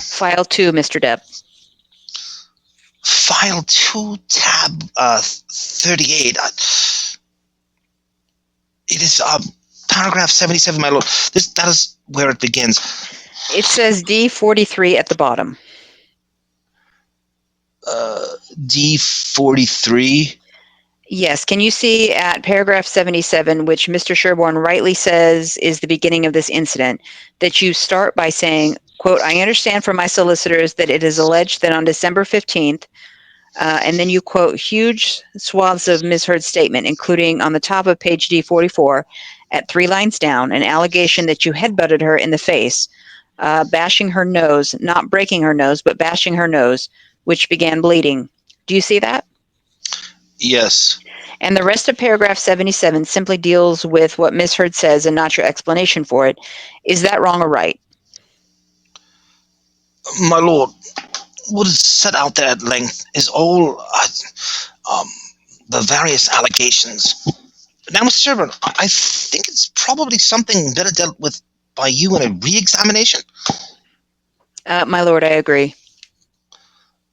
File 2, Mr. Depp. File 2, tab 38. It is paragraph 77, my lord. That is where it begins. It says D43 at the bottom. D43? Yes. Can you see at paragraph 77, which Mr. Sherborne rightly says is the beginning of this incident, that you start by saying, quote, I understand from my solicitors that it is alleged that on December 15th, and then you quote huge swaths of Ms. Heard's statement, including on the top of page D44, at 3 lines down, an allegation that you headbutted her in the face, bashing her nose, not breaking her nose, but bashing her nose, which began bleeding. Do you see that? Yes. And the rest of paragraph 77 simply deals with what Ms. Heard says and not your explanation for it. Is that wrong or right? My lord, what is set out there at length is all the various allegations. Now, Mr. Sherburne, I think it's probably something better dealt with by you in a re-examination. My lord, I agree.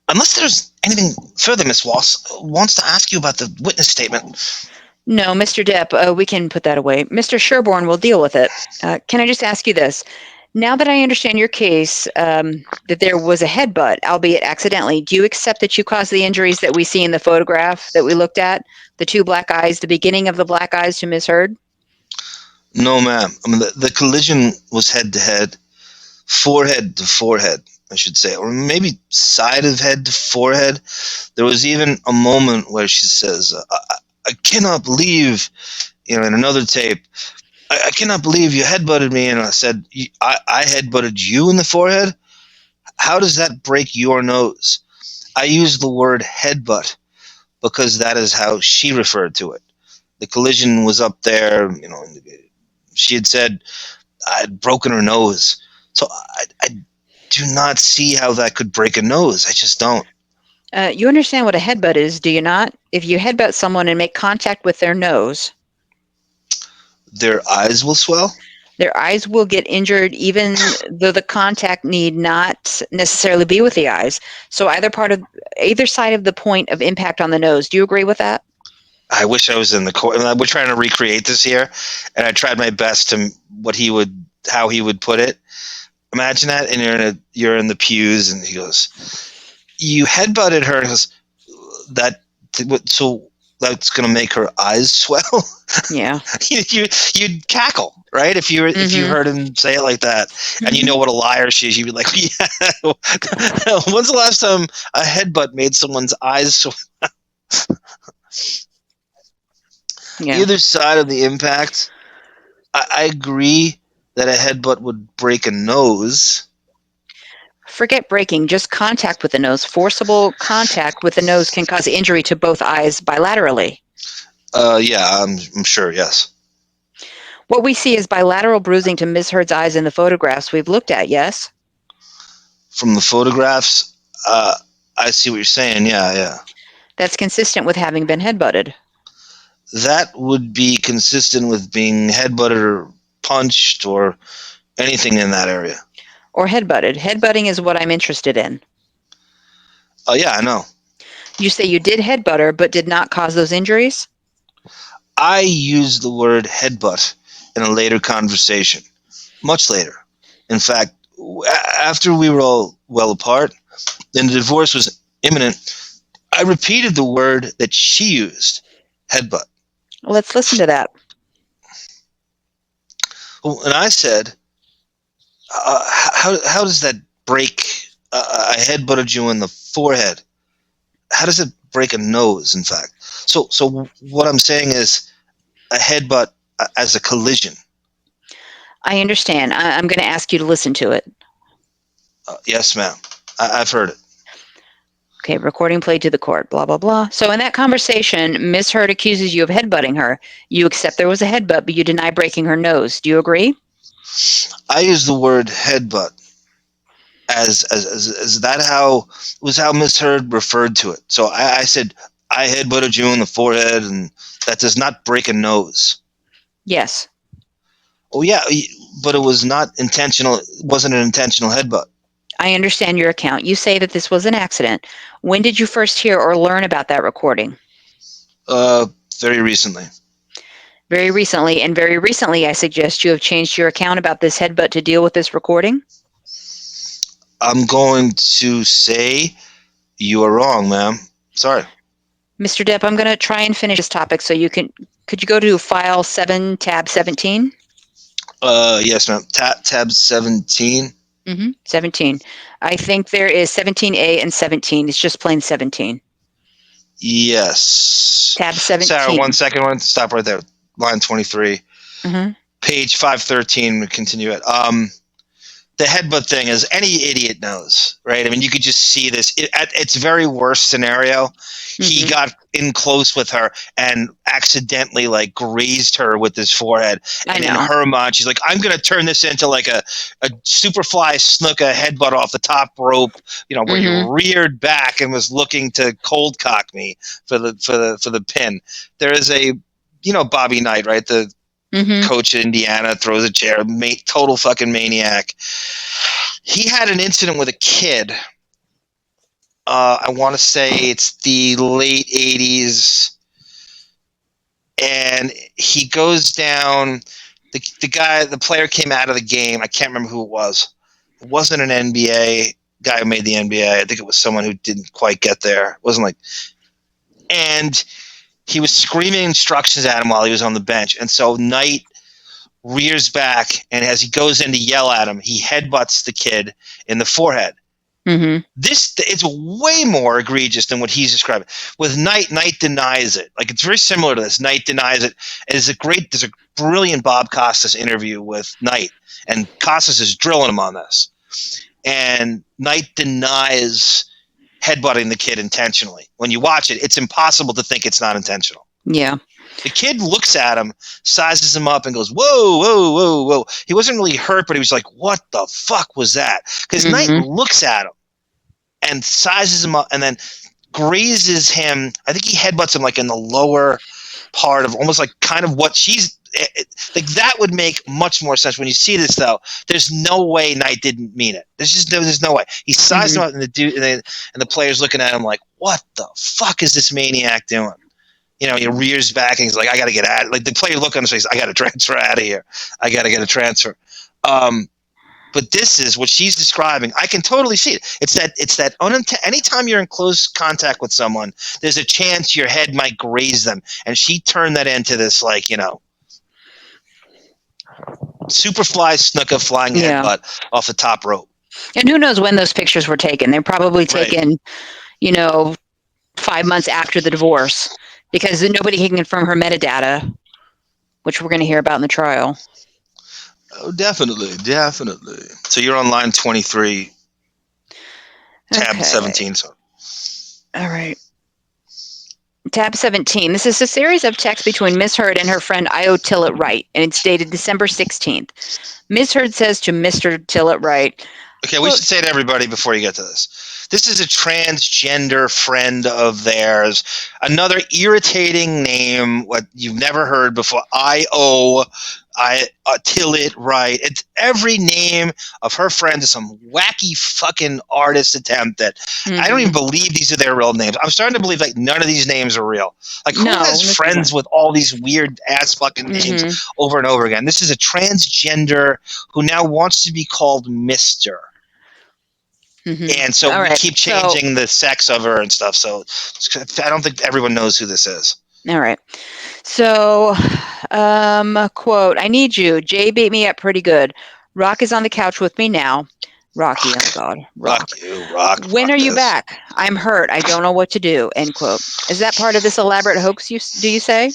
Unless there's anything further, Miss Wass wants to ask you about the witness statement. No, Mr. Depp, we can put that away. Mr. Sherborne will deal with it. Can I just ask you this? Now that I understand your case, that there was a headbutt, albeit accidentally, do you accept that you caused the injuries that we see in the photograph that we looked at? The 2 black eyes, the beginning of the black eyes to Ms. Heard? No, ma'am. I mean, the collision was head-to-head, forehead to forehead, I should say, or maybe side of head to forehead. There was even a moment where she says, I cannot believe, in another tape, I cannot believe you headbutted me. And I said, I headbutted you in the forehead? How does that break your nose? I used the word headbutt because that is how she referred to it. The collision was up there, she had said I had broken her nose. So I do not see how that could break a nose. I just don't. You understand what a headbutt is, do you not? If you headbutt someone and make contact with their nose, their eyes will swell? Their eyes will get injured even though the contact need not necessarily be with the eyes. So either side of the point of impact on the nose. Do you agree with that? I wish I was in the court. We're trying to recreate this here, and I tried my best to how he would put it. Imagine that, and you're in the pews, and he goes, "You headbutted her." And he goes, so that's going to make her eyes swell. Yeah, you'd cackle, right? If you heard him say it like that, and you know what a liar she is, you'd be like, "Yeah." When's the last time a headbutt made someone's eyes swell? Yeah. Either side of the impact, I agree that a headbutt would break a nose. Forget breaking, just contact with the nose. Forcible contact with the nose can cause injury to both eyes bilaterally. Yeah, I'm sure, yes. What we see is bilateral bruising to Ms. Heard's eyes in the photographs we've looked at, yes? From the photographs, I see what you're saying, yeah. That's consistent with having been headbutted. That would be consistent with being headbutted or punched or anything in that area. Or headbutted. Headbutting is what I'm interested in. Oh, yeah, I know. You say you did headbutt her, but did not cause those injuries? I used the word headbutt in a later conversation. Much later. In fact, after we were all well apart and the divorce was imminent, I repeated the word that she used, headbutt. Let's listen to that. And I said, how does that break? I headbutted you in the forehead. How does it break a nose, in fact? So what I'm saying is a headbutt as a collision. I understand. I'm going to ask you to listen to it. Yes, ma'am. I've heard it. Okay, recording played to the court, blah, blah, blah. So in that conversation, Ms. Heard accuses you of headbutting her. You accept there was a headbutt, but you deny breaking her nose. Do you agree? I use the word headbutt. as that how Miss Heard referred to it. So I said I headbutted you in the forehead, and that does not break a nose. Yes. Oh yeah, but it was not intentional. It wasn't an intentional headbutt. I understand your account. You say that this was an accident. When did you first hear or learn about that recording? Very recently. Very recently, and very recently, I suggest you have changed your account about this headbutt to deal with this recording? I'm going to say you are wrong, ma'am. Sorry. Mr. Depp, I'm going to try and finish this topic so you can... Could you go to File 7, Tab 17? Yes, ma'am. Tab 17. 17. I think there is 17A and 17. It's just plain 17. Yes. Tab 17. Sarah, 1 second. Stop right there. Line 23. Page 513. We continue it. The headbutt thing is any idiot knows, right? I mean, you could just see this. At its very worst scenario, he got in close with her and accidentally like grazed her with his forehead. And in her mind, she's like, I'm going to turn this into like a Superfly Snuka headbutt off the top rope, where he reared back and was looking to cold cock me for the pin. There is a, Bobby Knight, right? The coach at Indiana throws a chair, total fucking maniac. He had an incident with a kid. I want to say it's the late 80s. And he goes down. The player came out of the game. I can't remember who it was. It wasn't an NBA guy who made the NBA. I think it was someone who didn't quite get there. It wasn't like. And he was screaming instructions at him while he was on the bench. And so Knight rears back, and as he goes in to yell at him, he headbutts the kid in the forehead. It's way more egregious than what he's describing. With Knight denies it. Like, it's very similar to this. Knight denies it. There's a brilliant Bob Costas interview with Knight, and Costas is drilling him on this. And Knight denies headbutting the kid intentionally. When you watch it, it's impossible to think it's not intentional. Yeah. The kid looks at him, sizes him up, and goes, whoa, whoa, whoa, whoa. He wasn't really hurt, but he was like, what the fuck was that? Because Knight looks at him and sizes him up and then grazes him. I think he headbutts him like in the lower part of almost like kind of what she's like. That would make much more sense. When you see this, though, there's no way Knight didn't mean it. There's no way. He sized him up, and the player's looking at him like, what the fuck is this maniac doing? He rears back and he's like, I got to get out. Like, the player look on his face, I got to transfer out of here. I got to get a transfer. But this is what she's describing. I can totally see it. It's that anytime you're in close contact with someone, there's a chance your head might graze them. And she turned that into this, like, Superfly Snuka flying headbutt off the top rope. And who knows when those pictures were taken? They're probably taken, 5 months after the divorce, because nobody can confirm her metadata, which we're going to hear about in the trial. Oh, definitely. So you're on line 23, tab 17. So. All right. Tab 17. This is a series of texts between Miss Heard and her friend Io Tillett Wright, and it's dated December 16th. Miss Heard says to Mr. Tillett Wright... Okay, we should say to everybody before you get to this. This is a transgender friend of theirs. Another irritating name, what you've never heard before. Tillett Wright. It's every name of her friend is some wacky fucking artist attempt that I don't even believe these are their real names. I'm starting to believe like none of these names are real. Like, who has friends with all these weird ass fucking names over and over again? This is a transgender who now wants to be called Mr. And so we keep changing the sex of her and stuff. So I don't think everyone knows who this is. All right. So, quote, I need you. Jay beat me up pretty good. Rock is on the couch with me now. Rocky, oh God. Rock. When are you back? I'm hurt. I don't know what to do. End quote. Is that part of this elaborate hoax, do you say?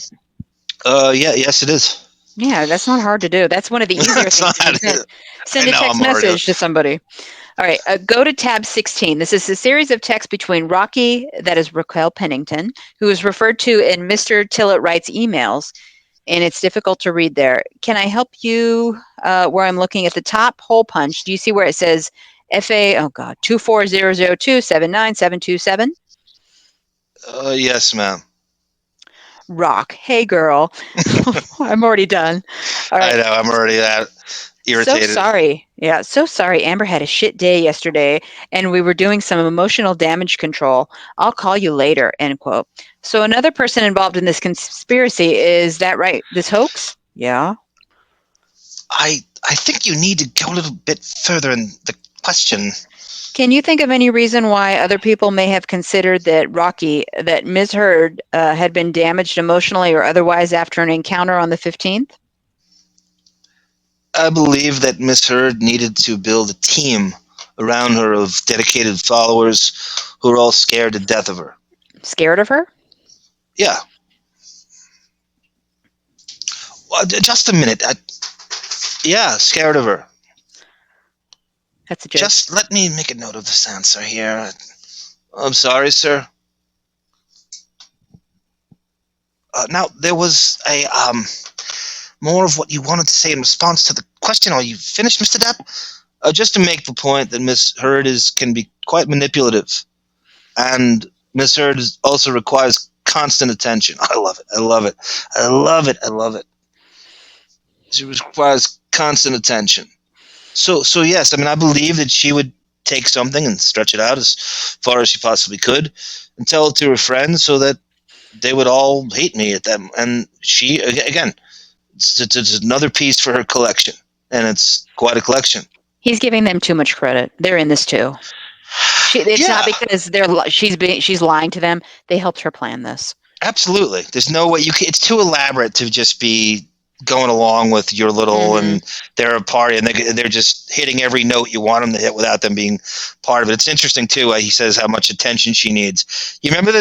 Yes, it is. Yeah, that's not hard to do. That's one of the easier things to do. Send a text message to somebody. All right, go to tab 16. This is a series of texts between Rocky, that is Raquel Pennington, who is referred to in Mr. Tillett Wright's emails, and it's difficult to read there. Can I help you where I'm looking at the top hole punch? Do you see where it says FA, 24002797727. Yes, ma'am. Rock. Hey, girl. I'm already done. All right. I know. I'm already that irritated. So sorry. Yeah, so sorry. Amber had a shit day yesterday, and we were doing some emotional damage control. I'll call you later, end quote. So another person involved in this conspiracy, is that right? This hoax? Yeah. I think you need to go a little bit further in the question. Can you think of any reason why other people may have considered that Ms. Heard had been damaged emotionally or otherwise after an encounter on the 15th? I believe that Miss Heard needed to build a team around her of dedicated followers who are all scared to death of her. Scared of her? Yeah. Well, just a minute. Yeah, scared of her. That's a joke. Just let me make a note of this answer here. I'm sorry, sir. Now, there was a more of what you wanted to say in response to the question. Are you finished, Mr. Depp? Just to make the point that Miss Heard can be quite manipulative, and Miss Heard also requires constant attention. I love it. I love it. I love it. I love it. She requires constant attention. So yes, I mean, I believe that she would take something and stretch it out as far as she possibly could and tell it to her friends so that they would all hate me at them. And she, again, it's another piece for her collection, and it's quite a collection. He's giving them too much credit. They're in this too. It's not because she's lying to them. They helped her plan this. Absolutely. There's no way it's too elaborate to just be going along with your little and they're a party and they're just hitting every note you want them to hit without them being part of it. It's interesting too. He says how much attention she needs. You remember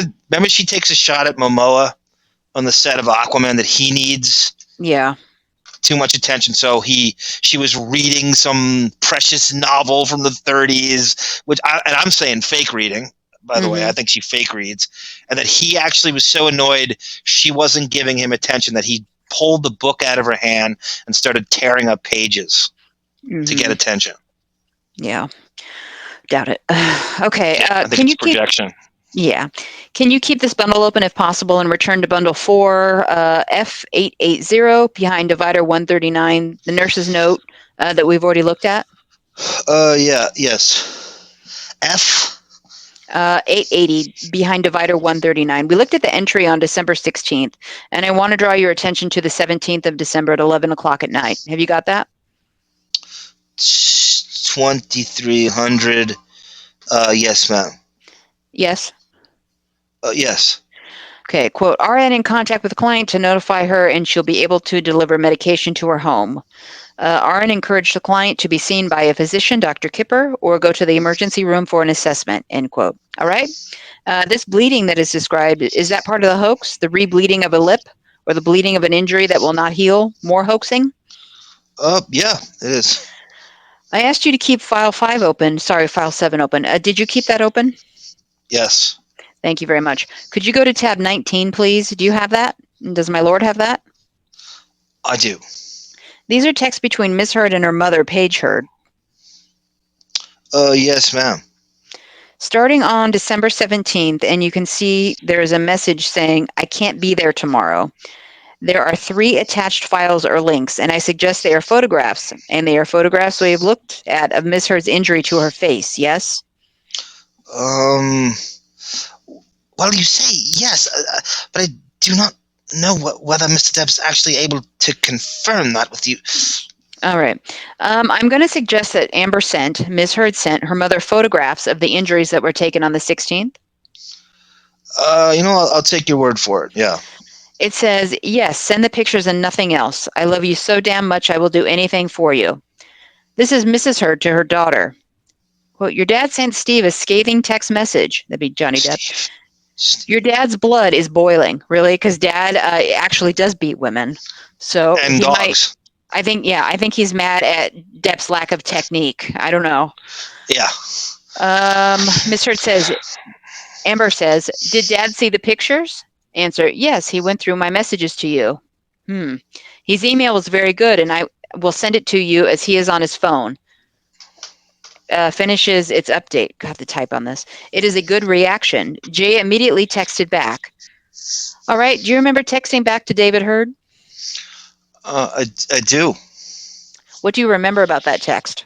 she takes a shot at Momoa on the set of Aquaman that he needs. Yeah. Too much attention. So she was reading some precious novel from the 30s, and I'm saying fake reading. By the way, I think she fake reads, and that he actually was so annoyed she wasn't giving him attention that he pulled the book out of her hand and started tearing up pages to get attention. Yeah, doubt it. Okay, I think it's projection. Can you keep this bundle open if possible and return to bundle 4, F880 behind divider 139, the nurse's note that we've already looked at? Yes. F. 880 behind divider 139. We looked at the entry on December 16th, and I want to draw your attention to the 17th of December at 11 o'clock at night. Have you got that? 2300. Yes, ma'am. Yes. Yes. Okay, quote, RN in contact with the client to notify her and she'll be able to deliver medication to her home. RN encouraged the client to be seen by a physician, Dr. Kipper, or go to the emergency room for an assessment, end quote. All right. This bleeding that is described, is that part of the hoax? The rebleeding of a lip or the bleeding of an injury that will not heal? More hoaxing? Yeah, it is. I asked you to keep file 7 open. Did you keep that open? Yes. Thank you very much. Could you go to tab 19, please? Do you have that? Does my lord have that? I do. These are texts between Miss Heard and her mother, Paige Heard. Yes, ma'am. Starting on December 17th, and you can see there is a message saying, I can't be there tomorrow. There are 3 attached files or links, and I suggest they are photographs, and they are photographs we have looked at of Miss Heard's injury to her face, yes? Well, you say yes, but I do not know whether Mr. Depp's actually able to confirm that with you. All right. I'm going to suggest that Ms. Heard sent her mother photographs of the injuries that were taken on the 16th. I'll take your word for it, yeah. It says, yes, send the pictures and nothing else. I love you so damn much, I will do anything for you. This is Mrs. Heard to her daughter. Quote, your dad sent Steve a scathing text message. That'd be Johnny Depp. Your dad's blood is boiling. Really? Because Dad actually does beat women. So and dogs. I think he's mad at Depp's lack of technique. I don't know. Yeah. Miss Heard says, Amber says, did Dad see the pictures? Answer, yes, he went through my messages to you. His email was very good, and I will send it to you as he is on his phone. finishes its update. I have to type on this. It is a good reaction. Jay immediately texted back. All right. Do you remember texting back to David Heard? I do. What do you remember about that text?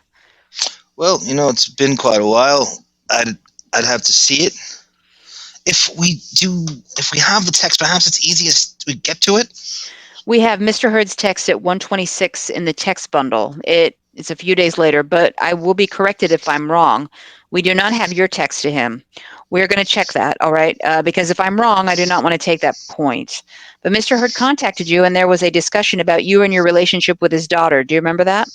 Well, it's been quite a while. I'd have to see it. If we have the text, perhaps it's easiest to get to it. We have Mr. Heard's text at 126 in the text bundle. It's a few days later, but I will be corrected if I'm wrong. We do not have your text to him. We're going to check that, all right? Because if I'm wrong, I do not want to take that point. But Mr. Heard contacted you, and there was a discussion about you and your relationship with his daughter. Do you remember that?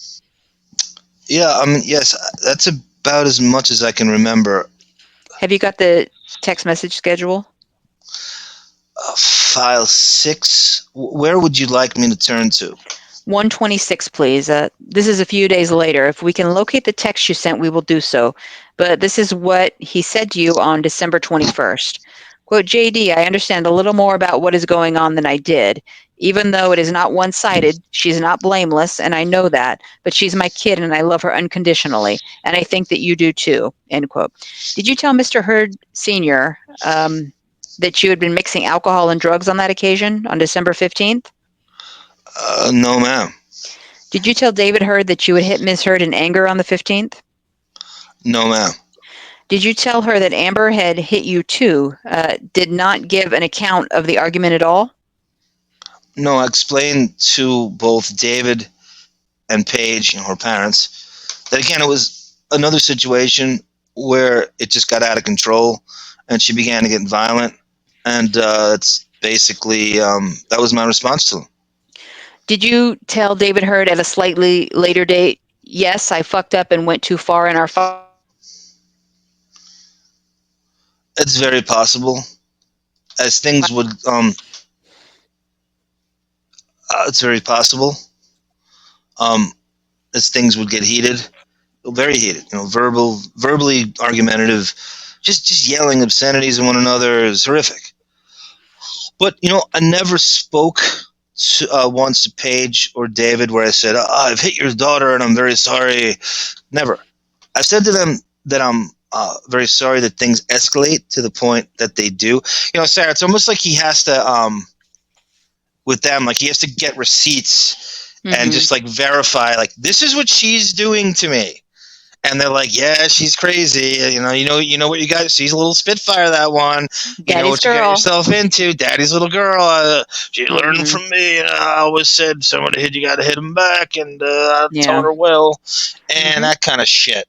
Yeah, yes, that's about as much as I can remember. Have you got the text message schedule? File 6. Where would you like me to turn to? 126, please. This is a few days later. If we can locate the text you sent, we will do so. But this is what he said to you on December 21st. Quote, JD, I understand a little more about what is going on than I did. Even though it is not one-sided, she's not blameless, and I know that. But she's my kid, and I love her unconditionally. And I think that you do too, end quote. Did you tell Mr. Heard Sr. That you had been mixing alcohol and drugs on that occasion on December 15th? No, ma'am. Did you tell David Heard that you would hit Ms. Heard in anger on the 15th? No, ma'am. Did you tell her that Amber had hit you too? Did not give an account of the argument at all? No, I explained to both David and Paige, her parents, that again, it was another situation where it just got out of control and she began to get violent. And it's basically, that was my response to them. Did you tell David Heard at a slightly later date, yes, I fucked up and went too far in our fight? It's very possible. As things would, it's very possible. As things would get heated, very heated, verbally argumentative, just yelling obscenities at one another is horrific. But, I never spoke once to Paige or David where I said, I've hit your daughter and I'm very sorry. Never. I said to them that I'm very sorry that things escalate to the point that they do. Sarah, it's almost like he has to, with them, like he has to get receipts and just like verify, like, this is what she's doing to me. And they're like, yeah, she's crazy. You know what you got. She's a little Spitfire, that one. You know what you got yourself into. Daddy's little girl. She learned from me. I always said, somebody hit you, got to hit him back. And I told her well. And that kind of shit.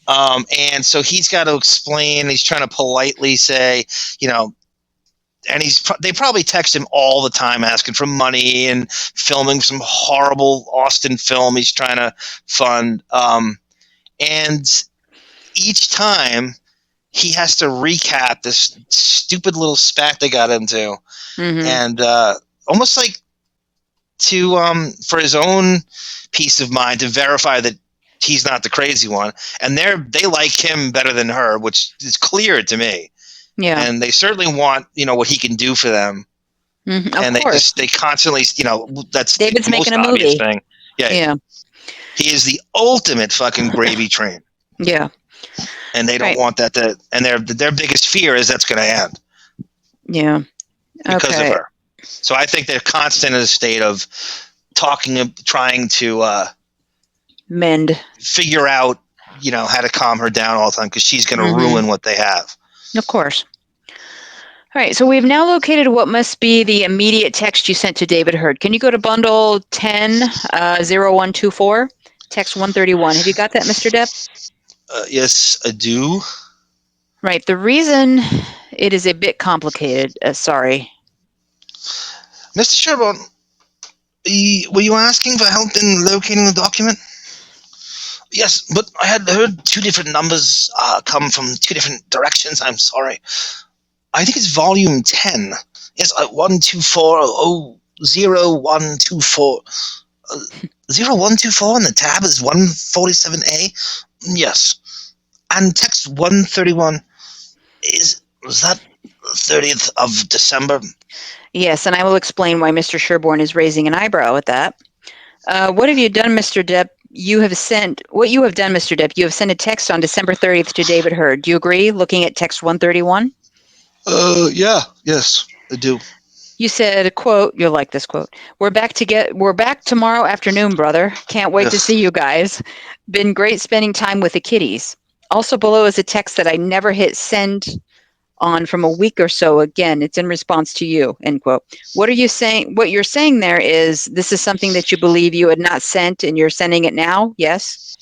And so he's got to explain. He's trying to politely say, and they probably text him all the time asking for money and filming some horrible Austin film he's trying to fund. And each time he has to recap this stupid little spat they got into. And almost like to for his own peace of mind to verify that he's not the crazy one. And they like him better than her, which is clear to me. Yeah. And they certainly want, what he can do for them. And they constantly, that's David's the most making a obvious movie. thing. Yeah. He is the ultimate fucking gravy train. Yeah. And they don't want that and their biggest fear is that's going to end. Yeah. Because of her. So I think they're constant in a state of trying to mend, figure out, how to calm her down all the time because she's going to ruin what they have. Of course. All right, so we've now located what must be the immediate text you sent to David Heard. Can you go to bundle 10-0124, text 131? Have you got that, Mr. Depp? Yes, I do. Right, the reason it is a bit complicated, sorry. Mr. Sherborne, were you asking for help in locating the document? Yes, but I had heard two different numbers come from two different directions. I'm sorry. I think it's volume 10. Yes, 124 0124. 0124 and the tab is 147A? Yes. And text 131 was that 30th of December? Yes, and I will explain why Mr. Sherborne is raising an eyebrow at that. What have you done, Mr. Depp, you have done, Mr. Depp, you have sent a text on December 30th to David Heard. Do you agree, looking at text 131? Yes, I do. You said, quote, you'll like this quote, we're back tomorrow afternoon, brother. Can't wait to see you guys. Been great spending time with the kiddies. Also below is a text that I never hit send on from a week or so. Again, it's in response to you, end quote. What are you saying? What you're saying there is this is something that you believe you had not sent and you're sending it now? Yes?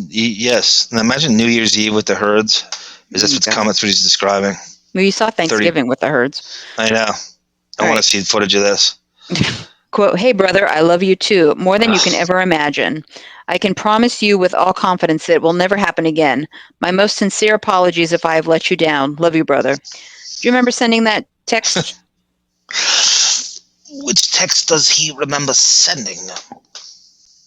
Yes. And imagine New Year's Eve with the Herds. That's what he's describing. Well, you saw Thanksgiving with the Herds. I know. I want to see footage of this. Quote, hey, brother, I love you too, more than you can ever imagine. I can promise you with all confidence that it will never happen again. My most sincere apologies if I have let you down. Love you, brother. Do you remember sending that text? Which text does he remember sending?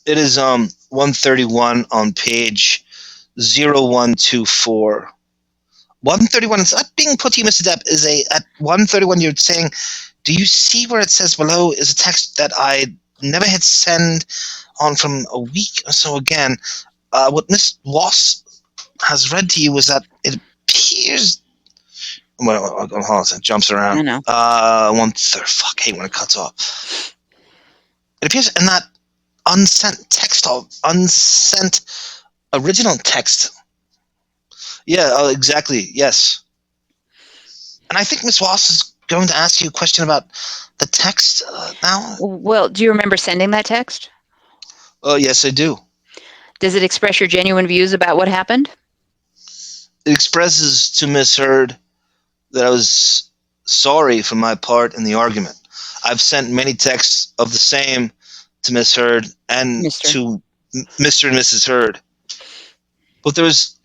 It is 131 on page 0124. 131, it's not being put to you, Mr. Depp, at 131 you're saying, do you see where it says below is a text that I never had send on from a week or so again? What Miss Wass has read to you was that it appears... Well, hold on, it jumps around. I know. Fuck, I hate when it cuts off. It appears in that unsent original text. Yeah, exactly. Yes. And I think Miss Wass is going to ask you a question about the text now. Well, do you remember sending that text? Oh, yes, I do. Does it express your genuine views about what happened? It expresses to Miss Heard that I was sorry for my part in the argument. I've sent many texts of the same to Miss Heard and to Mr. and Mrs. Heard. But there's,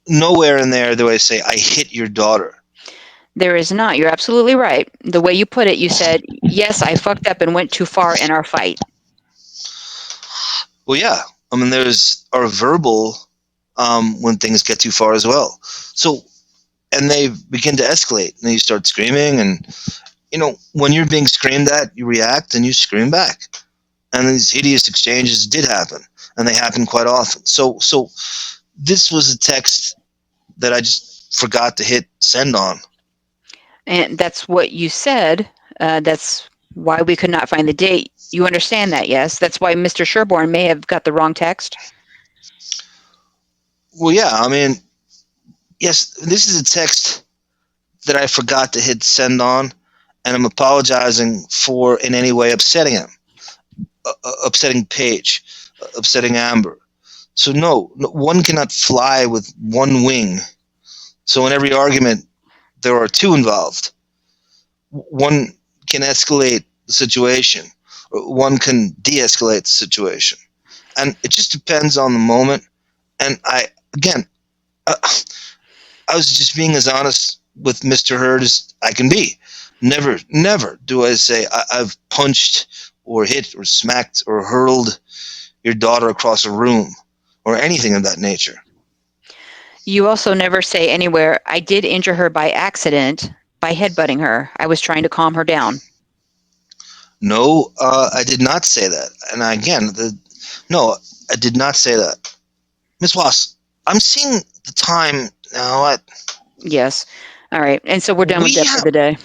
nowhere in there do I say, I hit your daughter. There is not. You're absolutely right. The way you put it, you said, yes, I fucked up and went too far in our fight. Well, yeah. I mean, there's our verbal when things get too far as well. So, and they begin to escalate. And then you start screaming. And, when you're being screamed at, you react and you scream back. And these hideous exchanges did happen. And they happen quite often. So this was a text that I just forgot to hit send on. And that's what you said. That's why we could not find the date. You understand that, yes? That's why Mr. Sherborne may have got the wrong text? Well, yeah. I mean, yes, this is a text that I forgot to hit send on, and I'm apologizing for in any way upsetting him, upsetting Paige, upsetting Amber. So no, one cannot fly with one wing. So in every argument, there are two involved. One can escalate the situation, or one can de-escalate the situation. And it just depends on the moment. And I was just being as honest with Mr. Heard as I can be. Never do I say I've punched or hit or smacked or hurled your daughter across a room or anything of that nature. You also never say anywhere, I did injure her by accident by headbutting her. I was trying to calm her down. No, I did not say that. And again, no, I did not say that. Ms. Wass, I'm seeing the time now. Yes. All right. And so we're done with Depp for the day.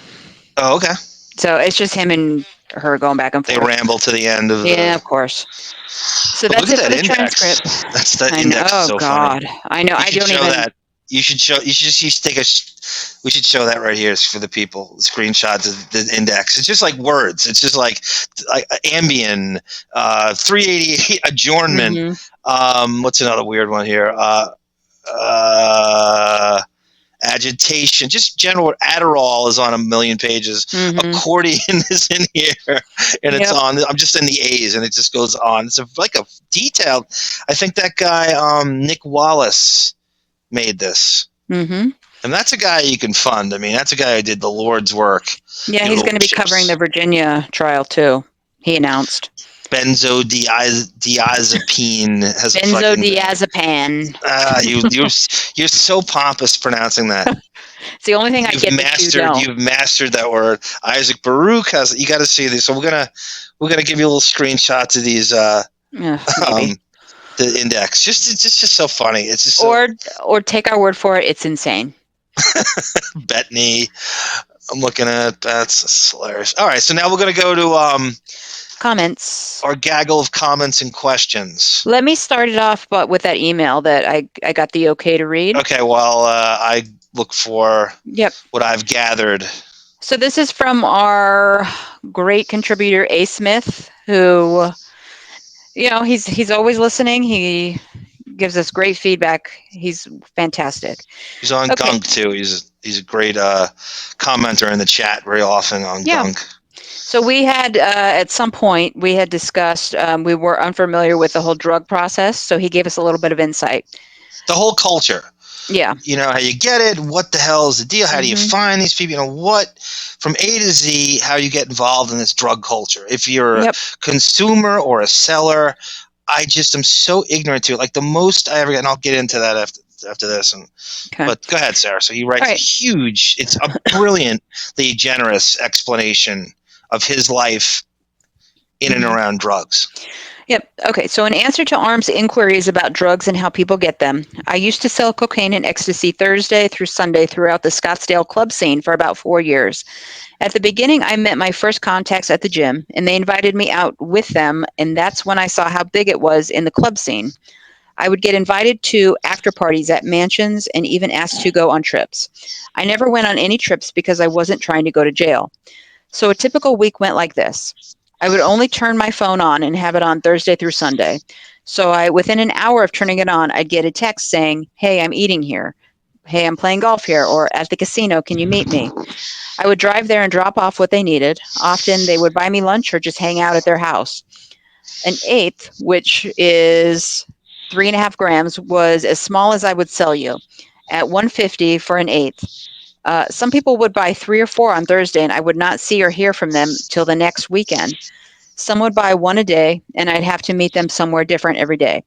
Oh, okay. So it's just him and her going back and forth. They ramble to the end of Yeah, of course. So but that's look it at for that the index. transcript. That's that index is so God. funny. I know. I don't show even. That. You should take we should show that right here for the people. Screenshots of the index. It's just like words. It's just like Ambien, 388 adjournment. Mm-hmm. What's another weird one here? Agitation, just general. Adderall is on 1 million pages. Mm-hmm. Accordion is in here, and it's on. I'm just in the A's, and it just goes on. It's like a detailed. I think that guy, Nick Wallace, made this. Mm-hmm. And that's a guy you can fund. I mean, that's a guy who did the Lord's work. Yeah, he's going to be covering the Virginia trial too. He announced. Benzodiazepine has benzodiazepine. You're so pompous pronouncing that. It's the only thing I get that you don't. You've mastered that word. Isaac Baruch has. You got to see this. So we're gonna give you a little screenshots of these Maybe. The index. It's just so funny. It's just so, or take our word for it. It's insane. Bettany. I'm looking at that's hilarious. All right, so now we're gonna go to comments. Our gaggle of comments and questions. Let me start it off, but with that email that I got the okay to read. Okay, well, I look for what I've gathered. So this is from our great contributor A. Smith, who, he's always listening. He gives us great feedback. He's fantastic. He's on Gunk too. He's a great commenter in the chat very often on Gunk. So we had at some point we had discussed we were unfamiliar with the whole drug process. So he gave us a little bit of insight. The whole culture. Yeah. You know, how you get it, what the hell is the deal, how do you find these people, what, from A to Z, how you get involved in this drug culture. If you're a consumer or a seller, I just am so ignorant to it. Like the most I ever get, and I'll get into that after this. But go ahead, Sarah. So he writes it's a brilliantly generous explanation of his life in and around drugs. Yep. Okay. So in answer to Arm's inquiries about drugs and how people get them, I used to sell cocaine and ecstasy Thursday through Sunday throughout the Scottsdale club scene for about 4 years. At the beginning, I met my first contacts at the gym, and they invited me out with them, and that's when I saw how big it was in the club scene. I would get invited to after parties at mansions and even asked to go on trips. I never went on any trips because I wasn't trying to go to jail. So a typical week went like this. I would only turn my phone on and have it on Thursday through Sunday. So within an hour of turning it on, I'd get a text saying, "Hey, I'm eating here. Hey, I'm playing golf here," or "At the casino, can you meet me?" I would drive there and drop off what they needed. Often they would buy me lunch or just hang out at their house. An eighth, which is 3.5 grams, was as small as I would sell you at $150 for an eighth. Some people would buy 3 or 4 on Thursday, and I would not see or hear from them till the next weekend. Some would buy 1 a day, and I'd have to meet them somewhere different every day.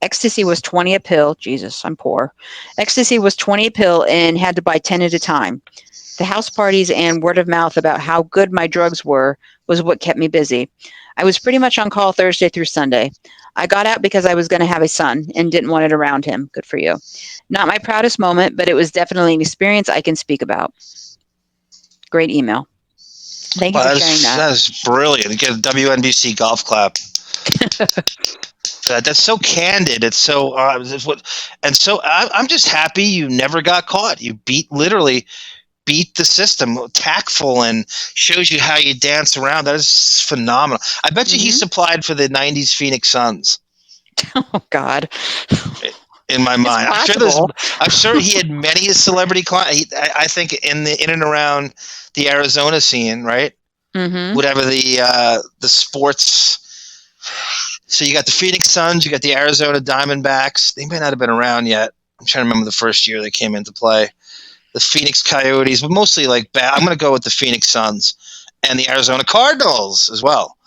Ecstasy was 20 a pill. Jesus, I'm poor. Ecstasy was 20 a pill and had to buy 10 at a time. The house parties and word of mouth about how good my drugs were was what kept me busy. I was pretty much on call Thursday through Sunday. I got out because I was going to have a son and didn't want it around him. Good for you. Not my proudest moment, but it was definitely an experience I can speak about. Great email. Thank you for sharing that. That is brilliant. Get a WNBC golf clap. That's so candid. It's so I'm just happy you never got caught. You literally beat the system, tactful, and shows you how you dance around. That is phenomenal. I bet you he supplied for the 90s Phoenix Suns. Oh, God. In my mind. I'm sure he had many a celebrity client. I think in and around the Arizona scene, right? Mm-hmm. Whatever the sports. So you got the Phoenix Suns, you got the Arizona Diamondbacks. They may not have been around yet. I'm trying to remember the first year they came into play. The Phoenix Coyotes, but mostly like bad. I'm going to go with the Phoenix Suns and the Arizona Cardinals as well.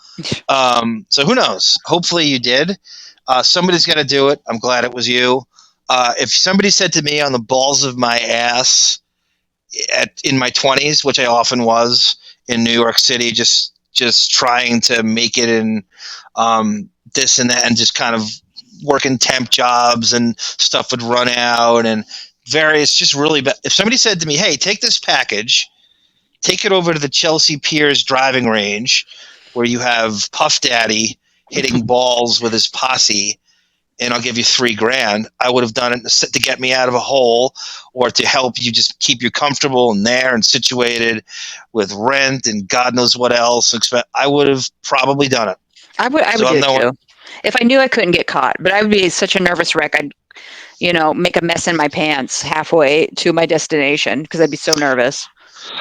So who knows? Hopefully you did. Somebody's going to do it. I'm glad it was you. If somebody said to me on the balls of my ass in my 20s, which I often was in New York City, just trying to make it in this and that, and just kind of working temp jobs and stuff would run out and various just really bad. If somebody said to me, "Hey, take this package, take it over to the Chelsea Piers driving range where you have Puff Daddy hitting balls with his posse, and I'll give you $3,000," I would have done it to get me out of a hole or to help you just keep you comfortable and there and situated with rent and God knows what else. I would have probably done it. I would do it too. If I knew I couldn't get caught, but I would be such a nervous wreck. I'd, make a mess in my pants halfway to my destination because I'd be so nervous.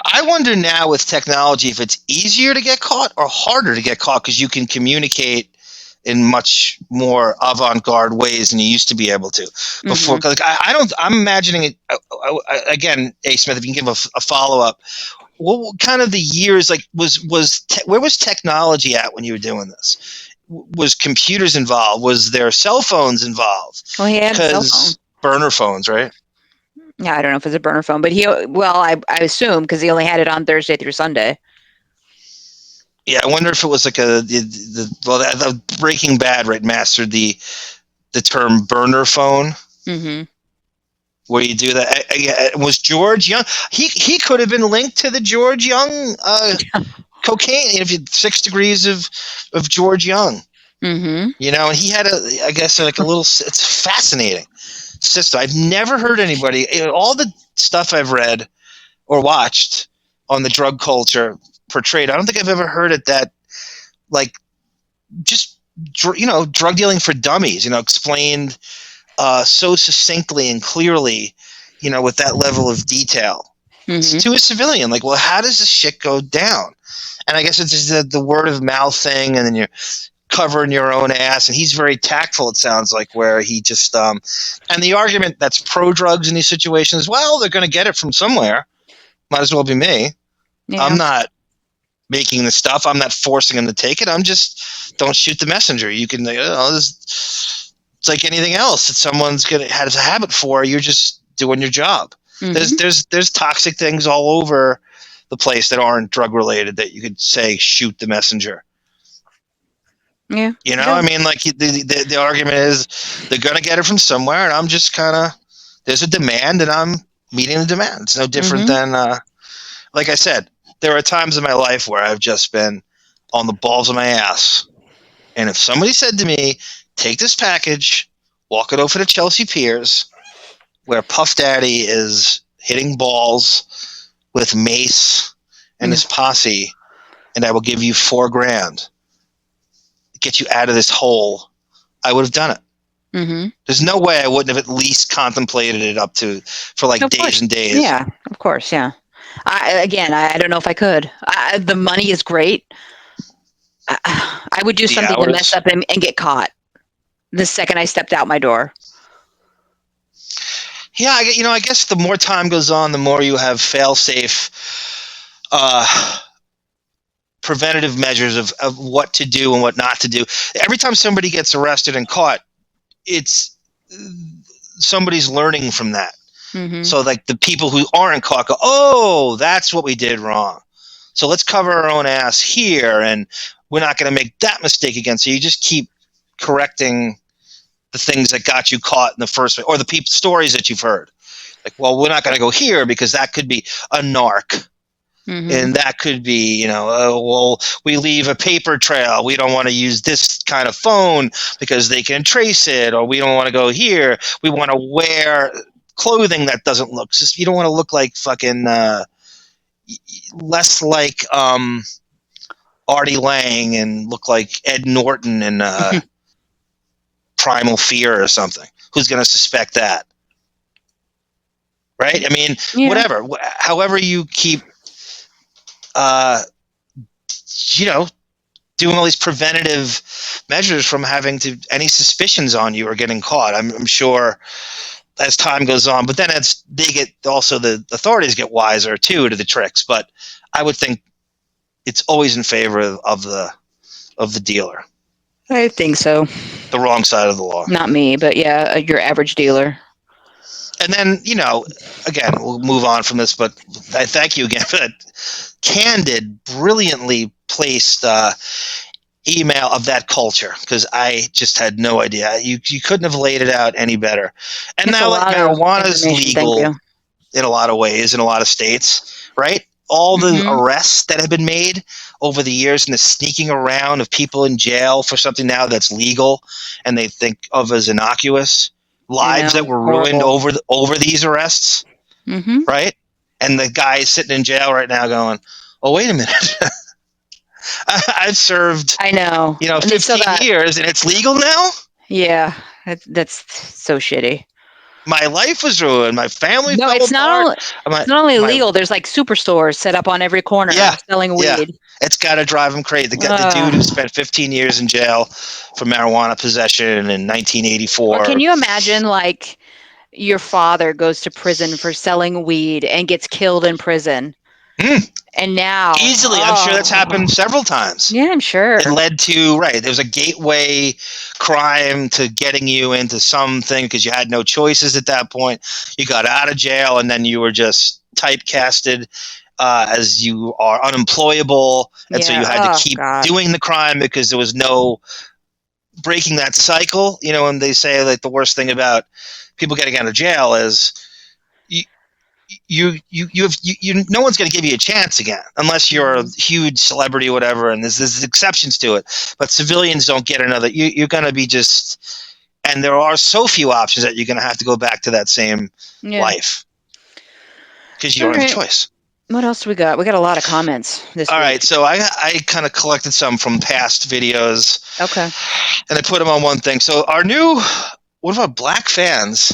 I wonder now with technology if it's easier to get caught or harder to get caught because you can communicate in much more avant-garde ways than you used to be able to before. Mm-hmm. I'm imagining it again. A. Smith, if you can give a follow-up, what kind of the years where was technology at when you were doing this? Was computers involved? Was there cell phones involved? Well, he had a cell phone. Burner phones, right? Yeah, I don't know if it's a burner phone, but I assume because he only had it on Thursday through Sunday. Yeah, I wonder if it was like the Breaking Bad, right, mastered the term burner phone. Mm-hmm. Where you do that. Was George Young? He could have been linked to the George Young cocaine. If you 6 degrees of George Young, Mm-hmm. you know, and he had I guess like a little. It's fascinating system. I've never heard anybody. All the stuff I've read or watched on the drug culture portrayed, I don't think I've ever heard it that like just drug dealing for dummies. Explained so succinctly and clearly, with that level of detail. Mm-hmm. To a civilian, like, well, how does this shit go down? And I guess it's just the word of mouth thing, and then you're covering your own ass. And he's very tactful, it sounds like, where he just and the argument that's pro drugs in these situations, well, they're going to get it from somewhere. Might as well be me. Yeah. I'm not making the stuff. I'm not forcing them to take it. I'm just don't shoot the messenger. You can, it's like anything else that someone's has a habit for. You're just doing your job. Mm-hmm. There's toxic things all over the place that aren't drug related that you could say shoot the messenger. Yeah. I mean, like the argument is they're gonna get it from somewhere, and I'm just kind of there's a demand, and I'm meeting the demand. It's no different than like I said. There are times in my life where I've just been on the balls of my ass, and if somebody said to me, take this package, walk it over to Chelsea Piers, where Puff Daddy is hitting balls with Mace and his posse, and I will give you $4,000 to get you out of this hole, I would have done it. Mm-hmm. There's no way I wouldn't have at least contemplated it for like days and days. Yeah, of course, yeah. I don't know if I could. The money is great. I would do something to mess up and get caught the second I stepped out my door. Yeah, I guess the more time goes on, the more you have fail-safe preventative measures of what to do and what not to do. Every time somebody gets arrested and caught, it's somebody's learning from that. Mm-hmm. So like the people who aren't caught go, oh, that's what we did wrong. So let's cover our own ass here, and we're not going to make that mistake again. So you just keep correcting the things that got you caught in the first place, or the stories that you've heard. Like, well, we're not going to go here because that could be a narc. Mm-hmm. And that could be, well, we leave a paper trail. We don't want to use this kind of phone because they can trace it, or we don't want to go here. We want to wear clothing that doesn't look, you don't want to look like fucking, less like Artie Lang and look like Ed Norton in Primal Fear or something. Who's going to suspect that? Right? I mean, whatever. However you keep, doing all these preventative measures from having any suspicions on you or getting caught. I'm sure as time goes on, but then the authorities get wiser too to the tricks. But I would think it's always in favor of the dealer. I think so. The wrong side of the law. Not me, but yeah, your average dealer. And then, again, we'll move on from this, but I thank you again for that candid, brilliantly placed email of that culture, because I just had no idea. You couldn't have laid it out any better. And it's now marijuana is legal in a lot of ways in a lot of states, right? All the arrests that have been made over the years and the sneaking around of people in jail for something now that's legal and they think of as innocuous. Lives that were ruined over these arrests, right? And the guy is sitting in jail right now going, oh, wait a minute. I've served, 15 years and it's legal now? Yeah, that's so shitty. My life was ruined. My family fell apart. It's not only illegal. There's like superstores set up on every corner selling weed. Yeah. It's got to drive him crazy. The dude who spent 15 years in jail for marijuana possession in 1984. Well, can you imagine, like, your father goes to prison for selling weed and gets killed in prison? And now... Easily. I'm sure that's happened several times. Yeah, I'm sure. It led to, there's a gateway crime to getting you into something because you had no choices at that point. You got out of jail and then you were just typecasted as you are unemployable, and so you had to keep doing the crime because there was no breaking that cycle. You know, and they say like the worst thing about people getting out of jail is no one's going to give you a chance again unless you're a huge celebrity or whatever, and there's exceptions to it, but civilians don't get another. You're going to be just, and there are so few options that you're going to have to go back to that same life because you don't have a choice. What else do we got? We got a lot of comments this week. All right, so I kind of collected some from past videos. Okay. And I put them on one thing. So one of our black fans,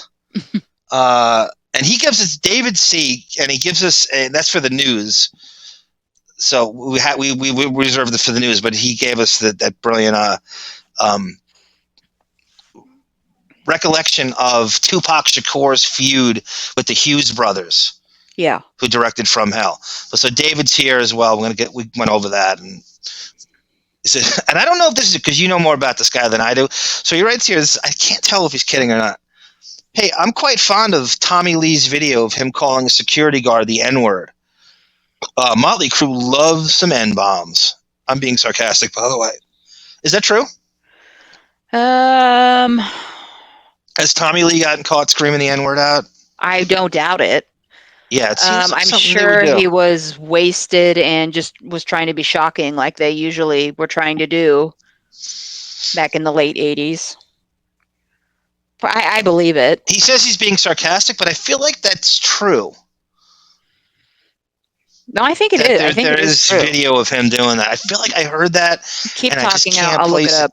and he gives us David C, and he gives us, and that's for the news. So we reserved it for the news, but he gave us that brilliant recollection of Tupac Shakur's feud with the Hughes brothers. Yeah. Who directed From Hell. So David's here as well. We went over that, and he said, and I don't know if this is because you know more about this guy than I do. So he writes here, I can't tell if he's kidding or not. Hey, I'm quite fond of Tommy Lee's video of him calling a security guard the N-word. Motley Crue loves some N-bombs. I'm being sarcastic, by the way. Is that true? Has Tommy Lee gotten caught screaming the N-word out? I don't doubt it. Yeah, it seems like I'm sure he was wasted and just was trying to be shocking like they usually were trying to do back in the late 80s. I believe it. He says he's being sarcastic, but I feel like that's true. No, I think it is. I think there is video of him doing that. I feel like I heard that. Keep talking. I'll look it up.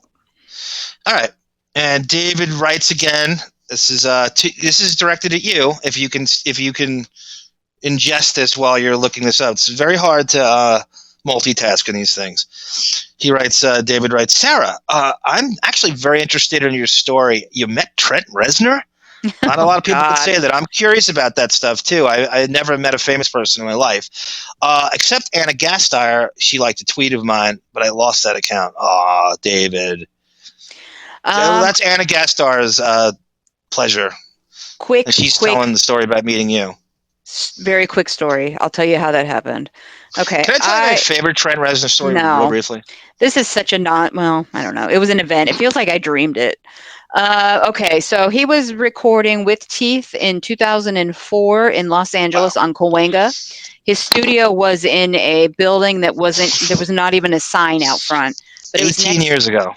All right. And David writes again. This is directed at you. If you can ingest this while you're looking this up, it's very hard to multitask in these things. He writes. David writes, Sara, I'm actually very interested in your story. You met Trent Reznor? Not a lot of people can say that. I'm curious about that stuff too. I had never met a famous person in my life, except Anna Gasteyer. She liked a tweet of mine, but I lost that account. Aw, David. So that's Anna Gasteyer's pleasure. She's telling the story about meeting you. Very quick story. I'll tell you how that happened. Okay. Can I tell you my favorite Trent Reznor story real briefly? This is such a I don't know. It was an event. It feels like I dreamed it. Okay, so he was recording with Teeth in 2004 in Los Angeles on Cahuenga. His studio was in a building there was not even a sign out front. But it was 18 years ago.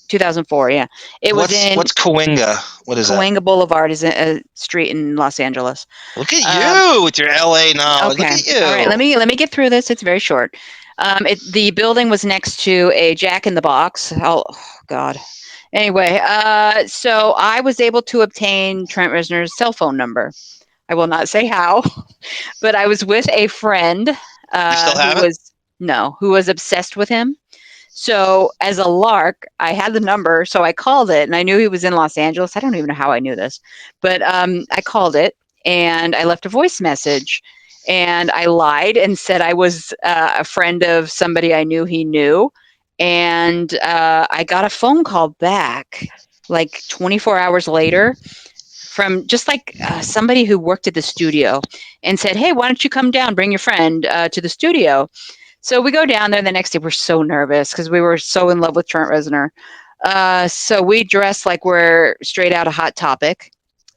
2004, yeah. What's Cahuenga? What is Cahuenga that? Boulevard is a street in Los Angeles. Look at you with your LA knowledge. Okay. Look at you. All right, let me get through this. It's very short. The building was next to a Jack in the Box. Oh God. Anyway, so I was able to obtain Trent Reznor's cell phone number. I will not say how, but I was with a friend who was obsessed with him. So as a lark, I had the number, so I called it, and I knew he was in Los Angeles. I don't even know how I knew this, but I called it, and I left a voice message, and I lied and said I was a friend of somebody I knew he knew, and I got a phone call back like 24 hours later from just like somebody who worked at the studio and said, hey, why don't you come down, bring your friend to the studio. So we go down there the next day. We're so nervous because we were so in love with Trent Reznor. So we dress like we're straight out of Hot Topic.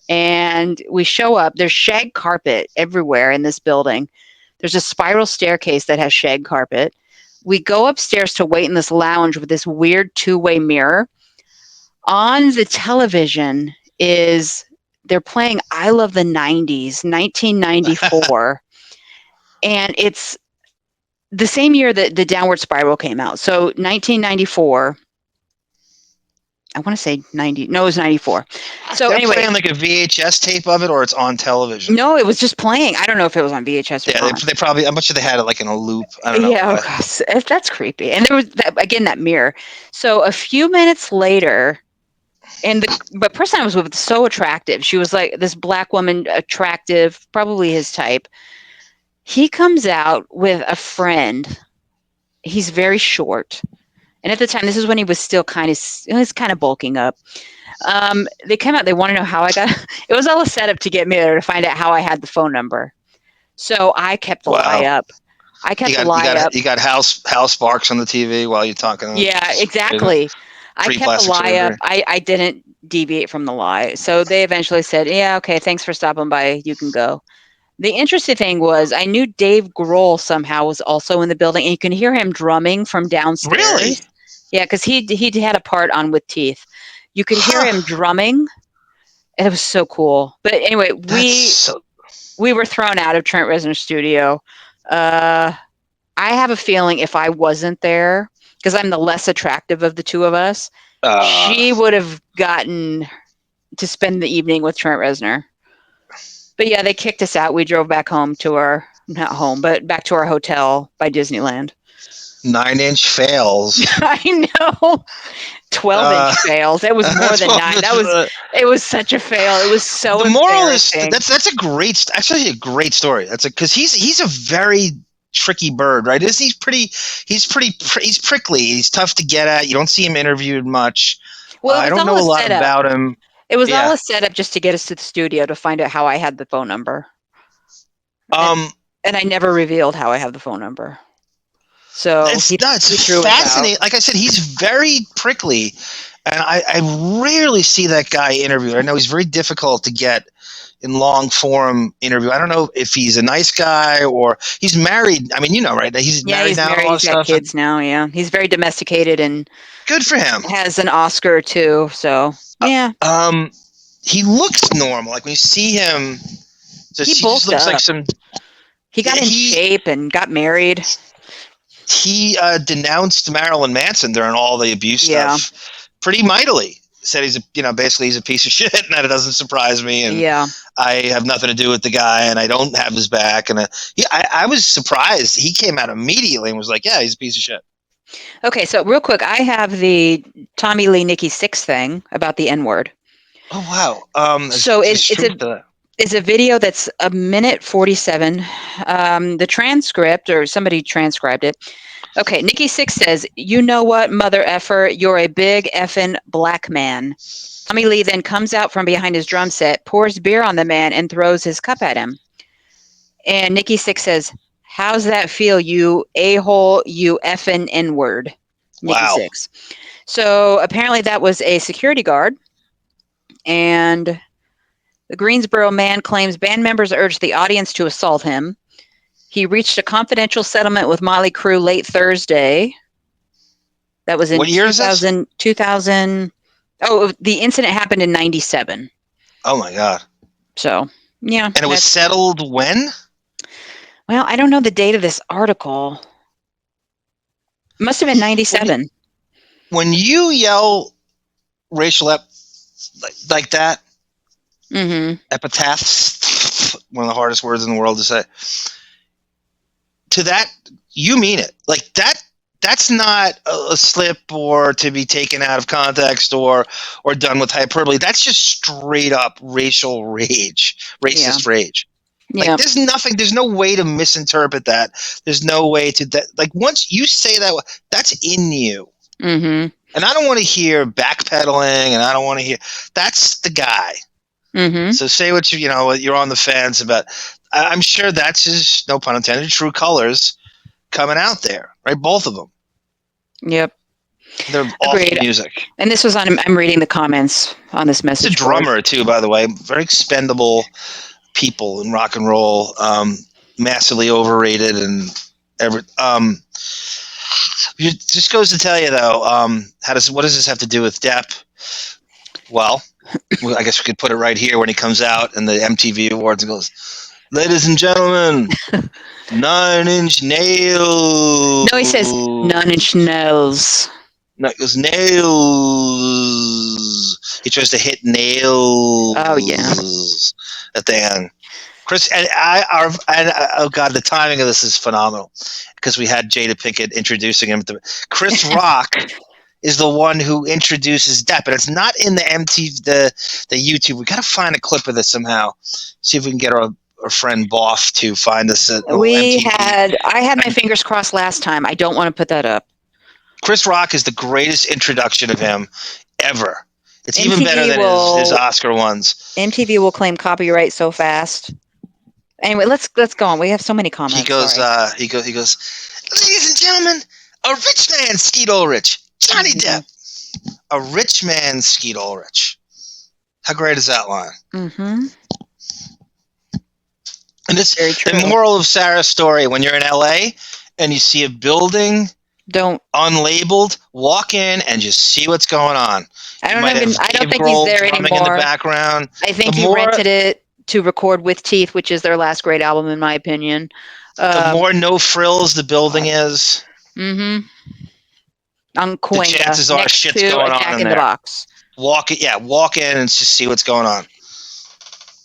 And we show up. There's shag carpet everywhere in this building. There's a spiral staircase that has shag carpet. We go upstairs to wait in this lounge with this weird two-way mirror. On the television they're playing I Love the 90s, 1994. And it's the same year that the Downward Spiral came out. So 1994. I want to say 90. No, it was 94. So They're anyway, playing like a VHS tape of it, or it's on television. No, it was just playing. I don't know if it was on VHS or not. They probably. I'm sure they had it like in a loop. I don't know. Yeah, gosh, that's creepy. And there was that mirror. So a few minutes later, but person I was with was so attractive. She was like this black woman, attractive, probably his type. He comes out with a friend. He's very short. And at the time, this is when he was still kind of bulking up. They came out. They want to know how I got. It was all a setup to get me there to find out how I had the phone number. So I kept the lie up. I kept the lie up. You got Hal Sparks on the TV while you're talking. Yeah, exactly. I kept the lie up. I didn't deviate from the lie. So they eventually said, yeah, okay, thanks for stopping by. You can go. The interesting thing was I knew Dave Grohl somehow was also in the building, and you can hear him drumming from downstairs. Really? Yeah, because he had a part on With Teeth. You could hear him drumming. It was so cool. But anyway, we were thrown out of Trent Reznor's studio. I have a feeling if I wasn't there, because I'm the less attractive of the two of us, she would have gotten to spend the evening with Trent Reznor. But yeah, they kicked us out. We drove back home to our, not home, but back to our hotel by Disneyland. 9-inch fails. I know. 12-inch fails. It was more than 9. It was such a fail. It was so the moral is that's a great story. That's because he's a very tricky bird, right? He's prickly. He's tough to get at. You don't see him interviewed much. Well, I don't know a lot about him. It was all a setup just to get us to the studio to find out how I had the phone number. And I never revealed how I have the phone number. So it's fascinating. Like I said, he's very prickly, and I rarely see that guy interviewed. I know he's very difficult to get in long form interview. I don't know if he's a nice guy or he's married. I mean, you know, right? He's married now. He's got kids now. Yeah, he's very domesticated and good for him. Has an Oscar too. So yeah. He looks normal. Like when you see him, he just looks like some. He got in shape and got married. He denounced Marilyn Manson during all the abuse stuff pretty mightily. Said basically he's a piece of shit, and that it doesn't surprise me. And I have nothing to do with the guy, and I don't have his back. And I was surprised. He came out immediately and was like, "Yeah, he's a piece of shit." Okay, so real quick, I have the Tommy Lee Nikki Sixx thing about the N-word. Oh wow! So it's a video that's 1:47. The transcript, or somebody transcribed it. Okay, Nikki Sixx says, "You know what, mother effer, you're a big effing black man." Tommy Lee then comes out from behind his drum set, pours beer on the man, and throws his cup at him. And Nikki Sixx says, "How's that feel, you a-hole, you effing N-word?" Nikki Sixx. So apparently that was a security guard. And the Greensboro man claims band members urged the audience to assault him. He reached a confidential settlement with Motley Crue late Thursday. That was in what year is this? 2000. Oh, the incident happened in 97. Oh my God. So, yeah. And it was settled when? Well, I don't know the date of this article. It must have been 97. When you yell racial like that, epitaphs, one of the hardest words in the world to say, to that, you mean it. Like that's not a slip or to be taken out of context or done with hyperbole. That's just straight up racial rage, racist rage. Like there's no way to misinterpret that. There's no way to like once you say that, that's in you. Mm-hmm. And I don't want to hear backpedaling, and I don't want to hear. That's the guy. Mm-hmm. So say what you're on the fence about. I'm sure that's his, no pun intended, true colors coming out there, right? Both of them. Yep. They're awful music. And this was on. I'm reading the comments on this message. He's a drummer too, by the way. Very expendable people in rock and roll. Massively overrated and it just goes to tell you, though, what does this have to do with Depp? Well, I guess we could put it right here when he comes out in the MTV Awards and goes, "Ladies and gentlemen, 9-inch nails." No, he says 9-inch nails. No, it goes nails. He tries to hit nails. Oh yeah. At the end. Chris and oh God, the timing of this is phenomenal because we had Jada Pinkett introducing him. Chris Rock is the one who introduces Depp, and it's not in the the YouTube. We got to find a clip of this somehow. See if we can get our friend Boff to find us. I had my fingers crossed last time. I don't want to put that up. Chris Rock is the greatest introduction of him ever. It's even better than his Oscar ones. MTV will claim copyright so fast. Anyway, let's go on. We have so many comments. He goes, ladies and gentlemen, a rich man, Skeet Ulrich, Johnny Depp. A rich man, Skeet Ulrich. How great is that line? Mm-hmm. And it's the moral of Sara's story. When you're in LA and you see a building unlabeled, walk in and just see what's going on. I don't think he's there anymore. In the background. I think he rented it to record with Teeth, which is their last great album, in my opinion. The more no frills the building is. Mm-hmm. On Cahuenga, the chances are shit's going on in there. The Box. Walk in and just see what's going on.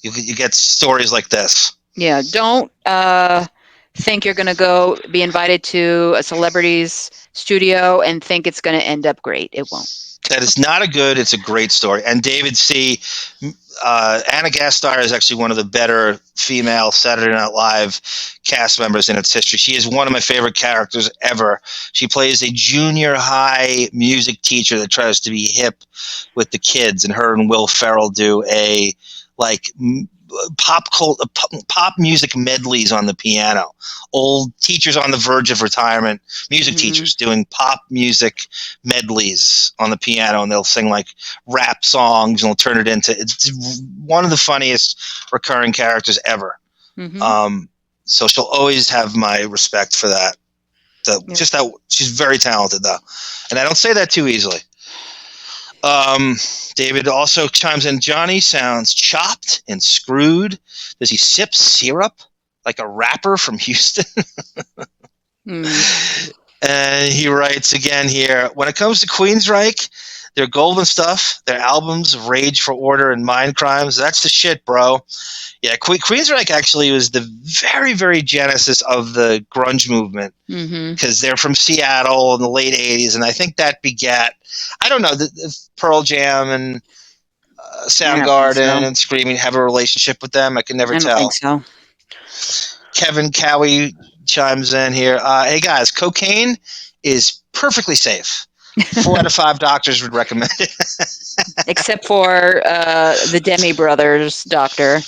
You get stories like this. Yeah, don't think you're going to go be invited to a celebrity's studio and think it's going to end up great. It won't. That is not it's a great story. And David C., Anna Gasteyer is actually one of the better female Saturday Night Live cast members in its history. She is one of my favorite characters ever. She plays a junior high music teacher that tries to be hip with the kids, and her and Will Ferrell do a pop music medleys on the piano. Old teachers on the verge of retirement, music teachers doing pop music medleys on the piano, and they'll sing like rap songs and they'll turn it into. It's one of the funniest recurring characters ever. Mm-hmm. So she'll always have my respect for that. Just that she's very talented though, and I don't say that too easily. David also chimes in, Johnny sounds chopped and screwed. Does he sip syrup like a rapper from Houston? And he writes again here, when it comes to Queensryche, their golden stuff, their albums of Rage for Order and Mind Crimes, that's the shit, bro. Yeah, Queensryche actually was the very, very genesis of the grunge movement because they're from Seattle in the late 80s, and I think that begat, I don't know, the Pearl Jam and Soundgarden and Screaming have a relationship with them. I can never tell. I don't think so. Kevin Cowie chimes in here. Hey, guys, cocaine is perfectly safe. 4 out of 5 doctors would recommend it. Except for the Demi brothers doctor.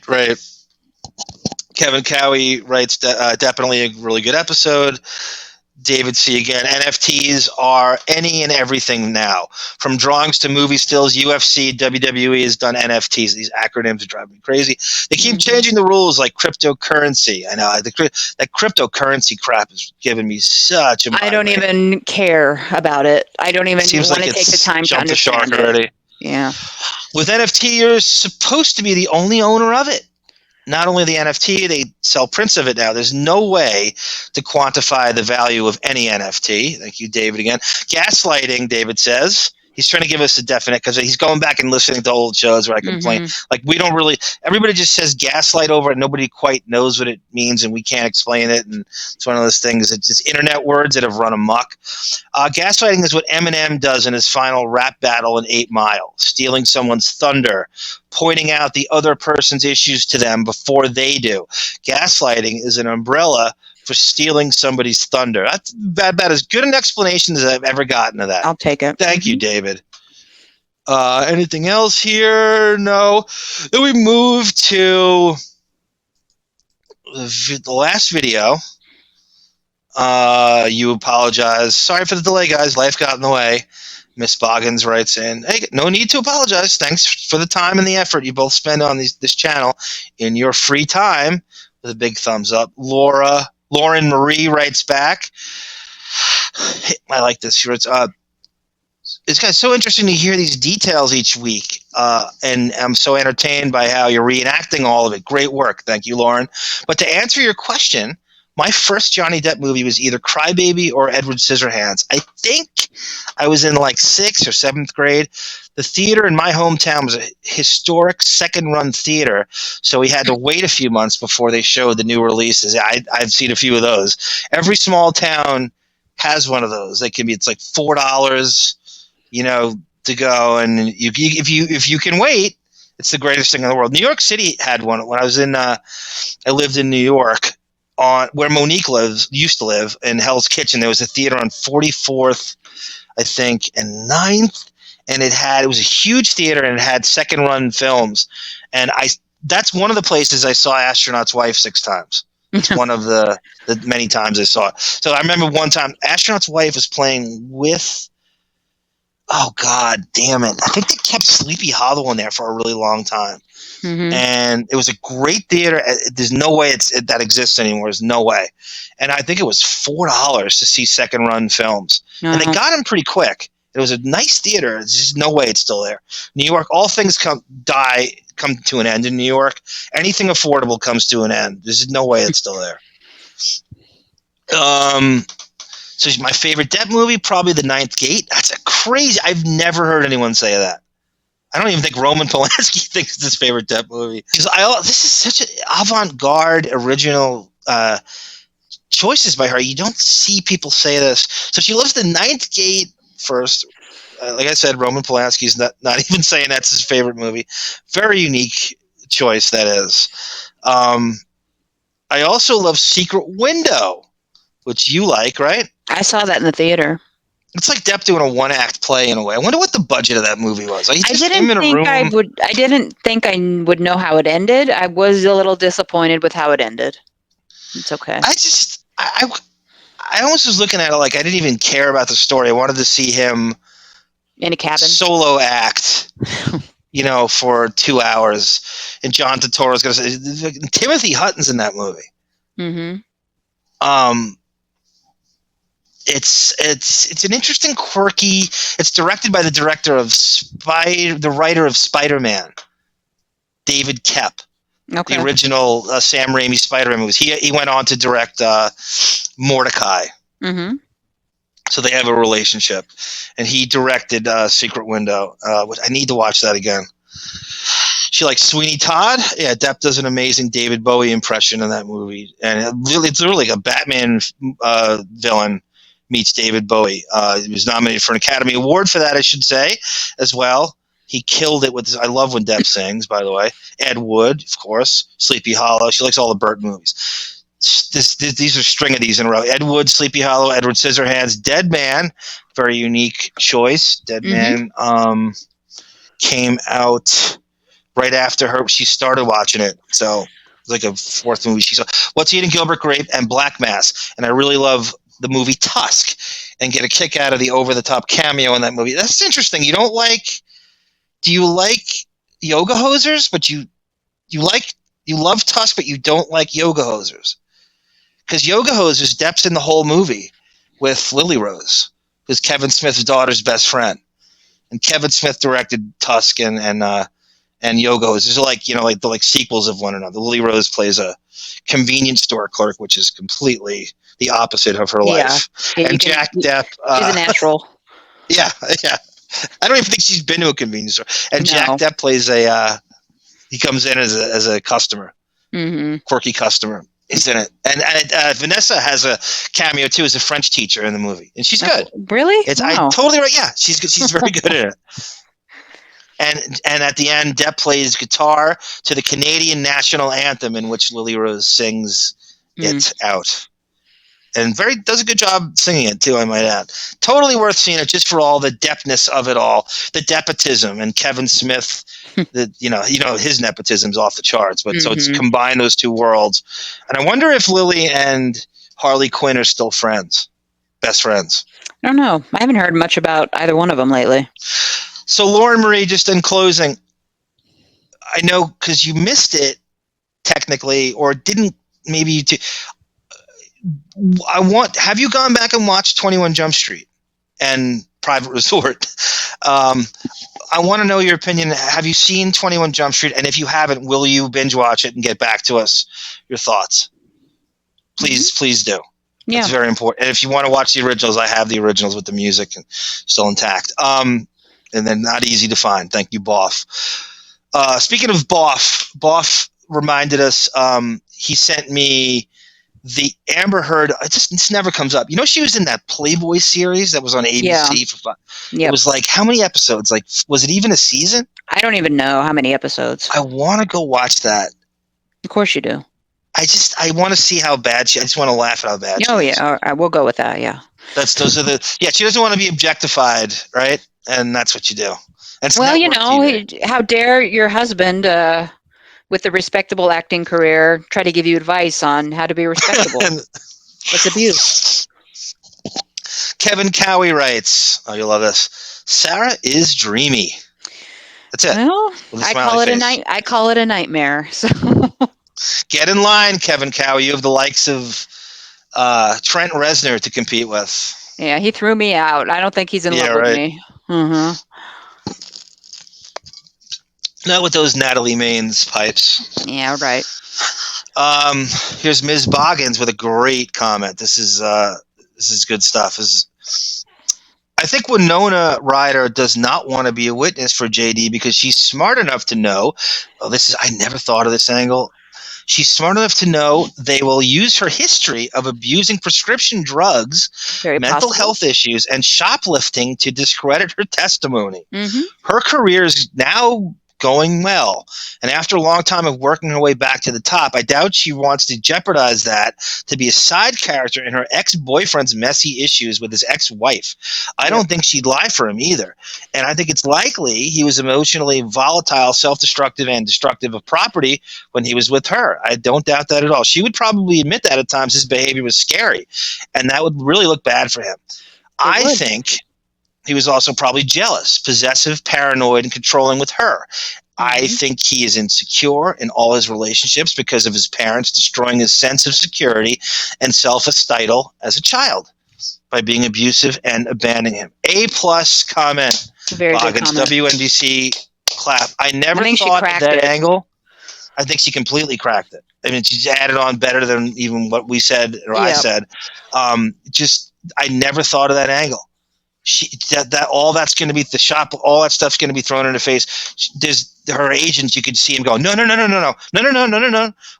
Right. Kevin Cowie writes, definitely a really good episode. David C. again, NFTs are any and everything now. From drawings to movie stills, UFC, WWE has done NFTs. These acronyms are driving me crazy. They keep changing the rules like cryptocurrency. I know, that cryptocurrency crap is giving me such a I don't even care about it. I don't even want to take the time to understand it. Already. Yeah. With NFT, you're supposed to be the only owner of it. Not only the NFT, they sell prints of it now. There's no way to quantify the value of any NFT. Thank you, David, again. Gaslighting, David says. He's trying to give us a definite, because he's going back and listening to old shows where I complain. Like, we don't really, everybody just says gaslight over it. Nobody quite knows what it means, and we can't explain it. And it's one of those things. It's just internet words that have run amok. Gaslighting is what Eminem does in his final rap battle in 8 Mile, stealing someone's thunder, pointing out the other person's issues to them before they do. Gaslighting is an umbrella for stealing somebody's thunder. That's about as good an explanation as I've ever gotten of that. I'll take it. Thank you, David. Anything else here? No. Then we move to the last video. You apologize. Sorry for the delay, guys. Life got in the way. Miss Boggins writes in, hey, no need to apologize. Thanks for the time and the effort you both spend on this channel in your free time. With a big thumbs up. Lauren Marie writes back. I like this. She writes, it's kind of so interesting to hear these details each week, and I'm so entertained by how you're reenacting all of it. Great work. Thank you, Lauren. But to answer your question, my first Johnny Depp movie was either Crybaby or Edward Scissorhands. I think I was in like 6th or 7th grade. The theater in my hometown was a historic second-run theater, so we had to wait a few months before they showed the new releases. I've seen a few of those. Every small town has one of those. It's like $4, to go, and if you can wait, it's the greatest thing in the world. New York City had one when I was I lived in New York. On where Monique used to live in Hell's Kitchen, there was a theater on 44th, I think, and 9th, and it was a huge theater, and it had second run films. And that's one of the places I saw Astronaut's Wife 6 times. It's one of the many times I saw it. So I remember one time Astronaut's Wife was playing with, oh God damn it, I think they kept Sleepy Hollow in there for a really long time. And it was a great theater. There's no way that exists anymore. There's no way. And I think it was $4 to see second run films. And they got them pretty quick. It was a nice theater. There's just no way it's still there. New York, all things come to an end in New York. Anything affordable comes to an end. There's no way it's still there. So my favorite Depp movie, probably The Ninth Gate. That's a crazy. I've never heard anyone say that. I don't even think Roman Polanski thinks it's his favorite Depp movie. This is such an avant-garde, original choices by her. You don't see people say this. So she loves The Ninth Gate first. Like I said, Roman Polanski's not even saying that's his favorite movie. Very unique choice that is. I also love Secret Window, which you like, right? I saw that in the theater. It's like Depp doing a one-act play in a way. I wonder what the budget of that movie was. Like, I didn't think I would know how it ended. I was a little disappointed with how it ended. It's okay. I almost was looking at it like I didn't even care about the story. I wanted to see him in a cabin solo act, for 2 hours. And John Turturro's going to say Timothy Hutton's in that movie. It's an interesting, quirky. It's directed by the director of the writer of Spider-Man, David Koepp. Okay. The original Sam Raimi Spider-Man movies. He went on to direct Mordecai. So they have a relationship, and he directed Secret Window. Which I need to watch that again. She likes Sweeney Todd. Yeah, Depp does an amazing David Bowie impression in that movie, and it's really like a Batman villain meets David Bowie. He was nominated for an Academy Award for that, I should say, as well. He killed it with. I love when Depp sings, by the way. Ed Wood, of course. Sleepy Hollow. She likes all the Burton movies. These are a string of these in a row. Ed Wood, Sleepy Hollow, Edward Scissorhands, Dead Man. Very unique choice. Dead Man came out right after her. She started watching it, so it's like a fourth movie she saw. What's Eating Gilbert Grape and Black Mass. And I really love the movie Tusk and get a kick out of the over-the-top cameo in that movie. That's interesting. You don't like... Do you like Yoga Hosers, but you love Tusk, but you don't like Yoga Hosers? Because Yoga Hosers, Depp's in the whole movie with Lily Rose, who's Kevin Smith's daughter's best friend. And Kevin Smith directed Tusk and Yoga Hosers. They're like sequels of one another. Lily Rose plays a convenience store clerk, which is completely the opposite of her life. And Jack Depp... she's a natural. Yeah. I don't even think she's been to a convenience store. And Jack Depp plays he comes in as a customer, quirky customer. He's in it. And Vanessa has a cameo too as a French teacher in the movie, and she's good. Really? I totally right. Yeah, she's very good at it. And at the end, Depp plays guitar to the Canadian national anthem, in which Lily Rose sings it out. And does a good job singing it too, I might add. Totally worth seeing it just for all the Deppness of it all, the Deppetism and Kevin Smith. His nepotism's off the charts, but so it's combined those two worlds. And I wonder if Lily and Harley Quinn are still friends, best friends. I don't know. I haven't heard much about either one of them lately. So Lauren Marie, just in closing, I know because you missed it technically, or didn't maybe. Have you gone back and watched 21 Jump Street and Private Resort? I want to know your opinion. Have you seen 21 Jump Street? And if you haven't, will you binge watch it and get back to us your thoughts? Please do. Yeah. It's very important. And if you want to watch the originals, I have the originals with the music and still intact. And they're not easy to find. Thank you, Boff. Speaking of Boff reminded us, he sent me the Amber Heard. This never comes up. She was in that Playboy series that was on ABC for fun. It was like, how many episodes? Like, was it even a season? I don't even know how many episodes. I want to go watch that. Of course you do. I want to see how bad I just want to laugh at how bad she is. Oh, yeah. All right, we'll go with that, yeah. She doesn't want to be objectified, right? And that's what you do. How dare your husband with a respectable acting career, try to give you advice on how to be respectable. It's abuse. Kevin Cowie writes, oh, you'll love this. Sara is dreamy. That's it. Well, I call it a nightmare. So get in line, Kevin Cowie. You have the likes of Trent Reznor to compete with. Yeah, he threw me out. I don't think he's in love with me. Mm-hmm. Not with those Natalie Maines pipes. Yeah, right. Here's Ms. Boggins with a great comment. This is good stuff. I think Winona Ryder does not want to be a witness for JD because she's smart enough to know. Oh, I never thought of this angle. She's smart enough to know they will use her history of abusing prescription drugs, mental health issues, and shoplifting to discredit her testimony. Mm-hmm. Her career is now going well, and after a long time of working her way back to the top, I doubt she wants to jeopardize that to be a side character in her ex-boyfriend's messy issues with his ex-wife. I don't think she'd lie for him either, and I think it's likely he was emotionally volatile, self-destructive, and destructive of property when he was with her. I don't doubt that at all. She would probably admit that at times his behavior was scary, and that would really look bad for him. I think he was also probably jealous, possessive, paranoid, and controlling with her. I think he is insecure in all his relationships because of his parents destroying his sense of security and self-esteem as a child by being abusive and abandoning him. A+ comment. Very good comment. WNBC clap. I never thought of that angle. I think she completely cracked it. I mean, she added on better than even what we said or I said. I never thought of that angle. All that's going to be the shop. All that stuff's going to be thrown in her face. There's her agents. You could see him go, no.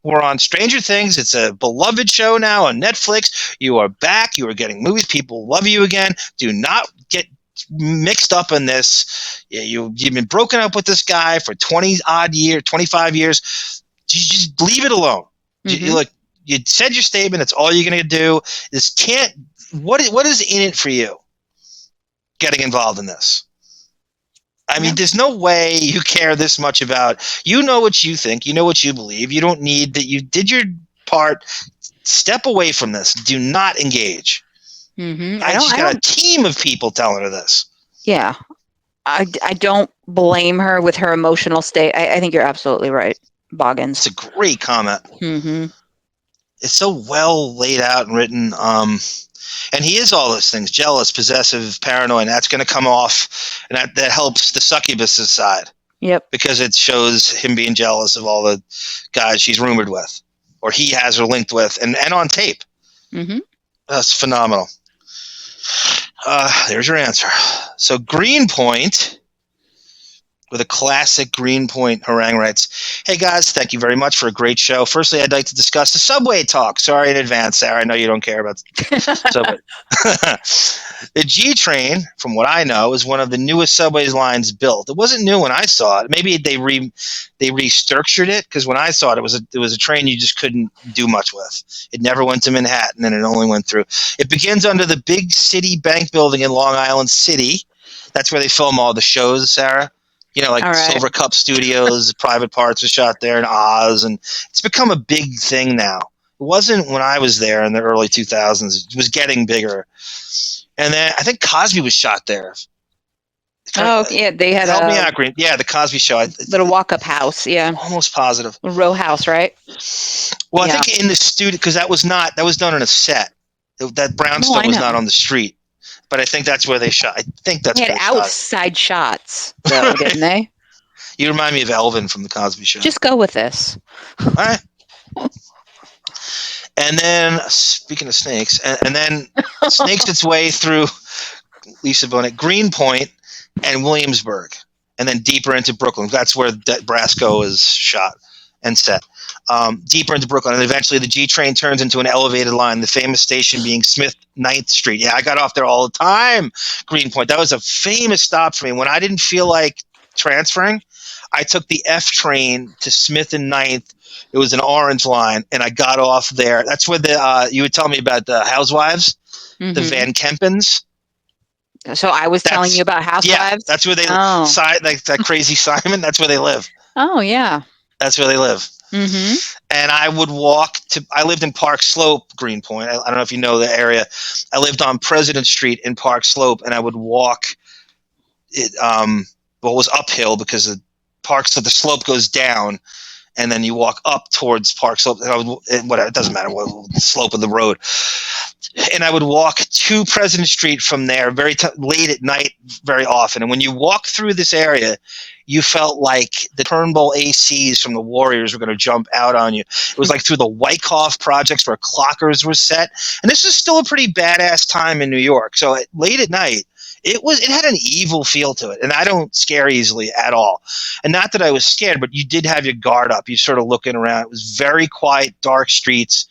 We're on Stranger Things. It's a beloved show now on Netflix. You are back. You are getting movies. People love you again. Do not get mixed up in this. You've been broken up with this guy for 25 years. Just leave it alone. Mm-hmm. You said your statement. That's all you're going to do. What is in it for you? Getting involved in this. I mean, there's no way you care this much about, you know what you think, you know what you believe. You don't need that. You did your part. Step away from this. Do not engage. Mm-hmm. She's got a team of people telling her this. Yeah. I don't blame her with her emotional state. I think you're absolutely right, Boggins. It's a great comment. Mm-hmm. It's so well laid out and written. And he is all those things: jealous, possessive, paranoid. And that's going to come off, and that helps the succubus side. Yep. Because it shows him being jealous of all the guys she's rumored with, or he has her linked with, and on tape. Mm-hmm. That's phenomenal. There's your answer. So Greenpoint, with a classic Greenpoint harangue, writes, "Hey guys, thank you very much for a great show. Firstly, I'd like to discuss the subway talk. Sorry in advance, Sarah. I know you don't care about subway. The G train, from what I know, is one of the newest subways lines built. It wasn't new when I saw it. Maybe they restructured it, because when I saw it, it was a train you just couldn't do much with. It never went to Manhattan, and it only went through. It begins under the big city bank building in Long Island City. That's where they film all the shows, Sarah. You know, like Silver Cup Studios, private parts are shot there, and Oz, and it's become a big thing now. It wasn't when I was there in the early 2000s. It was getting bigger. And then I think Cosby was shot there. Oh, yeah, they had help me out, Green. Yeah, the Cosby Show. Little walk-up house, yeah. Almost positive. A row house, right? Well, I think in the studio, because that was done on a set. That brownstone was not on the street. But I think that's where they shot. I think that's where they shot. They had outside shots, though, didn't they? You remind me of Elvin from the Cosby Show. Just go with this. All right. And then, speaking of snakes, and then snakes its way through Lisa Bonet, Greenpoint, and Williamsburg, and then deeper into Brooklyn. That's where Brasco is shot and set. Deeper into Brooklyn, and eventually the G train turns into an elevated line, the famous station being Smith 9th Street. Yeah, I got off there all the time, Greenpoint. That was a famous stop for me. When I didn't feel like transferring, I took the F train to Smith and 9th. It was an orange line, and I got off there. That's where you would tell me about the housewives, the Van Kempens. So I was telling you about housewives? Yeah, that's where they like that crazy Simon. That's where they live. Oh, yeah. That's where they live. Mm-hmm. And I would walk I lived in Park Slope, Greenpoint. I don't know if you know the area. I lived on President Street in Park Slope, and I would walk it, it was uphill because the slope goes down, and then you walk up towards Park Slope. And it doesn't matter what the slope of the road. And I would walk to President Street from there late at night very often. And when you walk through this area, you felt like the Turnbull ACs from the Warriors were going to jump out on you. It was like through the Wyckoff projects where clockers were set. And this was still a pretty badass time in New York. So late at night, it had an evil feel to it. And I don't scare easily at all. And not that I was scared, but you did have your guard up. You sort of looking around. It was very quiet, dark streets.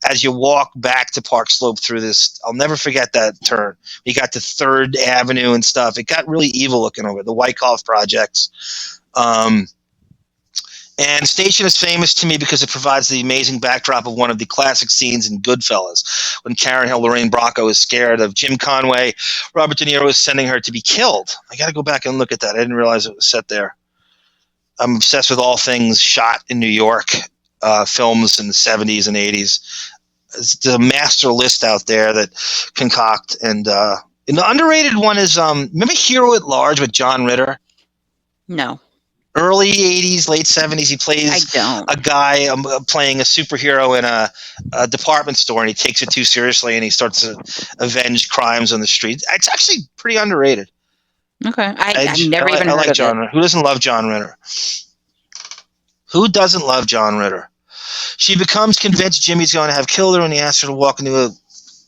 As you walk back to Park Slope through this, I'll never forget that turn. We got to 3rd Avenue and stuff. It got really evil looking over the Wyckoff projects. And Station is famous to me because it provides the amazing backdrop of one of the classic scenes in Goodfellas, when Karen Hill Lorraine Bracco is scared of Jim Conway. Robert De Niro is sending her to be killed. I got to go back and look at that. I didn't realize it was set there. I'm obsessed with all things shot in New York. Films in the 70s and 80s. There's a master list out there that concoct. And the underrated one is, remember Hero at Large with John Ritter? No. Early 80s, late 70s. He plays a guy playing a superhero in a department store, and he takes it too seriously, and he starts to avenge crimes on the street. It's actually pretty underrated. Okay. I've never even heard of John Ritter. Who doesn't love John Ritter? Who doesn't love John Ritter? She becomes convinced Jimmy's going to have killed her, and he asks her to walk into a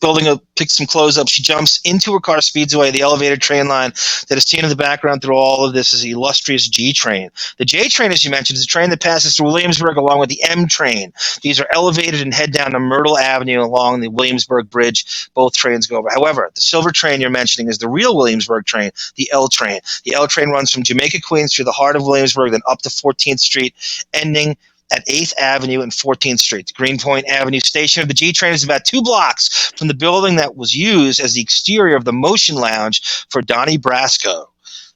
building, pick some clothes up. She jumps into her car, speeds away. The elevated train line that is seen in the background through all of this is the illustrious G train. The J train, as you mentioned, is a train that passes through Williamsburg along with the M train. These are elevated and head down to Myrtle Avenue along the Williamsburg Bridge. Both trains go over. However, the silver train you're mentioning is the real Williamsburg train, the L train. The L train runs from Jamaica, Queens through the heart of Williamsburg, then up to 14th Street, ending at 8th Avenue and 14th Street. The Greenpoint Avenue station of the G train is about 2 blocks from the building that was used as the exterior of the motion lounge for Donnie Brasco,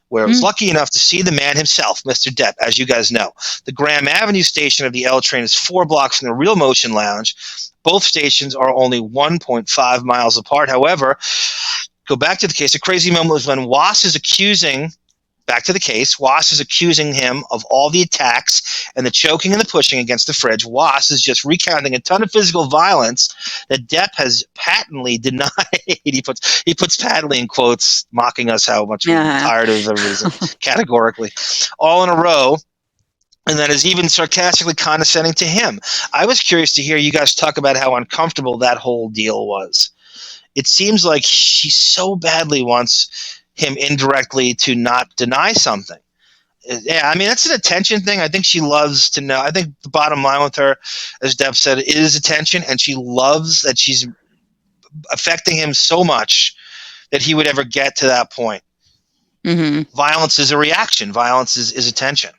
where I was lucky enough to see the man himself, Mr. Depp, as you guys know. The Graham Avenue station of the L train is 4 blocks from the real motion lounge. Both stations are only 1.5 miles apart. However, go back to the case. A crazy moment was when Was is accusing him of all the attacks and the choking and the pushing against the fridge. Was is just recounting a ton of physical violence that Depp has patently denied. He puts patently in quotes, mocking us how much we're tired of everything, categorically, all in a row. And that is even sarcastically condescending to him. I was curious to hear you guys talk about how uncomfortable that whole deal was. It seems like she so badly wants him indirectly to not deny something. Yeah, I mean, that's an attention thing. I think she loves to know. I think the bottom line with her, as Depp said, is attention, and she loves that she's affecting him so much that he would ever get to that point. Mm-hmm. Violence is a reaction. Violence is attention.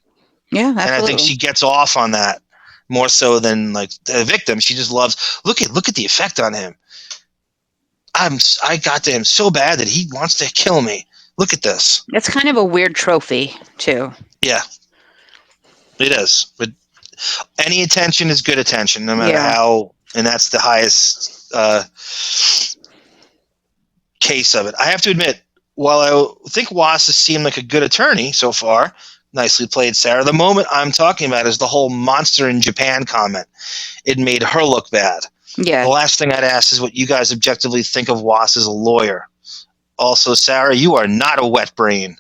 Yeah, absolutely. And I think she gets off on that more so than like the victim. She just loves, look at the effect on him. I got to him so bad that he wants to kill me. Look at this. It's kind of a weird trophy, too. Yeah, it is. But any attention is good attention, no matter how, and that's the highest case of it. I have to admit, while I think Was has seemed like a good attorney so far, nicely played, Sarah, the moment I'm talking about is the whole monster in Japan comment. It made her look bad. Yeah. The last thing I'd ask is what you guys objectively think of Was as a lawyer. Also, Sarah, you are not a wet brain.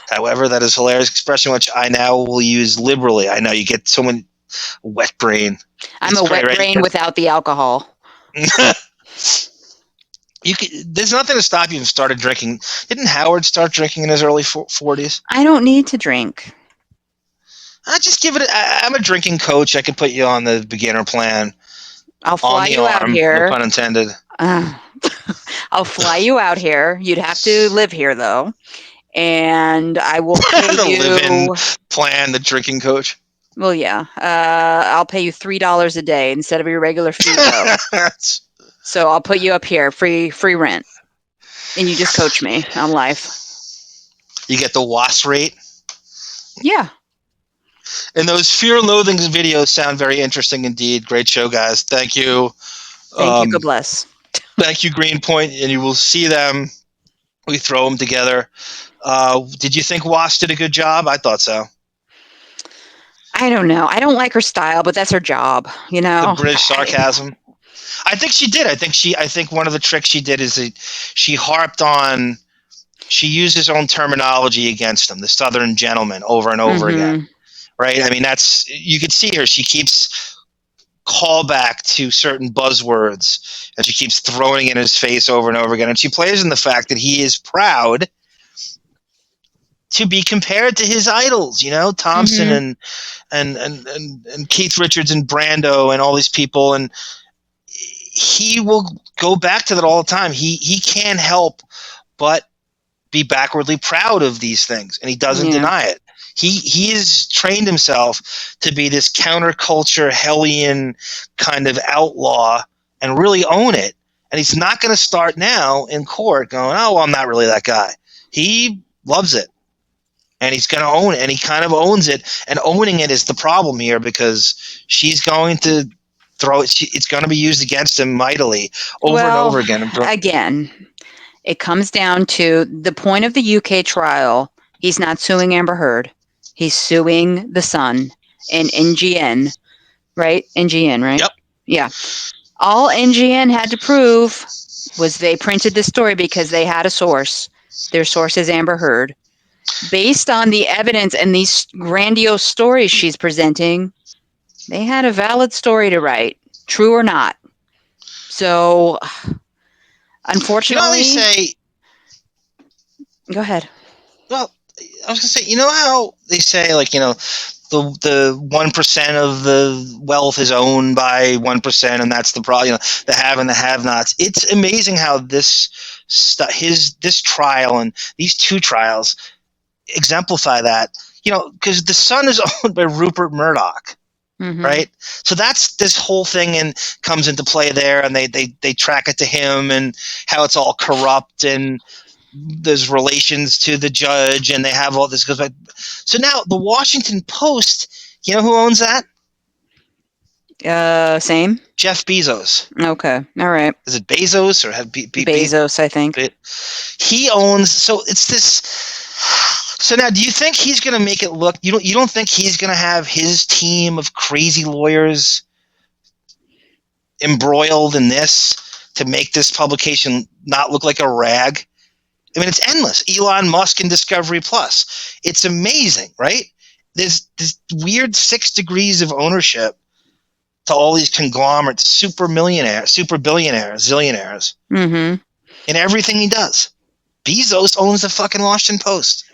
However, that is a hilarious expression, which I now will use liberally. I know you get so many wet brain. I'm a wet brain without the alcohol. There's nothing to stop you from starting drinking. Didn't Howard start drinking in his early 40s? I don't need to drink. I just give it. I'm a drinking coach. I can put you on the beginner plan. I'll fly you out here. No pun intended. I'll fly you out here. You'd have to live here, though, and I will pay the you. Live-in plan, the drinking coach. Well, yeah. I'll pay you $3 a day instead of your regular fee, though. So I'll put you up here, free rent, and you just coach me on life. You get the WAS rate. Yeah. And those Fear and Loathing videos sound very interesting indeed. Great show, guys. Thank you. Thank you. God bless. Thank you, Greenpoint. And you will see them. We throw them together. Did you think Was did a good job? I thought so. I don't know. I don't like her style, but that's her job. You know, the British sarcasm. I think she did. I think one of the tricks she did is that she harped on. She used his own terminology against him, the Southern gentleman, over and over again. Right? I mean, you could see her. She keeps callback to certain buzzwords, and she keeps throwing it in his face over and over again. And she plays in the fact that he is proud to be compared to his idols, you know, Thompson and Keith Richards and Brando and all these people, and he will go back to that all the time. He can't help but be backwardly proud of these things, and he doesn't deny it. He has trained himself to be this counterculture, hellion kind of outlaw and really own it. And he's not going to start now in court going, oh, well, I'm not really that guy. He loves it. And he's going to own it. And he kind of owns it. And owning it is the problem here because she's going to throw it. It's going to be used against him mightily over and over again. Again, it comes down to the point of the UK trial. He's not suing Amber Heard. He's suing the Sun and NGN, right? NGN, right? Yep. Yeah. All NGN had to prove was they printed the story because they had a source. Their source is Amber Heard. Based on the evidence and these grandiose stories she's presenting, they had a valid story to write, true or not. So, unfortunately... You know, they say... Go ahead. Well, I was going to say, you know how they say, like, you know, the 1% of the wealth is owned by 1%, and that's the problem, you know, the have and the have-nots. It's amazing how this trial and these two trials exemplify that, you know, because the Sun is owned by Rupert Murdoch, right? So that's this whole thing and comes into play there, and they track it to him and how it's all corrupt and there's relations to the judge, and they have all this goes back. So now the Washington Post, you know who owns that? Same. Jeff Bezos. Okay. All right. Is it Bezos or Bezos? I think he owns. So it's this. So now, do you think he's going to make it look? You don't think he's going to have his team of crazy lawyers embroiled in this to make this publication not look like a rag? I mean, it's endless. Elon Musk and Discovery Plus. It's amazing, right? There's this weird 6 degrees of ownership to all these conglomerates, super billionaires, zillionaires, in everything he does. Bezos owns the fucking Washington Post.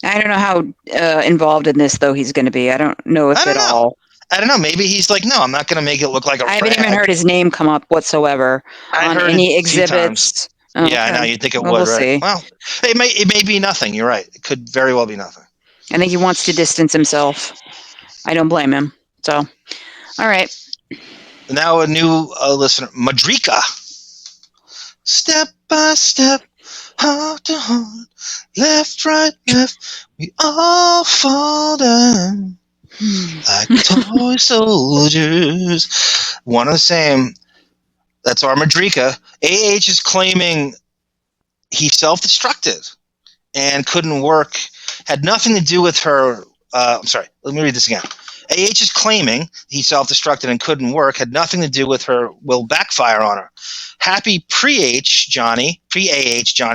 I don't know how involved in this, though, he's going to be. I don't know if at all. I don't know. Maybe he's like, no, I'm not going to make it look like a I haven't even heard his name come up whatsoever on any exhibits. Okay. Yeah, I know. You'd think it would, we'll right? See. Well, it may be nothing. You're right. It could very well be nothing. I think he wants to distance himself. I don't blame him. So, all right. Now a new listener, Madrika. Step by step, heart to heart, left, right, left, we all fall down like toy soldiers. One and the same. That's our Madrika. AH is claiming he self-destructed and couldn't work. Had nothing to do with her. I'm sorry. Let me read this again. AH is claiming he self-destructed and couldn't work. Had nothing to do with her. Will backfire on her. Happy pre-AH Johnny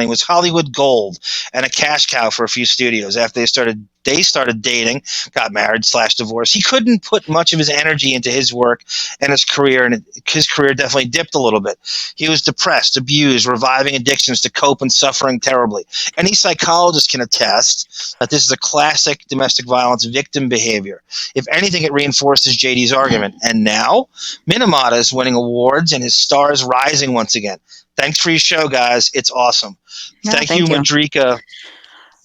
was Hollywood gold and a cash cow for a few studios. After they started dating, got married / divorced. He couldn't put much of his energy into his work and his career, and his career definitely dipped a little bit. He was depressed, abused, reviving addictions to cope and suffering terribly. Any psychologist can attest that this is a classic domestic violence victim behavior. If anything, it reinforces JD's argument. And now, Minamata is winning awards and his star is rising once again. Thanks for your show, guys. It's awesome. Thank you, Madrika.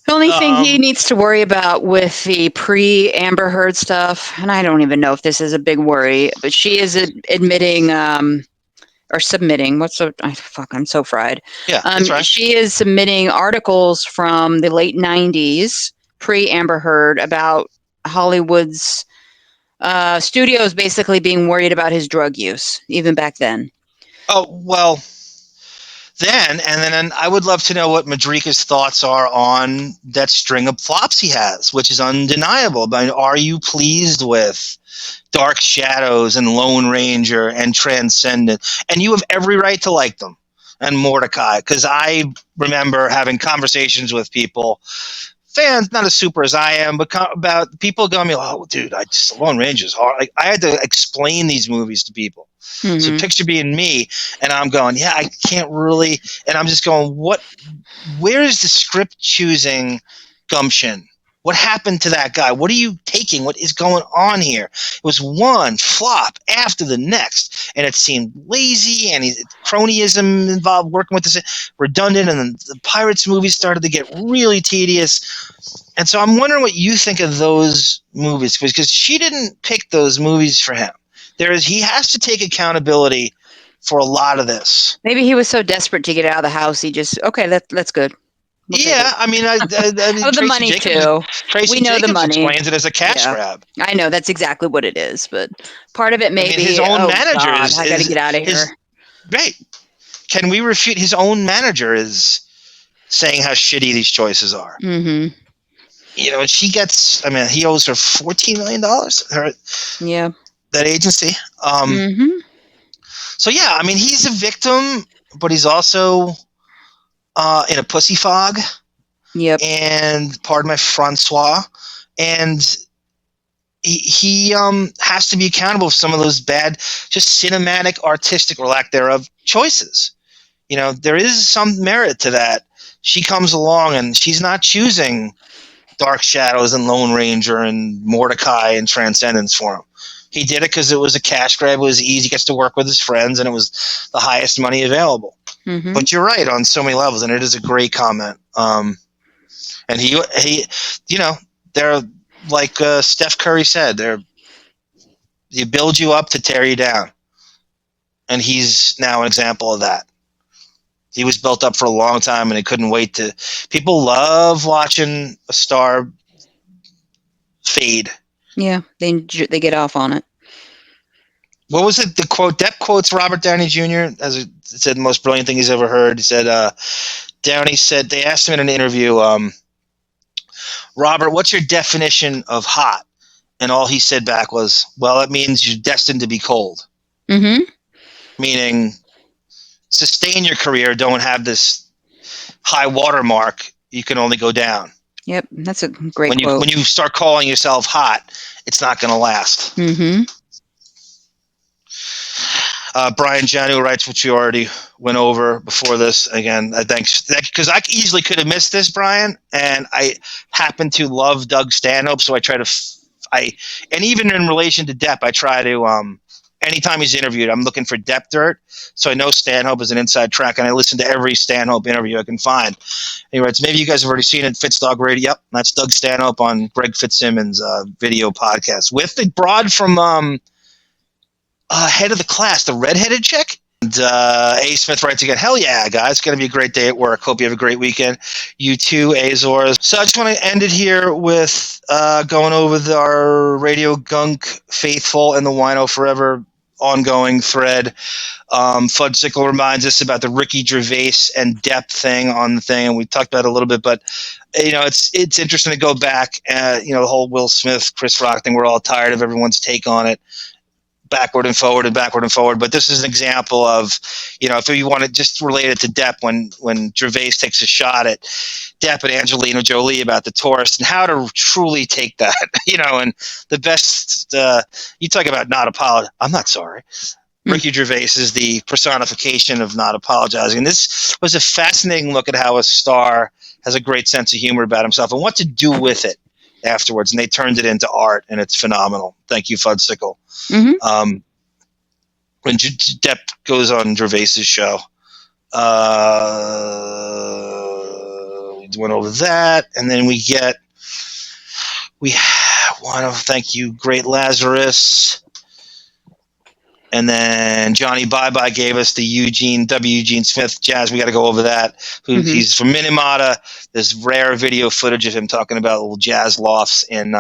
The only thing he needs to worry about with the pre-Amber Heard stuff, and I don't even know if this is a big worry, but she is admitting or submitting. I'm so fried. Yeah, that's right. She is submitting articles from the late 90s, pre-Amber Heard, about Hollywood's studios basically being worried about his drug use, even back then. Oh, well, then I would love to know what Madrika's thoughts are on that string of flops he has, which is undeniable. I mean, are you pleased with Dark Shadows and Lone Ranger and Transcendent? And you have every right to like them. And Mordecai, because I remember having conversations with people, fans, not as super as I am, but about people going, "Oh, dude, Lone Ranger is hard." Like, I had to explain these movies to people. Mm-hmm. So picture being me, and I'm going, "Yeah, I can't really," and I'm just going, where is the script choosing gumption? What happened to that guy? What are you taking? What is going on here? It was one flop after the next, and it seemed lazy, and cronyism involved, working with this, redundant, and then the Pirates movies started to get really tedious. And so I'm wondering what you think of those movies, because she didn't pick those movies for him. He has to take accountability for a lot of this. Maybe he was so desperate to get out of the house, he just, okay, that's good. Yeah, I mean, the money too. Tracy We know Jacobs the money explains it as a cash grab. I know that's exactly what it is, but part of it may be his own manager. God, I got to get out of here. Right? Can we refute his own manager is saying how shitty these choices are? Mm-hmm. You know, and she gets. I mean, he owes her $14 million. Yeah. That agency. Mm-hmm. So yeah, I mean, he's a victim, but he's also in a pussy fog. Yep. And pardon my Francois. And he has to be accountable for some of those bad, just cinematic, artistic, or lack thereof, choices. You know, there is some merit to that. She comes along and she's not choosing Dark Shadows and Lone Ranger and Mordecai and Transcendence for him. He did it because it was a cash grab. It was easy. He gets to work with his friends, and it was the highest money available. Mm-hmm. But you're right on so many levels, and it is a great comment. And he, you know, they're like Steph Curry said, they build you up to tear you down, and he's now an example of that. He was built up for a long time, and he couldn't wait to. People love watching a star fade. Yeah, they get off on it. What was it? The quote? Depp quotes Robert Downey Jr. as it said the most brilliant thing he's ever heard. He said, Downey said, they asked him in an interview, Robert, what's your definition of hot? And all he said back was, well, it means you're destined to be cold. Mm-hmm. Meaning, sustain your career, don't have this high watermark, you can only go down. Yep, that's a great quote. When you start calling yourself hot, it's not going to last. Mm-hmm. Brian Janu writes, which we already went over before this. Again, I think because I easily could have missed this, Brian, and I happen to love Doug Stanhope, so I try to, and even in relation to Depp, I try to, anytime he's interviewed, I'm looking for Depp dirt, so I know Stanhope is an inside track, and I listen to every Stanhope interview I can find. He writes, maybe you guys have already seen it, Fitzdog Radio. Yep, that's Doug Stanhope on Greg Fitzsimmons' video podcast with the broad from Head of the Class, the redheaded chick. And A. Smith writes again, hell yeah, guys. It's going to be a great day at work. Hope you have a great weekend. You too, Azores. So I just want to end it here with going over our Radio Gunk Faithful and the WINO Forever ongoing thread. Fudsicle reminds us about the Ricky Gervais and Depp thing on the thing, and we talked about it a little bit, but you know, it's interesting to go back. You know, the whole Will Smith, Chris Rock thing, we're all tired of everyone's take on it. Backward and forward and backward and forward. But this is an example of, you know, if you want to just relate it to Depp when Gervais takes a shot at Depp and Angelina Jolie about the tourist and how to truly take that, you know, and the best, you talk about not apologize. I'm not sorry. Ricky Gervais is the personification of not apologizing. And this was a fascinating look at how a star has a great sense of humor about himself and what to do with it afterwards. And they turned it into art, and it's phenomenal. Thank you, Fudsicle. Mm-hmm. When Depp goes on Gervais's show, we went over that, and then we want to thank you, Great Lazarus, and then Johnny Bye Bye gave us the Eugene Smith jazz. We got to go over that. He's from Minamata. There's rare video footage of him talking about little jazz lofts in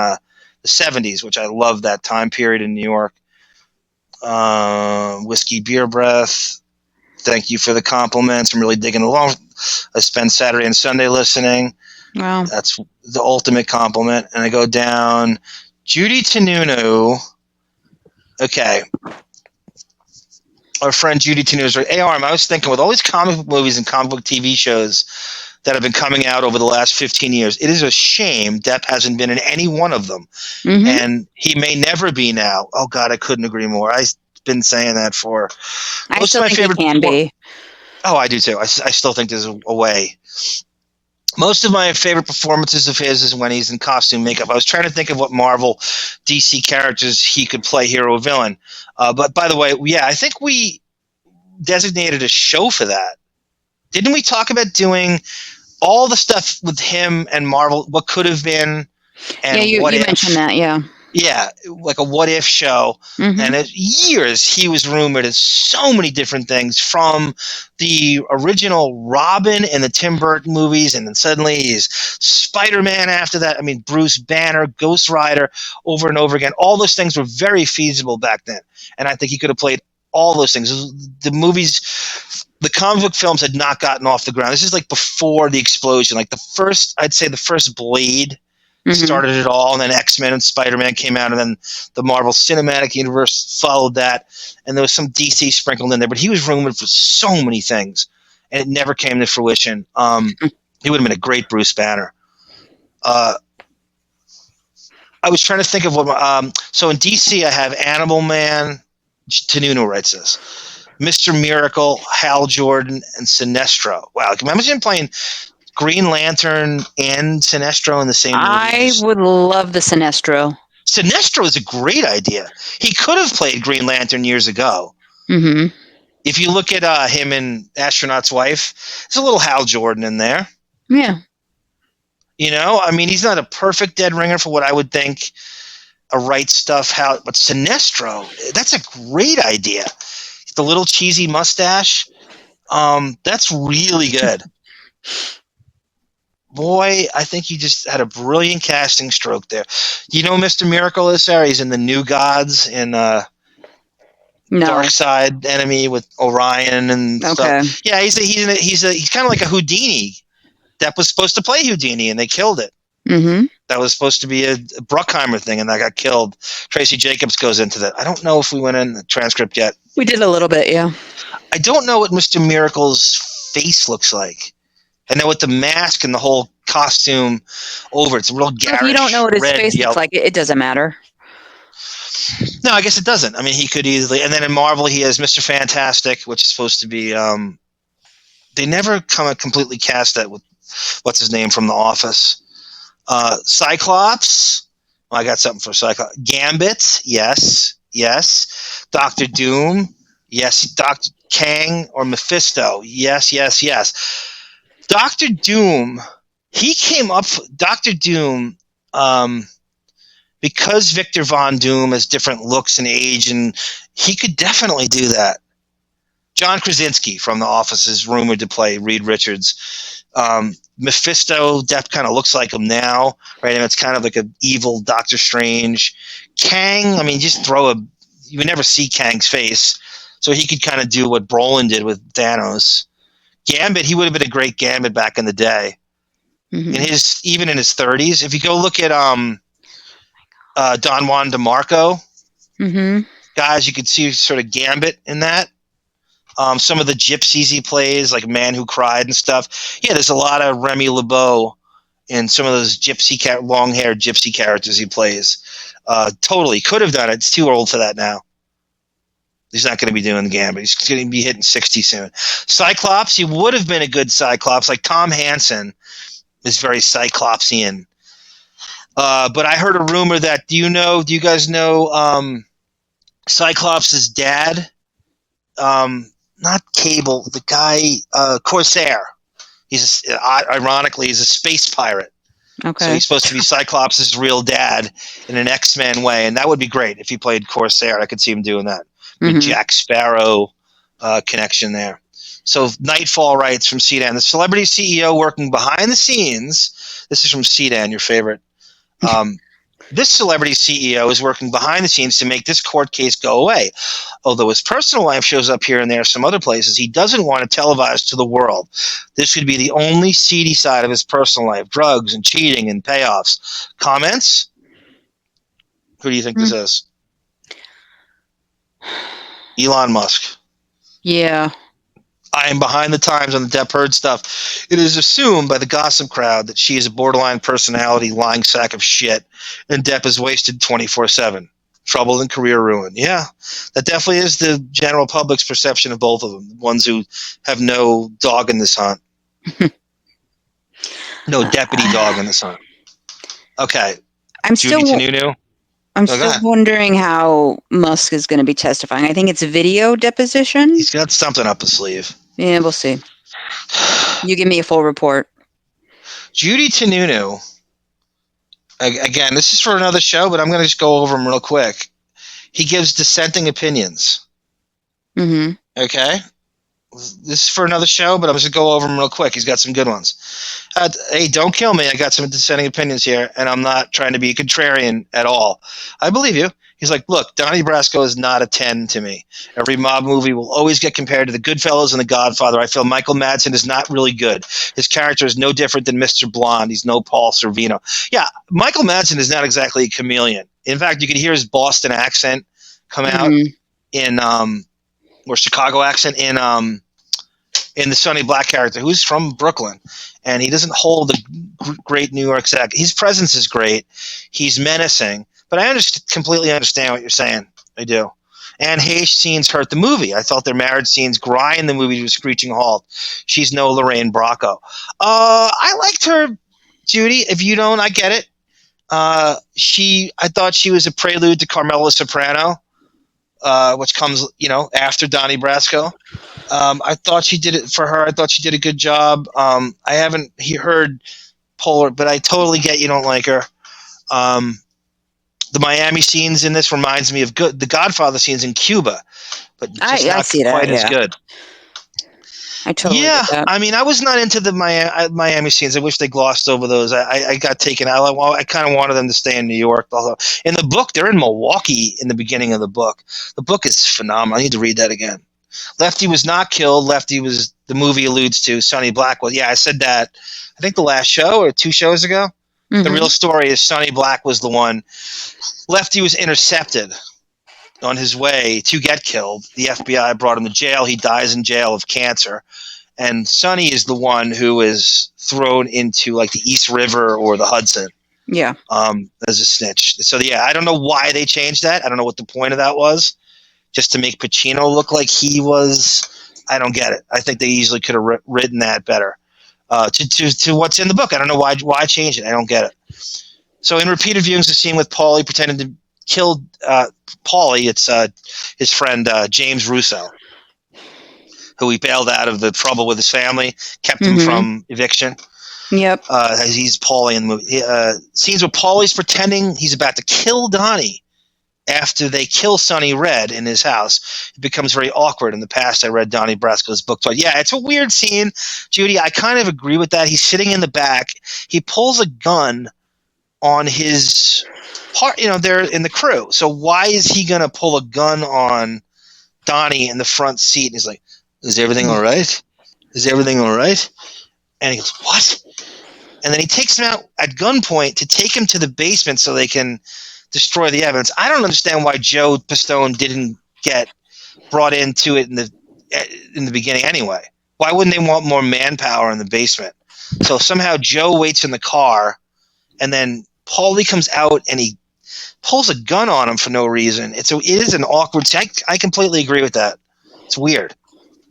the 70s, which I love that time period in New York. Whiskey Beer Breath. Thank you for the compliments. I'm really digging along. I spend Saturday and Sunday listening. Wow. That's the ultimate compliment. And I go down. Judy Tenunu. Okay. Our friend Judy Tenunu is like, ARM, I was thinking with all these comic book movies and comic book TV shows that have been coming out over the last 15 years, it is a shame Depp hasn't been in any one of them. Mm-hmm. And he may never be now. Oh, God, I couldn't agree more. I've been saying that for I still think he can be. Oh, I do too. I still think there's a way. Most of my favorite performances of his is when he's in costume makeup. I was trying to think of what Marvel DC characters he could play, hero or villain. But by the way, yeah, I think we designated a show for that. Didn't we talk about doing all the stuff with him and Marvel, what could have been? And yeah, you mentioned that, yeah. Yeah, like a what if show. Mm-hmm. And years he was rumored as so many different things, from the original Robin in the Tim Burton movies, and then suddenly he's Spider-Man after that. I mean, Bruce Banner, Ghost Rider, over and over again. All those things were very feasible back then. And I think he could have played all those things. The movies, the comic book films had not gotten off the ground. This is like before the explosion. Like I'd say the first Blade started it all, and then X-Men and Spider-Man came out, and then the Marvel Cinematic Universe followed that, and there was some DC sprinkled in there, but he was rumored for so many things, and it never came to fruition. He would have been a great Bruce Banner. I was trying to think of what so in DC I have Animal Man, Tenunu writes this, Mr. Miracle, Hal Jordan, and Sinestro. Wow, imagine playing Green Lantern and Sinestro in the same movie. I would love the Sinestro. Sinestro is a great idea. He could have played Green Lantern years ago. Mm-hmm. If you look at him in Astronaut's Wife, there's a little Hal Jordan in there. Yeah. You know, I mean, he's not a perfect dead ringer for what I would think a right stuff Hal, but Sinestro, that's a great idea. The little cheesy mustache, that's really good. Boy, I think you just had a brilliant casting stroke there. You know, Mr. Miracle is Sarah. He's in the New Gods in Dark Side Enemy with Orion and stuff. Yeah, he's kind of like a Houdini. Depp was supposed to play Houdini, and they killed it. Mm-hmm. That was supposed to be a Bruckheimer thing, and that got killed. Tracy Jacobs goes into that. I don't know if we went in the transcript yet. We did a little bit, yeah. I don't know what Mr. Miracle's face looks like. And then with the mask and the whole costume over, it's a real garish. If you don't know what his red, face looks like, it doesn't matter. No, I guess it doesn't. I mean, he could easily. And then in Marvel, he has Mr. Fantastic, which is supposed to be. They never completely cast that with what's his name from The Office. Cyclops. Well, I got something for Cyclops. Gambit. Yes. Doctor Doom. Yes. Dr. Kang or Mephisto. Yes. Dr. Doom, he came up, Dr. Doom, because Victor Von Doom has different looks and age, and he could definitely do that. John Krasinski from The Office is rumored to play Reed Richards. Mephisto, Depp kind of looks like him now, right? And it's kind of like an evil Doctor Strange. Kang, I mean, you would never see Kang's face, so he could kind of do what Brolin did with Thanos. Gambit, he would have been a great Gambit back in the day. Mm-hmm. Even in his 30s. If you go look at Don Juan DeMarco, guys, you could see sort of Gambit in that. Some of the gypsies he plays, like Man Who Cried and stuff. Yeah, there's a lot of Remy LeBeau in some of those long-haired gypsy characters he plays. Totally could have done it. It's too old for that now. He's not going to be doing the Gambit. He's going to be hitting 60 soon. Cyclops, he would have been a good Cyclops. Like Tom Hansen is very Cyclopsian. But I heard a rumor that, do you guys know Cyclops' dad? Not Cable, the guy, Corsair. Ironically, he's a space pirate. Okay. So he's supposed to be Cyclops' real dad in an X-Men way. And that would be great if he played Corsair. I could see him doing that. Jack Sparrow connection there. So Nightfall writes from CDAN, the celebrity CEO working behind the scenes. This is from CDAN, your favorite. This celebrity CEO is working behind the scenes to make this court case go away. Although his personal life shows up here and there some other places, he doesn't want to televise to the world. This could be the only seedy side of his personal life, drugs and cheating and payoffs. Comments? Who do you think this is? Elon Musk. Yeah. I am behind the times on the Depp Heard stuff. It is assumed by the gossip crowd that she is a borderline personality lying sack of shit, and Depp is wasted 24/7. Trouble and career ruin. Yeah, that definitely is the general public's perception of both of them, the ones who have no dog in this hunt. No deputy dog in this hunt. Okay. I'm Judy still Tenunu? I'm still wondering how Musk is going to be testifying. I think it's a video deposition. He's got something up his sleeve. Yeah, we'll see. You give me a full report. Judy Tenunu, again, this is for another show, but I'm going to just go over them real quick. He gives dissenting opinions. Mm-hmm. Okay? This is for another show, but I'm just going to go over them real quick. He's got some good ones. Hey, don't kill me. I got some dissenting opinions here, and I'm not trying to be contrarian at all. I believe you. He's like, look, Donnie Brasco is not a 10 to me. Every mob movie will always get compared to The Goodfellas and The Godfather. I feel Michael Madsen is not really good. His character is no different than Mr. Blonde. He's no Paul Sorvino. Yeah, Michael Madsen is not exactly a chameleon. In fact, you could hear his Boston accent come out in or Chicago accent in the Sonny Black character, who's from Brooklyn, and he doesn't hold a great New York accent. His presence is great. He's menacing, but I completely understand what you're saying. I do. Anne Heche scenes hurt the movie. I thought their marriage scenes grind the movie to a screeching halt. She's no Lorraine Bracco. I liked her, Judy. If you don't, I get it. I thought she was a prelude to Carmela Soprano, which comes, after Donnie Brasco. I thought she did it for her. I thought she did a good job. I haven't heard Polar, but I totally get you don't like her. The Miami scenes in this reminds me of the Godfather scenes in Cuba, but just not quite as good. I totally get that. I mean, I was not into the Miami scenes. I wish they glossed over those. I got taken out. I kind of wanted them to stay in New York. Although in the book, they're in Milwaukee in the beginning of the book. The book is phenomenal. I need to read that again. Lefty was not killed. Lefty was, the movie alludes to, Sonny Black was. Yeah, I said that, I think the last show or 2 shows ago. Mm-hmm. The real story is Sonny Black was the one. Lefty was intercepted on his way to get killed. The FBI brought him to jail. He dies in jail of cancer. And Sonny is the one who is thrown into like the East River or the Hudson. Yeah. As a snitch. So yeah, I don't know why they changed that. I don't know what the point of that was. Just to make Pacino look like he was. I don't get it. I think they easily could have written that better. To what's in the book. I don't know why change it. I don't get it. So in repeated viewings, the scene with Paulie pretending to kill Paulie, it's his friend James Russo, who he bailed out of the trouble with his family, kept him from eviction. Yep. He's Paulie in the movie. Scenes where Paulie's pretending he's about to kill Donnie after they kill Sonny Red in his house. It becomes very awkward. In the past, I read Donnie Brasco's book, but yeah, it's a weird scene, Judy. I kind of agree with that. He's sitting in the back. He pulls a gun on his part. They're in the crew. So why is he going to pull a gun on Donnie in the front seat? And he's like, "Is everything all right? Is everything all right?" And he goes, "What?" And then he takes him out at gunpoint to take him to the basement so they can destroy the evidence. I don't understand why Joe Pistone didn't get brought into it in the beginning anyway. Why wouldn't they want more manpower in the basement? So somehow Joe waits in the car, and then Paulie comes out and he pulls a gun on him for no reason. It is an awkward scene. I completely agree with that. It's weird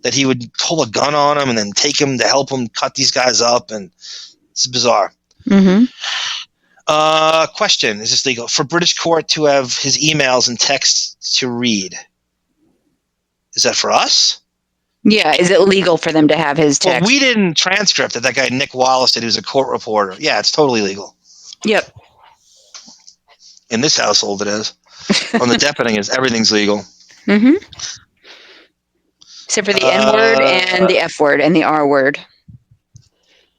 that he would pull a gun on him and then take him to help him cut these guys up, and it's bizarre. Mm-hmm. Question: is this legal for British court to have his emails and texts to read? Is that for us? Yeah, is it legal for them to have his text? Well, we didn't transcript it. That guy Nick Wallace did, who's a court reporter. Yeah, it's totally legal. Yep. In this household, it is. On the Depping is everything's legal. Mm-hmm. Except for the N word and the F word and the R word.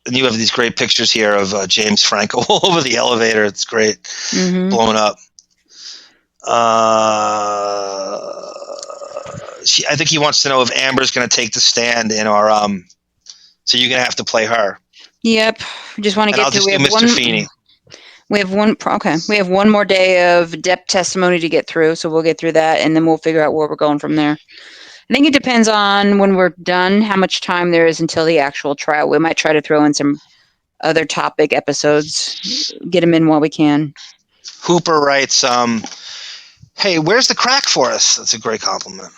and you have these great pictures here of James Franco all over the elevator. It's great, blowing up. I think he wants to know if Amber's going to take the stand in our. So you're going to have to play her. Yep. Just want to get to. We have Mr. Feeney. We have one. Okay. We have one more day of Depp testimony to get through, so we'll get through that, and then we'll figure out where we're going from there. I think it depends on when we're done, how much time there is until the actual trial. We might try to throw in some other topic episodes, get them in while we can. Hooper writes, hey, where's the crack for us? That's a great compliment.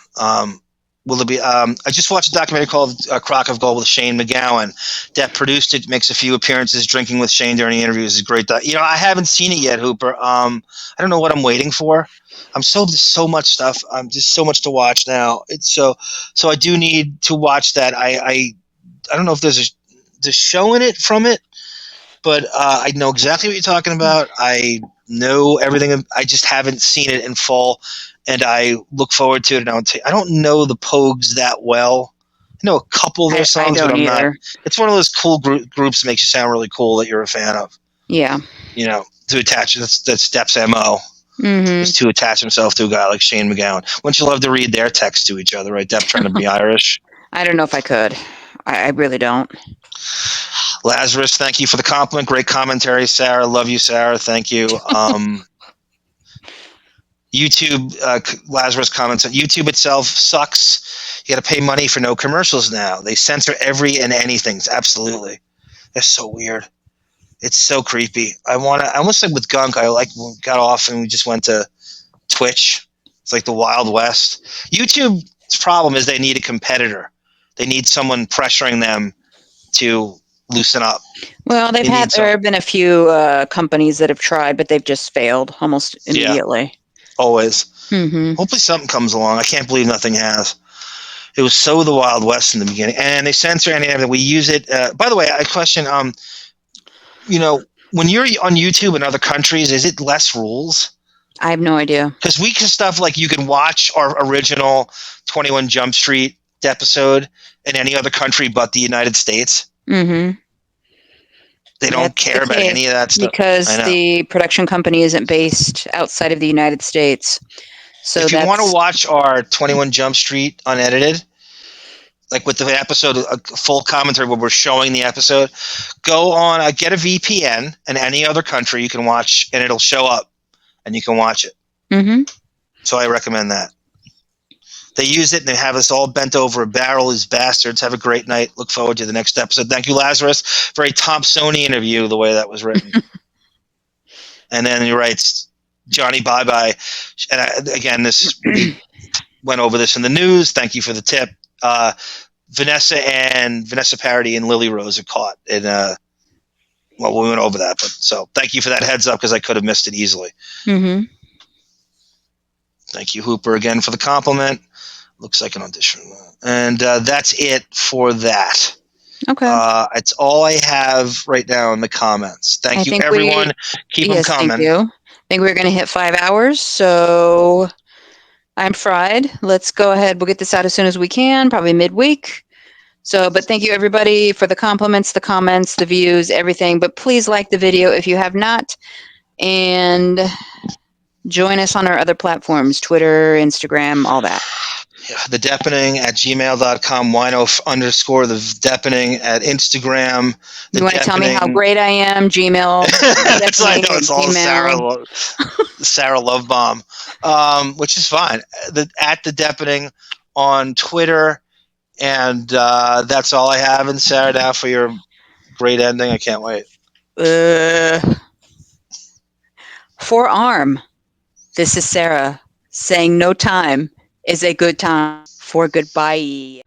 Will it be? I just watched a documentary called Crock of Gold with Shane McGowan. Depp produced it, makes a few appearances, drinking with Shane during interviews. It's a great. I haven't seen it yet, Hooper. I don't know what I'm waiting for. There's so much stuff. Just so much to watch now. It's so I do need to watch that. I don't know if there's a show in it from it, but I know exactly what you're talking about. I know everything. I just haven't seen it in full. And I look forward to it. And I don't know the Pogues that well. I know a couple of their songs, but I'm not. It's one of those cool groups that makes you sound really cool that you're a fan of. Yeah. To attach. That's Depp's MO. Is to attach himself to a guy like Shane McGowan. Wouldn't you love to read their texts to each other, right? Depp trying to be Irish. I don't know if I could. I really don't. Lazarus, thank you for the compliment. Great commentary, Sara. Love you, Sara. Thank you. YouTube, Lazarus comments on YouTube itself sucks. You got to pay money for no commercials now. They censor every and anything. Absolutely. That's so weird. It's so creepy. I almost like with Gunk, got off and we just went to Twitch. It's like the Wild West. YouTube's problem is they need a competitor. They need someone pressuring them to loosen up. Well, there have been a few companies that have tried, but they've just failed almost immediately. Yeah. Always. Hopefully something comes along. I can't believe nothing has. It was so the Wild West in the beginning, and they censor anything. We use it. By the way, I question. When you're on YouTube in other countries, is it less rules? I have no idea. Because we can stuff like you can watch our original 21 Jump Street episode in any other country but the United States. They don't care about any of that stuff. Because the production company isn't based outside of the United States. So if you want to watch our 21 Jump Street unedited, like with the episode, a full commentary where we're showing the episode, go on, get a VPN in any other country you can watch, and it'll show up, and you can watch it. So I recommend that. They use it, and they have us all bent over a barrel, these bastards. Have a great night. Look forward to the next episode. Thank you, Lazarus. Very Thompsonian interview, the way that was written. And then he writes, Johnny bye-bye. And again, we went over this in the news. Thank you for the tip. Vanessa Paradis and Lily Rose are caught. And, we went over that. So thank you for that heads up because I could have missed it easily. Thank you, Hooper, again for the compliment. Looks like an audition. And that's it for that. Okay. It's all I have right now in the comments. Thank you, everyone. Keep them coming. Thank you. I think we're going to hit 5 hours, so I'm fried. Let's go ahead. We'll get this out as soon as we can, probably midweek. But thank you, everybody, for the compliments, the comments, the views, everything. But please like the video if you have not. And join us on our other platforms, Twitter, Instagram, all that. Yeah, the Deppening at gmail.com, WINO_ the Deppening at Instagram. You want to tell me how great I am? Gmail. That's I know, it's all Sara Love Bomb, which is fine. At the Deppening on Twitter. And that's all I have. And Sara, now for your great ending. I can't wait. Forearm. This is Sara saying no time is a good time for goodbye.